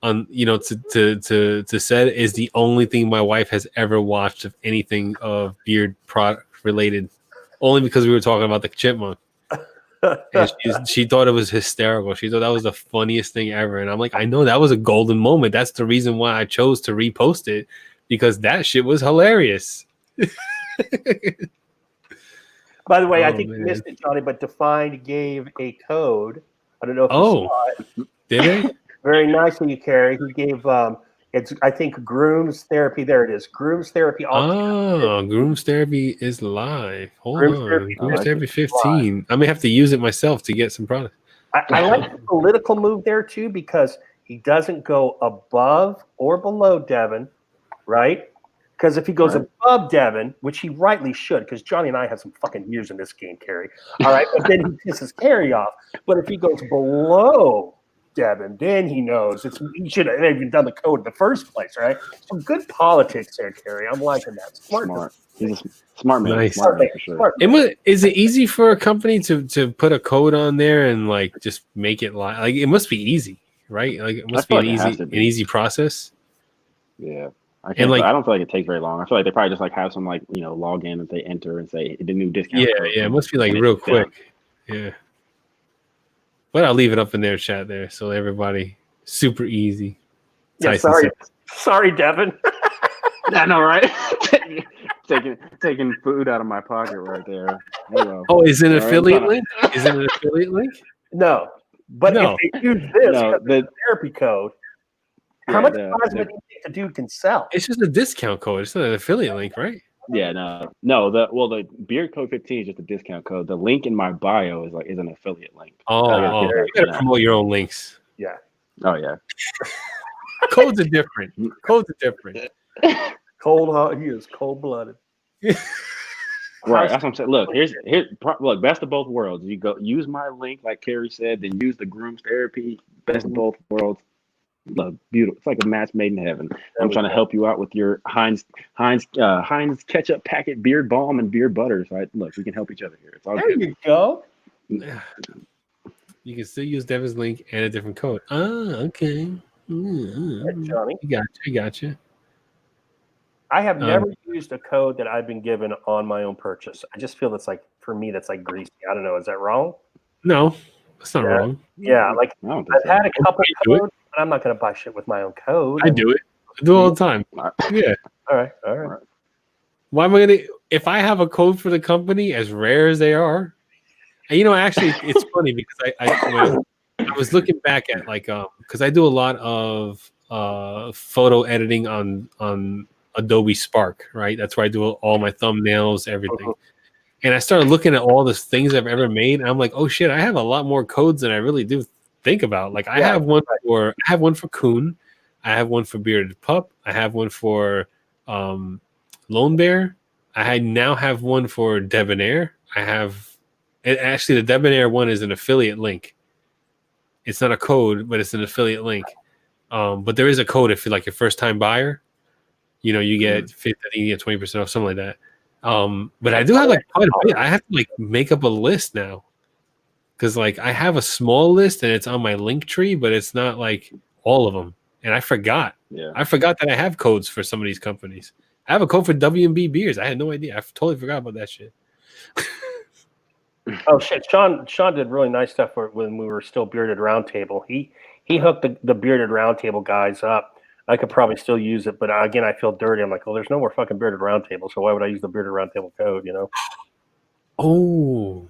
on, you know, to said is the only thing my wife has ever watched of anything of beard product related, only because we were talking about the chipmunk. And she thought it was hysterical. She thought that was the funniest thing ever. And I'm like, I know that was a golden moment. That's the reason why I chose to repost it, because that shit was hilarious. By the way, I think you missed it, Johnny, but Defined gave a code. I don't know if you saw it. Did they? Very nicely, Carrie. He gave it's I think Grooms Therapy. There it is. Grooms Therapy. Grooms Therapy is live. Hold Grooms on. Therapy Grooms Therapy 15. I may have to use it myself to get some product. I like the political move there too, because he doesn't go above or below Devin, right? Because if he goes above Devin, which he rightly should, because Johnny and I have some fucking years in this game, Carrie. All right, but then he pisses Carrie off. But if he goes below Devin, then he knows he should have even done the code in the first place, right? Some good politics there, Carrie. I'm liking that. Smart. He's a smart man. Nice. Smart man for sure. Is it easy for a company to put a code on there and like just make it like it must be easy, right? Like it must be an easy process. Yeah. I don't feel like it takes very long. I feel like they probably just like have some like, you know, log in that they enter and say the new discount. Yeah, it must be like real quick. Yeah. But I'll leave it up in their chat there so everybody super easy. Yeah, sorry, Devin. I know, right? taking food out of my pocket right there. Oh, is it an affiliate link? Is it an affiliate link? No. But if they use this the therapy code, how much plasma do you think the dude can sell? It's just a discount code. It's not an affiliate link, right? Yeah, no. The beard code 15 is just a discount code. The link in my bio is an affiliate link. Oh, you gotta promote your own links. Yeah. Oh yeah. Codes are different. He is cold blooded. Right, that's what I'm saying. Look, look, best of both worlds. You go use my link, like Carrie said, then use the Grooms Therapy. Best of both worlds. Look, beautiful. It's like a match made in heaven. I'm trying to help you out with your Heinz ketchup packet beard balm and beard butter. So look, we can help each other here. It's all there good. You go. You can still use Devin's link and a different code. Okay. Johnny. Gotcha. I have never used a code that I've been given on my own purchase. I just feel for me, that's like greasy. I don't know. Is that wrong? No, that's not wrong. Yeah, like I've had a couple of codes, but I'm not going to buy shit with my own code. I do it. I do it all the time. Yeah. All right. Why am I going to, if I have a code for the company, as rare as they are, and you know, actually, it's funny because I was looking back at like, because I do a lot of photo editing on Adobe Spark, right? That's where I do all my thumbnails, everything. And I started looking at all the things I've ever made, and I'm like, oh shit, I have a lot more codes than I really do think about. Like I have one for Coon, I have one for Bearded Pup, I have one for Lone Bear, I now have one for Debonair. Actually the Debonair one is an affiliate link. It's not a code, but it's an affiliate link. But there is a code if you're like a first time buyer. You know, you get 50, I think you get 20% off, something like that. But I do have like quite a bit. I have to like make up a list now. Because like I have a small list and it's on my link tree, but it's not like all of them. And I forgot. Yeah. I forgot that I have codes for some of these companies. I have a code for W&B beers. I had no idea. I totally forgot about that shit. Oh shit, Sean did really nice stuff when we were still Bearded Roundtable. He hooked the Bearded Roundtable guys up. I could probably still use it, but again, I feel dirty. I'm like, well, there's no more fucking Bearded Roundtable, so why would I use the Bearded Roundtable code? You know? Oh,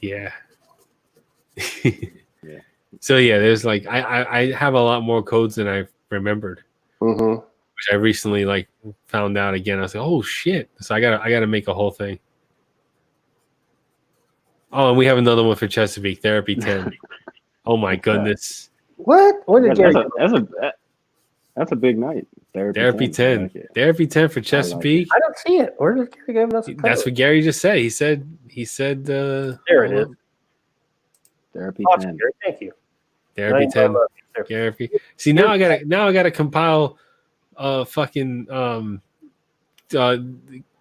yeah. Yeah. So yeah, there's like I have a lot more codes than I remembered, Mm-hmm. which I recently like found out again. I was like, oh shit! So I gotta make a whole thing. Oh, and we have another one for Chesapeake Therapy 10. Oh my goodness. What? What did Gary? That's a big night. Therapy 10. I like it. Therapy 10 for Chesapeake. I don't see it. Where did Gary give us? That's what Gary just said. He said There it is. Therapy Awesome, 10. Gary. Thank you. Therapy 10. Therapy. See, now I gotta compile fucking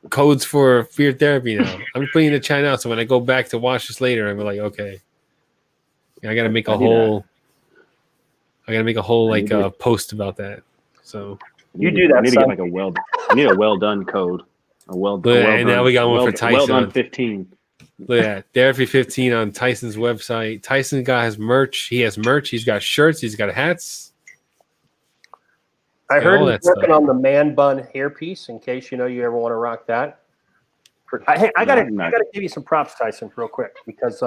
codes for fear therapy now. I'm putting it in China now, so when I go back to watch this later, I'm like, okay. I gotta make a whole like post about that. So You do that, I need to son. get like I need a well done code. And now we got one for Tyson. Well done 15. Look at that. Therapy 15 on Tyson's website. Tyson has merch. He has merch. He's got shirts. He's got hats. I heard all he's that working stuff. on the man bun hairpiece. In case you ever want to rock that. I gotta give you some props, Tyson, real quick, because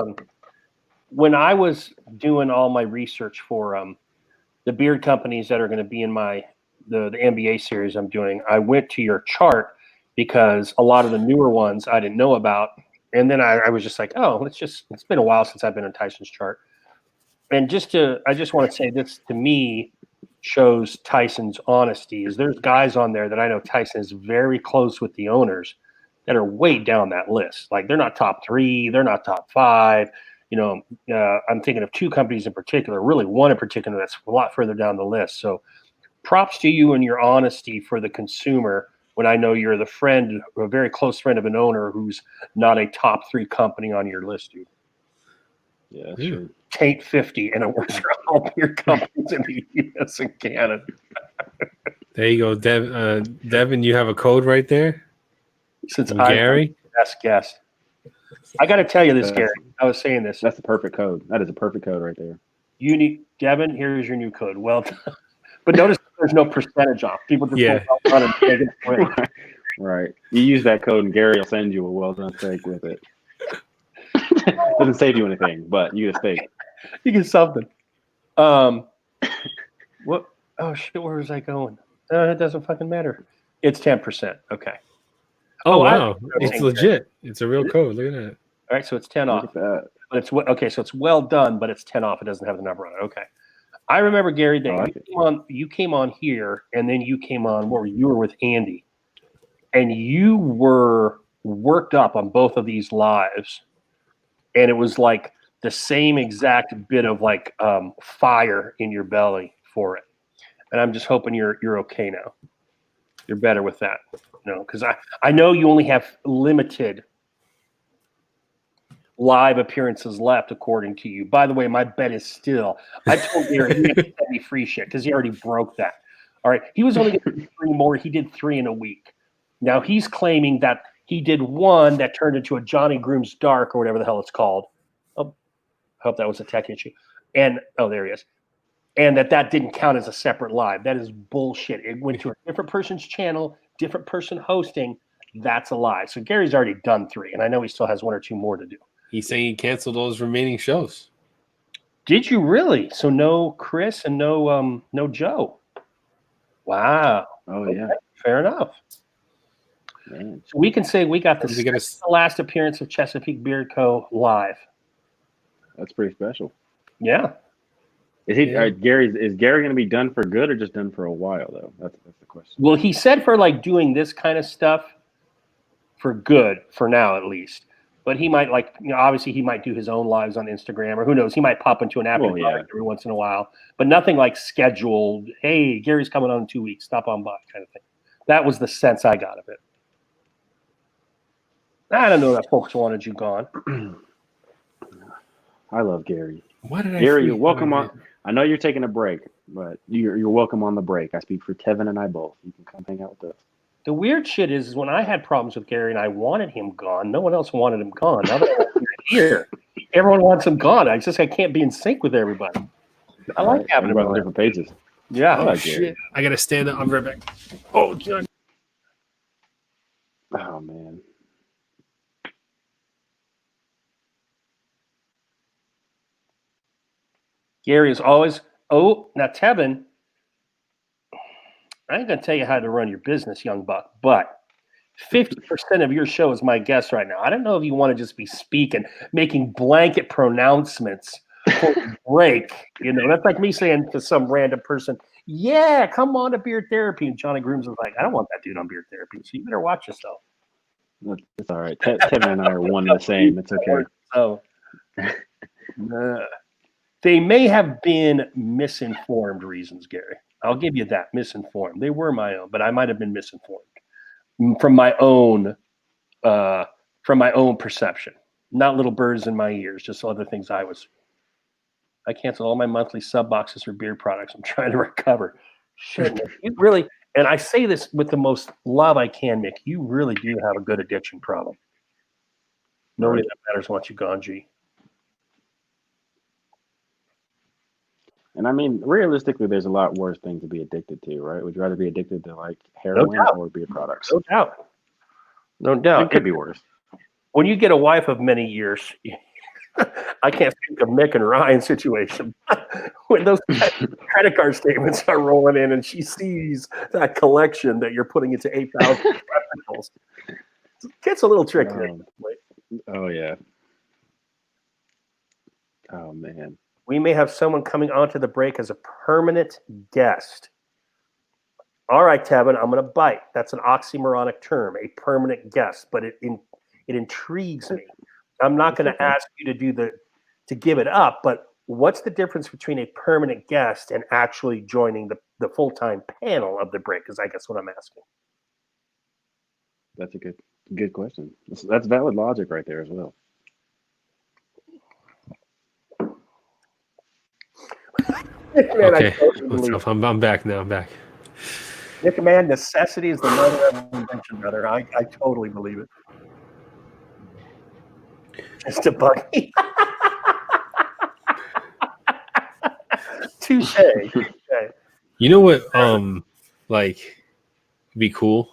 when I was doing all my research for the beard companies that are going to be in the NBA series I'm doing, I went to your chart because a lot of the newer ones I didn't know about. And then I was just like, oh, it's been a while since I've been on Tyson's chart. And I just want to say this to me shows Tyson's honesty is there's guys on there that I know Tyson is very close with the owners that are way down that list. Like they're not top 3, they're not top 5. You know, I'm thinking of 2 companies in particular, really one in particular that's a lot further down the list. So props to you and your honesty for the consumer when I know you're the friend, a very close friend of an owner who's not a top 3 company on your list, dude. Yeah, that's true. Taint 50, and it works for all beer companies in the U.S. and Canada. There you go, Devin. You have a code right there. Since From I'm Gary. the best guest, I got to tell you this, Gary. I was saying this. That's the perfect code. That is a perfect code right there. You need Devin. Here's your new code. Well done. But notice there's no percentage off. People just Yeah. go well done and take it away. Right. You use that code and Gary will send you a well done steak with it. Doesn't save you anything, but you get a steak. You get something. What? Oh shit! Where was I going? It doesn't fucking matter. It's 10%. Okay. Oh, I- wow. It's legit. It's a real code. Look at that. All right. So it's 10 Look off. at that. But it's okay. So it's well done, but it's 10 off. It doesn't have the number on it. Okay. I remember Gary that I like it. you came on here, and then you came on. You were with Andy, and you were worked up on both of these lives, and it was like the same exact bit of like fire in your belly for it. And I'm just hoping you're okay now. You're better with that, because I know you only have limited live appearances left, according to you. By the way, my bet is still. I told Gary he had to send me free shit because he already broke that. All right, he was only going to do 3 more. He did 3 in a week. Now he's claiming that he did 1 that turned into a Johnny Groom's Dark or whatever the hell it's called. Oh, I hope that was a tech issue. And there he is. And that didn't count as a separate live. That is bullshit. It went to a different person's channel, different person hosting. That's a lie. So Gary's already done 3, and I know he still has 1 or 2 more to do. He's saying he canceled those remaining shows. Did you really? So no Chris and no Joe. Wow. Oh yeah. Fair enough. Man. So we can say we got We gotta- the last appearance of Chesapeake Beard Co. live. That's pretty special. Yeah. Is he Yeah. Gary? Is Gary going to be done for good or just done for a while though? That's the question. Well, he said for like doing this kind of stuff for good, for now at least. But he might obviously he might do his own lives on Instagram, or who knows, he might pop into an after every once in a while, but nothing like scheduled. Hey, Gary's coming on in 2 weeks. Stop on by, kind of thing. That was the sense I got of it. I don't know that folks wanted you gone. I love Gary. Why did Gary, you're welcome on. I know you're taking a break, but you're welcome on the break. I speak for Tevin and I both. You can come hang out with us. The weird shit is when I had problems with Gary and I wanted him gone, no one else wanted him gone. Now that I'm here, everyone wants him gone. I can't be in sync with everybody. I like having him on different pages. Yeah. Oh, shit. I got to stand up. I'm right back. Oh, John. Oh, man. Gary is always, now Tevin, I ain't going to tell you how to run your business, young buck, but 50% of your show is my guest right now. I don't know if you want to just be speaking, making blanket pronouncements for the break. That's like me saying to some random person, yeah, come on to Beard Therapy. And Johnny Grooms is like, I don't want that dude on Beard Therapy, so you better watch yourself. It's all right. Tevin and I are one and the same. It's okay. So, they may have been misinformed reasons, Gary. I'll give you that, misinformed. They were my own, but I might have been misinformed from my own perception. Not little birds in my ears, just other things I canceled all my monthly sub boxes for beard products. I'm trying to recover. Shit, you really, and I say this with the most love I can, Mick, you really do have a good addiction problem. Nobody that matters wants you gone, G. And I mean, realistically, there's a lot worse things to be addicted to, right? Would you rather be addicted to like heroin or beard products? No doubt. No doubt. It could be worse. When you get a wife of many years, I can't think of Mick and Ryan's situation. When those credit card statements are rolling in and she sees that collection that you're putting into 8,000 replicals, it gets a little tricky. Oh, yeah. Oh, man. We may have someone coming onto the break as a permanent guest. All right, Tevin, I'm going to bite. That's an oxymoronic term, a permanent guest, but it intrigues me. I'm not going to ask you to give it up, but what's the difference between a permanent guest and actually joining the full-time panel of the break is I guess what I'm asking. That's a good question. That's valid logic right there as well. Man, okay, I'm back now. I'm back. Nick, man, necessity is the mother of invention, brother. I totally believe it. Just a buggy. Touche. You know what? Be cool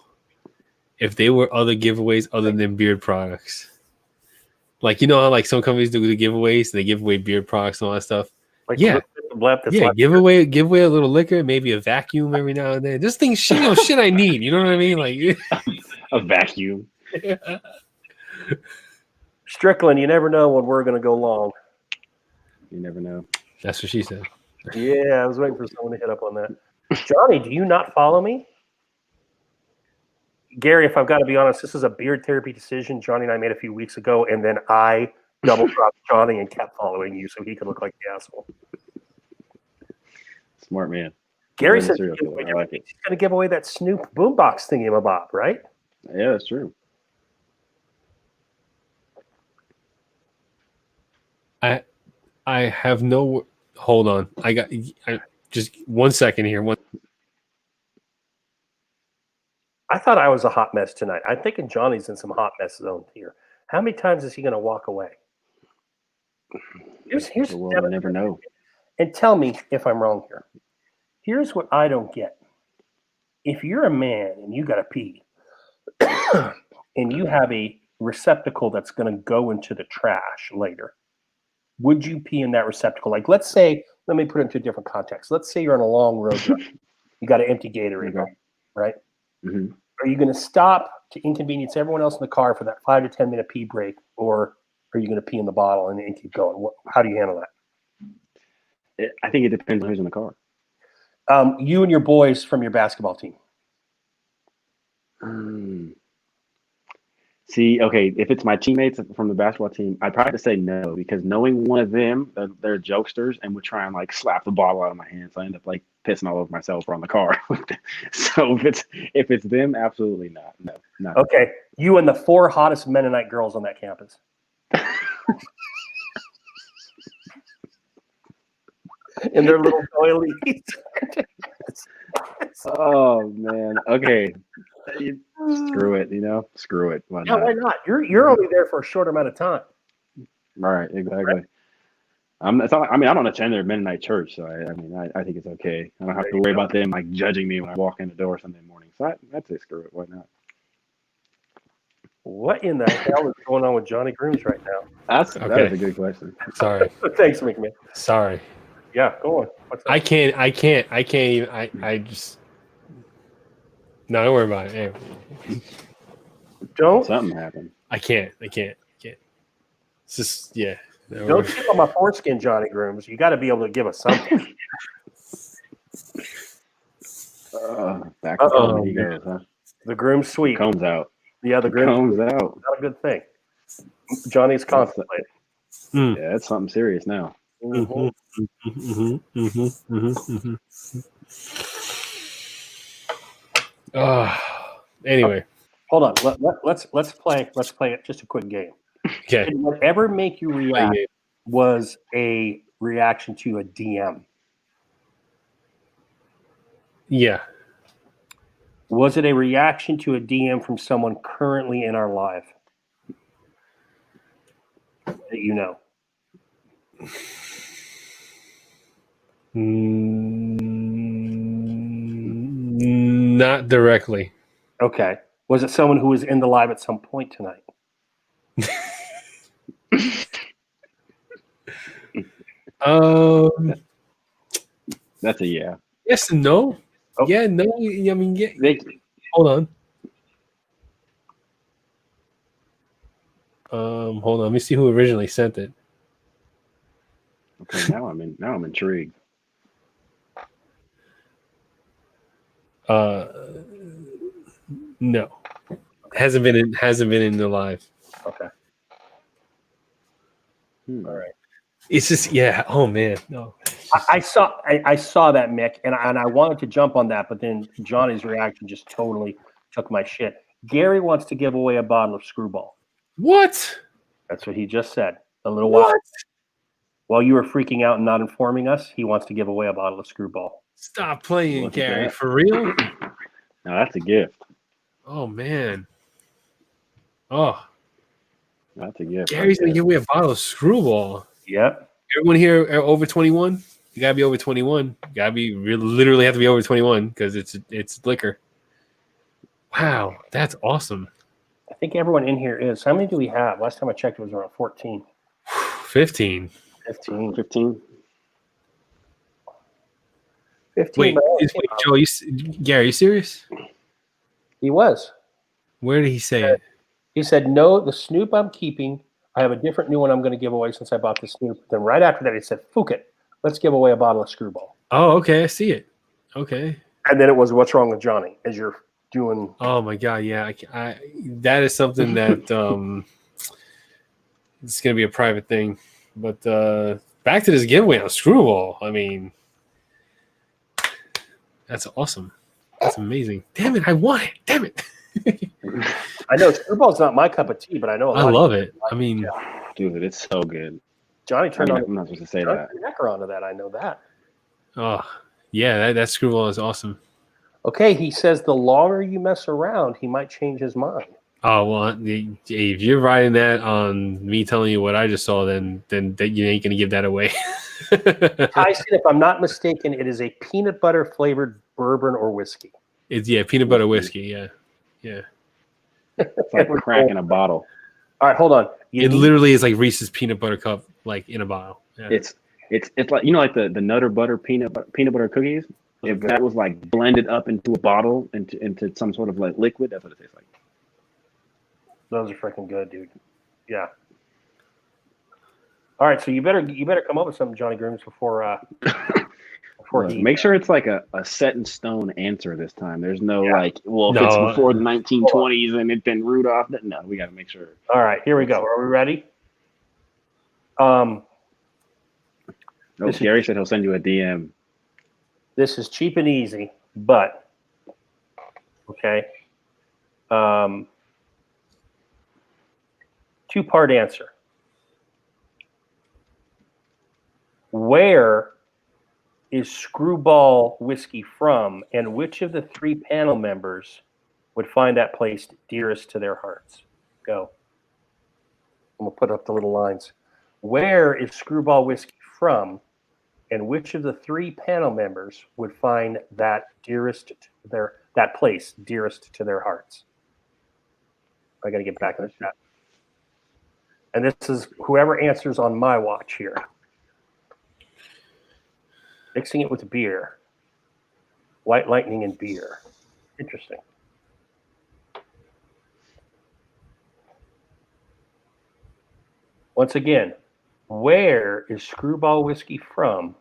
if they were other giveaways other than beard products. Like, you know how like some companies do the giveaways and they give away beard products and all that stuff. Like give away a little liquor, maybe a vacuum every now and then. This thing, shit I need. You know what I mean? Like a vacuum. Yeah. Strickland, you never know when we're going to go long. You never know. That's what she said. Yeah, I was waiting for someone to hit up on that. Johnny, do you not follow me? Gary, if I've got to be honest, this is a beard therapy decision Johnny and I made a few weeks ago, and then I double dropped Johnny and kept following you so he could look like the asshole. Smart man. Gary says he's going to give away that Snoop boombox thingamabob, right? Yeah, that's true. I have no. Hold on. I just 1 second here. I thought I was a hot mess tonight. I'm thinking Johnny's in some hot mess zone here. How many times is he going to walk away? Here's we'll never know. And tell me if I'm wrong here. Here's what I don't get. If you're a man and you got to pee, and you have a receptacle that's going to go into the trash later, would you pee in that receptacle? Like, let's say, let me put it into a different context. Let's say you're on a long road trip. You got an empty Gatorade, right? Mm-hmm. Are you going to stop to inconvenience everyone else in the car for that 5 to 10 minute pee break, or are you going to pee in the bottle and keep going? How do you handle that? I think it depends on who's in the car. You and your boys from your basketball team. See, okay, if it's my teammates from the basketball team, I'd probably have to say no because knowing one of them, they're jokesters and would try and like slap the bottle out of my hand, so I end up like pissing all over myself or on the car. So if it's them, absolutely not. No, not. Okay, you and the 4 hottest Mennonite girls on that campus. In their little doilies. Oh man. Okay. Screw it. Screw it. Why Yeah, not? why not? You're only there for a short amount of time. Right. Exactly. It's not, I mean, I don't attend their Mennonite church, so I think it's okay. I don't have to worry about them like judging me when I walk in the door Sunday morning. So I'd say screw it. Why not? What in the hell is going on with Johnny Grooms right now? That is Okay. a good question. Sorry. Thanks, McMahon. Sorry. Yeah, go on. What's up? I can't even. I just. No, don't worry about it. Anyway, Don't Something happened. I can't. It's just yeah. No, don't tip on my foreskin, Johnny Grooms. You got to be able to give us something. Back to Uh-oh. when he goes, huh? The Groom sweep. Combs out. Yeah, the Groom Combs sweep. out. Not a good thing. Johnny's contemplating. Yeah, it's something serious now. Mhm. Anyway, Hold on. Let's play just a quick game. okay. Did whatever make you react was a reaction to a DM? Yeah. Was it a reaction to a DM from someone currently in our live that you know? Not directly. Okay. Was it someone who was in the live at some point tonight? That's a yeah. Yes and no. Oh. Yeah, no. I mean, yeah. They, Hold on. Hold on. Let me see who originally sent it. okay, now I'm intrigued. No. Hasn't been in the live. Okay. All right. It's just yeah. Oh man, no. I saw that, Mick, and I wanted to jump on that, but then Johnny's reaction just totally took my shit. Gary wants to give away a bottle of Screwball. What? That's what he just said a little while. What? While you were freaking out and not informing us, he wants to give away a bottle of Screwball. Stop playing, Look at Gary. that. For real? Now that's a gift. Oh man. Oh, That's a gift. Gary's right gonna there. give away a bottle of Screwball. Yep. Everyone here are over 21. You gotta be over 21. You gotta be literally have to be over 21 because it's liquor. Wow, that's awesome. I think everyone in here is. How many do we have? Last time I checked, it was around 14. 15. 15. 15. 15. Wait, Joe, Gary, you serious? He was. Where did he say it? He said, no, the Snoop I'm keeping. I have a different new one I'm going to give away since I bought the Snoop. Then right after that, he said, "Fuck it. Let's give away a bottle of Screwball." Oh, okay, I see it. Okay. And then it was, "What's wrong with Johnny?" As you're doing. Oh my god, yeah. I that is something that it's gonna be a private thing. But back to this giveaway on Screwball. I mean, that's awesome. That's amazing. Damn it, I want it. Damn it. I know Screwball's not my cup of tea, but I know a lot I of love people it. like I mean, yeah. Dude, it's so good. Johnny turned on I'm not supposed to say Johnny that. turned Necker onto that. I know that. oh yeah, that Screwball is awesome. Okay, he says the longer you mess around, he might change his mind. Oh well, if you're riding that on me telling you what I just saw, then you ain't gonna give that away. Tyson, if I'm not mistaken, it is a peanut butter flavored bourbon or whiskey. It's peanut butter whiskey. Yeah. It's like crack in a bottle. All right, hold on. It literally is like Reese's peanut butter cup, like in a bottle. Yeah. It's like like the Nutter Butter peanut butter cookies. If that was like blended up into a bottle into some sort of like liquid, that's what it tastes like. Those are freaking good, dude. Yeah. All right, so you better come up with something, Johnny Grooms, before. before Look, he make sure it's like a set in stone answer this time. There's no like, well, if No. it's before the 1920s and it's been Rudolph, no, we got to make sure. All right, here we go. Are we ready? No, This is- Gary said he'll send you a DM. This is cheap and easy, but okay. Two-part answer. Where is Screwball Whiskey from, and which of the three panel members would find that place dearest to their hearts? Go. I'm going to put up the little lines. Where is Screwball Whiskey from, and which of the three panel members would find that that place dearest to their hearts? I got to get back in the chat. And this is whoever answers on my watch here. Mixing it with beer. White Lightning and beer. Interesting. Once again, where is Screwball Whiskey from?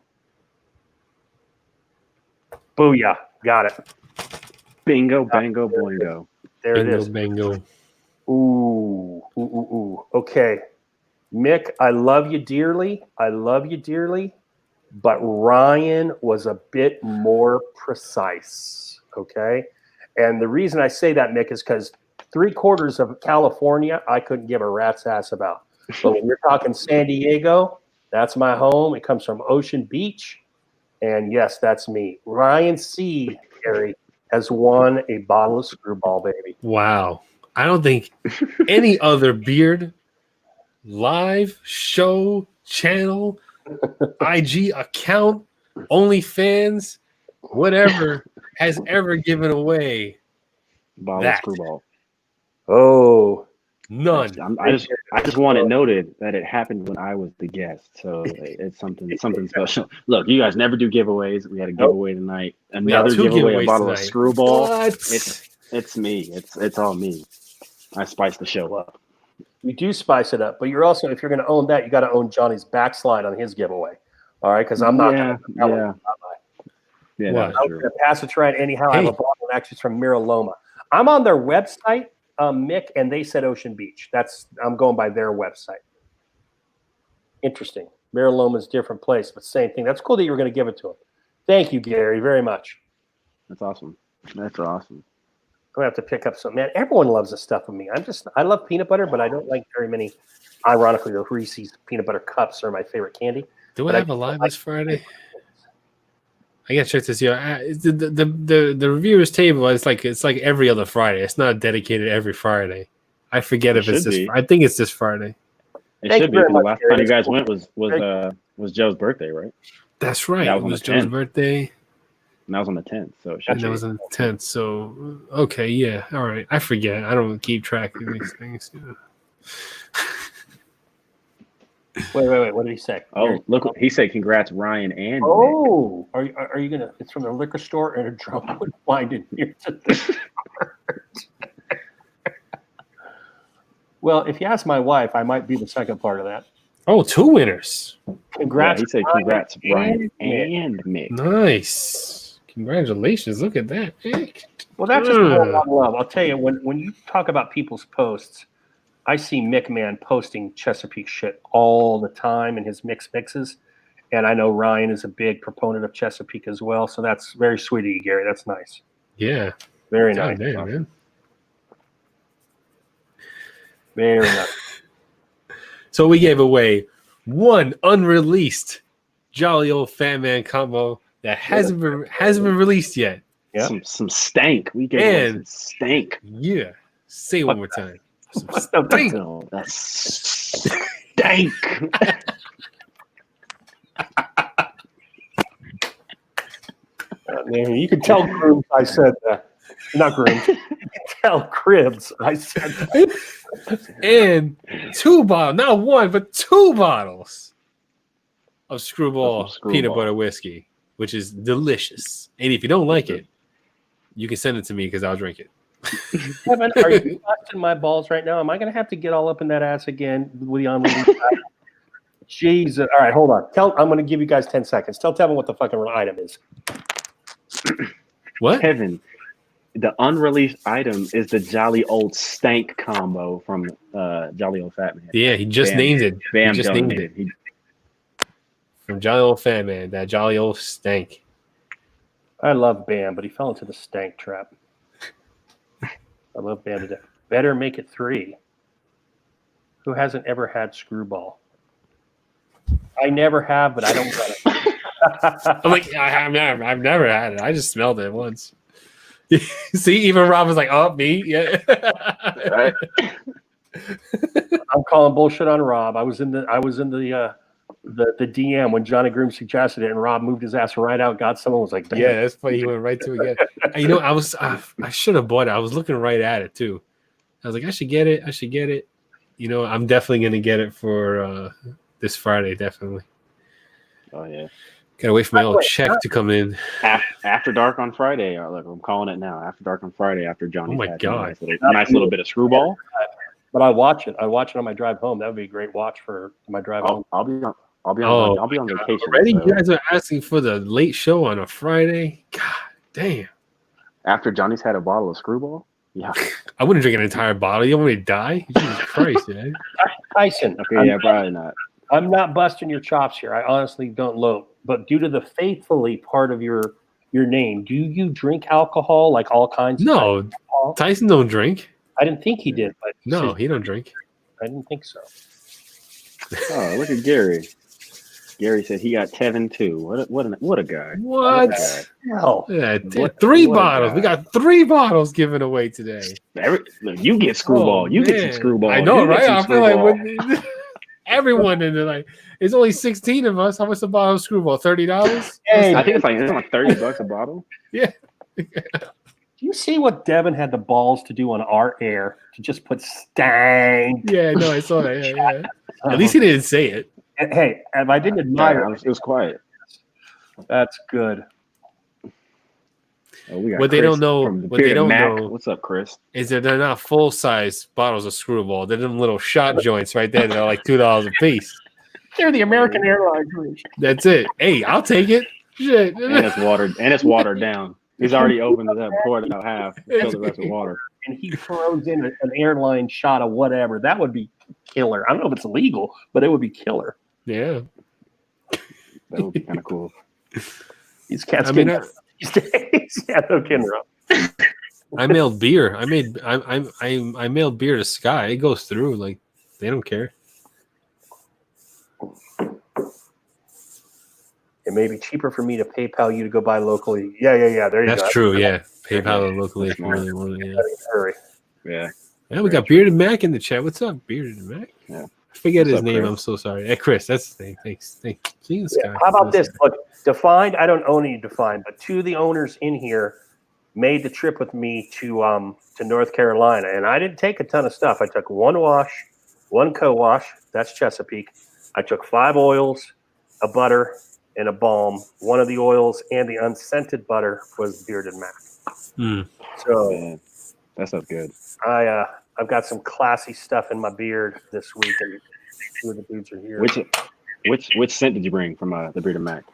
Booyah. Got it. Bingo, bango, boingo. There it is. Bingo. Ooh. Okay. Mick, I love you dearly. But Ryan was a bit more precise. Okay. And the reason I say that, Mick, is because 3/4 of California, I couldn't give a rat's ass about. But when you're talking San Diego, that's my home. It comes from Ocean Beach. And yes, that's me. Ryan C., Gary, has won a bottle of Screwball, baby. Wow. I don't think any other beard live show channel, IG account, OnlyFans, whatever has ever given away Bottle that. Screwball. Oh, none. I just want it noted that it happened when I was the guest, so it's something special. Look, you guys never do giveaways. We had a giveaway tonight. We got Another two giveaway, a giveaways bottle of tonight. Screwball. What? It's me. It's all me. I spice the show up. you do spice it up, but you're also, if you're going to own that, you got to own Johnny's backslide on his giveaway. All right, because I'm not. Yeah. Gonna, Yeah, What? that's I'm true. going to pass it right anyhow. I have Hey. a bottle and actually it's from Mira Loma. I'm on their website, Mick, and they said Ocean Beach. I'm going by their website. Interesting. Mira Loma's a different place, but same thing. That's cool that you were going to give it to him. Thank you, Gary, very much. That's awesome. That's awesome. I'm gonna have to pick up some. Man, everyone loves this stuff with me. I love peanut butter, but I don't like very many. Ironically, the Reese's peanut butter cups are my favorite candy. Do But I I have a live like- this Friday? I gotta check this out. The reviewers table is like it's like every other Friday. It's not dedicated every Friday. I forget It if it's should this. be. I think it's this Friday. It Thank should you be very because the much, last Gary. time you That's guys cool. went was Joe's birthday, right? That's right. That It was on was the Joe's 10th. birthday, And that was on the 10th, so it should and that be. was on the 10th. So okay, yeah, all right. I forget. I don't keep track of these things. You know. Wait. What did he say? Oh, look! He said, "Congrats, Ryan and Nick." Oh, are you gonna? It's from the liquor store and a drum would find it near to the Well, if you ask my wife, I might be the second part of that. Oh, two winners. Yeah, Congrats. he said, "Congrats, Ryan Nick. and Mick." Nice. Congratulations. Look at that. Well, that's just a lot of love. I'll tell you, when you talk about people's posts, I see Mick Man posting Chesapeake shit all the time in his mixes. And I know Ryan is a big proponent of Chesapeake as well. So that's very sweet of you, Gary. That's nice. Yeah. Very God nice. damn, man. Very nice. So we gave away one unreleased Jolly Old Fat Man combo that hasn't been released yet. Yeah. Some stank. We gave away some And- stank. Yeah. Say it one more time. Some Thank No, that's stank. Man, you can tell Grooms I said that. Not Grooms. You can tell Cribs I said that. and two bottles, not one, but two bottles of Screwball, Of Screwball. peanut butter whiskey, which is delicious. And if you don't like it, you can send it to me because I'll drink it. Kevin, are you busting my balls right now? Am I going to have to get all up in that ass again with the unlimited? Jesus. All right, hold on. I'm going to give you guys 10 seconds. Tell Tevin what the fucking item is. What? Kevin, the unreleased item is the Jolly Old Stank combo from Jolly Old Fat Man. Yeah, he just Bam. named it. Bam he just named donated. it. From Jolly Old Fat Man, that Jolly Old Stank. I love Bam, but he fell into the stank trap. I love Bam to death. Better make it 3. Who hasn't ever had Screwball? I never have, but I don't want it. I'm like, I've never had it. I just smelled it once. See, even Rob was like, "Oh, me, yeah." Right? I'm calling bullshit on Rob. I was in the DM when Johnny Groom suggested it, and Rob moved his ass right out. Got someone was like, damn. Yeah, that's funny. He went right to it again. I should have bought it. I was looking right at it too. I was like, I should get it. I'm definitely gonna get it for this Friday. Definitely. Oh yeah. Gotta wait for my old check to come in. After dark on Friday. Look, I'm calling it now. After dark on Friday. After Johnny. Oh my God. Nice little bit of Screwball. But I watch it. I watch it on my drive home. That would be a great watch for my drive home. I'll be on vacation. Already, so you guys are asking for the late show on a Friday. God damn. after Johnny's had a bottle of Screwball. Yeah. I wouldn't drink an entire bottle. You want me to die? Jesus Christ, man. Tyson. Okay, yeah, probably not. I'm not busting your chops here. I honestly don't load. But due to the faithfully part of your name, do you drink alcohol, like all kinds of alcohol? Tyson don't drink. I didn't think he did. But No, he don't drink. I didn't think so. Oh, look at Gary. Gary said he got Tevin too. What a guy. What? Hell. Yeah, What- three what a bottles. guy. We got 3 bottles given away today. Look, you get Screwball. Oh, you get some man. Screwball. I know, You get right? some I feel like Screwball. when, everyone in there, like, it's only 16 of us. How much a bottle of Screwball? $30? Hey, I think it's like $30 a bottle. do you see what Devin had the balls to do on our air to just put stank? Yeah, no, I saw that. Yeah. At least he didn't say it. Hey, if I didn't admire It was quiet. that's good. Oh, we got What they Chris don't know- from the what they Bearded don't Mac. know- What's up, Chris? Is that they're not full-size bottles of Screwball. They're them little shot joints right there. They're like $2 a piece. They're the American Airlines version. That's it. Hey, I'll take it. Shit. And it's watered down. He's already opened it up, poured it out half, filled the rest with water. And he throws in an airline shot of whatever. That would be killer. I don't know if it's illegal, but it would be killer. Yeah. That would be kind of cool. These cats I mean, get these days. Yeah, no kidding, Rob. I mailed beer. I mailed beer to Sky. It goes through. Like, they don't care. It may be cheaper for me to PayPal you to go buy locally. Yeah. There you go. That's true. Yeah. PayPal locally if you really want it. Yeah. Hurry. Yeah. Yeah, we got Bearded Mac in the chat. What's up, Bearded Mac? Yeah. I forget What's his up, name. Chris? I'm so sorry. Hey, Chris, that's his name. Thanks. See this guy. How about this? Look, Defined. I don't own any Defined, but 2 of the owners in here made the trip with me to North Carolina, and I didn't take a ton of stuff. I took 1 wash, 1 co-wash. That's Chesapeake. I took 5 oils, a butter, and a balm. One of the oils and the unscented butter was Bearded Mac. Hmm. So Man, that stuff's good. I've got some classy stuff in my beard this week, and 2 of the dudes are here. Which scent did you bring from the Bearded Mac?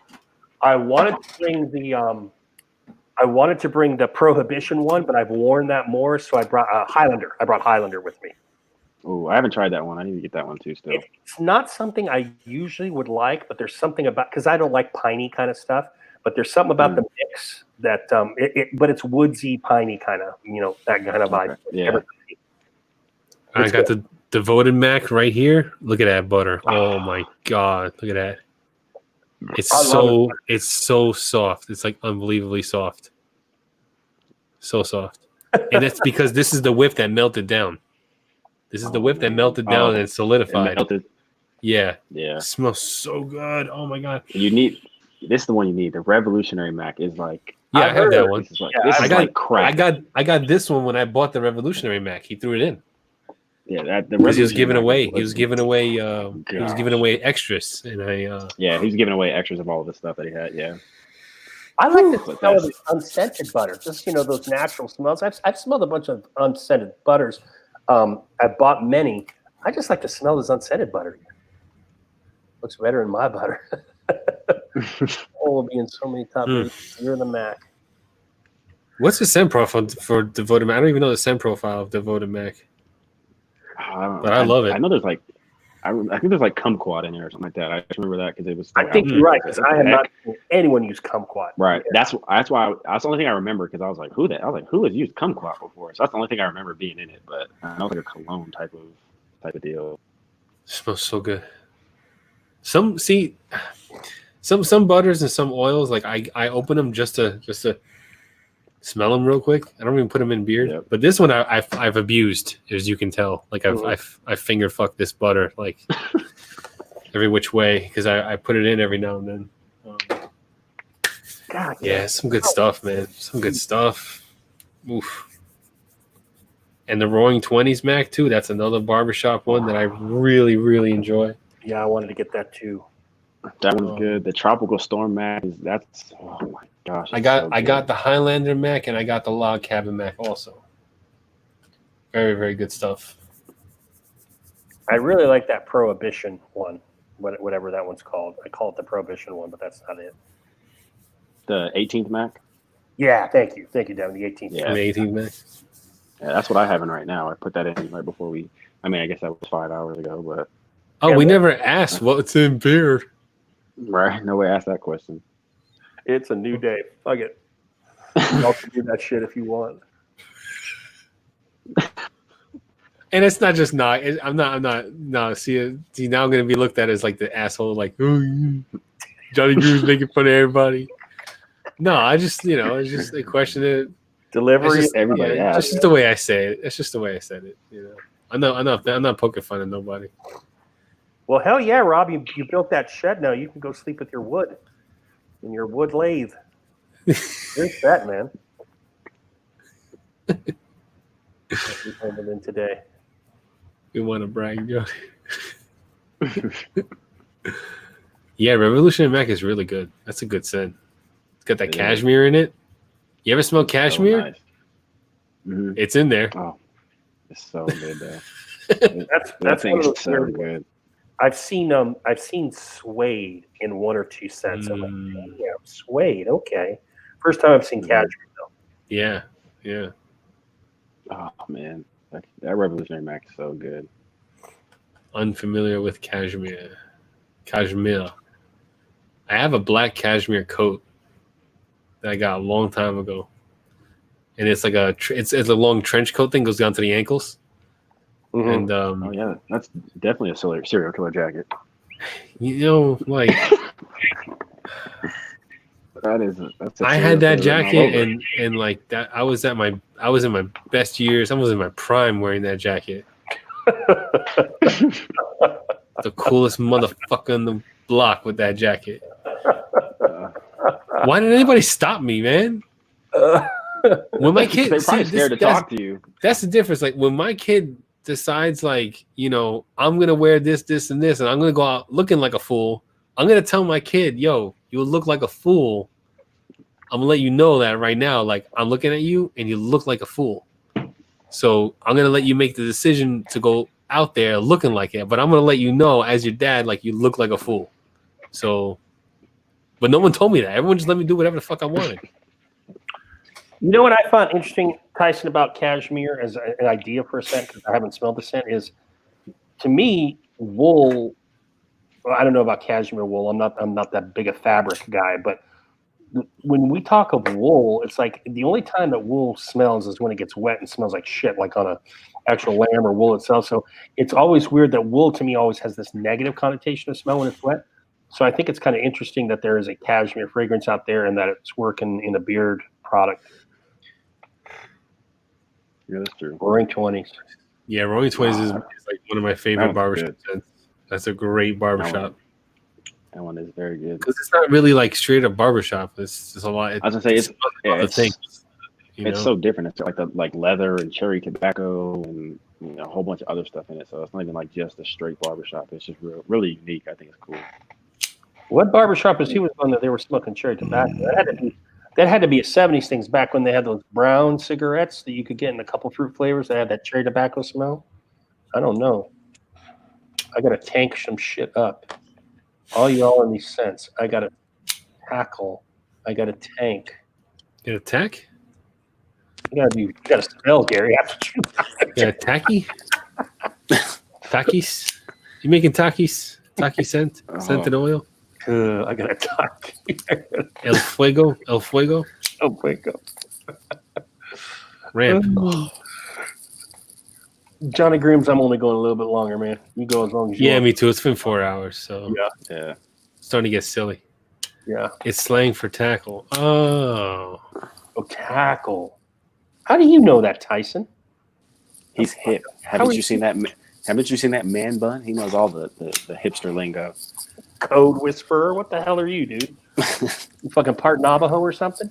I wanted to bring the Prohibition one, but I've worn that more, so I brought Highlander. I brought Highlander with me. Oh, I haven't tried that one. I need to get that one too. Still, It's not something I usually would like, but there's something about, because I don't like piney kind of stuff, but there's something about the mix that but it's woodsy, piney kind of, that kind of vibe. Okay. Yeah. I got the Devoted Mac right here. Look at that butter. Oh my God. Look at that. It's so soft. It's like unbelievably soft. So soft. And that's because this is the whip that melted down. This is the whip that melted down and solidified. It melted. Yeah. Yeah. It smells so good. Oh my God. This is the one you need. The Revolutionary Mac is like. Yeah, I have that one. This is like, Yeah, this I is got like crack. I got this one when I bought the Revolutionary Mac. He threw it in. Yeah, Because he was giving away. He was giving giving away extras, and I. Yeah, he was giving away extras of all of the stuff that he had. Yeah. I like the But smell of that's- the unscented butter, just those natural smells. I've smelled a bunch of unscented butters. I've bought many. I just like to smell this unscented butter. Looks better in my butter. Oh, will be in so many top eights. You're the Mac. What's the scent profile for Devoted Mac? I don't even know the scent profile of Devoted Mac. But I love it. I know there's like, I think there's like kumquat in there or something like that. I just remember that because it was. I think you're right because I have not seen anyone use kumquat. Right. Yeah. That's why that's the only thing I remember because I was like, who has used kumquat before? So that's the only thing I remember being in it. But I know it's like a cologne type of deal. It smells so good. Some butters and some oils, like I open them just to smell them real quick. I don't even put them in beer. Yep. But this one I've abused, as you can tell. Like I've finger fucked this butter like every which way because I put it in every now and then. God, yeah, some good stuff, man. Some good stuff. Oof. And the Roaring 20s Mac too. That's another barbershop one that I really, really enjoy. Yeah, I wanted to get that too. That one's good. The Tropical Storm Mac that's oh my gosh. I got the Highlander Mac and I got the Log Cabin Mac also. Very, very good stuff. I really like that Prohibition one, whatever that one's called. I call it the Prohibition one, but that's not it. The 18th Mac? Yeah, thank you, Devin. The 18th. Yeah, the 18th Mac. Yeah, that's what I have in right now. I put that in right before I guess that was 5 hours ago, but. Oh, we never asked what's in beer. Right. No way asked that question. It's a new day. Fuck it. Y'all can do that shit if you want. And it's not just not. I'm not. No, see, now I'm going to be looked at as like the asshole, like, oh, Johnny Groove's making fun of everybody. No, I just, it's just a question of delivery. Everybody. It's just the way I say it. It's just the way I said it. I'm not poking fun at nobody. Well, hell yeah, Rob! You built that shed. Now you can go sleep with your wood in your wood lathe. You're set, man. Coming in today. We want to brag, Johnny. Yeah, Revolutionary Mac is really good. That's a good scent. It's got that cashmere in it. You ever smell cashmere? Nice. Mm-hmm. It's in there. Oh, it's so good though. That's one of those so good. I've seen suede in one or two scents. I'm like, yeah, suede. Okay, first time I've seen cashmere though. Yeah. Oh man, that Revolutionary Mac is so good. Unfamiliar with cashmere. I have a black cashmere coat that I got a long time ago, and it's like it's a long trench coat thing, goes down to the ankles. Mm-hmm. And oh yeah, that's definitely a serial killer jacket. Like that's. I had that jacket, and like that, I was in my best years. I was in my prime wearing that jacket. The coolest motherfucker in the block with that jacket. Why didn't anybody stop me, man? When my kid, they're probably scared to talk to you. That's the difference. Like when my kid decides, like, I'm gonna wear this, and this, and I'm gonna go out looking like a fool. I'm gonna tell my kid, yo, you look like a fool. I'm gonna let you know that right now. Like, I'm looking at you, and you look like a fool. So I'm gonna let you make the decision to go out there looking like it. But I'm gonna let you know, as your dad, like, you look like a fool. So, but no one told me that. Everyone just let me do whatever the fuck I wanted. You know what I found interesting, Tyson, about cashmere as an idea for a scent, because I haven't smelled the scent, is to me, wool. Well, I don't know about cashmere wool. I'm not that big a fabric guy, but when we talk of wool, it's like the only time that wool smells is when it gets wet and smells like shit, like on a actual lamb or wool itself. So it's always weird that wool to me always has this negative connotation of smell when it's wet. So I think it's kind of interesting that there is a cashmere fragrance out there and that it's working in a beard product. Yeah, that's true. Roaring 20s. Yeah, Roaring 20s is like one of my favorite barbershop scents. That's a great barbershop. That one is very good. Because it's not really like straight up barbershop. It's just a lot. I was gonna say it's so different. It's like leather and cherry tobacco and a whole bunch of other stuff in it. So it's not even like just a straight barbershop. It's just really unique. I think it's cool. What barbershop is he was on that they were smoking cherry tobacco? That had to be a 70s things back when they had those brown cigarettes that you could get in a couple fruit flavors that had that cherry tobacco smell. I don't know. I gotta tank some shit up. All y'all in these scents. I got a tackle. I got a tank. You got a tack? You gotta spell, Gary. You got a tacky? Takis? You making takis? Taki scent? Scented oil? I got a tack. El Fuego? El Fuego? Oh, wake up. Ramp. Johnny Grooms, I'm only going a little bit longer, man. You go as long as you Yeah, want. me too. It's been 4 hours, so Yeah. it's starting to get silly. Yeah. It's slang for tackle. Oh. Oh, tackle. How do you know that, Tyson? He's hip. Haven't you seen that man bun? He knows all the hipster lingo. Code whisperer? What the hell are you, dude? You fucking part Navajo or something?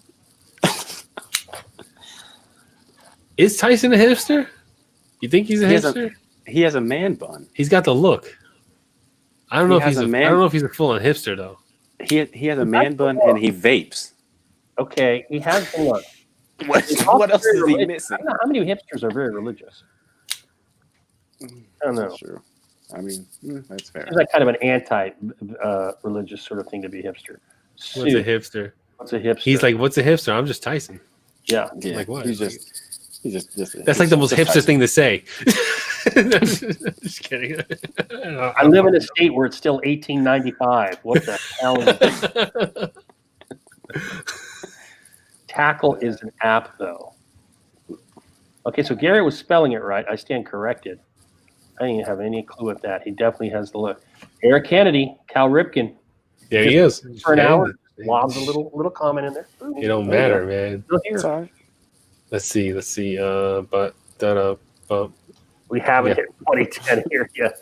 Is Tyson a hipster? You think he's a He has a- hipster? He has a man bun. He's got the look. I don't know if has he's a I man- don't know if he's a full on hipster though. He has a man bun and he vapes. Okay, he has the look. What else is he missing? I don't know how many hipsters are very religious. I don't know. That's true. I mean, that's fair. It's like kind of an anti-religious sort of thing to be a hipster. What's a hipster? What's a hipster? He's like, what's a hipster? I'm just Tyson. yeah. Yeah, Like what? He's just That's like the most hipster Tyson. thing to say. Just kidding. I live in a state where it's still 1895. What the hell is Tackle is an app, though. Okay, so Gary was spelling it right. I stand corrected. I didn't have any clue at that. He definitely has the look. Eric Kennedy, Cal Ripken, There he is. for an hour, lobs a little comment in there. It don't matter, man. Still here. It's all right. Let's see. But We haven't hit 2010 here yet.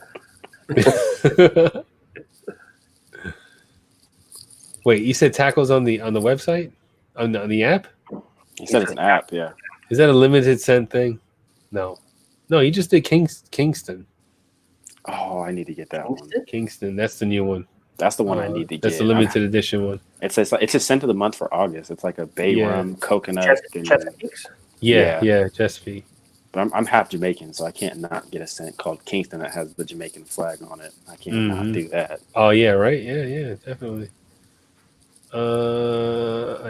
Wait, you said tackles on the website? On the app? He said it's an app. Yeah. Is that a limited scent thing? No. No, you just did Kingston. Oh, I need to get that one. Kingston, that's the new one. That's the one I need to get. That's the limited edition one. It's a scent of the month for August. It's like a bay rum, coconut. and- Chesapeake's. Yeah, Chesapeake. But I'm half Jamaican, so I can't not get a scent called Kingston that has the Jamaican flag on it. I can't not do that. Oh yeah, right. Yeah, definitely. But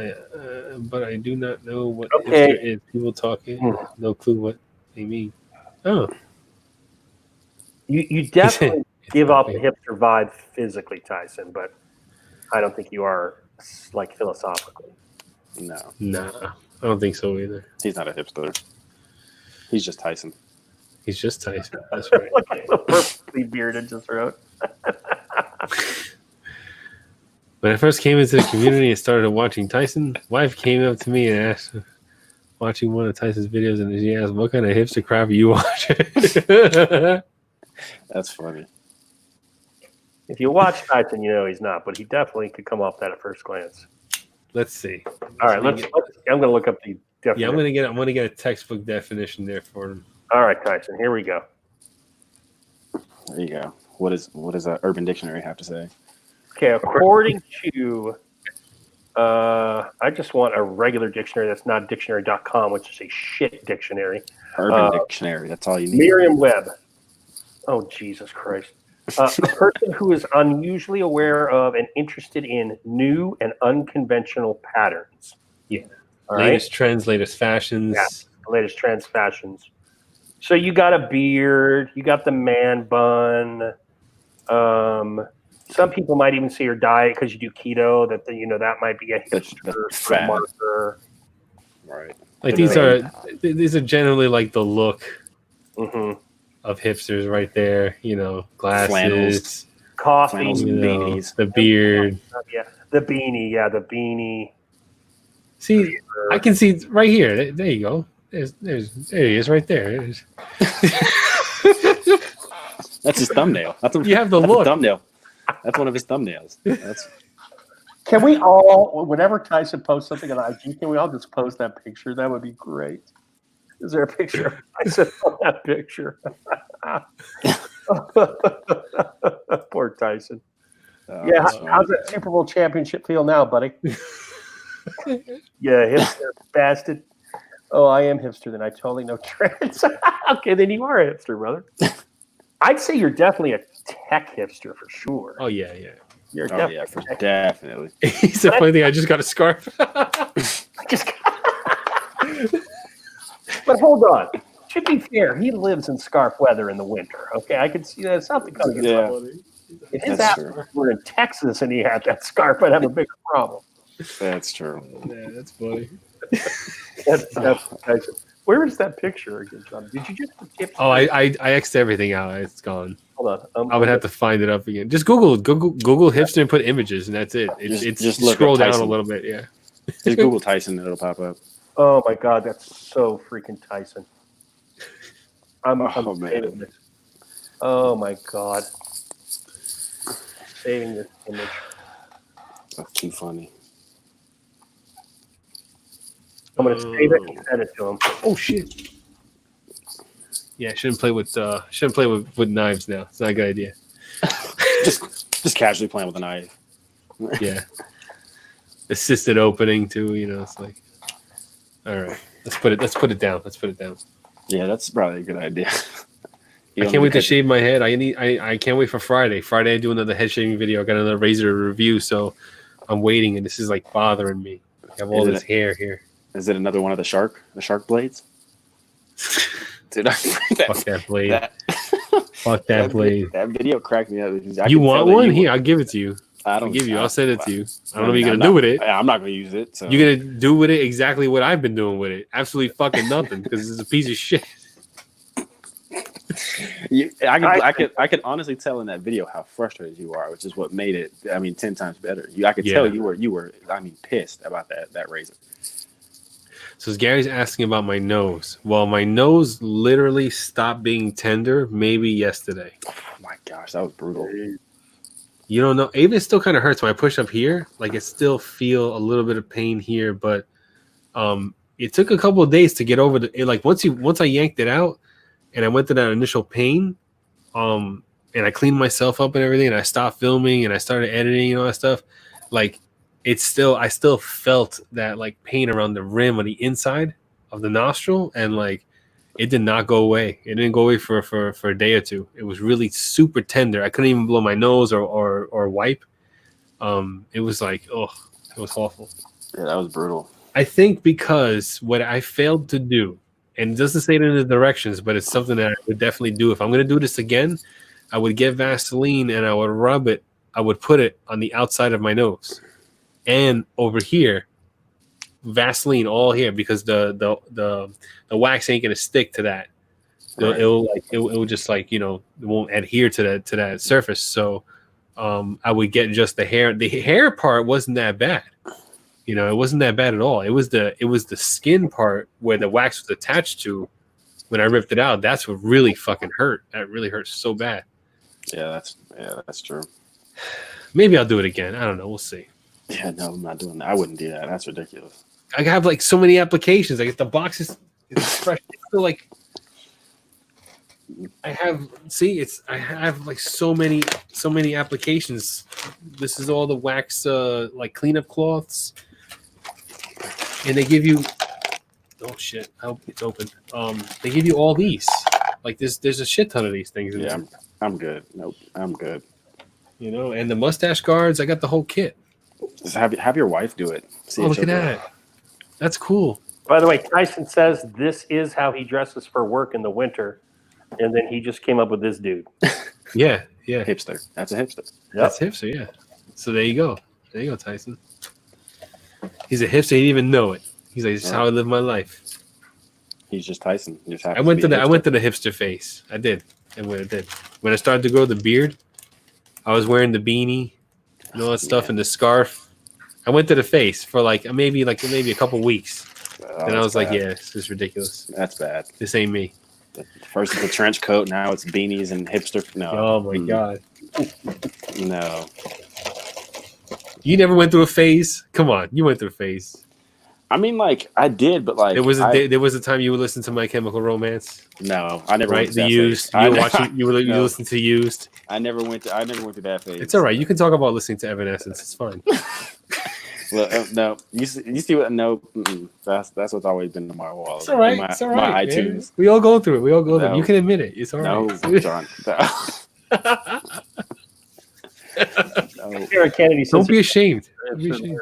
I do not know what hipster is. People talking, no clue what they mean. Oh, You definitely give off the hipster vibe physically, Tyson, but I don't think you are like philosophically. No, nah, I don't think so either. he's not a hipster. He's just Tyson. He's just Tyson. That's right. Look at the perfectly bearded just wrote. When I first came into the community and started watching Tyson, wife came up to me and asked, watching one of Tyson's videos, and she asked, "What kind of hipster crap are you watching?" That's funny. If you watch Tyson, you know he's not, but he definitely could come off that at first glance. Let's see. All right, let's I'm going to look up the definition. Yeah, I'm gonna get a textbook definition there for him. All right, Tyson, here we go. There you go. What does Urban Dictionary have to say? Okay, according to, I just want a regular dictionary that's not dictionary.com, which is a shit dictionary. Urban Dictionary. That's all you need. Merriam-Web. Oh, Jesus Christ. A person who is unusually aware of and interested in new and unconventional patterns. Yeah. All right. Latest trends, latest fashions. Yeah. Latest trends, fashions. So you got a beard, you got the man bun. Some people might even say your diet because you do keto. That might be a hipster fad. marker. Right. Like these are generally like the look Mm-hmm. of hipsters right there. Glasses, Flannels. Coffee. Flannels and beanies. the beard. Yeah, the beanie. Yeah, the beanie. See, I can see right here. There you go. There he is right there. That's his thumbnail. You have the that's look. a thumbnail. That's one of his thumbnails. Can we all, whenever Tyson posts something on IG, can we all just post that picture? That would be great. Is there a picture of Tyson on that picture? Poor Tyson. Yeah, how's that Super Bowl championship feel now, buddy? Yeah, hipster bastard. Oh, I am hipster then. I totally know trends. Okay, then you are a hipster, brother. I'd say you're definitely a tech hipster for sure. Oh yeah. You're Oh yeah, for definitely. He said, "Funny thing, I just got a scarf." I just. But hold on. To be fair, he lives in scarf weather in the winter. Okay, I can see that. It's not because Yeah, if his that's apples were in Texas and he had that scarf, I'd have a bigger problem. that's true. Yeah, that's funny. That's where is that picture again, John? Did you just skip? Oh, I X'd everything out. It's gone. Hold on. I would have to find it up again. Just Google hipster and put images, and that's it. Just look scroll up down a Tyson. little bit. Yeah. Just Google Tyson and it'll pop up. Oh my God, that's so freaking Tyson. I'm Oh, man. saving this. Oh my God. Saving this image. That's too funny. I'm gonna save it and send it to him. Oh shit. Yeah, shouldn't play with knives now. It's not a good idea. just casually playing with a knife. Yeah. Assisted opening too. It's like. All right. Let's put it down. Yeah, that's probably a good idea. I can't wait to shave my head. I can't wait for Friday. Friday I do another head shaving video. I got another razor review, so I'm waiting, and this is like bothering me. I have all this hair here. Is it another one of the shark blades? Dude, Fuck that blade. Fuck that blade. That video cracked me up. You want one? Here, I'll give it to you. I'll send it to you. I don't know what you're gonna do with it. I'm not gonna use it. So. You're gonna do with it exactly what I've been doing with it. Absolutely fucking nothing, because it's a piece of shit. I could honestly tell in that video how frustrated you are, which is what made it. 10 times better. I could tell you were. Pissed about that razor. So Gary's asking about my nose. Well, my nose literally stopped being tender maybe yesterday. Oh my gosh, that was brutal. You don't know. Even it still kind of hurts when I push up here. Like, it still feel a little bit of pain here, but it took a couple of days to get over it. Like once I yanked it out and I went through that initial pain, and I cleaned myself up and everything, and I stopped filming and I started editing and all that stuff. Like, I still felt that like pain around the rim on the inside of the nostril, and like it did not go away. It didn't go away for a day or two. It was really super tender. I couldn't even blow my nose or wipe. It was like, it was awful. Yeah, that was brutal. I think because what I failed to do, and it doesn't say it in the directions, but it's something that I would definitely do. If I'm going to do this again, I would get Vaseline and I would rub it. I would put it on the outside of my nose and over here, Vaseline all here, because the wax ain't going to stick to that. Right. It'll just like, it won't adhere to that surface. So I would get just the hair. The hair part wasn't that bad. It wasn't that bad at all. It was the skin part where the wax was attached to. When I ripped it out, that's what really fucking hurt. That really hurt so bad. Yeah, that's true. Maybe I'll do it again. I don't know. We'll see. Yeah, no, I'm not doing that. I wouldn't do that. That's ridiculous. I have like so many applications. Like, if the box is fresh, it's still like I have like so many applications. This is all the wax like cleanup cloths. And they give you, oh shit, I hope it's open. They give you all these. Like, there's a shit ton of these things. Yeah, I'm good. Nope, I'm good. And the mustache guards, I got the whole kit. Just have your wife do it. Look at that. That's cool. By the way, Tyson says this is how he dresses for work in the winter, and then he just came up with this dude. Yeah. Hipster. That's a hipster. Yep. That's hipster, yeah. So there you go. There you go, Tyson. He's a hipster. He didn't even know it. He's like, this is how I live my life. He's just Tyson. I went to the hipster phase. I did. And when I did, when I started to grow the beard, I was wearing the beanie and all that stuff and the scarf. I went to the face for maybe a couple weeks. And I was like, yeah, this is ridiculous. That's bad. This ain't me. First it's a trench coat, now it's beanies and hipster. No. Oh my God. No. You never went through a phase? Come on, you went through a phase. I mean, like, I did, but like there was a time you would listen to My Chemical Romance. No, I never. Right, the Used. You listen to Used. I never went through that phase. It's all right. You can talk about listening to Evanescence. It's fine. Well, no, you see what? No, that's what's always been in my wall. It's all right. It's all right. My iTunes. We all go through it. No. You can admit it. It's all right. No, John. No. Karen Kennedy says, Don't be ashamed. Don't be ashamed.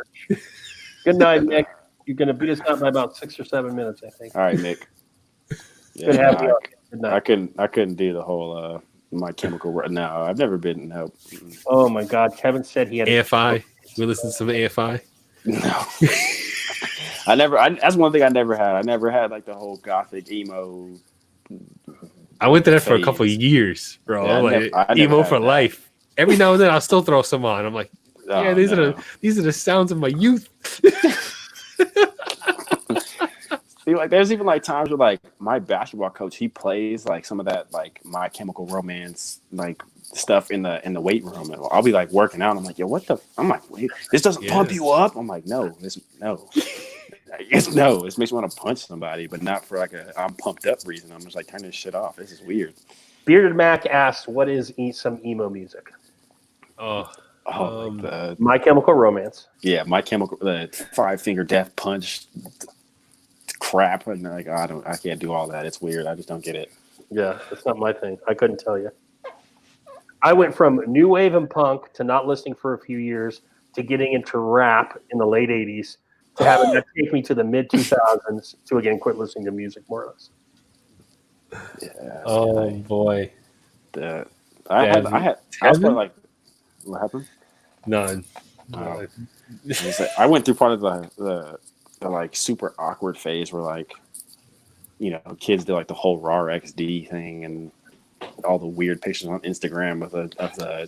good night, Nick. You're going to beat us out by about 6 or 7 minutes, I think. All right, Nick. Yeah, Good having you on. Good night. I couldn't do the whole My Chemical. No, I've never been. No. Oh my God, Kevin said he had AFI. We listen to some AFI. No. That's one thing I never had. I never had like the whole gothic emo. I went to that for a Phase. couple of years, bro. Yeah, I never Emo had for that. life. Every now and then I'll still throw some on. I'm like, Oh, yeah, these no. are the sounds of my youth. See, like there's even like times where like my basketball coach, he plays like some of that like My Chemical Romance like stuff in the weight room, and I'll be like working out. And I'm like, yo, what the? I'm like, wait, this doesn't pump Yes. you up. I'm like, no, no. It's no. This makes me want to punch somebody, but not for like a I'm pumped up reason. I'm just like, turn this shit off. This is weird. Bearded Mac asked, "What is some emo music?" Oh, Like My Chemical Romance. My Chemical, the 5 Finger Death Punch crap, and like I can't do all that. It's weird. I just don't get it. Yeah, it's not my thing. I couldn't tell you. I went from new wave and punk to not listening for a few years to getting into rap in the late '80s to having that take me to the mid 2000s to again quit listening to music more or less. Yeah. oh boy, I was probably like, what happened? none. Oh. I went through part of the like super awkward phase where like, you know, kids did like the whole raw XD thing and all the weird pictures on Instagram of the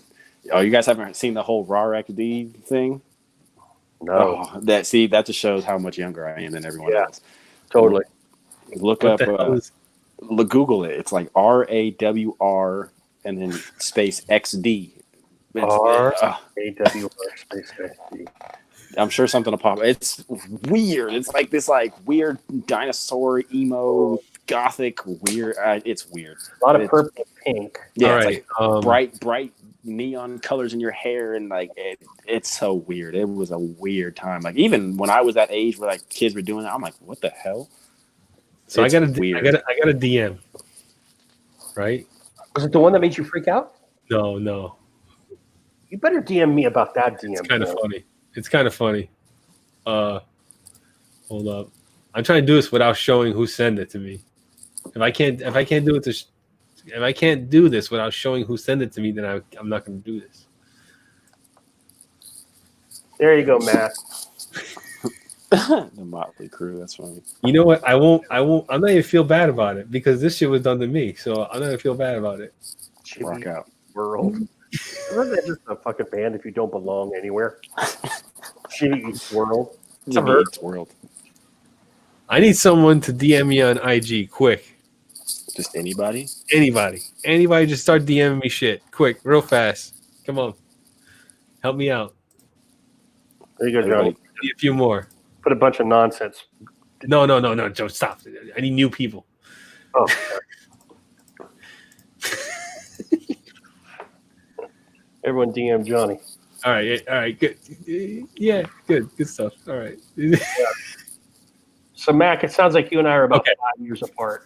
oh, you guys haven't seen the whole raw XD thing? No, Oh, that just shows how much younger I am than everyone else. totally. Look What up the hell is- Google it. It's like RAWR and then space XD. I'm sure something will pop. It's weird. It's like this like weird dinosaur emo gothic weird. It's weird. A lot of purple and pink. Yeah, All it's right. like bright neon colors in your hair and like it's so weird. It was a weird time. Like even when I was that age where like kids were doing that, I'm like, what the hell? So It's I got weird. a DM, right? Was it the one that made you freak out? No. You better DM me about that DM. It's kind of man. funny. It's kind of funny. Hold up. I'm trying to do this without showing who sent it to me. If I can't do this without showing who sent it to me, then I'm not going to do this. There you go, Matt. The Motley Crue. That's funny. You know what? I won't. I'm not even feel bad about it because this shit was done to me. So I'm not gonna feel bad about it. Rock out. World. Isn't that just a fucking band if you don't belong anywhere? Shitty Eats World. Jimmy heard- Eats World. I need someone to DM me on IG quick. Just anybody. Anybody, just start DMing me shit quick, real fast. Come on, help me out. There you go, Johnny. Everybody- I need a few more. Put a bunch of nonsense. No, Joe, stop. I need new people. Oh, everyone DM Johnny. All right, good. Yeah, good stuff. All right. So, Mac, it sounds like you and I are about Okay. 5 years apart.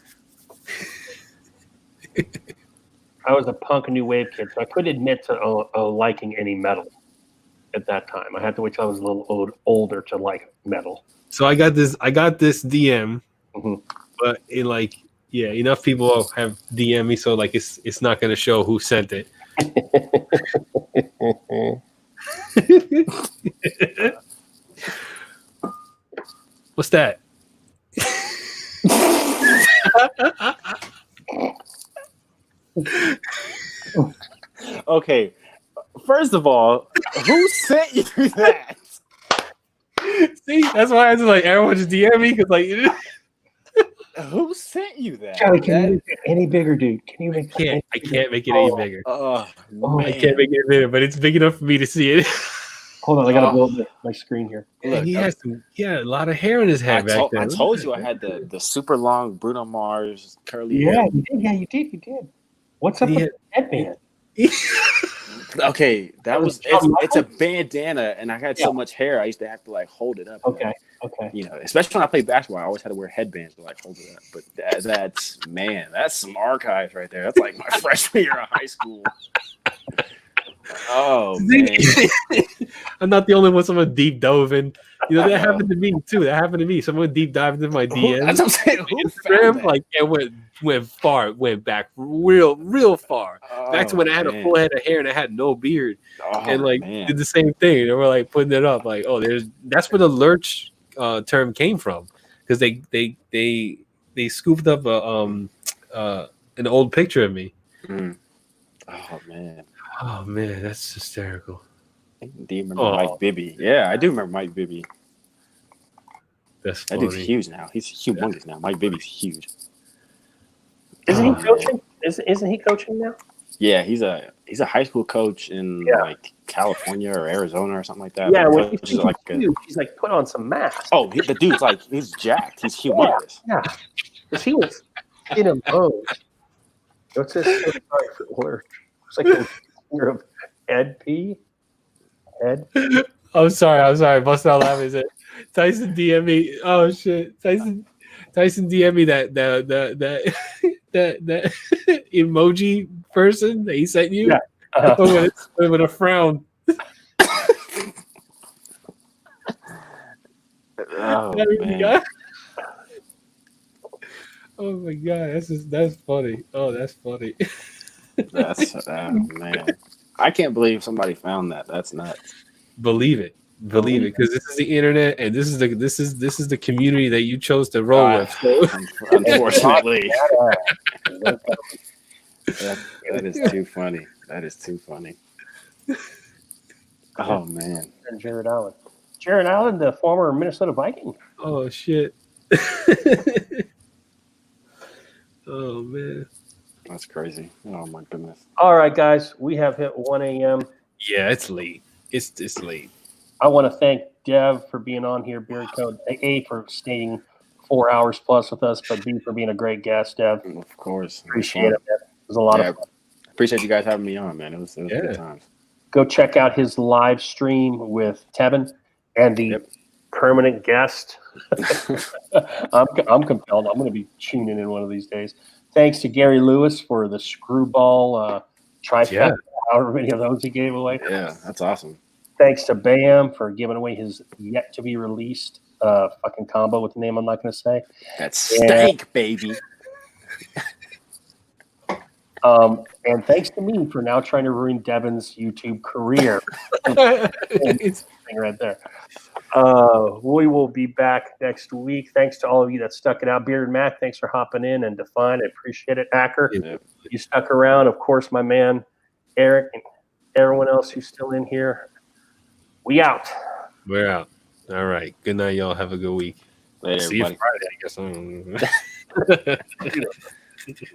I was a punk new wave kid, so I couldn't admit to liking any metal at that time. I had to wait till I was a little older to like metal. So I got this DM, Mhm. but enough people have DM me, so like it's not gonna show who sent it. What's that? Okay. First of all, who sent you that? See, that's why I was like, everyone just DM me because like Who sent you that? Johnny, can you make it any bigger, dude? Can you make I can't make it any bigger. Oh, I can't make it any bigger, but it's big enough for me to see it. Hold on, I gotta blow up my screen here. Yeah, he had a lot of hair in his head back then. I told you I had the super long Bruno Mars curly Yeah, hair. you did. Yeah, you did. What's up Yeah. with the headband? Okay, that was Shawn it's a Michaels? bandana, and I had so much hair I used to have to like hold it up. Okay. You know, especially when I played basketball, I always had to wear headbands to like hold it up. But that's some archives right there. That's like my freshman year of high school. Oh man. I'm not the only one someone deep dove in. You know, that happened to me too. That happened to me. Someone deep dived into my That's DMs. what I'm saying. Who found Instagram, that? like it went far, went back real far. Back to when I had a full head of hair and I had no beard, and like man. did the same thing. They were like putting it up, like, oh, that's where the lurch term came from, because they scooped up an old picture of me. Mm. Oh man. Oh man, that's hysterical. Do you remember Mike Bibby? Yeah, I do remember Mike Bibby. That's That funny. dude's huge now. He's humongous now. Mike Bibby's huge. Isn't Oh, he coaching? Isn't he coaching now? Yeah, he's a high school coach in like California or Arizona or something like that. Yeah, But when he he's coaches like he's like put on some mass. oh, the dude's like he's jacked. He's humongous. Yeah, because he was in a mode. What's this? Sorry for alert. It's like the finger of Ed P. Ed. I'm sorry. Busted out laughing. Said Tyson DM me. Oh shit, Tyson DM me that that emoji person that he sent you. Yeah. With a frown. Oh man. Oh my god, that's funny. Oh, that's funny. That's man. I can't believe somebody found that. That's nuts. Believe it, because this is the internet, and this is the community that you chose to roll with. So. Unfortunately, that is too funny. That is too funny. Oh man. And Jared Allen. Jared Allen, the former Minnesota Viking. Oh shit. Oh man. That's crazy. Oh my goodness. All right, guys, we have hit 1 a.m. Yeah, it's late. It's late. I want to thank Dev for being on here, Beard Code. A, for staying 4 hours plus with us, but B, for being a great guest, Dev. Of course. Appreciate it, man. It was a lot of fun. Appreciate you guys having me on, man. It was good times. Go check out his live stream with Tevin and the permanent guest. I'm compelled. I'm going to be tuning in one of these days. Thanks to Gary Lewis for the screwball trifecta, however many of those he gave away. Yeah, that's awesome. Thanks to Bam for giving away his yet to be released fucking combo with the name I'm not going to say. That's steak, baby. And thanks to me for now trying to ruin Devin's YouTube career. It's right there. We will be back next week. Thanks to all of you that stuck it out. Bearded Mac, thanks for hopping in and Define. I appreciate it. Acker, you stuck around. Of course, my man Eric and everyone else who's still in here. We out. We're out. All right. Good night, y'all. Have a good week. Later, See you everybody. Friday, I guess.